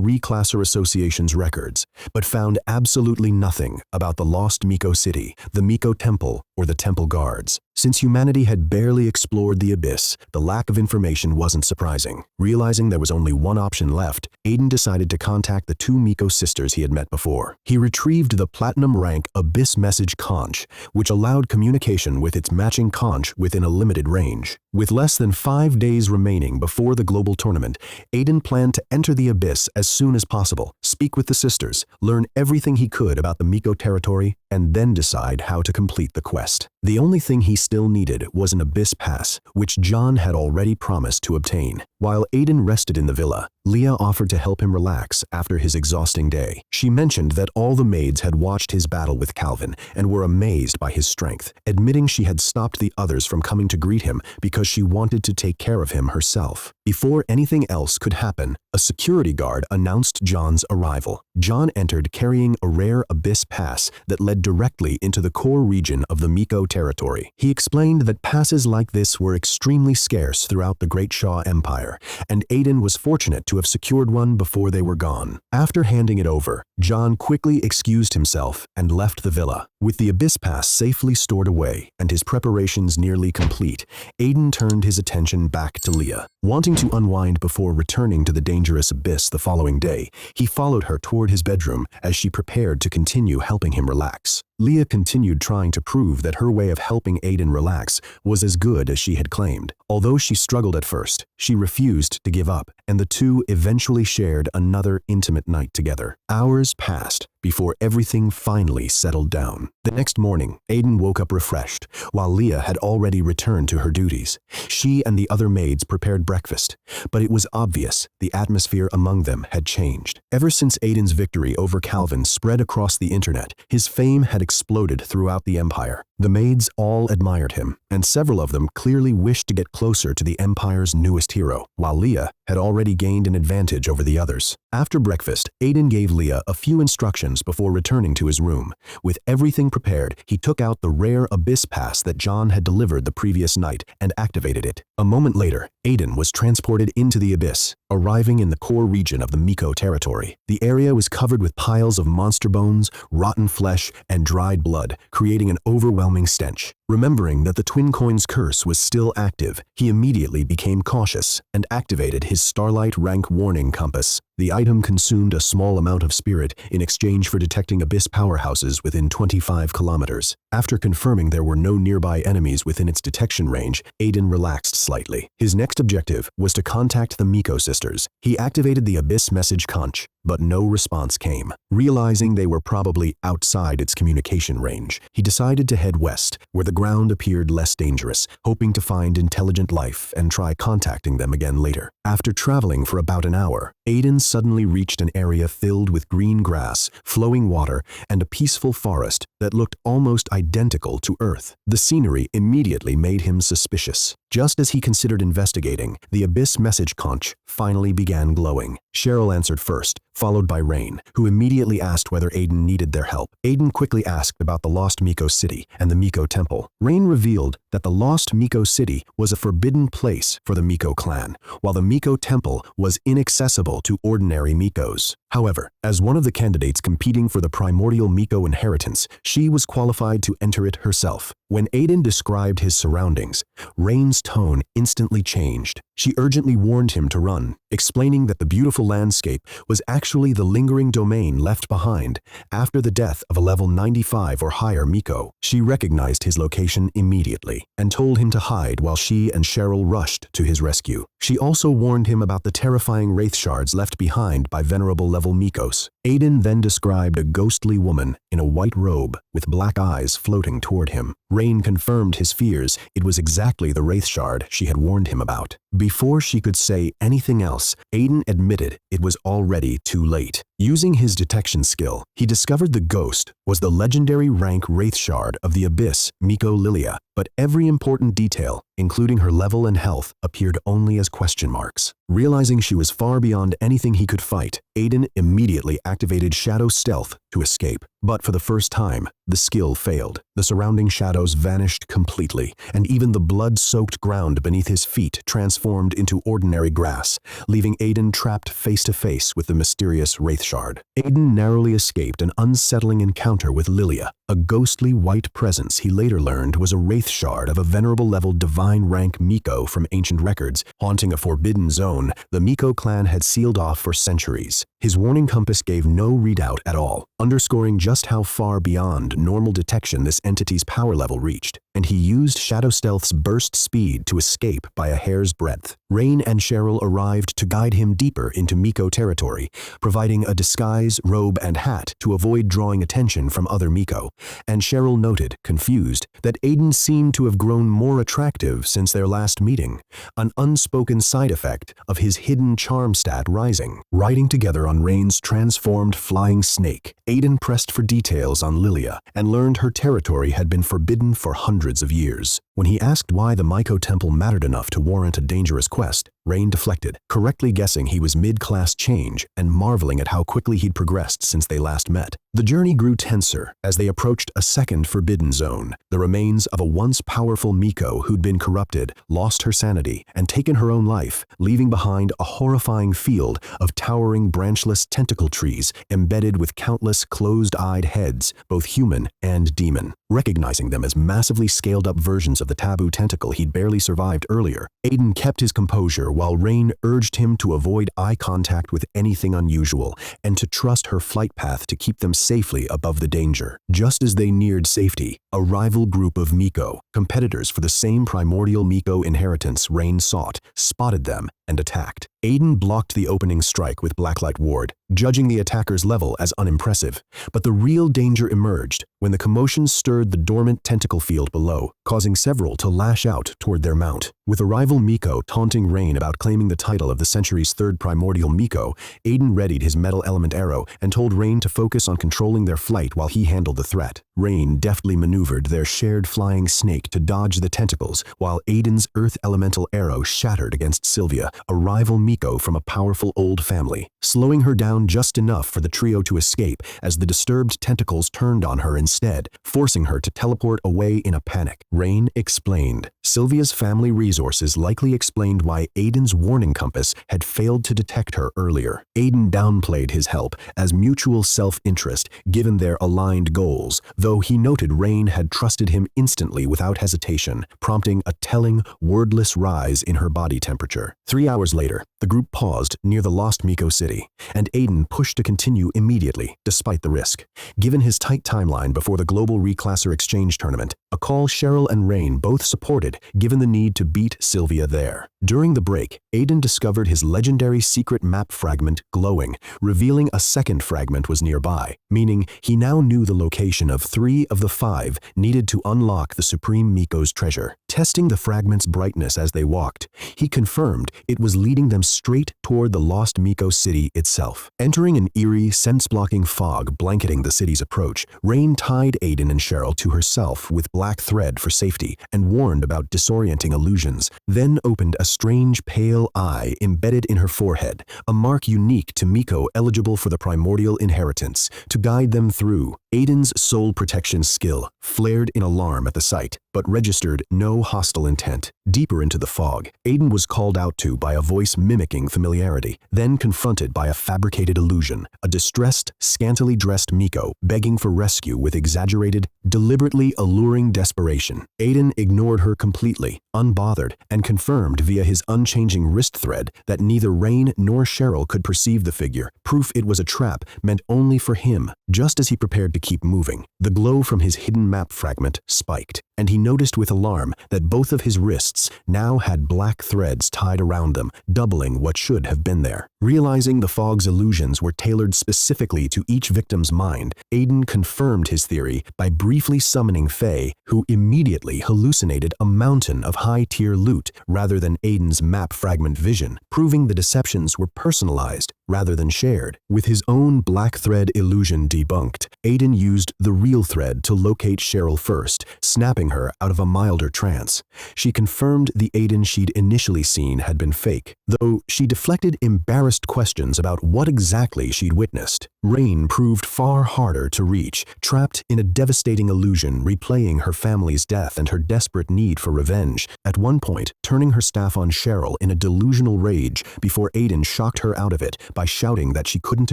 Speaker 1: Reclasser Association's records, but found absolutely nothing about the Lost Miko City, the Miko Temple, or the Temple Guards. Since humanity had barely explored the Abyss, the lack of information wasn't surprising. Realizing there was only one option left, Aiden decided to contact the 2 Miko sisters he had met before. He retrieved the Platinum rank Abyss Message Conch, which allowed communication with its matching conch within a limited range. With less than 5 days remaining before the global tournament, Aiden planned to enter the Abyss as soon as possible, speak with the sisters, learn everything he could about the Miko territory, and then decide how to complete the quest. The only thing he still needed was an Abyss Pass, which John had already promised to obtain. While Aiden rested in the villa, Leah offered to help him relax after his exhausting day. She mentioned that all the maids had watched his battle with Calvin and were amazed by his strength, admitting she had stopped the others from coming to greet him because she wanted to take care of him herself. Before anything else could happen, a security guard announced John's arrival. John entered carrying a rare Abyss Pass that led directly into the core region of the Miko territory. He explained that passes like this were extremely scarce throughout the Great Shaw Empire, and Aiden was fortunate to have secured one before they were gone. After handing it over, John quickly excused himself and left the villa. With the Abyss Pass safely stored away and his preparations nearly complete, Aiden turned his attention back to Leah. Wanting to unwind before returning to the dangerous abyss the following day, he followed her toward his bedroom as she prepared to continue helping him relax. Leah continued trying to prove that her way of helping Aiden relax was as good as she had claimed. Although she struggled at first, she refused to give up, and the two eventually shared another intimate night together. Hours passed before everything finally settled down. The next morning, Aiden woke up refreshed, while Leah had already returned to her duties. She and the other maids prepared breakfast, but it was obvious the atmosphere among them had changed. Ever since Aiden's victory over Calvin spread across the internet, his fame had exploded throughout the Empire. The maids all admired him, and several of them clearly wished to get closer to the Empire's newest hero, while Leah had already gained an advantage over the others. After breakfast, Aiden gave Leah a few instructions before returning to his room. With everything prepared, he took out the rare Abyss Pass that John had delivered the previous night and activated it. A moment later, Aiden was transported into the Abyss, arriving in the core region of the Miko territory. The area was covered with piles of monster bones, rotten flesh, and dried blood, creating an overwhelming stench. Remembering that the twin coin's curse was still active, he immediately became cautious and activated his Starlight rank warning compass. The item consumed a small amount of spirit in exchange for detecting abyss powerhouses within 25 kilometers. After confirming there were no nearby enemies within its detection range, Aiden relaxed slightly. His next objective was to contact the Miko sisters. He activated the abyss message conch, but no response came. Realizing they were probably outside its communication range, he decided to head west, where the ground appeared less dangerous, hoping to find intelligent life and try contacting them again later. After traveling for about an hour, Aiden suddenly reached an area filled with green grass, flowing water, and a peaceful forest that looked almost identical to Earth. The scenery immediately made him suspicious. Just as he considered investigating, the abyss message conch finally began glowing. Cheryl answered first, followed by Rain, who immediately asked whether Aiden needed their help. Aiden quickly asked about the Lost Miko City and the Miko Temple. Rain revealed that the Lost Miko City was a forbidden place for the Miko clan, while the Miko Temple was inaccessible to ordinary Mikos. However, as one of the candidates competing for the primordial Miko inheritance, she was qualified to enter it herself. When Aiden described his surroundings, Rain's tone instantly changed. She urgently warned him to run, explaining that the beautiful landscape was actually the lingering domain left behind after the death of a level 95 or higher Miko. She recognized his location immediately and told him to hide while she and Cheryl rushed to his rescue. She also warned him about the terrifying wraith shards left behind by venerable level Mikos. Aiden then described a ghostly woman in a white robe with black eyes floating toward him. Rain confirmed his fears. It was exactly the wraith shard she had warned him about. Before she could say anything else, Aiden admitted it was already too late. Using his detection skill, he discovered the ghost was the legendary rank wraith shard of the abyss, Miko Lilia, but every important detail, including her level and health, appeared only as question marks. Realizing she was far beyond anything he could fight, Aiden immediately activated Shadow Stealth to escape. But for the first time, the skill failed. The surrounding shadows vanished completely, and even the blood-soaked ground beneath his feet transformed into ordinary grass, leaving Aiden trapped face-to-face with the mysterious wraith shard. Aiden narrowly escaped an unsettling encounter with Lilia, a ghostly white presence he later learned was a wraith shard of a venerable level divine rank Miko from ancient records. Haunting a forbidden zone the Miko clan had sealed off for centuries. His warning compass gave no readout at all, underscoring just how far beyond normal detection this entity's power level reached, and he used Shadow Stealth's burst speed to escape by a hair's breadth. Rain and Cheryl arrived to guide him deeper into Miko territory, providing a disguise, robe, and hat to avoid drawing attention from other Miko, and Cheryl noted, confused, that Aiden seemed to have grown more attractive since their last meeting, an unspoken side effect of his hidden charm stat rising. Riding together on Rain's transformed flying snake, Aiden pressed for details on Lilia and learned her territory had been forbidden for hundreds of years. When he asked why the Miko Temple mattered enough to warrant a dangerous quest, Rain deflected, correctly guessing he was mid-class change and marveling at how quickly he'd progressed since they last met. The journey grew tenser as they approached a second forbidden zone. The remains of a once powerful Miko who'd been corrupted lost her sanity and taken her own life, leaving behind a horrifying field of towering branchless tentacle trees embedded with countless closed-eyed heads, both human and demon. Recognizing them as massively scaled-up versions of the taboo tentacle he'd barely survived earlier, Aiden kept his composure while Rain urged him to avoid eye contact with anything unusual and to trust her flight path to keep them safely above the danger. Just as they neared safety, a rival group of Miko, competitors for the same primordial Miko inheritance Rain sought, spotted them and attacked. Aiden blocked the opening strike with Blacklight Ward, judging the attacker's level as unimpressive. But the real danger emerged when the commotion stirred the dormant tentacle field below, causing several to lash out toward their mount. With a rival Miko taunting Rain about claiming the title of the century's third primordial Miko, Aiden readied his metal element arrow and told Rain to focus on controlling their flight while he handled the threat. Rain deftly maneuvered their shared flying snake to dodge the tentacles, while Aiden's earth elemental arrow shattered against Sylvia, a rival Miko Miko from a powerful old family, slowing her down just enough for the trio to escape as the disturbed tentacles turned on her instead, forcing her to teleport away in a panic. Rain explained. Sylvia's family resources likely explained why Aiden's warning compass had failed to detect her earlier. Aiden downplayed his help as mutual self-interest given their aligned goals, though he noted Rain had trusted him instantly without hesitation, prompting a telling, wordless rise in her body temperature. 3 hours later, the group paused near the lost Miko city, and Aiden pushed to continue immediately, despite the risk. Given his tight timeline before the global reclasser exchange tournament, a call Cheryl and Rain both supported, given the need to beat Sylvia there. During the break, Aiden discovered his legendary secret map fragment glowing, revealing a second fragment was nearby, meaning he now knew the location of 3 of the 5 needed to unlock the Supreme Miko's treasure. Testing the fragment's brightness as they walked, he confirmed it was leading them straight toward the lost Miko city itself. Entering an eerie, sense-blocking fog blanketing the city's approach, Rain tied Aiden and Cheryl to herself with black thread for safety and warned about disorienting illusions, then opened a strange pale eye embedded in her forehead, a mark unique to Miko eligible for the primordial inheritance, to guide them through. Aiden's soul protection skill flared in alarm at the sight, but registered no hostile intent. Deeper into the fog, Aiden was called out to by a voice mimicking familiarity, then confronted by a fabricated illusion, a distressed, scantily dressed Miko begging for rescue with exaggerated, deliberately alluring desperation. Aiden ignored her completely, unbothered, and confirmed via his unchanging wrist thread that neither Rain nor Cheryl could perceive the figure, proof it was a trap meant only for him. Just as he prepared to keep moving, the glow from his hidden map fragment spiked, and he noticed with alarm that both of his wrists now had black threads tied around them, doubling what should have been there. Realizing the fog's illusions were tailored specifically to each victim's mind, Aiden confirmed his theory by briefly summoning Faye, who immediately hallucinated a mountain of high-tier loot rather than Aiden's map fragment vision, proving the deceptions were personalized rather than shared. With his own black thread illusion debunked, Aiden used the real thread to locate Cheryl first, snapping her out of a milder trance. She confirmed the Aiden she'd initially seen had been fake, though she deflected embarrassed questions about what exactly she'd witnessed. Rain proved far harder to reach, trapped in a devastating illusion replaying her family's death and her desperate need for revenge, at one point turning her staff on Cheryl in a delusional rage before Aiden shocked her out of it by shouting that she couldn't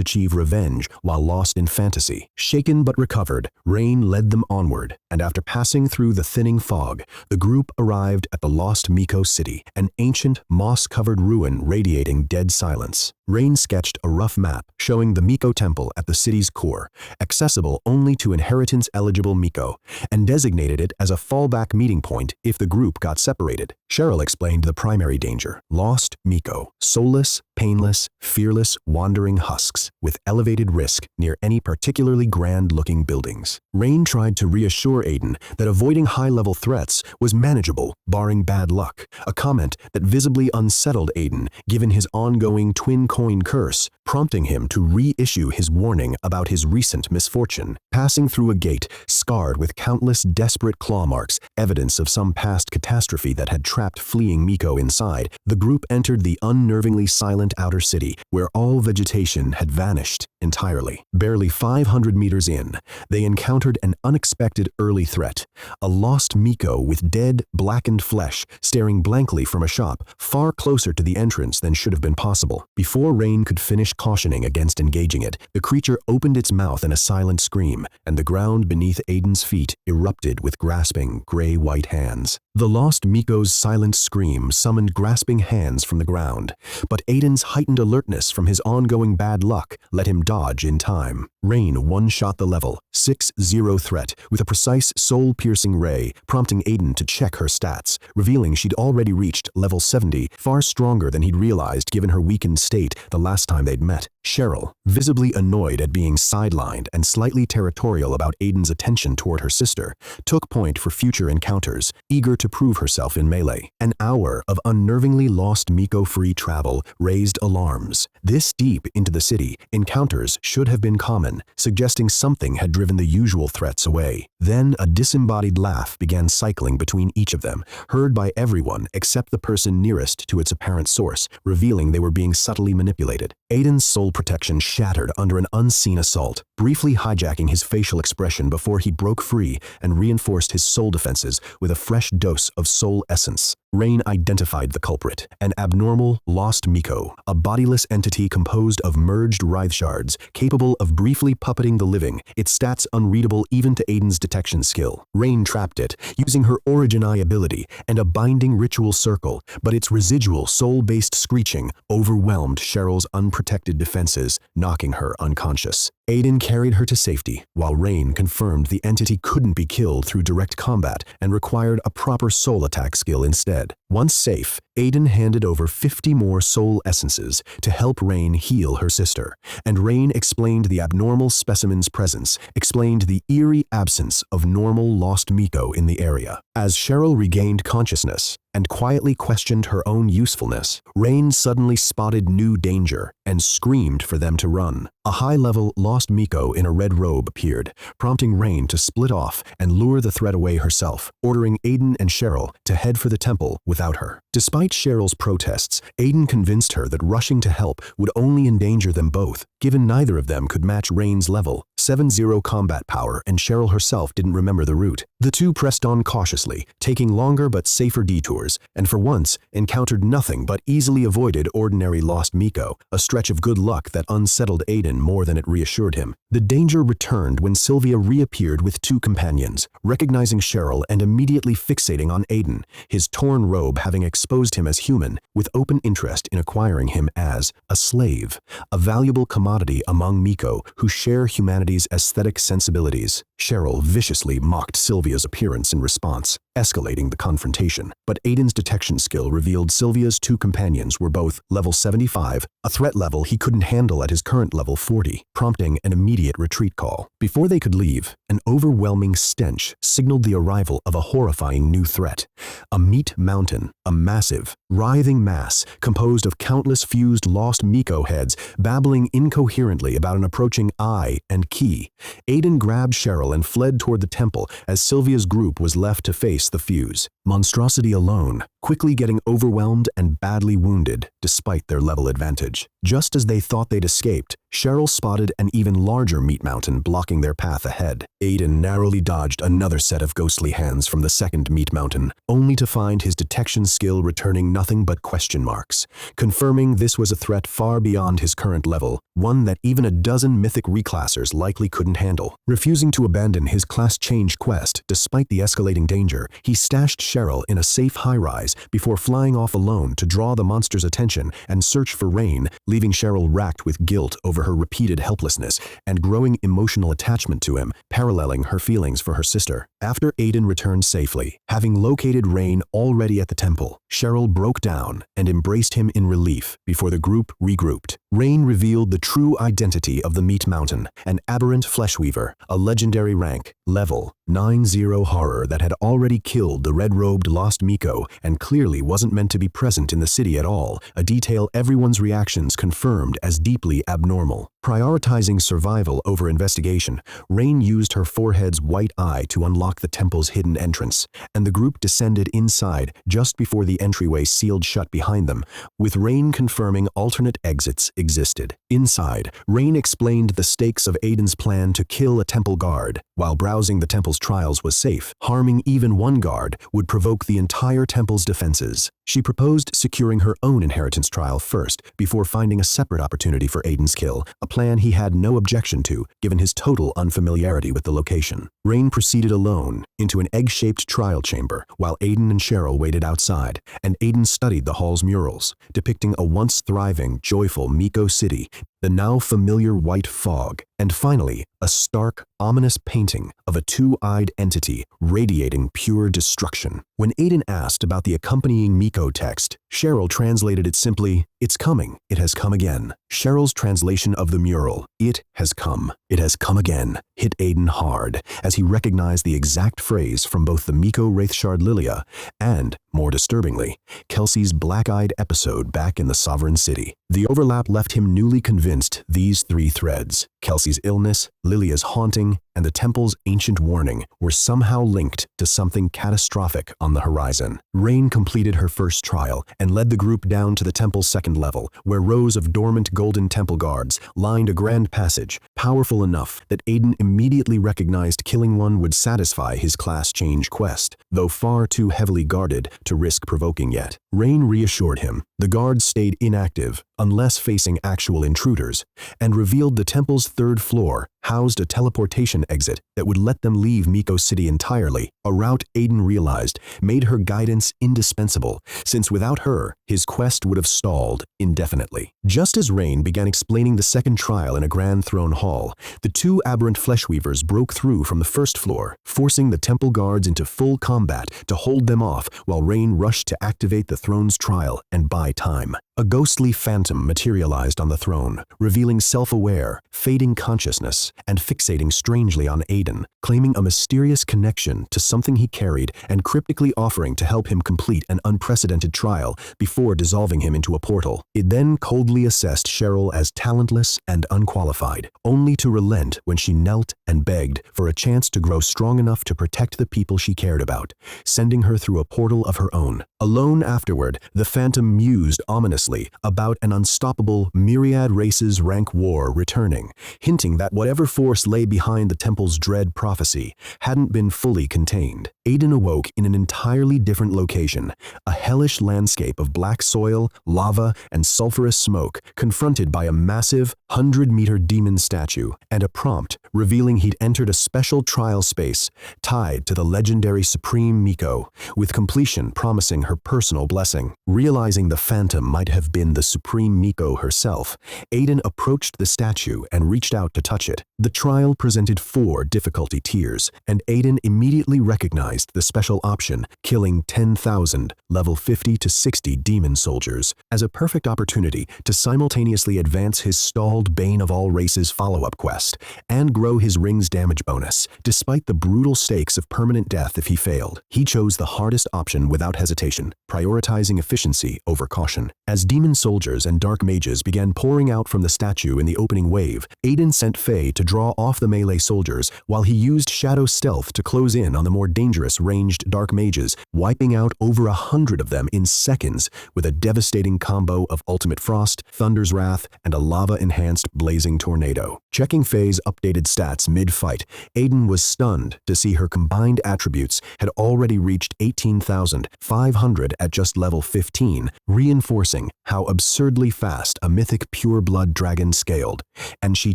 Speaker 1: achieve revenge while lost in fantasy. Shaken but recovered, Rain led them onward, and after passing through the thinning fog, the group arrived at the lost Miko city, an ancient, moss-covered ruin radiating dead silence. Rain sketched a rough map showing the Miko temple at the city's core, accessible only to inheritance-eligible Miko, and designated it as a fallback meeting point if the group got separated. Cheryl explained the primary danger: lost Miko, soulless, painless, fearless, wandering husks with elevated risk near any particularly grand-looking buildings. Rain tried to reassure Aiden that avoiding high-level threats was manageable, barring bad luck, a comment that visibly unsettled Aiden given his ongoing twin-coin curse, prompting him to reissue his warning about his recent misfortune. Passing through a gate scarred with countless desperate claw marks, evidence of some past catastrophe that had trapped fleeing Miko inside, the group entered the unnervingly silent outer city, where all vegetation had vanished entirely. Barely 500 meters in, they encountered an unexpected early threat: a lost Miko with dead, blackened flesh staring blankly from a shop far closer to the entrance than should have been possible. Before Rain could finish cautioning against engaging it, the creature opened its mouth in a silent scream, and the ground beneath Aiden's feet erupted with grasping, gray-white hands. The lost Miko's silent scream summoned grasping hands from the ground, but Aiden's heightened alertness from his ongoing bad luck let him dodge in time. Rain one-shot the level 6-0 threat with a precise soul-piercing ray, prompting Aiden to check her stats, revealing she'd already reached level 70, far stronger than he'd realized given her weakened state the last time they'd met. Cheryl, visibly annoyed at being sidelined and slightly territorial about Aiden's attention toward her sister, took point for future encounters, eager to prove herself in melee. An hour of unnervingly lost Miko-free travel, Ray raised alarms. This deep into the city, encounters should have been common, suggesting something had driven the usual threats away. Then a disembodied laugh began cycling between each of them, heard by everyone except the person nearest to its apparent source, revealing they were being subtly manipulated. Aiden's soul protection shattered under an unseen assault, briefly hijacking his facial expression before he broke free and reinforced his soul defenses with a fresh dose of soul essence. Rain identified the culprit, an abnormal, lost Miko, a bodiless entity composed of merged writhe shards, capable of briefly puppeting the living, its stats unreadable even to Aiden's detection skill. Rain trapped it, using her Origin Eye ability and a binding ritual circle, but its residual soul-based screeching overwhelmed Cheryl's unprotected defenses, knocking her unconscious. Aiden carried her to safety, while Rain confirmed the entity couldn't be killed through direct combat and required a proper soul attack skill instead. Once safe, Aiden handed over 50 more soul essences to help Rain heal her sister, and Rain explained the abnormal specimen's presence, explained the eerie absence of normal lost Miko in the area. As Cheryl regained consciousness and quietly questioned her own usefulness, Rain suddenly spotted new danger and screamed for them to run. A high-level lost Miko in a red robe appeared, prompting Rain to split off and lure the threat away herself, ordering Aiden and Cheryl to head for the temple without her. Despite Cheryl's protests, Aiden convinced her that rushing to help would only endanger them both, given neither of them could match Rain's level 7-0 combat power, and Cheryl herself didn't remember the route. The two pressed on cautiously, taking longer but safer detours, and for once encountered nothing but easily avoided ordinary lost Miko, a stretch of good luck that unsettled Aiden more than it reassured him. The danger returned when Sylvia reappeared with two companions, recognizing Cheryl and immediately fixating on Aiden, his torn robe having exposed him as human, with open interest in acquiring him as a slave, a valuable commodity among Miko who share humanity's aesthetic sensibilities. Cheryl viciously mocked Sylvia's appearance in response, escalating the confrontation. But Aiden's detection skill revealed Sylvia's two companions were both level 75, a threat level he couldn't handle at his current level 40, prompting an immediate retreat call. Before they could leave, an overwhelming stench signaled the arrival of a horrifying new threat. A meat mountain, a massive, writhing mass composed of countless fused lost Miko heads babbling incoherently about an approaching eye and key. Aiden grabbed Cheryl and fled toward the temple as Sylvia's group was left to face the fuse. Monstrosity alone, quickly getting overwhelmed and badly wounded despite their level advantage. Just as they thought they'd escaped, Cheryl spotted an even larger meat mountain blocking their path ahead. Aiden narrowly dodged another set of ghostly hands from the second meat mountain, only to find his detection skill returning nothing but question marks, confirming this was a threat far beyond his current level, one that even a dozen mythic reclassers likely couldn't handle. Refusing to abandon his class change quest despite the escalating danger, he stashed Cheryl in a safe high-rise before flying off alone to draw the monster's attention and search for Rain, leaving Cheryl racked with guilt over her repeated helplessness and growing emotional attachment to him, paralleling her feelings for her sister. After Aiden returned safely, having located Rain already at the temple, Cheryl broke down and embraced him in relief before the group regrouped. Rain revealed the true identity of the Meat Mountain, an aberrant fleshweaver, a legendary rank, level 90 horror that had already killed the red-robed lost Miko and clearly wasn't meant to be present in the city at all, a detail everyone's reactions confirmed as deeply abnormal. Prioritizing survival over investigation, Rain used her forehead's white eye to unlock the temple's hidden entrance, and the group descended inside just before the entryway sealed shut behind them, with Rain confirming alternate exits existed. Inside, Rain explained the stakes of Aiden's plan to kill a temple guard. While browsing the temple's trials was safe, harming even one guard would provoke the entire temple's defenses. She proposed securing her own inheritance trial first, before finding a separate opportunity for Aiden's kill, a plan he had no objection to, given his total unfamiliarity with the location. Rain proceeded alone into an egg-shaped trial chamber, while Aiden and Cheryl waited outside, and Aiden studied the hall's murals, depicting a once thriving, joyful Miko city the now familiar white fog, and finally, a stark, ominous painting of a two-eyed entity radiating pure destruction. When Aiden asked about the accompanying Miko text, Cheryl translated it simply, "It's coming. It has come again." Cheryl's translation of the mural, "It has come. It has come again," hit Aiden hard as he recognized the exact phrase from both the Miko Wraithshard Lilia and, more disturbingly, Kelsey's black-eyed episode back in the Sovereign City. The overlap left him newly convinced these three threads, Kelsey's illness, Lilia's haunting, and the temple's ancient warning, were somehow linked to something catastrophic on the horizon. Rain completed her first trial and led the group down to the temple's second level, where rows of dormant golden temple guards lined a grand passage, powerful enough that Aiden immediately recognized killing one would satisfy his class change quest, though far too heavily guarded to risk provoking yet. Rain reassured him. The guards stayed inactive, unless facing actual intruders, and revealed the temple's third floor housed a teleportation exit that would let them leave Miko City entirely, a route Aiden realized made her guidance indispensable, since without her, his quest would have stalled indefinitely. Just as Rain began explaining the second trial in a grand throne hall, the two aberrant fleshweavers broke through from the first floor, forcing the temple guards into full combat to hold them off while Rain rushed to activate the throne's trial and buy time. A ghostly phantom materialized on the throne, revealing self-aware, fading consciousness, and fixating strangely on Aiden, claiming a mysterious connection to something he carried and cryptically offering to help him complete an unprecedented trial before dissolving him into a portal. It then coldly assessed Cheryl as talentless and unqualified, only to relent when she knelt and begged for a chance to grow strong enough to protect the people she cared about, sending her through a portal of her own. Alone afterward, the phantom mused ominously about an unstoppable myriad races rank war returning, hinting that whatever force lay behind the temple's dread prophecy hadn't been fully contained. Aiden awoke in an entirely different location, a hellish landscape of black soil, lava, and sulfurous smoke, confronted by a massive 100-meter demon statue and a prompt revealing he'd entered a special trial space tied to the legendary Supreme Miko, with completion promising her personal blessing. Realizing the phantom might have been the Supreme Miko herself, Aiden approached the statue and reached out to touch it. The trial presented 4 difficulty tiers, and Aiden immediately recognized the special option, killing 10,000 level 50 to 60 demon soldiers, as a perfect opportunity to simultaneously advance his stalled Bane of All Races follow-up quest and grow his ring's damage bonus, despite the brutal stakes of permanent death if he failed. He chose the hardest option without hesitation, prioritizing efficiency over caution. As demon soldiers and dark mages began pouring out from the statue in the opening wave, Aiden sent Faye to draw off the melee soldiers while he used shadow stealth to close in on the more dangerous ranged dark mages, wiping out over 100 of them in seconds with a devastating combo of Ultimate Frost, Thunder's Wrath, and a lava-enhanced Blazing Tornado. Checking Faye's updated stats mid-fight, Aiden was stunned to see her combined attributes had already reached 18,500 at just level 15, reinforcing how absurdly fast a mythic pure-blood dragon scaled, and she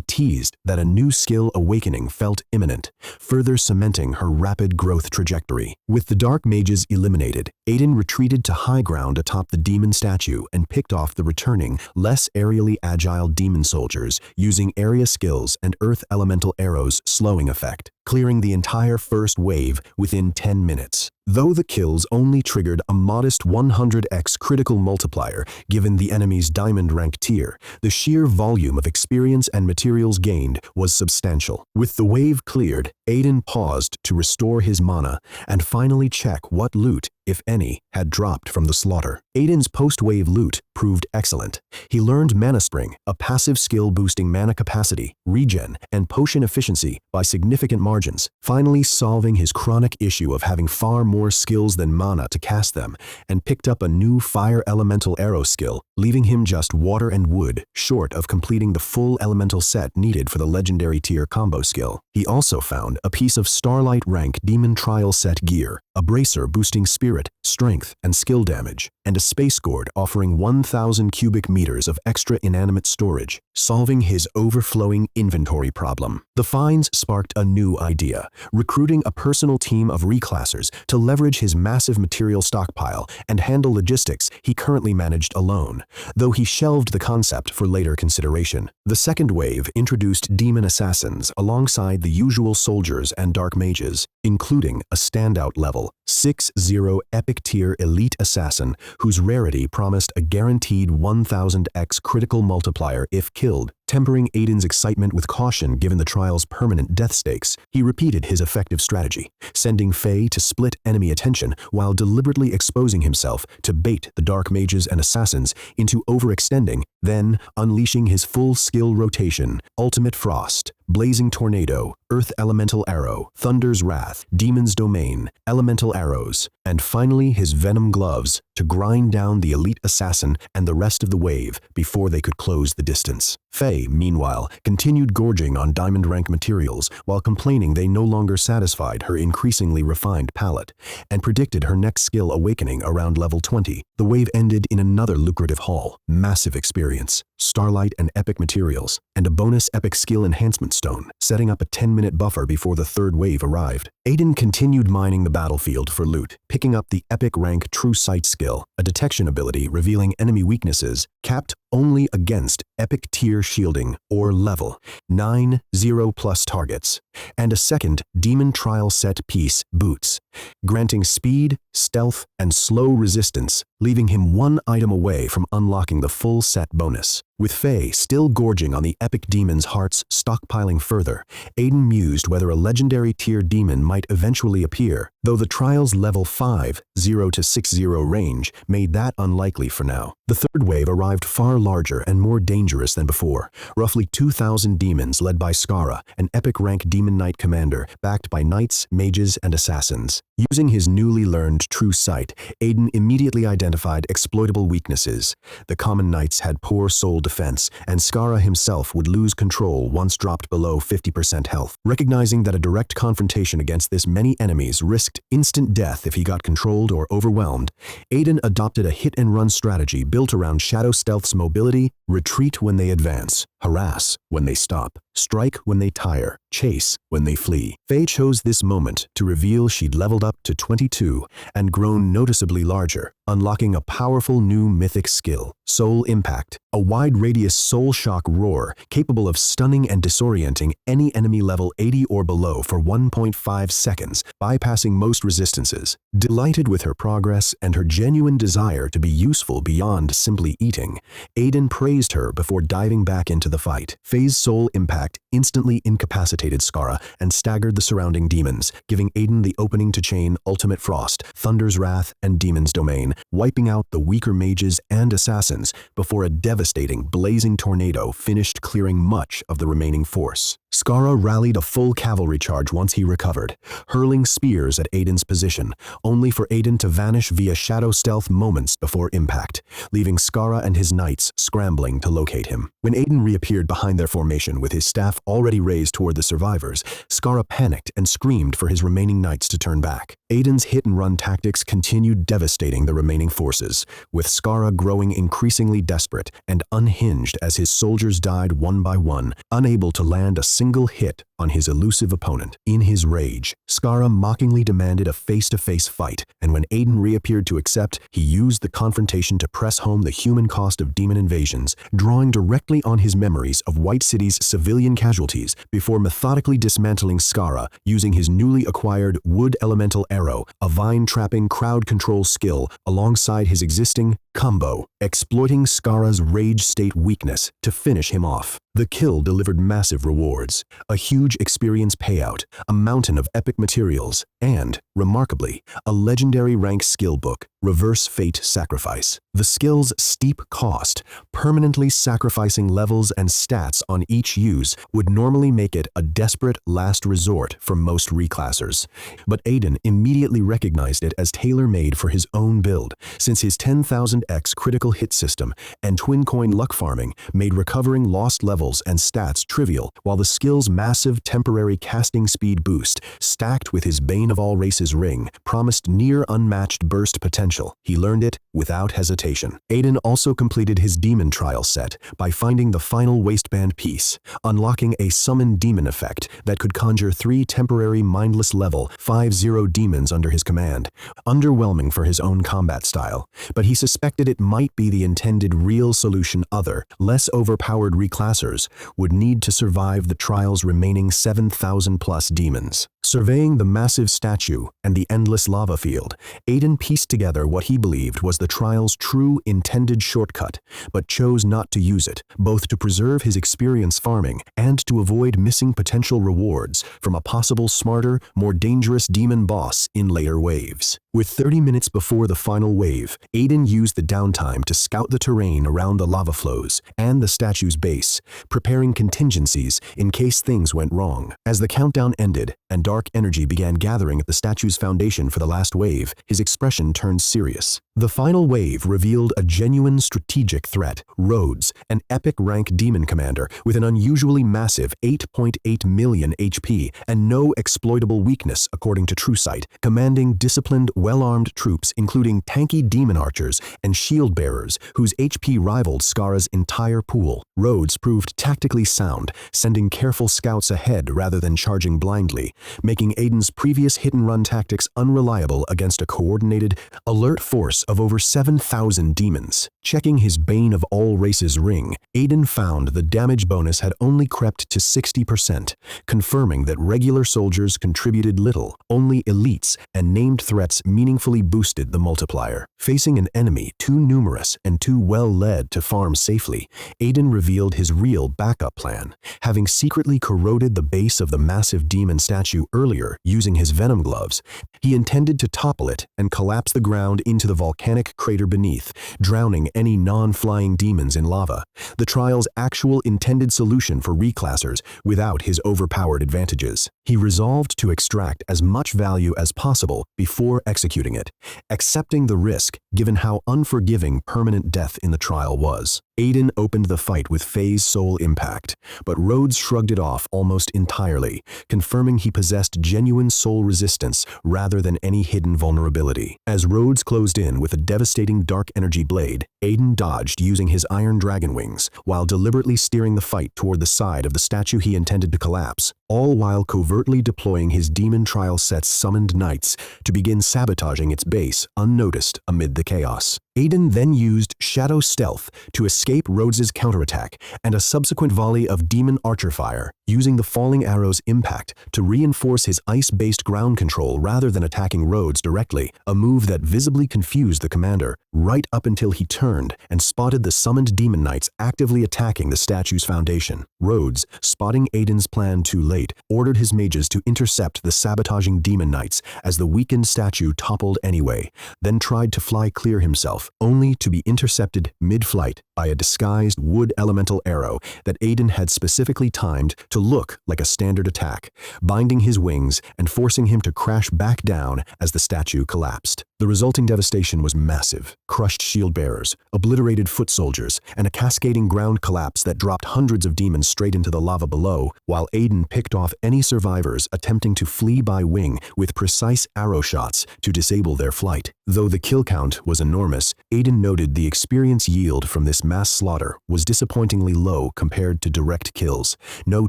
Speaker 1: teased that a new skill awakening felt imminent, further cementing her rapid growth trajectory. With the dark mages eliminated, Aiden retreated to high ground atop the demon statue and picked off the returning, less aerially agile demon soldiers using area skills and earth elemental arrows slowing effect, clearing the entire first wave within 10 minutes. Though the kills only triggered a modest 100x critical multiplier given the enemy's diamond rank tier, the sheer volume of experience and materials gained was substantial. With the wave cleared, Aiden paused to restore his mana and finally check what loot, if any, had dropped from the slaughter. Aiden's post-wave loot proved excellent. He learned Mana Spring, a passive skill boosting mana capacity, regen, and potion efficiency by significant margins, finally solving his chronic issue of having far more skills than mana to cast them, and picked up a new fire elemental arrow skill, leaving him just water and wood, short of completing the full elemental set needed for the legendary tier combo skill. He also found a piece of Starlight rank demon trial set gear, a bracer boosting spirit spirit, strength, and skill damage, and a space gourd offering 1,000 cubic meters of extra inanimate storage, solving his overflowing inventory problem. The finds sparked a new idea, recruiting a personal team of reclassers to leverage his massive material stockpile and handle logistics he currently managed alone, though he shelved the concept for later consideration. The second wave introduced demon assassins alongside the usual soldiers and dark mages, including a standout level 6-0 epic tier elite assassin whose rarity promised a guaranteed 1000x critical multiplier if killed. Tempering Aiden's excitement with caution given the trial's permanent death stakes, he repeated his effective strategy, sending Faye to split enemy attention while deliberately exposing himself to bait the dark mages and assassins into overextending, then unleashing his full skill rotation, Ultimate Frost, Blazing Tornado, Earth Elemental Arrow, Thunder's Wrath, Demon's Domain, Elemental Arrows, and finally his Venom Gloves to grind down the elite assassin and the rest of the wave before they could close the distance. Faye, meanwhile, continued gorging on diamond rank materials while complaining they no longer satisfied her increasingly refined palate, and predicted her next skill awakening around level 20. The wave ended in another lucrative haul, massive experience, starlight and epic materials, and a bonus epic skill enhancement stone, setting up a 10-minute buffer before the third wave arrived. Aiden continued mining the battlefield for loot, picking up the epic rank True Sight skill, a detection ability revealing enemy weaknesses, capped only against epic tier shielding or level 9-0+ targets, and a second demon trial set piece boots, granting speed, stealth, and slow resistance, leaving him one item away from unlocking the full set bonus. With Faye still gorging on the epic demon's hearts stockpiling further, Aiden mused whether a legendary tier demon might eventually appear, though the trial's level 5, 0 to 60 range made that unlikely for now. The third wave arrived far larger and more dangerous than before, roughly 2,000 demons led by Skara, an epic rank demon knight commander backed by knights, mages, and assassins. Using his newly learned True Sight, Aiden immediately identified exploitable weaknesses. The common knights had poor soul defense, and Skara himself would lose control once dropped below 50% health. Recognizing that a direct confrontation against this many enemies risked instant death if he got controlled or overwhelmed, Aiden adopted a hit-and-run strategy built around Shadow Stealth's mobility, retreat when they advance, harass when they stop, strike when they tire, chase when they flee. Faye chose this moment to reveal she'd leveled up to 22 and grown noticeably larger, unlocking a powerful new mythic skill, Soul Impact, a wide-radius soul shock roar capable of stunning and disorienting any enemy level 80 or below for 1.5 seconds, bypassing most resistances. Delighted with her progress and her genuine desire to be useful beyond simply eating, Aiden praised her before diving back into the fight. Faye's Soul Impact instantly incapacitated Skara and staggered the surrounding demons, giving Aiden the opening to chain Ultimate Frost, Thunder's Wrath, and Demon's Domain, wiping out the weaker mages and assassins before a devastating Blazing Tornado finished clearing much of the remaining force. Skara rallied a full cavalry charge once he recovered, hurling spears at Aiden's position, only for Aiden to vanish via shadow stealth moments before impact, leaving Skara and his knights scrambling to locate him. When Aiden reappeared behind their formation with his staff already raised toward the survivors, Skara panicked and screamed for his remaining knights to turn back. Aiden's hit-and-run tactics continued devastating the remaining forces, with Skara growing increasingly desperate and unhinged as his soldiers died one by one, unable to land a single hit on his elusive opponent. In his rage, Skara mockingly demanded a face-to-face fight, and when Aiden reappeared to accept, he used the confrontation to press home the human cost of demon invasions, drawing directly on his memories of White City's civilian casualties before methodically dismantling Skara using his newly acquired Wood Elemental Arrow, a vine-trapping crowd control skill alongside his existing combo, exploiting Skara's rage state weakness to finish him off. The kill delivered massive rewards, a huge experience payout, a mountain of epic materials, and, remarkably, a legendary rank skill book, Reverse Fate Sacrifice. The skill's steep cost, permanently sacrificing levels and stats on each use, would normally make it a desperate last resort for most reclassers. But Aiden immediately recognized it as tailor-made for his own build, since his 10,000x critical hit system and twin coin luck farming made recovering lost levels and stats trivial, while the skill's massive temporary casting speed boost, stacked with his Bane of all Races Race's ring promised near unmatched burst potential. He learned it without hesitation. Aiden also completed his demon trial set by finding the final waistband piece, unlocking a summon demon effect that could conjure 3 temporary mindless level 5/0 demons under his command. Underwhelming for his own combat style, but he suspected it might be the intended real solution other, less overpowered reclassers would need to survive the trial's remaining 7,000+ demons. Surveying the massive statue and the endless lava field, Aiden pieced together what he believed was the trial's true intended shortcut, but chose not to use it, both to preserve his experience farming and to avoid missing potential rewards from a possible smarter, more dangerous demon boss in later waves. With 30 minutes before the final wave, Aiden used the downtime to scout the terrain around the lava flows and the statue's base, preparing contingencies in case things went wrong. As the countdown ended and dark energy began gathering at the statue's foundation for the last wave, his expression turned serious. The final wave revealed a genuine strategic threat, Rhodes, an epic rank demon commander with an unusually massive 8.8 million HP and no exploitable weakness according to TrueSight, commanding disciplined, well-armed troops including tanky demon archers and shield bearers whose HP rivaled Skara's entire pool. Rhodes proved tactically sound, sending careful scouts ahead rather than charging blindly, making Aiden's previous hit-and-run tactics unreliable against a coordinated, alert force of over 7,000 demons. Checking his Bane of all Races ring, Aiden found the damage bonus had only crept to 60%, confirming that regular soldiers contributed little, only elites and named threats meaningfully boosted the multiplier. Facing an enemy too numerous and too well-led to farm safely, Aiden revealed his real backup plan. Having secretly corroded the base of the massive demon statue earlier using his venom gloves, he intended to topple it and collapse the ground into the volcanic crater beneath, drowning any non-flying demons in lava. The trial's actual intended solution for reclassers without his overpowered advantages. He resolved to extract as much value as possible before executing it, accepting the risk given how unforgiving permanent death in the trial was. Aiden opened the fight with Faye's soul impact, but Rhodes shrugged it off almost entirely, confirming he possessed genuine soul resistance rather than any hidden vulnerability. As Rhodes closed in with a devastating dark energy blade, Aiden dodged using his iron dragon wings, while deliberately steering the fight toward the side of the statue he intended to collapse, all while covertly deploying his demon trial set's summoned knights to begin sabotaging its base unnoticed amid the chaos. Aiden then used Shadow Stealth to escape Rhodes's counterattack and a subsequent volley of demon archer fire, using the falling arrow's impact to reinforce his ice-based ground control rather than attacking Rhodes directly, a move that visibly confused the commander, right up until he turned and spotted the summoned demon knights actively attacking the statue's foundation. Rhodes, spotting Aiden's plan too late, ordered his mages to intercept the sabotaging demon knights as the weakened statue toppled anyway, then tried to fly clear himself, only to be intercepted mid-flight by a disguised wood elemental arrow that Aiden had specifically timed to look like a standard attack, binding his wings and forcing him to crash back down as the statue collapsed. The resulting devastation was massive. Crushed shield bearers, obliterated foot soldiers, and a cascading ground collapse that dropped hundreds of demons straight into the lava below, while Aiden picked off any survivors attempting to flee by wing with precise arrow shots to disable their flight. Though the kill count was enormous, Aiden noted the experience yield from this mass slaughter was disappointingly low compared to direct kills. No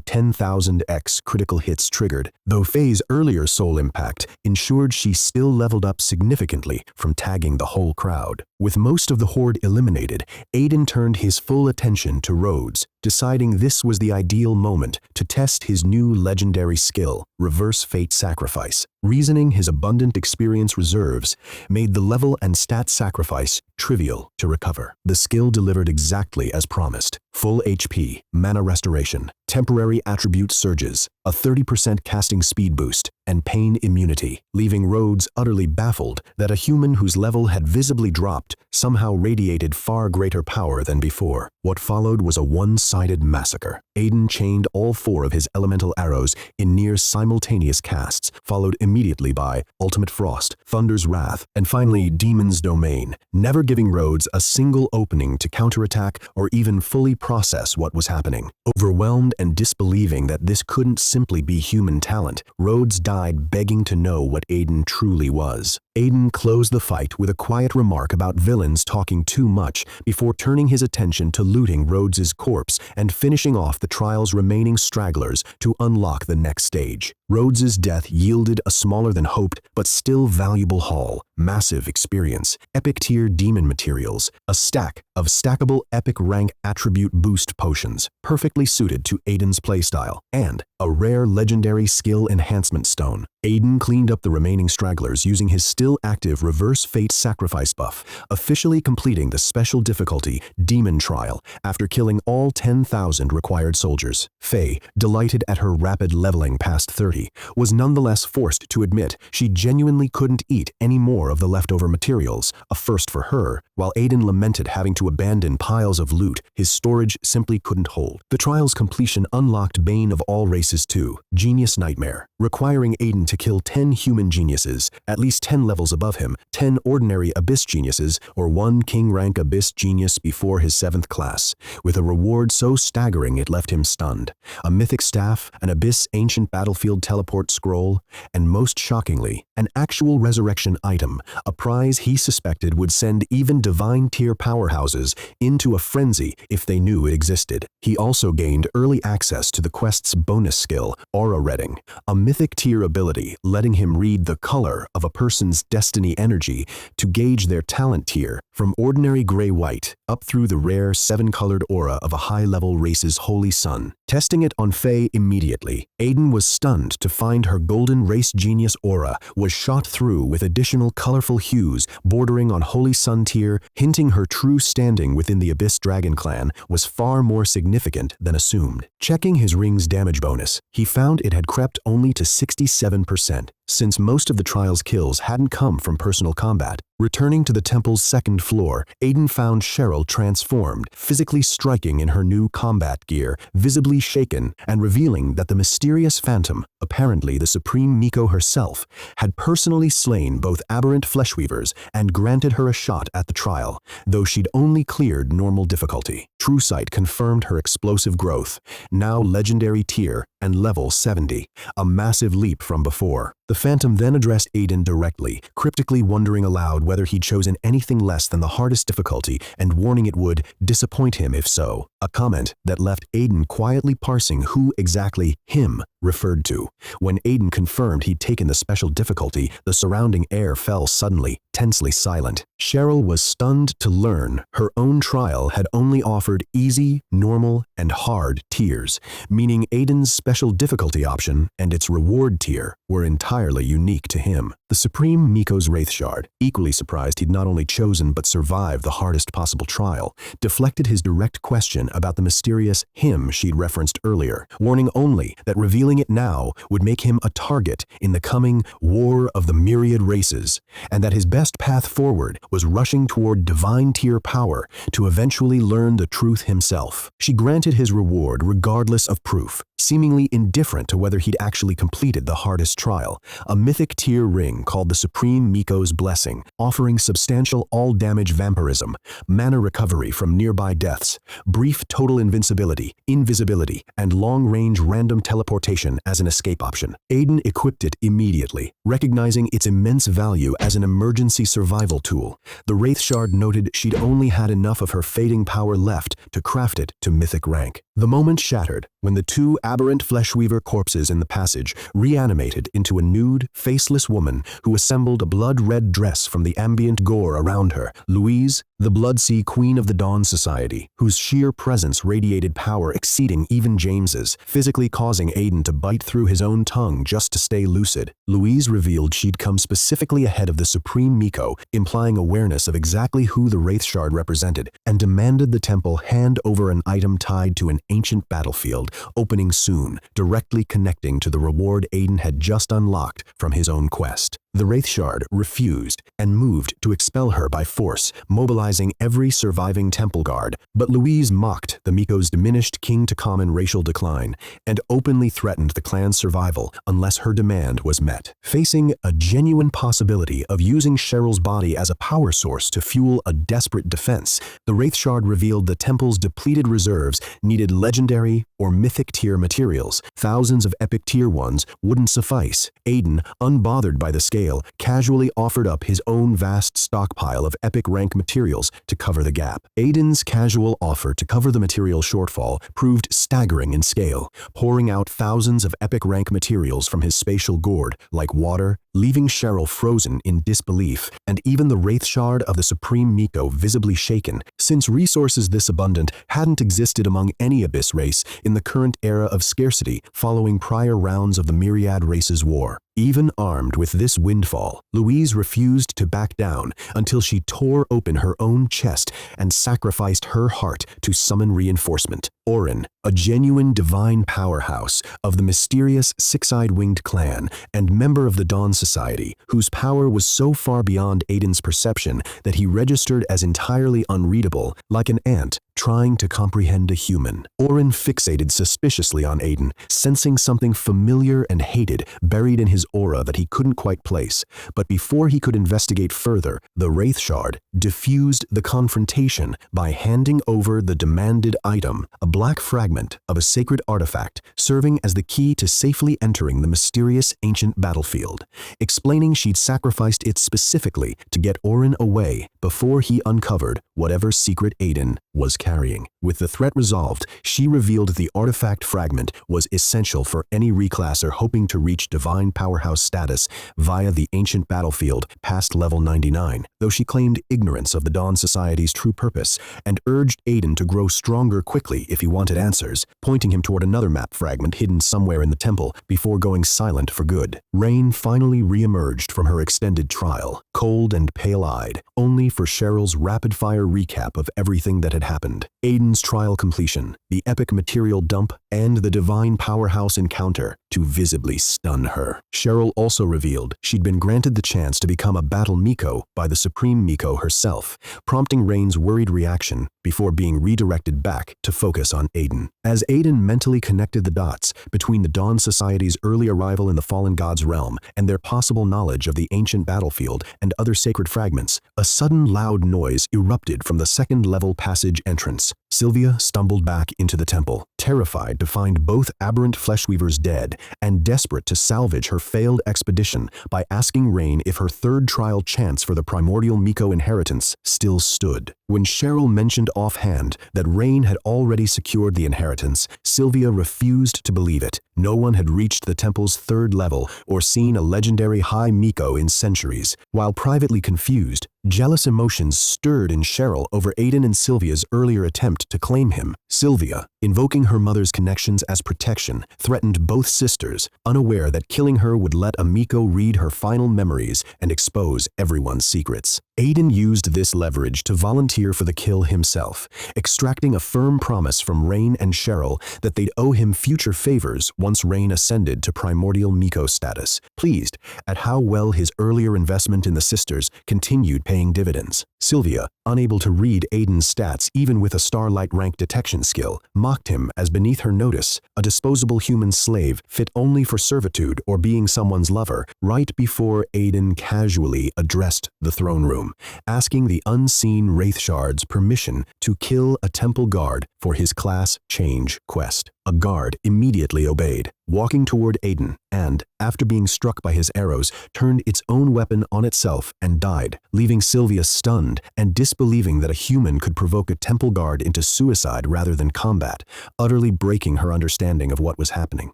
Speaker 1: 10000x critical hits triggered, though Faye's earlier soul impact ensured she still leveled up significantly from tagging the whole crowd. With most of the horde eliminated, Aiden turned his full attention to Rhodes, deciding this was the ideal moment to test his new legendary skill, Reverse Fate Sacrifice. Reasoning his abundant experience reserves made the level and stat sacrifice trivial to recover. The skill delivered exactly as promised. Full HP, mana restoration, temporary attribute surges, a 30% casting speed boost, and pain immunity, leaving Rhodes utterly baffled that a human whose level had visibly dropped somehow radiated far greater power than before. What followed was a one-sided massacre. Aiden chained all 4 of his elemental arrows in near simultaneous casts, followed immediately by Ultimate Frost, Thunder's Wrath, and finally Demon's Domain, never giving Rhodes a single opening to counterattack or even fully process what was happening. Overwhelmed and disbelieving that this couldn't simply be human talent, Rhodes died begging to know what Aiden truly was. Aiden closed the fight with a quiet remark about villains talking too much before turning his attention to looting Rhodes's corpse and finishing off the trial's remaining stragglers to unlock the next stage. Rhodes's death yielded a smaller than hoped but still valuable haul, massive experience, epic tier demon materials, a stack of stackable epic rank attribute boost potions, perfectly suited to Aiden's playstyle, and a rare legendary skill enhancement stone. Aiden cleaned up the remaining stragglers using his still active Reverse Fate sacrifice buff, officially completing the special difficulty Demon Trial after killing all 10,000 required soldiers. Faye, delighted at her rapid leveling past 30, was nonetheless forced to admit she genuinely couldn't eat any more of the leftover materials, a first for her, while Aiden lamented having to abandon piles of loot his storage simply couldn't hold. The trial's completion unlocked Bane of all races too, Genius Nightmare, requiring Aiden to kill 10 human geniuses, at least 10 levels above him, 10 ordinary Abyss geniuses, or 1 King rank Abyss genius before his 7th class, with a reward so staggering it left him stunned. A mythic staff, an Abyss ancient battlefield teleport scroll, and most shockingly, an actual resurrection item, a prize he suspected would send even divine tier powerhouses into a frenzy if they knew it existed. He also gained early access to the quest's bonus skill, Aura Reading, a mythic tier ability letting him read the color of a person's destiny energy to gauge their talent tier from ordinary gray-white up through the rare 7-colored aura of a high-level race's holy sun. Testing it on Faye immediately, Aiden was stunned to find her golden race genius aura was shot through with additional colorful hues bordering on holy sun tier, hinting her true standing within the Abyss Dragon clan was far more significant than assumed. Checking his ring's damage bonus, he found it had crept only to 67%, since most of the trial's kills hadn't come from personal combat. Returning to the temple's 2nd floor, Aiden found Cheryl transformed, physically striking in her new combat gear, visibly shaken, and revealing that the mysterious phantom, apparently the Supreme Miko herself, had personally slain both aberrant fleshweavers and granted her a shot at the trial, though she'd only cleared normal difficulty. True Sight confirmed her explosive growth, now legendary tier and level 70, a massive leap from before. The Phantom then addressed Aiden directly, cryptically wondering aloud whether he'd chosen anything less than the hardest difficulty and warning it would disappoint him if so, a comment that left Aiden quietly parsing who exactly him referred to. When Aiden confirmed he'd taken the special difficulty, the surrounding air fell suddenly, tensely silent. Cheryl was stunned to learn her own trial had only offered easy, normal, and hard tiers, meaning Aiden's special difficulty option and its reward tier were entirely unique to him. The Supreme Miko's Wraith Shard, equally surprised he'd not only chosen but survived the hardest possible trial, deflected his direct question about the mysterious him she'd referenced earlier, warning only that revealing it now would make him a target in the coming War of the Myriad Races, and that his best path forward was rushing toward divine tier power to eventually learn the truth himself. She granted his reward regardless of proof, seemingly indifferent to whether he'd actually completed the hardest trial, a mythic tier ring called the Supreme Miko's Blessing, offering substantial all-damage vampirism, mana recovery from nearby deaths, brief total invincibility, invisibility, and long-range random teleportation as an escape option. Aiden equipped it immediately, recognizing its immense value as an emergency survival tool. The Wraith Shard noted she'd only had enough of her fading power left to craft it to mythic rank. The moment shattered when the 2 aberrant fleshweaver corpses in the passage reanimated into a nude, faceless woman who assembled a blood-red dress from the ambient gore around her. Louise, the Bloodsea Queen of the Dawn Society, whose sheer presence radiated power exceeding even James's, physically causing Aiden to bite through his own tongue just to stay lucid. Louise revealed she'd come specifically ahead of the Supreme Miko, implying awareness of exactly who the Wraith Shard represented, and demanded the temple hand over an item tied to an ancient battlefield, opening soon, directly connecting to the reward Aiden had just unlocked from his own quest. The Wraith Shard refused and moved to expel her by force, mobilizing every surviving temple guard. But Louise mocked the Miko's diminished king-to-common racial decline and openly threatened the clan's survival unless her demand was met. Facing a genuine possibility of using Cheryl's body as a power source to fuel a desperate defense, the Wraith Shard revealed the temple's depleted reserves needed legendary or mythic tier materials. Thousands of epic tier ones wouldn't suffice. Aiden, unbothered by the scale, casually offered up his own vast stockpile of epic rank materials to cover the gap. Aiden's casual offer to cover the material shortfall proved staggering in scale, pouring out thousands of epic rank materials from his spatial gourd like water, leaving Cheryl frozen in disbelief, and even the Wraith Shard of the Supreme Miko visibly shaken, since resources this abundant hadn't existed among any Abyss race in the current era of scarcity following prior rounds of the Myriad Races War. Even armed with this windfall, Louise refused to back down until she tore open her own chest and sacrificed her heart to summon reinforcement. Orin, a genuine divine powerhouse of the mysterious Six-Eyed Winged clan and member of the Dawn Society, whose power was so far beyond Aiden's perception that he registered as entirely unreadable, like an ant trying to comprehend a human. Orin fixated suspiciously on Aiden, sensing something familiar and hated buried in his aura that he couldn't quite place. But before he could investigate further, the Wraith Shard diffused the confrontation by handing over the demanded item, a black fragment of a sacred artifact serving as the key to safely entering the mysterious ancient battlefield, explaining she'd sacrificed it specifically to get Orin away before he uncovered whatever secret Aiden was carrying. With the threat resolved, she revealed the artifact fragment was essential for any reclasser hoping to reach divine powerhouse status via the ancient battlefield past level 99, though she claimed ignorance of the Dawn Society's true purpose and urged Aiden to grow stronger quickly if he wanted answers, pointing him toward another map fragment hidden somewhere in the temple before going silent for good. Rain finally re-emerged from her extended trial, cold and pale-eyed, only for Cheryl's rapid-fire recap of everything that had happened. Aiden's trial completion, the epic material dump, and the divine powerhouse encounter to visibly stun her. Cheryl also revealed she'd been granted the chance to become a battle Miko by the Supreme Miko herself, prompting Rain's worried reaction before being redirected back to focus on Aiden. As Aiden mentally connected the dots between the Dawn Society's early arrival in the Fallen God's realm and their possible knowledge of the ancient battlefield and other sacred fragments, a sudden loud noise erupted from the second-level passage entrance. Sylvia stumbled back into the temple, terrified to find both aberrant fleshweavers dead and desperate to salvage her failed expedition by asking Rain if her third trial chance for the primordial Miko inheritance still stood. When Cheryl mentioned offhand that Rain had already secured the inheritance, Sylvia refused to believe it. No one had reached the temple's third level or seen a legendary high Miko in centuries. While privately confused, jealous emotions stirred in Cheryl over Aiden and Sylvia's earlier attempt to claim him. Sylvia, invoking her mother's connections as protection, threatened both sisters, unaware that killing her would let a Miko read her final memories and expose everyone's secrets. Aiden used this leverage to volunteer for the kill himself, extracting a firm promise from Rain and Cheryl that they'd owe him future favors once Rain ascended to primordial Miko status, pleased at how well his earlier investment in the sisters continued paying dividends. Sylvia, unable to read Aiden's stats even with a starlight rank detection skill, mocked him as beneath her notice, a disposable human slave fit only for servitude or being someone's lover, right before Aiden casually addressed the throne room, asking the unseen Wraith Shard's permission to kill a temple guard for his class change quest. A guard immediately obeyed, walking toward Aiden, and, after being struck by his arrows, turned its own weapon on itself and died, leaving Sylvia stunned and disbelieving that a human could provoke a temple guard into suicide rather than combat, utterly breaking her understanding of what was happening.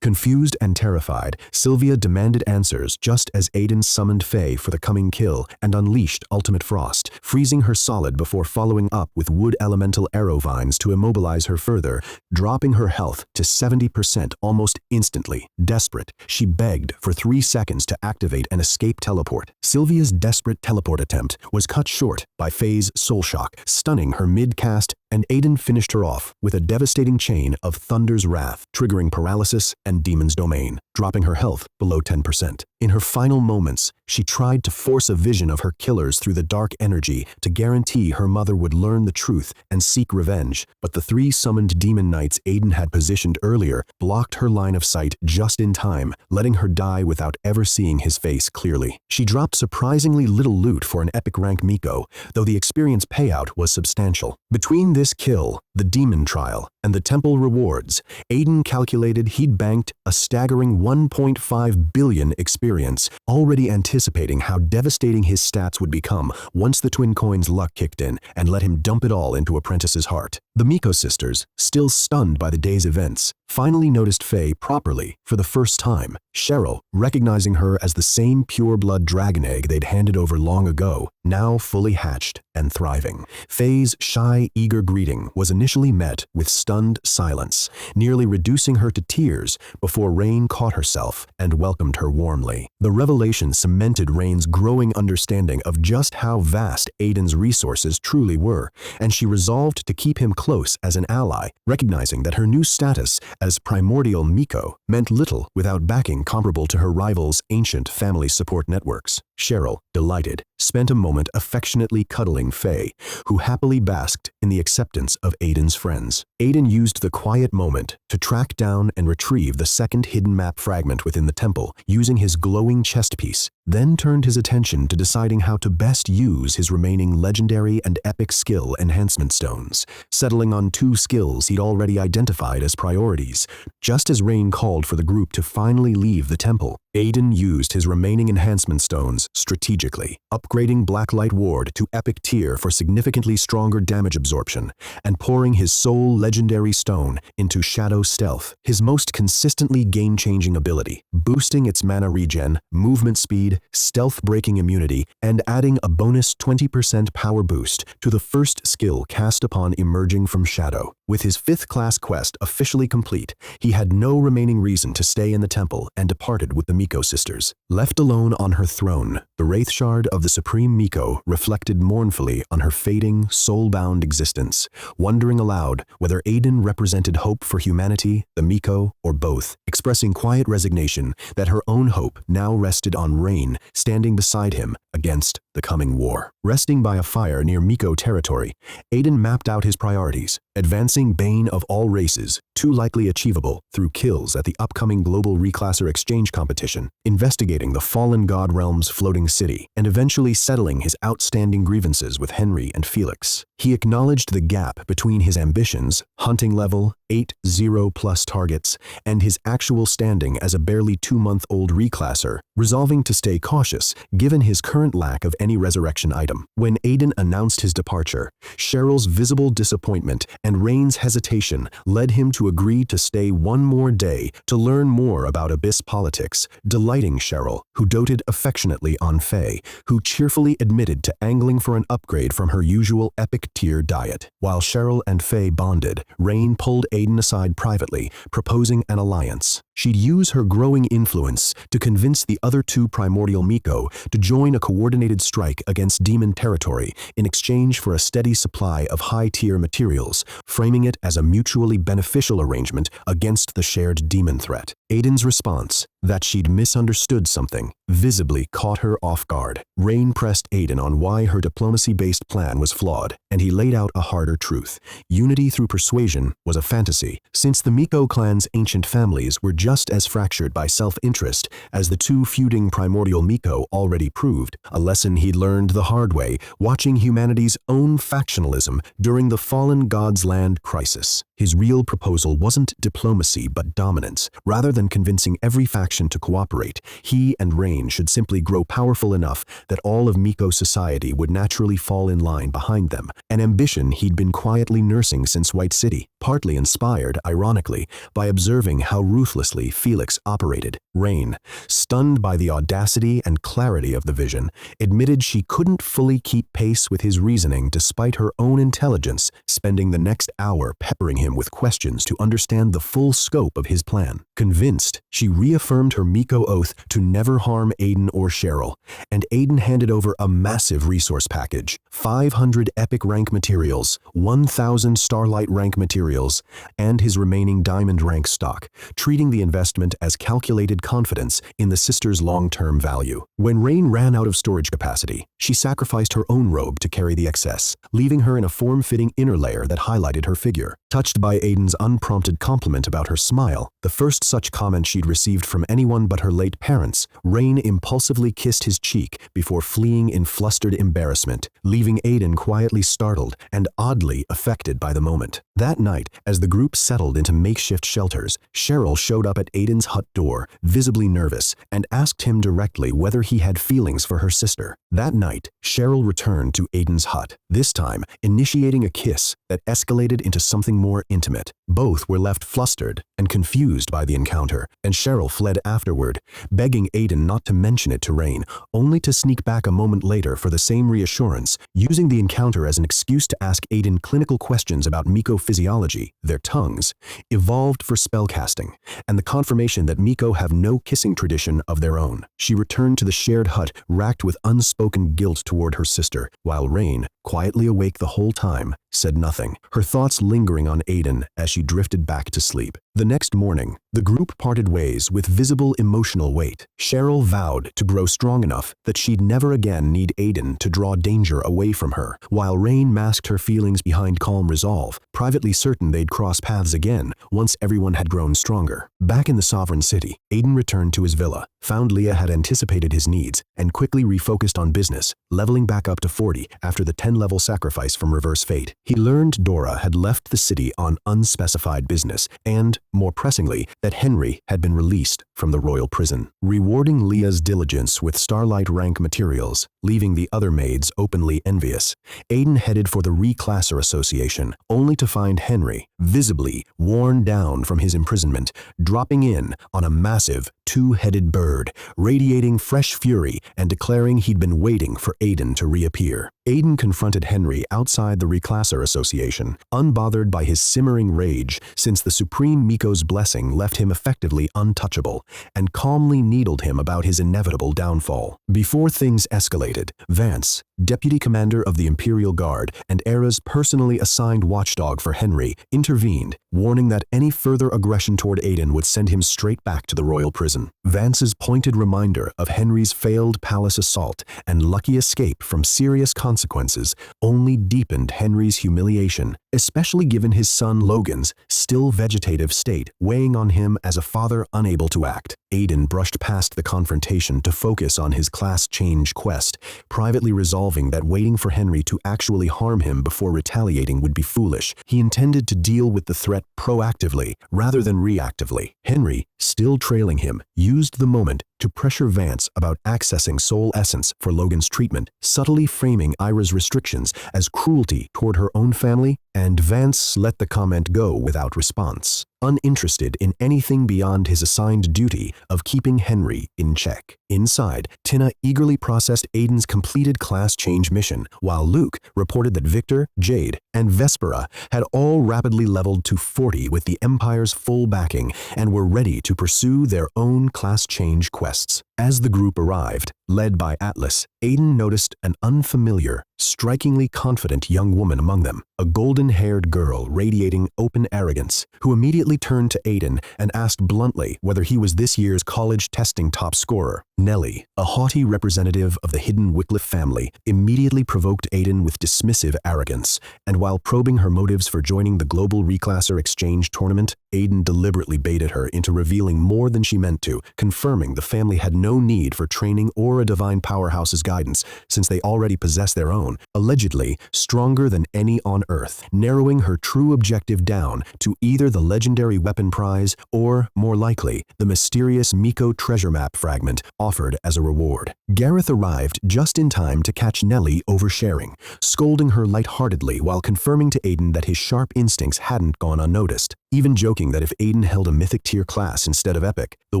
Speaker 1: Confused and terrified, Sylvia demanded answers just as Aiden summoned Faye for the coming kill and unleashed Ultimate Frost, freezing her solid before following up with wood elemental arrow vines to immobilize her further, dropping her health to 70% almost instantly. Desperate, she begged for 3 seconds to activate an escape teleport. Sylvia's desperate teleport attempt was cut short by Faye's soul shock, stunning her mid-cast, and Aiden finished her off with a devastating chain of Thunder's Wrath, triggering paralysis and Demon's Domain, dropping her health below 10%. In her final moments, she tried to force a vision of her killers through the dark energy to guarantee her mother would learn the truth and seek revenge, but the 3 summoned demon knights Aiden had positioned earlier blocked her line of sight just in time, letting her die without ever seeing his face clearly. She dropped surprisingly little loot for an epic rank Miko, though the experience payout was substantial. Between this kill, the demon trial, and the temple rewards, Aiden calculated he'd banked a staggering 1.5 billion experience, already anticipating how devastating his stats would become once the twin coins' luck kicked in and let him dump it all into Apprentice's heart. The Miko sisters, still stunned by the day's events, finally noticed Faye properly for the first time. Cheryl, recognizing her as the same pure-blood dragon egg they'd handed over long ago, now fully hatched and thriving. Faye's shy, eager greeting was initially met with stunned silence, nearly reducing her to tears before Rain caught herself and welcomed her warmly. The revelation cemented Rain's growing understanding of just how vast Aiden's resources truly were, and she resolved to keep him close as an ally, recognizing that her new status as primordial Miko meant little without backing comparable to her rival's ancient family support networks. Cheryl, delighted, spent a moment affectionately cuddling Faye, who happily basked in the acceptance of Aiden's friends. Aiden used the quiet moment to track down and retrieve the second hidden map fragment within the temple, using his glowing chest piece, then turned his attention to deciding how to best use his remaining legendary and epic skill enhancement stones, settling on 2 skills he'd already identified as priorities. Just as Rain called for the group to finally leave the temple, Aiden used his remaining enhancement stones strategically, upgrading Blacklight Ward to epic tier for significantly stronger damage absorption, and pouring his sole legendary stone into Shadow Stealth, his most consistently game-changing ability, boosting its mana regen, movement speed, stealth-breaking immunity, and adding a bonus 20% power boost to the first skill cast upon emerging from Shadow. With his 5th-class quest officially complete, he had no remaining reason to stay in the temple and departed with the Miko sisters. Left alone on her throne, the Wraith Shard of the Supreme Miko reflected mournfully on her fading, soul-bound existence, wondering aloud whether Aiden represented hope for humanity, the Miko, or both, expressing quiet resignation that her own hope now rested on Rain standing beside him against the coming war. Resting by a fire near Miko territory, Aiden mapped out his priorities, advancing Bane of all races, 2 likely achievable through kills at the upcoming global reclasser exchange competition, investigating the fallen god realm's floating city, and eventually settling his outstanding grievances with Henry and Felix. He acknowledged the gap between his ambitions, hunting level, 8-0+ targets, and his actual standing as a barely 2-month-old reclasser, resolving to stay cautious given his current lack of any resurrection item. When Aiden announced his departure, Cheryl's visible disappointment and Rain's hesitation led him to agree to stay 1 more day to learn more about Abyss politics, delighting Cheryl, who doted affectionately on Faye, who cheerfully admitted to angling for an upgrade from her usual epic tier diet. While Cheryl and Faye bonded, Rain pulled Aiden aside privately, proposing an alliance. She'd use her growing influence to convince the other 2 primordial Miko to join a coordinated strike against demon territory in exchange for a steady supply of high-tier materials, framing it as a mutually beneficial arrangement against the shared demon threat. Aiden's response, that she'd misunderstood something, visibly caught her off guard. Rain pressed Aiden on why her diplomacy-based plan was flawed, and he laid out a harder truth. Unity through persuasion was a fantasy, since the Miko clan's ancient families were just as fractured by self-interest as the 2 feuding primordial Miko already proved, a lesson he'd learned the hard way, watching humanity's own factionalism during the fallen God's Land crisis. His real proposal wasn't diplomacy but dominance. Rather than convincing every faction to cooperate, he and Rain should simply grow powerful enough that all of Miko society would naturally fall in line behind them, an ambition he'd been quietly nursing since White City, partly inspired, ironically, by observing how ruthlessly Felix operated. Rain, stunned by the audacity and clarity of the vision, admitted she couldn't fully keep pace with his reasoning despite her own intelligence, spending the next hour peppering him him with questions to understand the full scope of his plan. Convinced, she reaffirmed her Miko oath to never harm Aiden or Cheryl, and Aiden handed over a massive resource package: 500 epic rank materials, 1,000 starlight rank materials, and his remaining diamond rank stock, treating the investment as calculated confidence in the sisters' long-term value. When Rain ran out of storage capacity, she sacrificed her own robe to carry the excess, leaving her in a form-fitting inner layer that highlighted her figure. Touched by Aiden's unprompted compliment about her smile, the first such comment she'd received from anyone but her late parents, Rain impulsively kissed his cheek before fleeing in flustered embarrassment, leaving Aiden quietly startled and oddly affected by the moment. That night, as the group settled into makeshift shelters, Cheryl showed up at Aiden's hut door, visibly nervous, and asked him directly whether he had feelings for her sister. That night, Cheryl returned to Aiden's hut, this time initiating a kiss that escalated into something more intimate. Both were left flustered and confused by the encounter, and Cheryl fled afterward, begging Aiden not to mention it to Rain, only to sneak back a moment later for the same reassurance, using the encounter as an excuse to ask Aiden clinical questions about Miko physiology. Their tongues evolved for spellcasting, and the confirmation that Miko have no kissing tradition of their own. She returned to the shared hut, racked with unspoken guilt toward her sister, while Rain, quietly awake the whole time, said nothing, her thoughts lingering on Aiden as she drifted back to sleep. The next morning, the group parted ways with visible emotional weight. Cheryl vowed to grow strong enough that she'd never again need Aiden to draw danger away from her, while Rain masked her feelings behind calm resolve, privately certain they'd cross paths again once everyone had grown stronger. Back in the Sovereign City, Aiden returned to his villa, found Leah had anticipated his needs, and quickly refocused on business, leveling back up to 40 after the 10-level sacrifice from Reverse Fate. He learned Dora had left the city on unspecified business, and, more pressingly, that Henry had been released from the royal prison. Rewarding Leah's diligence with starlight rank materials, leaving the other maids openly envious, Aiden headed for the Reclasser Association, only to find Henry, visibly worn down from his imprisonment, dropping in on a massive, two-headed bird, radiating fresh fury and declaring he'd been waiting for Aiden to reappear. Aiden confronted Henry outside the Reclasser Association, unbothered by his simmering rage since the Supreme Miko's blessing left him effectively untouchable, and calmly needled him about his inevitable downfall. Before things escalated, Vance, Deputy Commander of the Imperial Guard and Era's personally assigned watchdog for Henry, intervened, warning that any further aggression toward Aiden would send him straight back to the royal prison. Vance's pointed reminder of Henry's failed palace assault and lucky escape from serious consequences only deepened Henry's humiliation, especially given his son Logan's still vegetative state weighing on him as a father unable to act. Aiden brushed past the confrontation to focus on his class change quest, privately resolving that waiting for Henry to actually harm him before retaliating would be foolish. He intended to deal with the threat proactively rather than reactively. Henry, still trailing him, used the moment to pressure Vance about accessing Soul Essence for Logan's treatment, subtly framing Ira's restrictions as cruelty toward her own family, and Vance let the comment go without response, uninterested in anything beyond his assigned duty of keeping Henry in check. Inside, Tina eagerly processed Aiden's completed class change mission, while Luke reported that Victor, Jade, and Vespera had all rapidly leveled to 40 with the Empire's full backing and were ready to pursue their own class change quests. As the group arrived, led by Atlas, Aiden noticed an unfamiliar, strikingly confident young woman among them, a golden-haired girl radiating open arrogance, who immediately turned to Aiden and asked bluntly whether he was this year's college testing top scorer. Nellie, a haughty representative of the hidden Wycliffe family, immediately provoked Aiden with dismissive arrogance, and while probing her motives for joining the Global Reclasser Exchange Tournament, Aiden deliberately baited her into revealing more than she meant to, confirming the family had no need for training or a divine powerhouse's guidance, since they already possess their own, allegedly stronger than any on Earth, narrowing her true objective down to either the legendary weapon prize or, more likely, the mysterious Miko treasure map fragment offered as a reward. Gareth arrived just in time to catch Nellie oversharing, scolding her lightheartedly while confirming to Aiden that his sharp instincts hadn't gone unnoticed. even joking that if Aiden held a mythic tier class instead of epic, the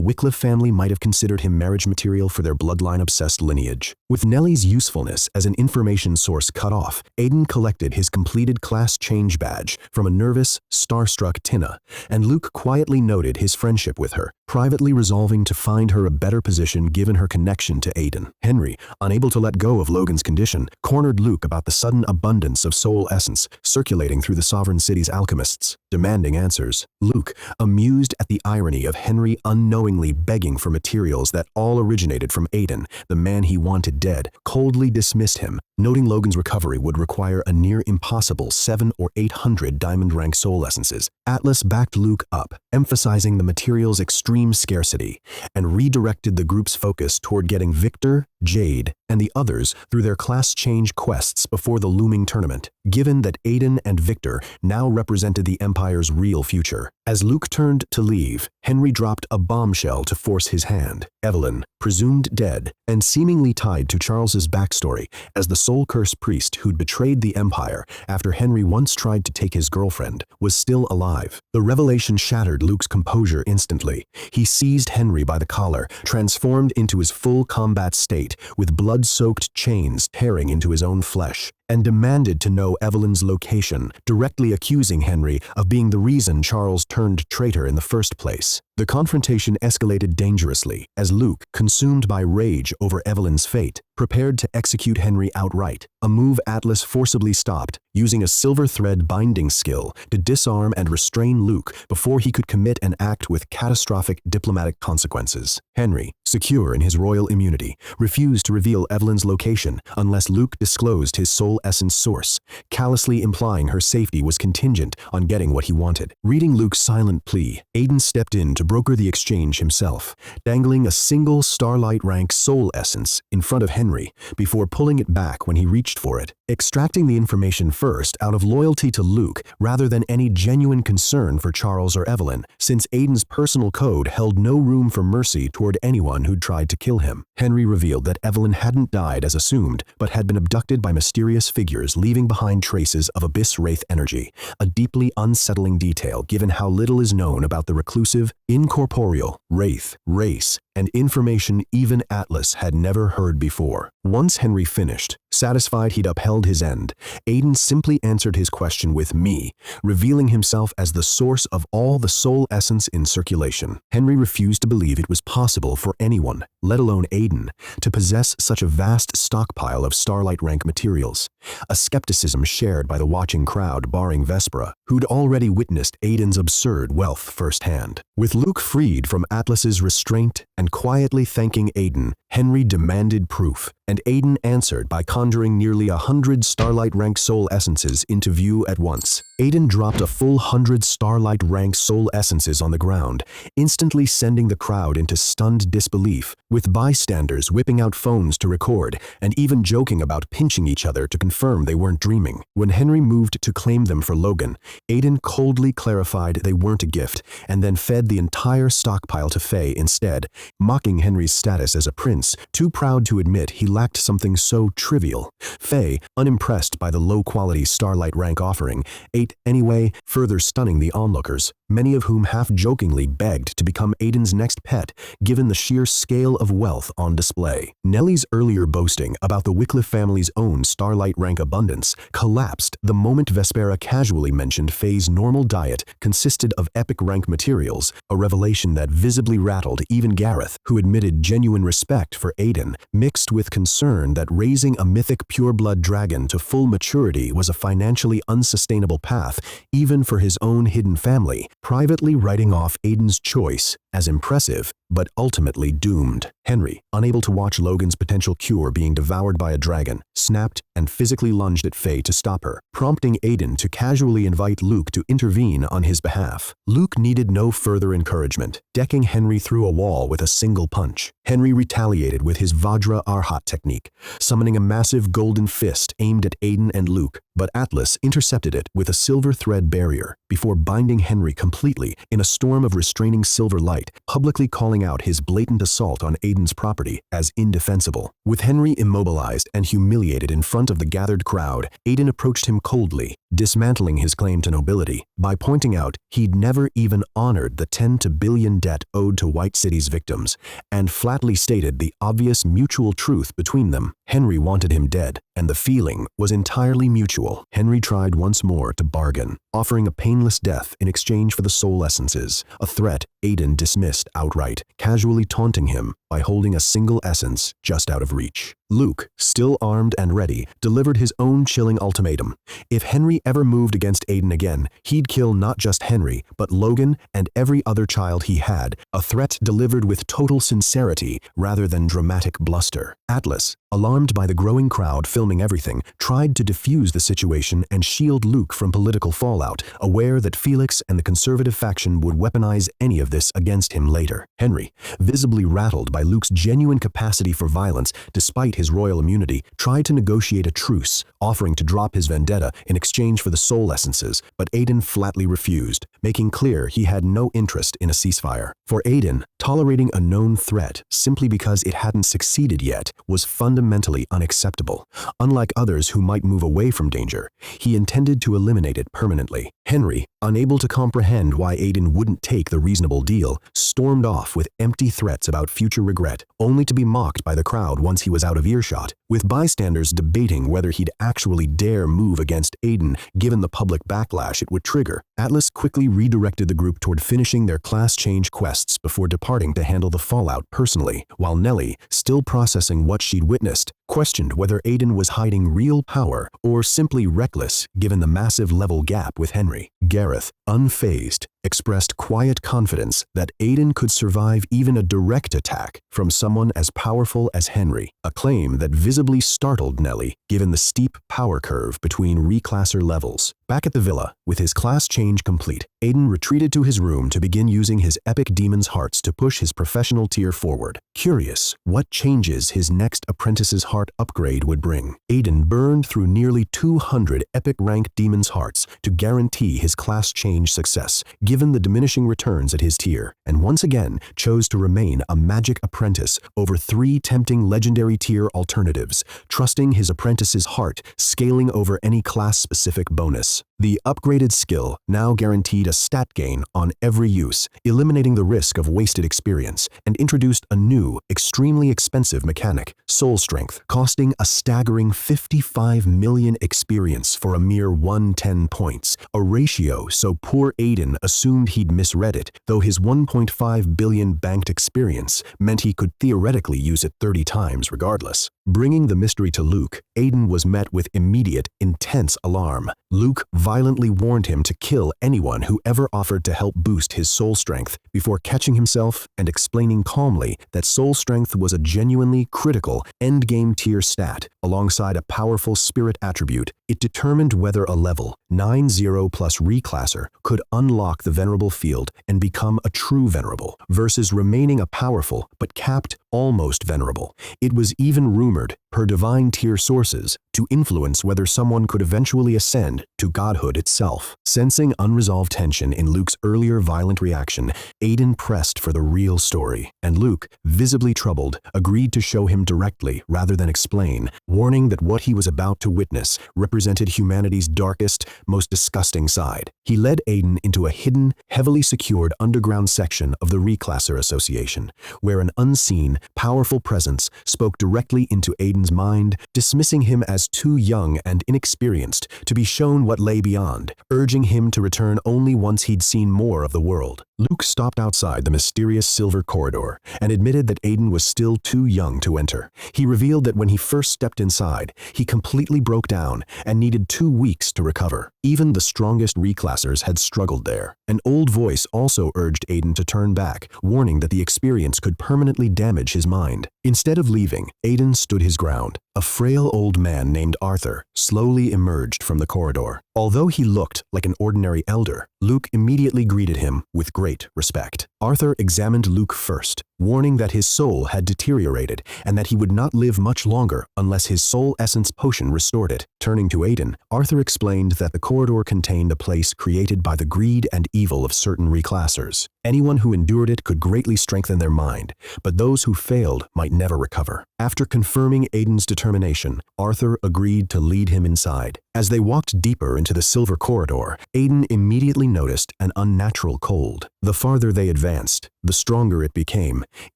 Speaker 1: Wycliffe family might have considered him marriage material for their bloodline-obsessed lineage. With Nellie's usefulness as an information source cut off, Aiden collected his completed class change badge from a nervous, starstruck Tina, and Luke quietly noted his friendship with her, privately resolving to find her a better position given her connection to Aiden. Henry, unable to let go of Logan's condition, cornered Luke about the sudden abundance of soul essence circulating through the sovereign city's alchemists, demanding answers. Luke, amused at the irony of Henry unknowingly begging for materials that all originated from Aiden, the man he wanted dead, coldly dismissed him, noting Logan's recovery would require a near impossible 700 or 800 diamond rank soul essences. Atlas backed Luke up, emphasizing the material's extreme scarcity, and redirected the group's focus toward getting Victor, Jade, and the others through their class change quests before the looming tournament, given that Aiden and Victor now represented the Empire's real future. As Luke turned to leave, Henry dropped a bombshell to force his hand. Evelyn, presumed dead, and seemingly tied to Charles's backstory as the soul curse priest who'd betrayed the Empire after Henry once tried to take his girlfriend, was still alive. The revelation shattered Luke's composure instantly. He seized Henry by the collar, transformed into his full combat state, with blood-soaked chains tearing into his own flesh, and demanded to know Evelyn's location, directly accusing Henry of being the reason Charles turned traitor in the first place. The confrontation escalated dangerously as Luke, consumed by rage over Evelyn's fate, prepared to execute Henry outright, a move Atlas forcibly stopped, using a silver thread binding skill to disarm and restrain Luke before he could commit an act with catastrophic diplomatic consequences. Henry, secure in his royal immunity, refused to reveal Evelyn's location unless Luke disclosed his soul essence source, callously implying her safety was contingent on getting what he wanted. Reading Luke's silent plea, Aiden stepped in to broker the exchange himself, dangling a single starlight rank soul essence in front of Henry before pulling it back when he reached for it, extracting the information first out of loyalty to Luke rather than any genuine concern for Charles or Evelyn, since Aiden's personal code held no room for mercy toward anyone who'd tried to kill him. Henry revealed that Evelyn hadn't died as assumed, but had been abducted by mysterious figures leaving behind traces of abyss wraith energy, a deeply unsettling detail given how little is known about the reclusive, incorporeal wraith race and information even Atlas had never heard before. Once Henry finished, satisfied he'd upheld his end, Aiden simply answered his question with me, revealing himself as the source of all the soul essence in circulation. Henry refused to believe it was possible for anyone, let alone Aiden, to possess such a vast stockpile of starlight rank materials, a skepticism shared by the watching crowd barring Vespera, who'd already witnessed Aiden's absurd wealth firsthand. With Luke freed from Atlas's restraint and quietly thanking Aiden, Henry demanded proof, and Aiden answered by conjuring nearly 100 starlight rank soul essences into view at once. Aiden dropped a full 100 starlight rank soul essences on the ground, instantly sending the crowd into stunned disbelief, with bystanders whipping out phones to record and even joking about pinching each other to confirm they weren't dreaming. When Henry moved to claim them for Logan, Aiden coldly clarified they weren't a gift and then fed the entire stockpile to Faye instead, mocking Henry's status as a prince, too proud to admit he lacked something so trivial. Faye, unimpressed by the low-quality starlight rank offering, ate anyway, further stunning the onlookers, many of whom half-jokingly begged to become Aiden's next pet, given the sheer scale of wealth on display. Nellie's earlier boasting about the Wycliffe family's own starlight rank abundance collapsed the moment Vespera casually mentioned Faye's normal diet consisted of epic rank materials, a revelation that visibly rattled even Gareth, who admitted genuine respect for Aiden, mixed with concern that raising a mythic pureblood dragon to full maturity was a financially unsustainable path, even for his own hidden family, privately writing off Aiden's choice as impressive, but ultimately doomed. Henry, unable to watch Logan's potential cure being devoured by a dragon, snapped and physically lunged at Faye to stop her, prompting Aiden to casually invite Luke to intervene on his behalf. Luke needed no further encouragement, decking Henry through a wall with a single punch. Henry retaliated with his Vajra Arhat technique, summoning a massive golden fist aimed at Aiden and Luke, but Atlas intercepted it with a silver thread barrier before binding Henry completely in a storm of restraining silver light, publicly calling out his blatant assault on Aiden's property as indefensible. With Henry immobilized and humiliated in front of the gathered crowd, Aiden approached him coldly, dismantling his claim to nobility by pointing out he'd never even honored the 10 to billion debt owed to White City's victims, and flatly stated the obvious mutual truth between them. Henry wanted him dead, and the feeling was entirely mutual. Henry tried once more to bargain, offering a painless death in exchange for the soul essences, a threat Aiden dismissed outright, casually taunting him by holding a single essence just out of reach. Luke, still armed and ready, delivered his own chilling ultimatum. If Henry ever moved against Aiden again, he'd kill not just Henry, but Logan and every other child he had, a threat delivered with total sincerity rather than dramatic bluster. Atlas, alarmed by the growing crowd filming everything, tried to defuse the situation and shield Luke from political fallout, aware that Felix and the conservative faction would weaponize any of this against him later. Henry, visibly rattled by Luke's genuine capacity for violence despite his royal immunity, tried to negotiate a truce, offering to drop his vendetta in exchange for the soul essences, but Aiden flatly refused, making clear he had no interest in a ceasefire. For Aiden, tolerating a known threat simply because it hadn't succeeded yet was fundamentally unacceptable. Unlike others who might move away from danger, he intended to eliminate it permanently. Henry, unable to comprehend why Aiden wouldn't take the reasonable deal, stormed off with empty threats about future regret, only to be mocked by the crowd once he was out of earshot, with bystanders debating whether he'd actually dare move against Aiden given the public backlash it would trigger. Atlas quickly redirected the group toward finishing their class change quests before departing to handle the fallout personally, while Nellie, still processing what she'd witnessed, questioned whether Aiden was hiding real power or simply reckless given the massive level gap with Henry. Gareth, unfazed, expressed quiet confidence that Aiden could survive even a direct attack from someone as powerful as Henry, a claim that visibly startled Nellie given the steep power curve between reclasser levels. Back at the villa, with his class change complete, Aiden retreated to his room to begin using his epic demon's hearts to push his professional tier forward. Curious what changes his next apprentice's heart upgrade would bring, Aiden burned through nearly 200 epic rank demon's hearts to guarantee his class change success, given the diminishing returns at his tier, and once again chose to remain a magic apprentice over 3 tempting legendary tier alternatives, trusting his apprentice's heart scaling over any class-specific bonus. The upgraded skill now guaranteed a stat gain on every use, eliminating the risk of wasted experience, and introduced a new, extremely expensive mechanic, Soul Strength, costing a staggering 55 million experience for a mere 110 points, a ratio so poor Aiden assumed he'd misread it, though his 1.5 billion banked experience meant he could theoretically use it 30 times regardless. Bringing the mystery to Luke, Aiden was met with immediate, intense alarm. Luke violently warned him to kill anyone who ever offered to help boost his soul strength before catching himself and explaining calmly that soul strength was a genuinely critical endgame tier stat alongside a powerful spirit attribute. It determined whether a level 90 plus reclasser could unlock the venerable field and become a true venerable versus remaining a powerful but capped almost venerable. It was even rumored, per divine tier sources, to influence whether someone could eventually ascend to godhood itself. Sensing unresolved tension in Luke's earlier violent reaction, Aiden pressed for the real story, and Luke, visibly troubled, agreed to show him directly rather than explain, warning that what he was about to witness represented humanity's darkest, most disgusting side. He led Aiden into a hidden, heavily secured underground section of the Reclasser Association, where an unseen, powerful presence spoke directly into Aiden's mind, dismissing him as too young and inexperienced to be shown what lay beyond, urging him to return only once he'd seen more of the world. Luke stopped outside the mysterious silver corridor and admitted that Aiden was still too young to enter. He revealed that when he first stepped inside, he completely broke down and needed 2 weeks to recover. Even the strongest reclassers had struggled there. An old voice also urged Aiden to turn back, warning that the experience could permanently damage his mind. Instead of leaving, Aiden stood his ground, a frail old man named Arthur slowly emerged from the corridor. Although he looked like an ordinary elder, Luke immediately greeted him with great respect. Arthur examined Luke first, warning that his soul had deteriorated and that he would not live much longer unless his soul essence potion restored it. Turning to Aiden, Arthur explained that the corridor contained a place created by the greed and evil of certain reclassers. Anyone who endured it could greatly strengthen their mind, but those who failed might never recover. After confirming Aiden's determination, Arthur agreed to lead him inside. As they walked deeper into the silver corridor, Aiden immediately noticed an unnatural cold. The farther they advanced, the stronger it became,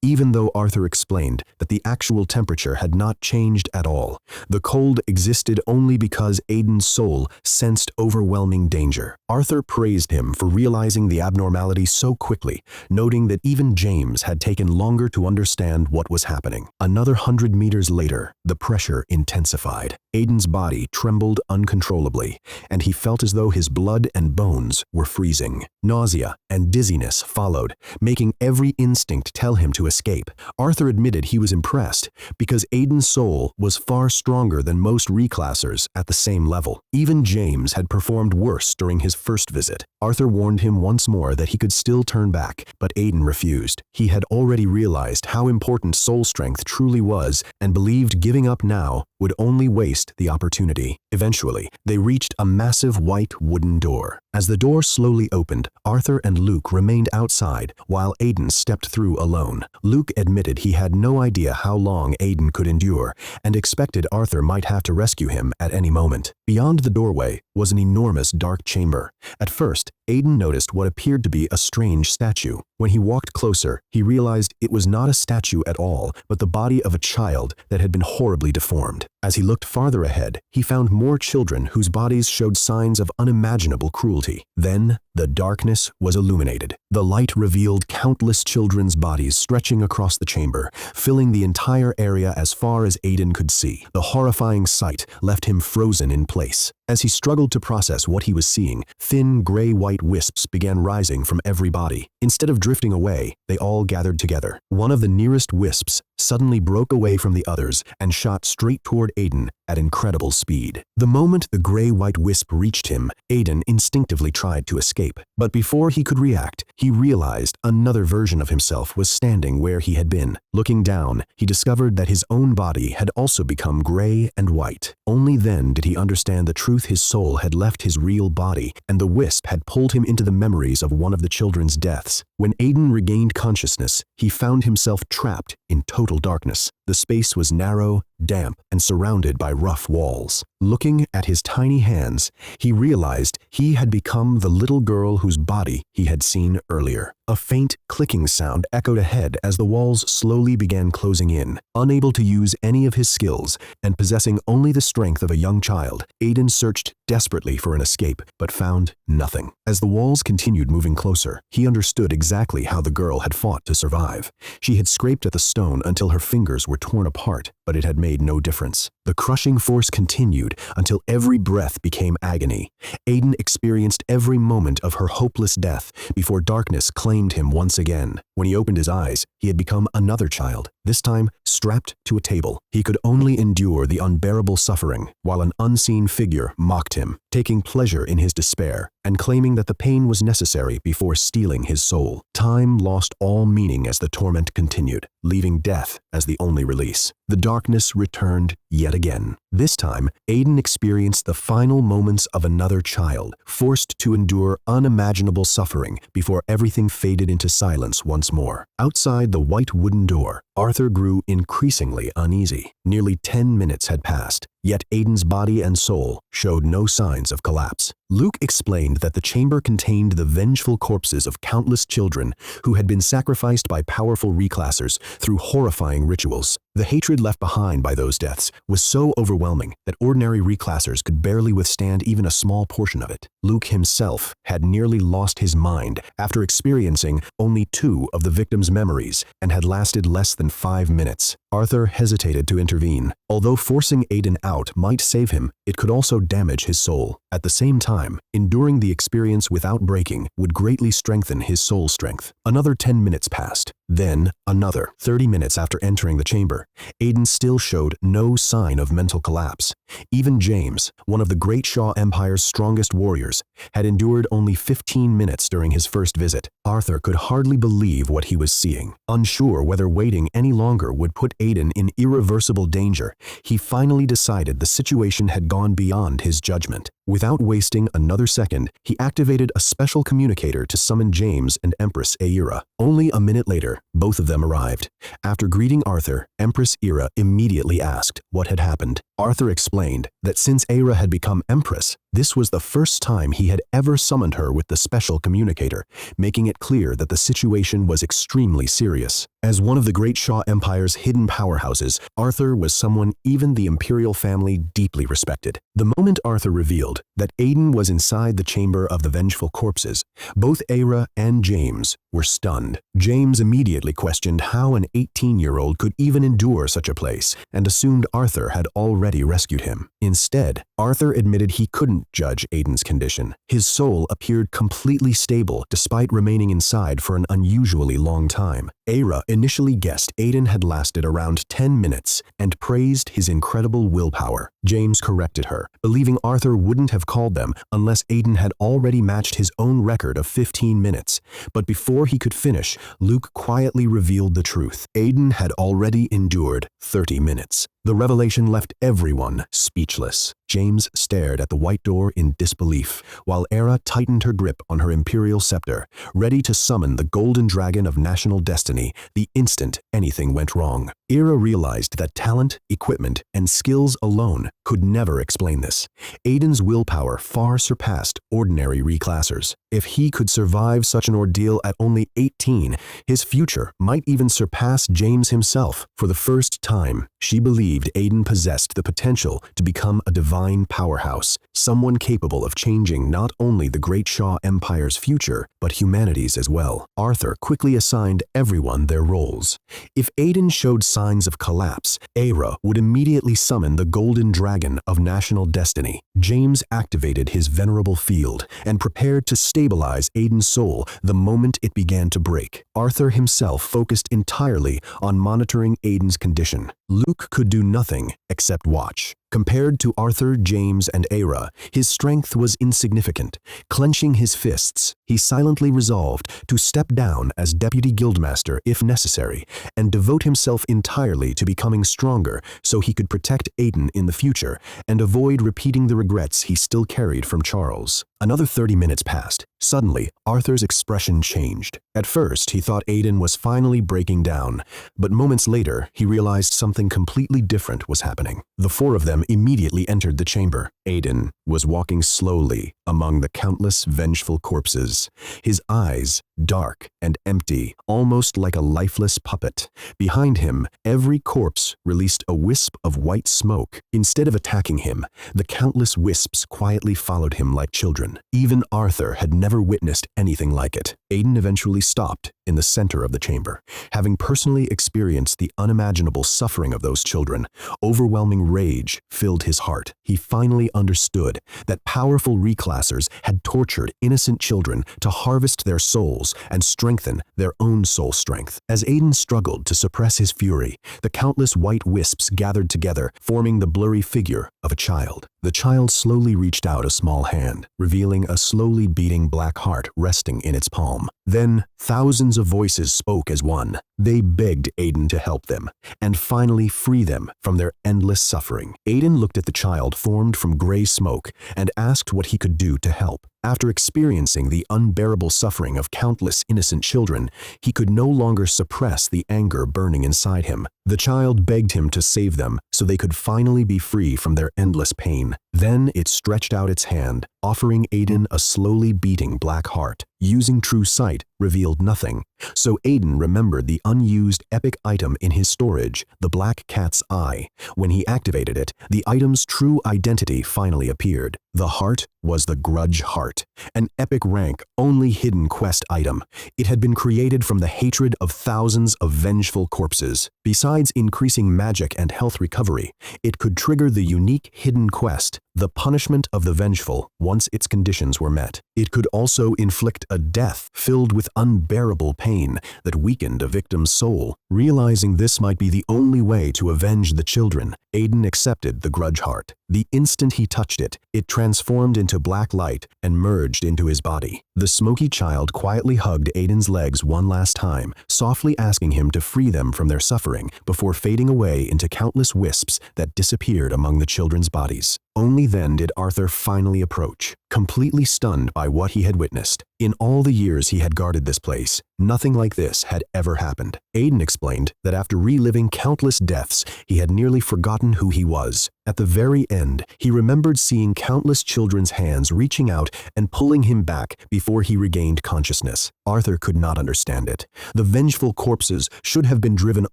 Speaker 1: even though Arthur explained that the actual temperature had not changed at all. The cold existed only because Aiden's soul sensed overwhelming danger. Arthur praised him for realizing the abnormality so quickly, noting that even James had taken longer to understand what was happening. Another 100 meters later, the pressure intensified. Aiden's body trembled uncontrollably, and he felt as though his blood and bones were freezing. Nausea and dizziness followed, making every instinct tell him to escape. Arthur admitted he was impressed because Aiden's soul was far stronger than most reclassers at the same level. Even James had performed worse during his first visit. Arthur warned him once more that he could still turn back, but Aiden refused. He had already realized how important soul strength truly was and believed giving up now would only waste the opportunity. Eventually, they reached a massive white wooden door. As the door slowly opened, Arthur and Luke remained outside while Aiden stepped through alone. Luke admitted he had no idea how long Aiden could endure and expected Arthur might have to rescue him at any moment. Beyond the doorway was an enormous dark chamber. At first, Aiden noticed what appeared to be a strange statue. When he walked closer, he realized it was not a statue at all, but the body of a child that had been horribly deformed. As he looked farther ahead, he found more children whose bodies showed signs of unimaginable cruelty. Then, the darkness was illuminated. The light revealed countless children's bodies stretching across the chamber, filling the entire area as far as Aiden could see. The horrifying sight left him frozen in place. As he struggled to process what he was seeing, thin gray-white wisps began rising from every body. Instead of drifting away, they all gathered together. One of the nearest wisps suddenly broke away from the others and shot straight toward Aiden at incredible speed. The moment the gray-white wisp reached him, Aiden instinctively tried to escape. But before he could react, he realized another version of himself was standing where he had been. Looking down, he discovered that his own body had also become gray and white. Only then did he understand the truth. His soul had left his real body, and the wisp had pulled him into the memories of one of the children's deaths. When Aiden regained consciousness, he found himself trapped in total darkness. The space was narrow, damp, and surrounded by rough walls. Looking at his tiny hands, he realized he had become the little girl whose body he had seen earlier. A faint clicking sound echoed ahead as the walls slowly began closing in. Unable to use any of his skills and possessing only the strength of a young child, Aiden searched desperately for an escape, but found nothing. As the walls continued moving closer, he understood exactly how the girl had fought to survive. She had scraped at the stone until her fingers were torn apart, but it had made no difference. The crushing force continued until every breath became agony. Aiden experienced every moment of her hopeless death before darkness claimed him once again. When he opened his eyes, he had become another child, this time strapped to a table. He could only endure the unbearable suffering, while an unseen figure mocked him, taking pleasure in his despair and claiming that the pain was necessary before stealing his soul. Time lost all meaning as the torment continued, leaving death as the only release. The darkness returned yet again. This time, Aiden experienced the final moments of another child, forced to endure unimaginable suffering before everything faded into silence once more. Outside the white wooden door, Arthur grew increasingly uneasy. Nearly 10 minutes had passed, yet Aiden's body and soul showed no signs of collapse. Luke explained that the chamber contained the vengeful corpses of countless children who had been sacrificed by powerful reclassers through horrifying rituals. The hatred left behind by those deaths was so overwhelming that ordinary reclassers could barely withstand even a small portion of it. Luke himself had nearly lost his mind after experiencing only 2 of the victims' memories and had lasted less than 5 minutes. Arthur hesitated to intervene. Although forcing Aiden out might save him, it could also damage his soul. At the same time, enduring the experience without breaking would greatly strengthen his soul strength. Another 10 minutes passed. Then another. 30 minutes after entering the chamber, Aiden still showed no sign of mental collapse. Even James, one of the Great Shaw Empire's strongest warriors, had endured only 15 minutes during his first visit. Arthur could hardly believe what he was seeing. Unsure whether waiting any longer would put Aiden in irreversible danger, he finally decided the situation had gone beyond his judgment. Without wasting another second, he activated a special communicator to summon James and Empress Aira. Only a minute later, both of them arrived. After greeting Arthur, Empress Aira immediately asked what had happened. Arthur explained that since Aira had become Empress, this was the first time he had ever summoned her with the special communicator, making it clear that the situation was extremely serious. As one of the Great Shaw Empire's hidden powerhouses, Arthur was someone even the imperial family deeply respected. The moment Arthur revealed that Aiden was inside the chamber of the vengeful corpses, both Aira and James were stunned. James immediately questioned how an 18-year-old could even endure such a place and assumed Arthur had already rescued him. Instead, Arthur admitted he couldn't judge Aiden's condition. His soul appeared completely stable despite remaining inside for an unusually long time. Aira initially guessed Aiden had lasted around 10 minutes and praised his incredible willpower. James corrected her, believing Arthur wouldn't have called them unless Aiden had already matched his own record of 15 minutes. But before he could finish, Luke quietly revealed the truth. Aiden had already endured 30 minutes. The revelation left everyone speechless. James stared at the white door in disbelief, while Aira tightened her grip on her imperial scepter, ready to summon the golden dragon of national destiny the instant anything went wrong. Aira realized that talent, equipment, and skills alone could never explain this. Aiden's willpower far surpassed ordinary reclassers. If he could survive such an ordeal at only 18, his future might even surpass James himself. For the first time, she believed Aiden possessed the potential to become a divine powerhouse, someone capable of changing not only the Great Shaw Empire's future, but humanity's as well. Arthur quickly assigned everyone their roles. If Aiden showed signs of collapse, Aira would immediately summon the golden dragon of national destiny. James activated his venerable field and prepared to stabilize Aiden's soul the moment it began to break. Arthur himself focused entirely on monitoring Aiden's condition. Luke could do nothing except watch. Compared to Arthur, James, and Aira, his strength was insignificant. Clenching his fists, he silently resolved to step down as deputy guildmaster if necessary and devote himself entirely to becoming stronger so he could protect Aiden in the future and avoid repeating the regrets he still carried from Charles. Another 30 minutes passed. Suddenly, Arthur's expression changed. At first, he thought Aiden was finally breaking down, but moments later, he realized something completely different was happening. The four of them immediately entered the chamber. Aiden was walking slowly among the countless vengeful corpses, his eyes dark and empty, almost like a lifeless puppet. Behind him, every corpse released a wisp of white smoke. Instead of attacking him, the countless wisps quietly followed him like children. Even Arthur had never witnessed anything like it. Aiden eventually stopped in the center of the chamber. Having personally experienced the unimaginable suffering of those children, overwhelming rage filled his heart. He finally understood that powerful reclassers had tortured innocent children to harvest their souls and strengthen their own soul strength. As Aiden struggled to suppress his fury, the countless white wisps gathered together, forming the blurry figure of a child. The child slowly reached out a small hand, revealing a slowly beating black heart resting in its palm. Then, thousands of voices spoke as one. They begged Aiden to help them, and finally free them from their endless suffering. Aiden looked at the child formed from gray smoke and asked what he could do to help. After experiencing the unbearable suffering of countless innocent children, he could no longer suppress the anger burning inside him. The child begged him to save them so they could finally be free from their endless pain. Then it stretched out its hand, offering Aiden a slowly beating black heart. Using true sight revealed nothing, so Aiden remembered the unused epic item in his storage, the black cat's eye. When he activated it, the item's true identity finally appeared. The heart was the grudge heart, an epic rank, only hidden quest item. It had been created from the hatred of thousands of vengeful corpses. Besides increasing magic and health recovery, it could trigger the unique hidden quest, the punishment of the vengeful once its conditions were met. It could also inflict a death filled with unbearable pain that weakened a victim's soul. Realizing this might be the only way to avenge the children, Aiden accepted the grudge heart. The instant he touched it, it transformed into black light and merged into his body. The smoky child quietly hugged Aiden's legs one last time, softly asking him to free them from their suffering before fading away into countless wisps that disappeared among the children's bodies. Only then did Arthur finally approach, completely stunned by what he had witnessed. In all the years he had guarded this place, nothing like this had ever happened. Aiden explained that after reliving countless deaths, he had nearly forgotten who he was. At the very end, he remembered seeing countless children's hands reaching out and pulling him back before he regained consciousness. Arthur could not understand it. The vengeful corpses should have been driven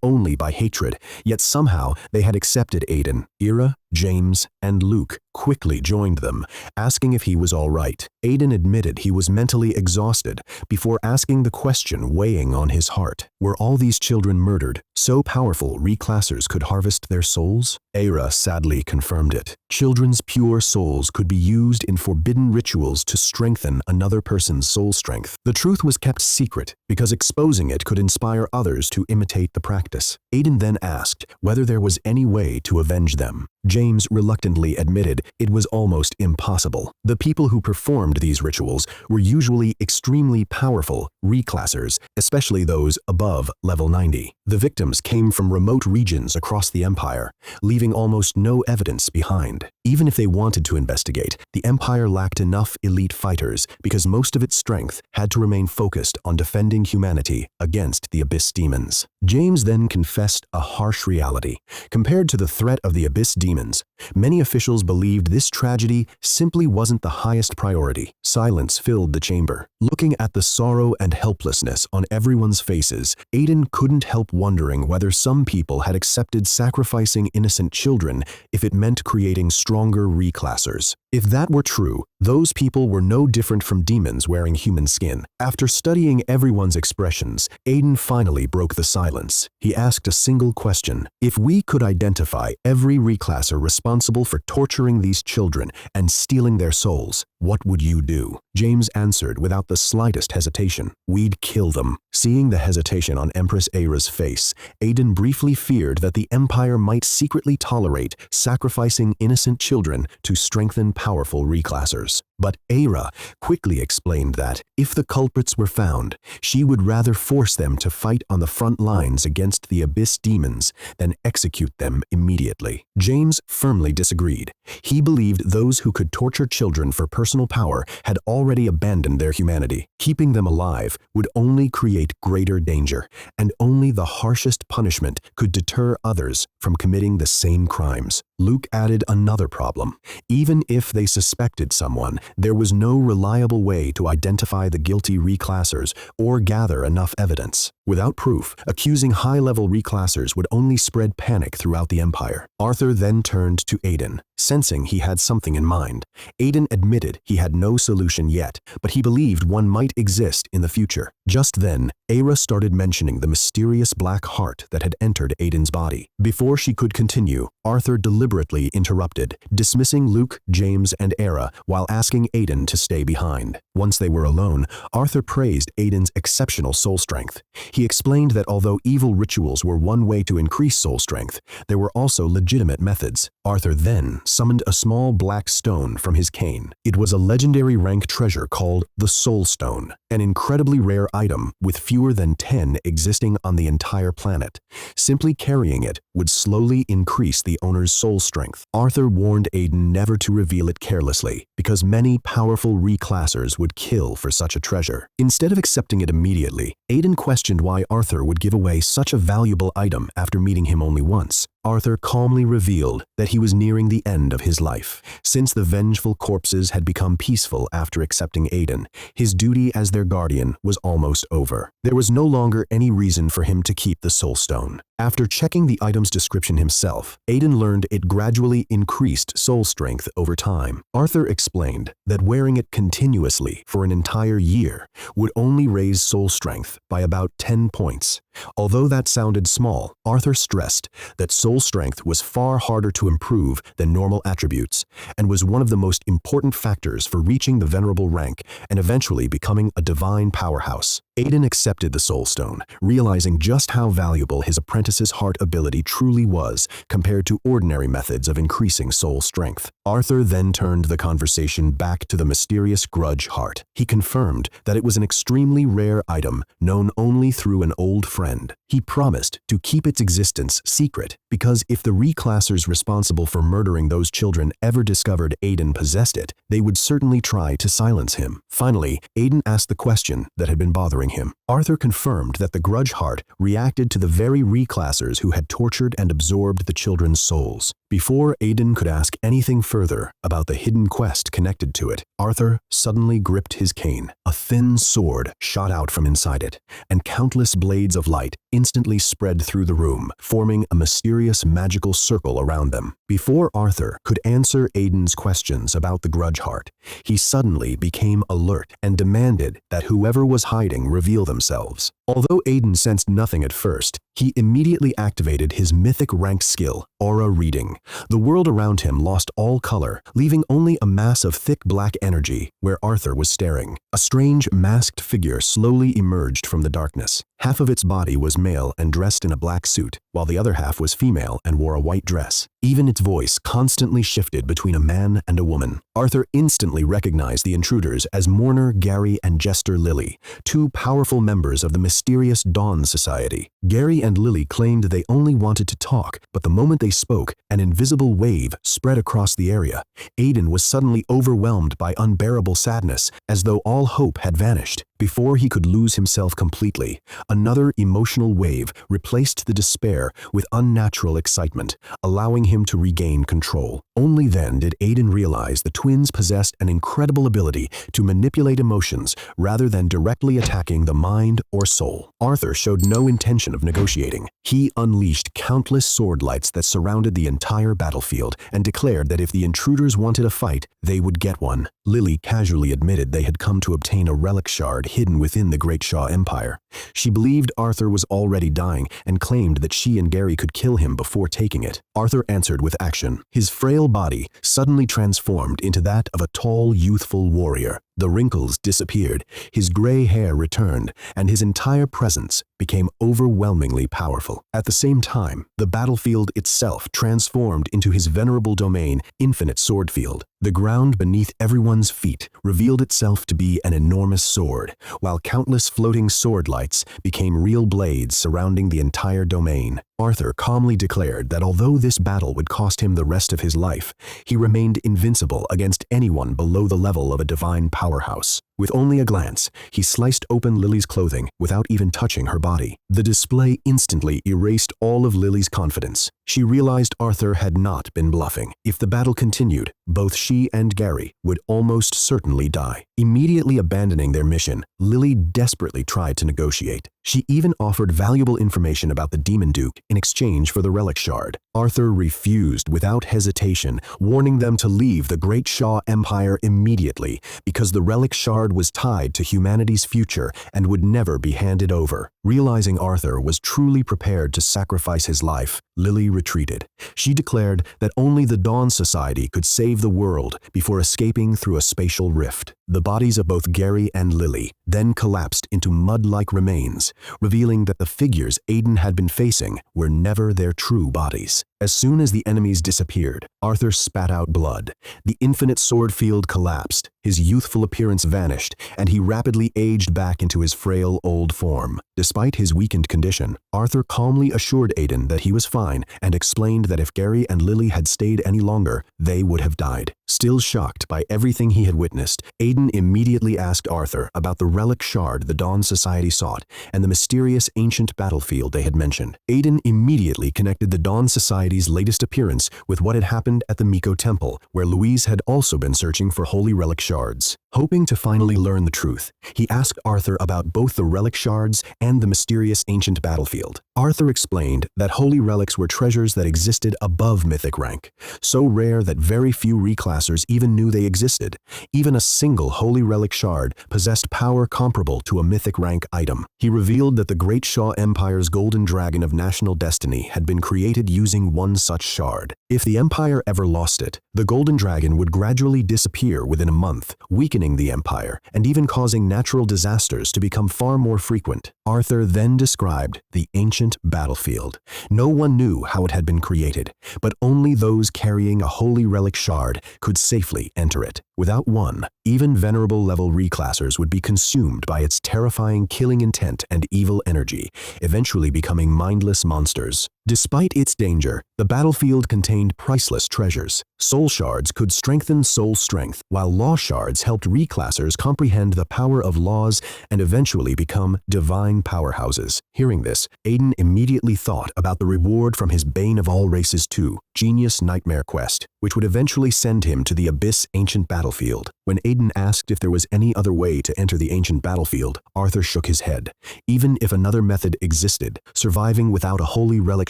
Speaker 1: only by hatred, yet somehow they had accepted Aiden. Ira, James, and Luke quickly joined them, asking if he was all right. Aiden admitted he was mentally exhausted before asking the question weighing on his heart. Were all these children murdered, so powerful reclassers could harvest their souls? Ira sadly confirmed it. Children's pure souls could be used in forbidden rituals to strengthen another person's soul strength. The truth was kept secret because exposing it could inspire others to imitate the practice. Aiden then asked whether there was any way to avenge them. James reluctantly admitted it was almost impossible. The people who performed these rituals were usually extremely powerful reclassers, especially those above level 90. The victims came from remote regions across the Empire, leaving almost no evidence behind. Even if they wanted to investigate, the Empire lacked enough elite fighters because most of its strength had to remain focused on defending humanity against the Abyss demons. James then confessed a harsh reality. Compared to the threat of the Abyss demons, many officials believed this tragedy simply wasn't the highest priority. Silence filled the chamber. Looking at the sorrow and helplessness on everyone's faces, Aiden couldn't help wondering whether some people had accepted sacrificing innocent children if it meant creating stronger reclassers. If that were true, those people were no different from demons wearing human skin. After studying everyone's expressions, Aiden finally broke the silence. He asked a single question. If we could identify every reclasser responsible for torturing these children and stealing their souls, what would you do? James answered without the slightest hesitation. We'd kill them. Seeing the hesitation on Empress Aira's face, Aiden briefly feared that the Empire might secretly tolerate sacrificing innocent children to strengthen powerful reclassers. But Aira quickly explained that, if the culprits were found, she would rather force them to fight on the front lines against the Abyss demons than execute them immediately. James firmly disagreed. He believed those who could torture children for personal power had already abandoned their humanity. Keeping them alive would only create greater danger, and only the harshest punishment could deter others from committing the same crimes. Luke added another problem. Even if they suspected someone, there was no reliable way to identify the guilty reclassers or gather enough evidence. Without proof, accusing high-level reclassers would only spread panic throughout the Empire. Arthur then turned to Aiden, sensing he had something in mind. Aiden admitted he had no solution yet, but he believed one might exist in the future. Just then, Aira started mentioning the mysterious black heart that had entered Aiden's body. Before she could continue, Arthur deliberately interrupted, dismissing Luke, James, and Aira while asking Aiden to stay behind. Once they were alone, Arthur praised Aiden's exceptional soul strength. He explained that although evil rituals were one way to increase soul strength, there were also legitimate methods. Arthur then summoned a small black stone from his cane. It was a legendary rank treasure called the Soul Stone, an incredibly rare item with fewer than 10 existing on the entire planet. Simply carrying it would slowly increase the owner's soul strength. Arthur warned Aiden never to reveal it carelessly, because many powerful reclassers would kill for such a treasure. Instead of accepting it immediately, Aiden questioned why Arthur would give away such a valuable item after meeting him only once. Arthur calmly revealed that he was nearing the end of his life. Since the vengeful corpses had become peaceful after accepting Aiden, his duty as their guardian was almost over. There was no longer any reason for him to keep the Soul Stone. After checking the item's description himself, Aiden learned it gradually increased soul strength over time. Arthur explained that wearing it continuously for an entire year would only raise soul strength by about 10 points. Although that sounded small, Arthur stressed that soul strength was far harder to improve than normal attributes, and was one of the most important factors for reaching the venerable rank and eventually becoming a divine powerhouse. Aiden accepted the soul stone, realizing just how valuable his apprentice's heart ability truly was compared to ordinary methods of increasing soul strength. Arthur then turned the conversation back to the mysterious grudge heart. He confirmed that it was an extremely rare item known only through an old friend. He promised to keep its existence secret because if the reclassers responsible for murdering those children ever discovered Aiden possessed it, they would certainly try to silence him. Finally, Aiden asked the question that had been bothering him. Arthur confirmed that the grudge heart reacted to the very reclassers who had tortured and absorbed the children's souls. Before Aiden could ask anything further about the hidden quest connected to it, Arthur suddenly gripped his cane. A thin sword shot out from inside it, and countless blades of light instantly spread through the room, forming a mysterious magical circle around them. Before Arthur could answer Aiden's questions about the grudge heart, he suddenly became alert and demanded that whoever was hiding reveal themselves. Although Aiden sensed nothing at first, he immediately activated his mythic rank skill, Aura Reading. The world around him lost all color, leaving only a mass of thick black energy where Arthur was staring. A strange masked figure slowly emerged from the darkness. Half of its body was male and dressed in a black suit, while the other half was female and wore a white dress. Even its voice constantly shifted between a man and a woman. Arthur instantly recognized the intruders as Mourner Gary and Jester Lily, two powerful members of the mysterious Dawn Society. Gary and Lily claimed they only wanted to talk, but the moment they spoke, an invisible wave spread across the area. Aiden was suddenly overwhelmed by unbearable sadness, as though all hope had vanished. Before he could lose himself completely, another emotional wave replaced the despair with unnatural excitement, allowing him to regain control. Only then did Aiden realize the twins possessed an incredible ability to manipulate emotions rather than directly attacking the mind or soul. Arthur showed no intention of negotiating. He unleashed countless sword lights that surrounded the entire battlefield and declared that if the intruders wanted a fight, they would get one. Lily casually admitted they had come to obtain a relic shard hidden within the Great Shaw Empire. She believed Arthur was already dying and claimed that she and Gary could kill him before taking it. Arthur answered with action. His frail body suddenly transformed into that of a tall, youthful warrior. The wrinkles disappeared, his gray hair returned, and his entire presence became overwhelmingly powerful. At the same time, the battlefield itself transformed into his venerable domain, Infinite Swordfield. The ground beneath everyone's feet revealed itself to be an enormous sword, while countless floating sword lights became real blades surrounding the entire domain. Arthur calmly declared that although this battle would cost him the rest of his life, he remained invincible against anyone below the level of a divine powerhouse. With only a glance, he sliced open Lily's clothing without even touching her body. The display instantly erased all of Lily's confidence. She realized Arthur had not been bluffing. If the battle continued, both she and Gary would almost certainly die. Immediately abandoning their mission, Lily desperately tried to negotiate. She even offered valuable information about the Demon Duke in exchange for the relic shard. Arthur refused without hesitation, warning them to leave the Great Shaw Empire immediately because the relic shard was tied to humanity's future and would never be handed over. Realizing Arthur was truly prepared to sacrifice his life, Lily retreated. She declared that only the Dawn Society could save the world before escaping through a spatial rift. The bodies of both Gary and Lily then collapsed into mud-like remains, revealing that the figures Aiden had been facing were never their true bodies. As soon as the enemies disappeared, Arthur spat out blood. The infinite sword field collapsed, his youthful appearance vanished, and he rapidly aged back into his frail old form. Despite his weakened condition, Arthur calmly assured Aiden that he was fine and explained that if Gary and Lily had stayed any longer, they would have died. Still shocked by everything he had witnessed, Aiden immediately asked Arthur about the relic shard the Dawn Society sought and the mysterious ancient battlefield they had mentioned. Aiden immediately connected the Dawn Society's latest appearance with what had happened at the Miko Temple, where Louise had also been searching for holy relic shards. Hoping to finally learn the truth, he asked Arthur about both the relic shards and the mysterious ancient battlefield. Arthur explained that holy relics were treasures that existed above mythic rank, so rare that very few reclassers even knew they existed. Even a single holy relic shard possessed power comparable to a mythic rank item. He revealed that the Great Shaw Empire's golden dragon of national destiny had been created using one such shard. If the Empire ever lost it, the golden dragon would gradually disappear within a month, weakening the Empire and even causing natural disasters to become far more frequent. Arthur then described the ancient battlefield. No one knew how it had been created, but only those carrying a holy relic shard could safely enter it. Without one, even venerable level reclassers would be consumed by its terrifying killing intent and evil energy, eventually becoming mindless monsters. Despite its danger, the battlefield contained priceless treasures. Soul shards could strengthen soul strength, while law shards helped reclassers comprehend the power of laws and eventually become divine powerhouses. Hearing this, Aiden immediately thought about the reward from his Bane of All Races 2, Genius Nightmare Quest, which would eventually send him to the Abyss Ancient Battlefield. When Aiden asked if there was any other way to enter the ancient battlefield, Arthur shook his head. Even if another method existed, surviving without a holy relic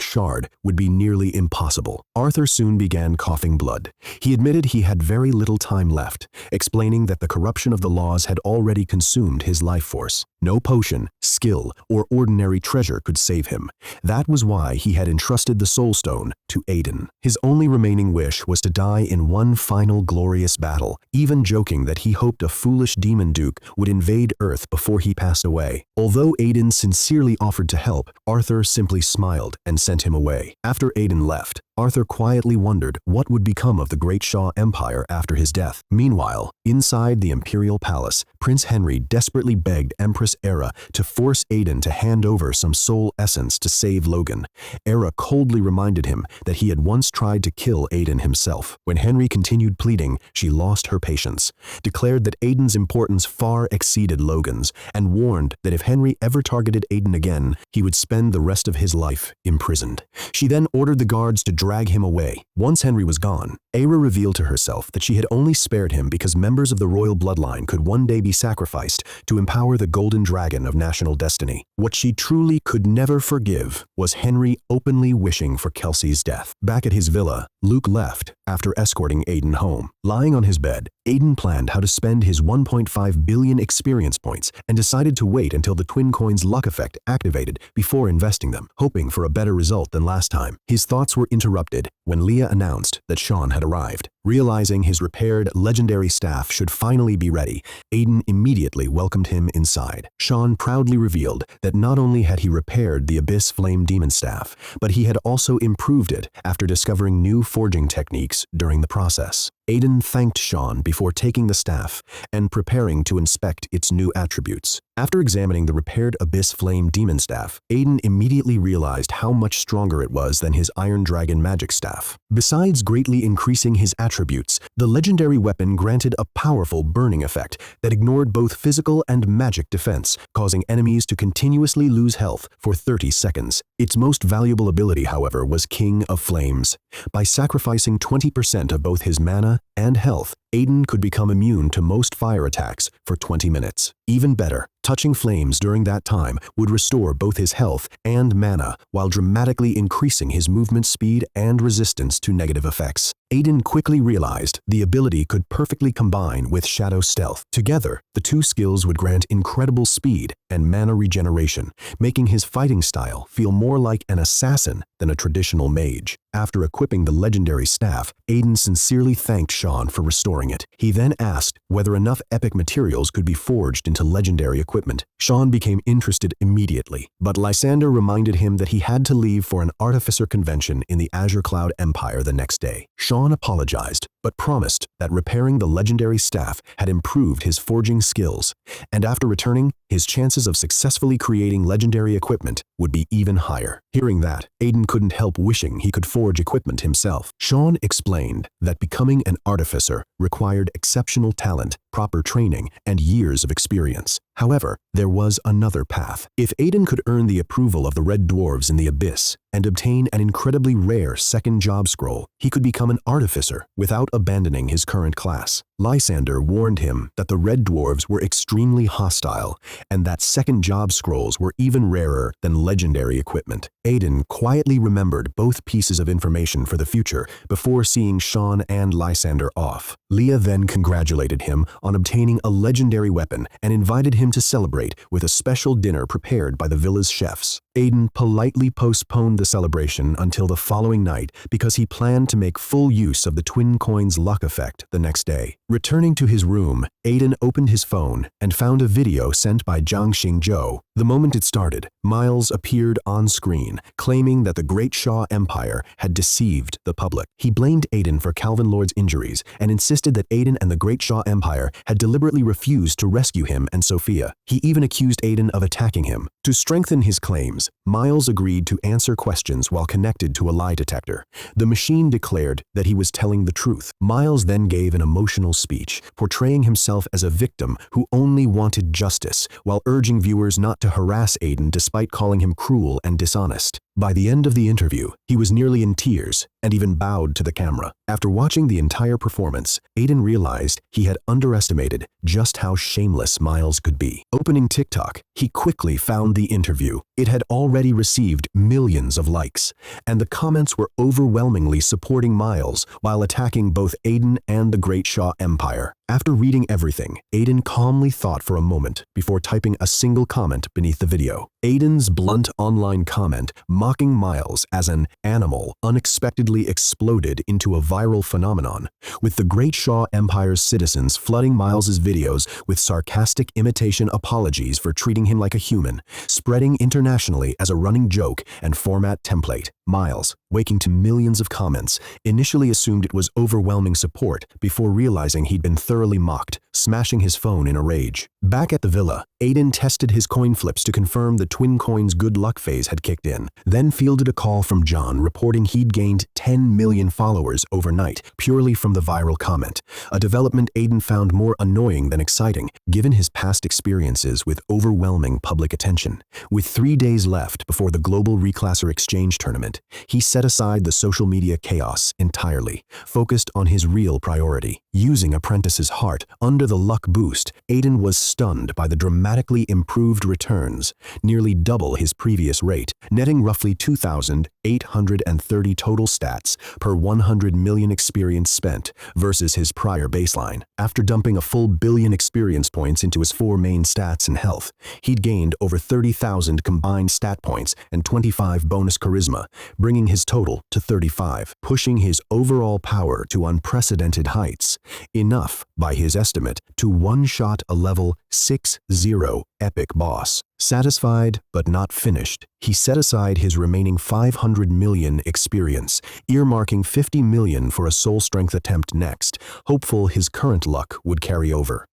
Speaker 1: shard would be nearly impossible. Arthur soon began coughing blood. He admitted he had very little time left, explaining that the corruption of the laws had already consumed his life force. No potion, skill, or ordinary treasure could save him. That was why he had entrusted the Soul Stone to Aiden. His only remaining wish was to die in one final glorious battle, even joking that he hoped a foolish demon duke would invade Earth before he passed away. Although Aiden sincerely offered to help, Arthur simply smiled and sent him away. After Aiden left, Arthur quietly wondered what would become of the Great Shaw Empire after his death. Meanwhile, inside the Imperial Palace, Prince Henry desperately begged Empress Era to force Aiden to hand over some soul essence to save Logan. Era coldly reminded him that he had once tried to kill Aiden himself. When Henry continued pleading, she lost her patience, declared that Aiden's importance far exceeded Logan's, and warned that if Henry ever targeted Aiden again, he would spend the rest of his life imprisoned. She then ordered the guards to drag him away. Once Henry was gone, Era revealed to herself that she had only spared him because members of the royal bloodline could one day be sacrificed to empower the golden dragon of national destiny. What she truly could never forgive was Henry openly wishing for Kelsey's death. Back at his villa, Luke left after escorting Aiden home. Lying on his bed, Aiden planned how to spend his 1.5 billion experience points and decided to wait until the Twin Coin's luck effect activated before investing them, hoping for a better result than last time. His thoughts were interrupted when Leah announced that Sean had arrived. Realizing his repaired legendary staff should finally be ready, Aiden immediately welcomed him inside. Sean proudly revealed that not only had he repaired the Abyss Flame Demon Staff, but he had also improved it after discovering new forging techniques during the process. Aiden thanked Sean before taking the staff and preparing to inspect its new attributes. After examining the repaired Abyss Flame Demon Staff, Aiden immediately realized how much stronger it was than his Iron Dragon Magic Staff. Besides greatly increasing his attributes, the legendary weapon granted a powerful burning effect that ignored both physical and magic defense, causing enemies to continuously lose health for 30 seconds. Its most valuable ability, however, was King of Flames. By sacrificing 20% of both his mana and health, Aiden could become immune to most fire attacks for 20 minutes. Even better, touching flames during that time would restore both his health and mana while dramatically increasing his movement speed and resistance to negative effects. Aiden quickly realized the ability could perfectly combine with Shadow Stealth. Together, the two skills would grant incredible speed and mana regeneration, making his fighting style feel more like an assassin than a traditional mage. After equipping the legendary staff, Aiden sincerely thanked Sean for restoring it. He then asked whether enough epic materials could be forged into legendary equipment. Sean became interested immediately, but Lysander reminded him that he had to leave for an artificer convention in the Azure Cloud Empire the next day. Sean apologized, but promised that repairing the legendary staff had improved his forging skills, and after returning, his chances of successfully creating legendary equipment would be even higher. Hearing that, Aiden couldn't help wishing he could forge equipment himself. Sean explained that becoming an artificer required exceptional talent, proper training, and years of experience. However, there was another path. If Aiden could earn the approval of the Red Dwarves in the Abyss and obtain an incredibly rare second job scroll, he could become an artificer without abandoning his current class. Lysander warned him that the Red Dwarves were extremely hostile and that second job scrolls were even rarer than legendary equipment. Aiden quietly remembered both pieces of information for the future before seeing Sean and Lysander off. Leah then congratulated him on obtaining a legendary weapon and invited him to celebrate with a special dinner prepared by the villa's chefs. Aiden politely postponed the celebration until the following night because he planned to make full use of the twin coin's luck effect the next day. Returning to his room, Aiden opened his phone and found a video sent by Jiang Xingzhou. The moment it started, Miles appeared on screen, claiming that the Great Shaw Empire had deceived the public. He blamed Aiden for Calvin Lord's injuries and insisted that Aiden and the Great Shaw Empire had deliberately refused to rescue him and Sophia. He even accused Aiden of attacking him. To strengthen his claims, Miles agreed to answer questions while connected to a lie detector. The machine declared that he was telling the truth. Miles then gave an emotional speech, portraying himself as a victim who only wanted justice, while urging viewers not to harass Aiden despite calling him cruel and dishonest. By the end of the interview, he was nearly in tears and even bowed to the camera. After watching the entire performance, Aiden realized he had underestimated just how shameless Miles could be. Opening TikTok, he quickly found the interview. It had already received millions of likes, and the comments were overwhelmingly supporting Miles while attacking both Aiden and the Great Shaw Empire. After reading everything, Aiden calmly thought for a moment before typing a single comment beneath the video. Aiden's blunt online comment, mocking Miles as an animal, unexpectedly exploded into a viral phenomenon, with the Great Shaw Empire's citizens flooding Miles's videos with sarcastic imitation apologies for treating him like a human, spreading internationally as a running joke and format template. Miles, waking to millions of comments, initially assumed it was overwhelming support before realizing he'd been thoroughly mocked, smashing his phone in a rage. Back at the villa, Aiden tested his coin flips to confirm the twin coin's good luck phase had kicked in, then fielded a call from John reporting he'd gained 10 million followers overnight purely from the viral comment, a development Aiden found more annoying than exciting given his past experiences with overwhelming public attention. With 3 days left before the global reclasser exchange tournament, he set aside the social media chaos entirely, focused on his real priority. Using Apprentice's heart under the luck boost, Aiden was stunned by the dramatically improved returns, nearly double his previous rate, netting roughly 2,830 total stats per 100 million experience spent versus his prior baseline. After dumping a full billion experience points into his 4 main stats and health, he'd gained over 30,000 combined stat points and 25 bonus charisma, bringing his total to 35, pushing his overall power to unprecedented heights, enough, by his estimate, to one-shot a level 6-0 epic boss. Satisfied but not finished, he set aside his remaining 500 million experience, earmarking 50 million for a soul strength attempt next, hopeful his current luck would carry over.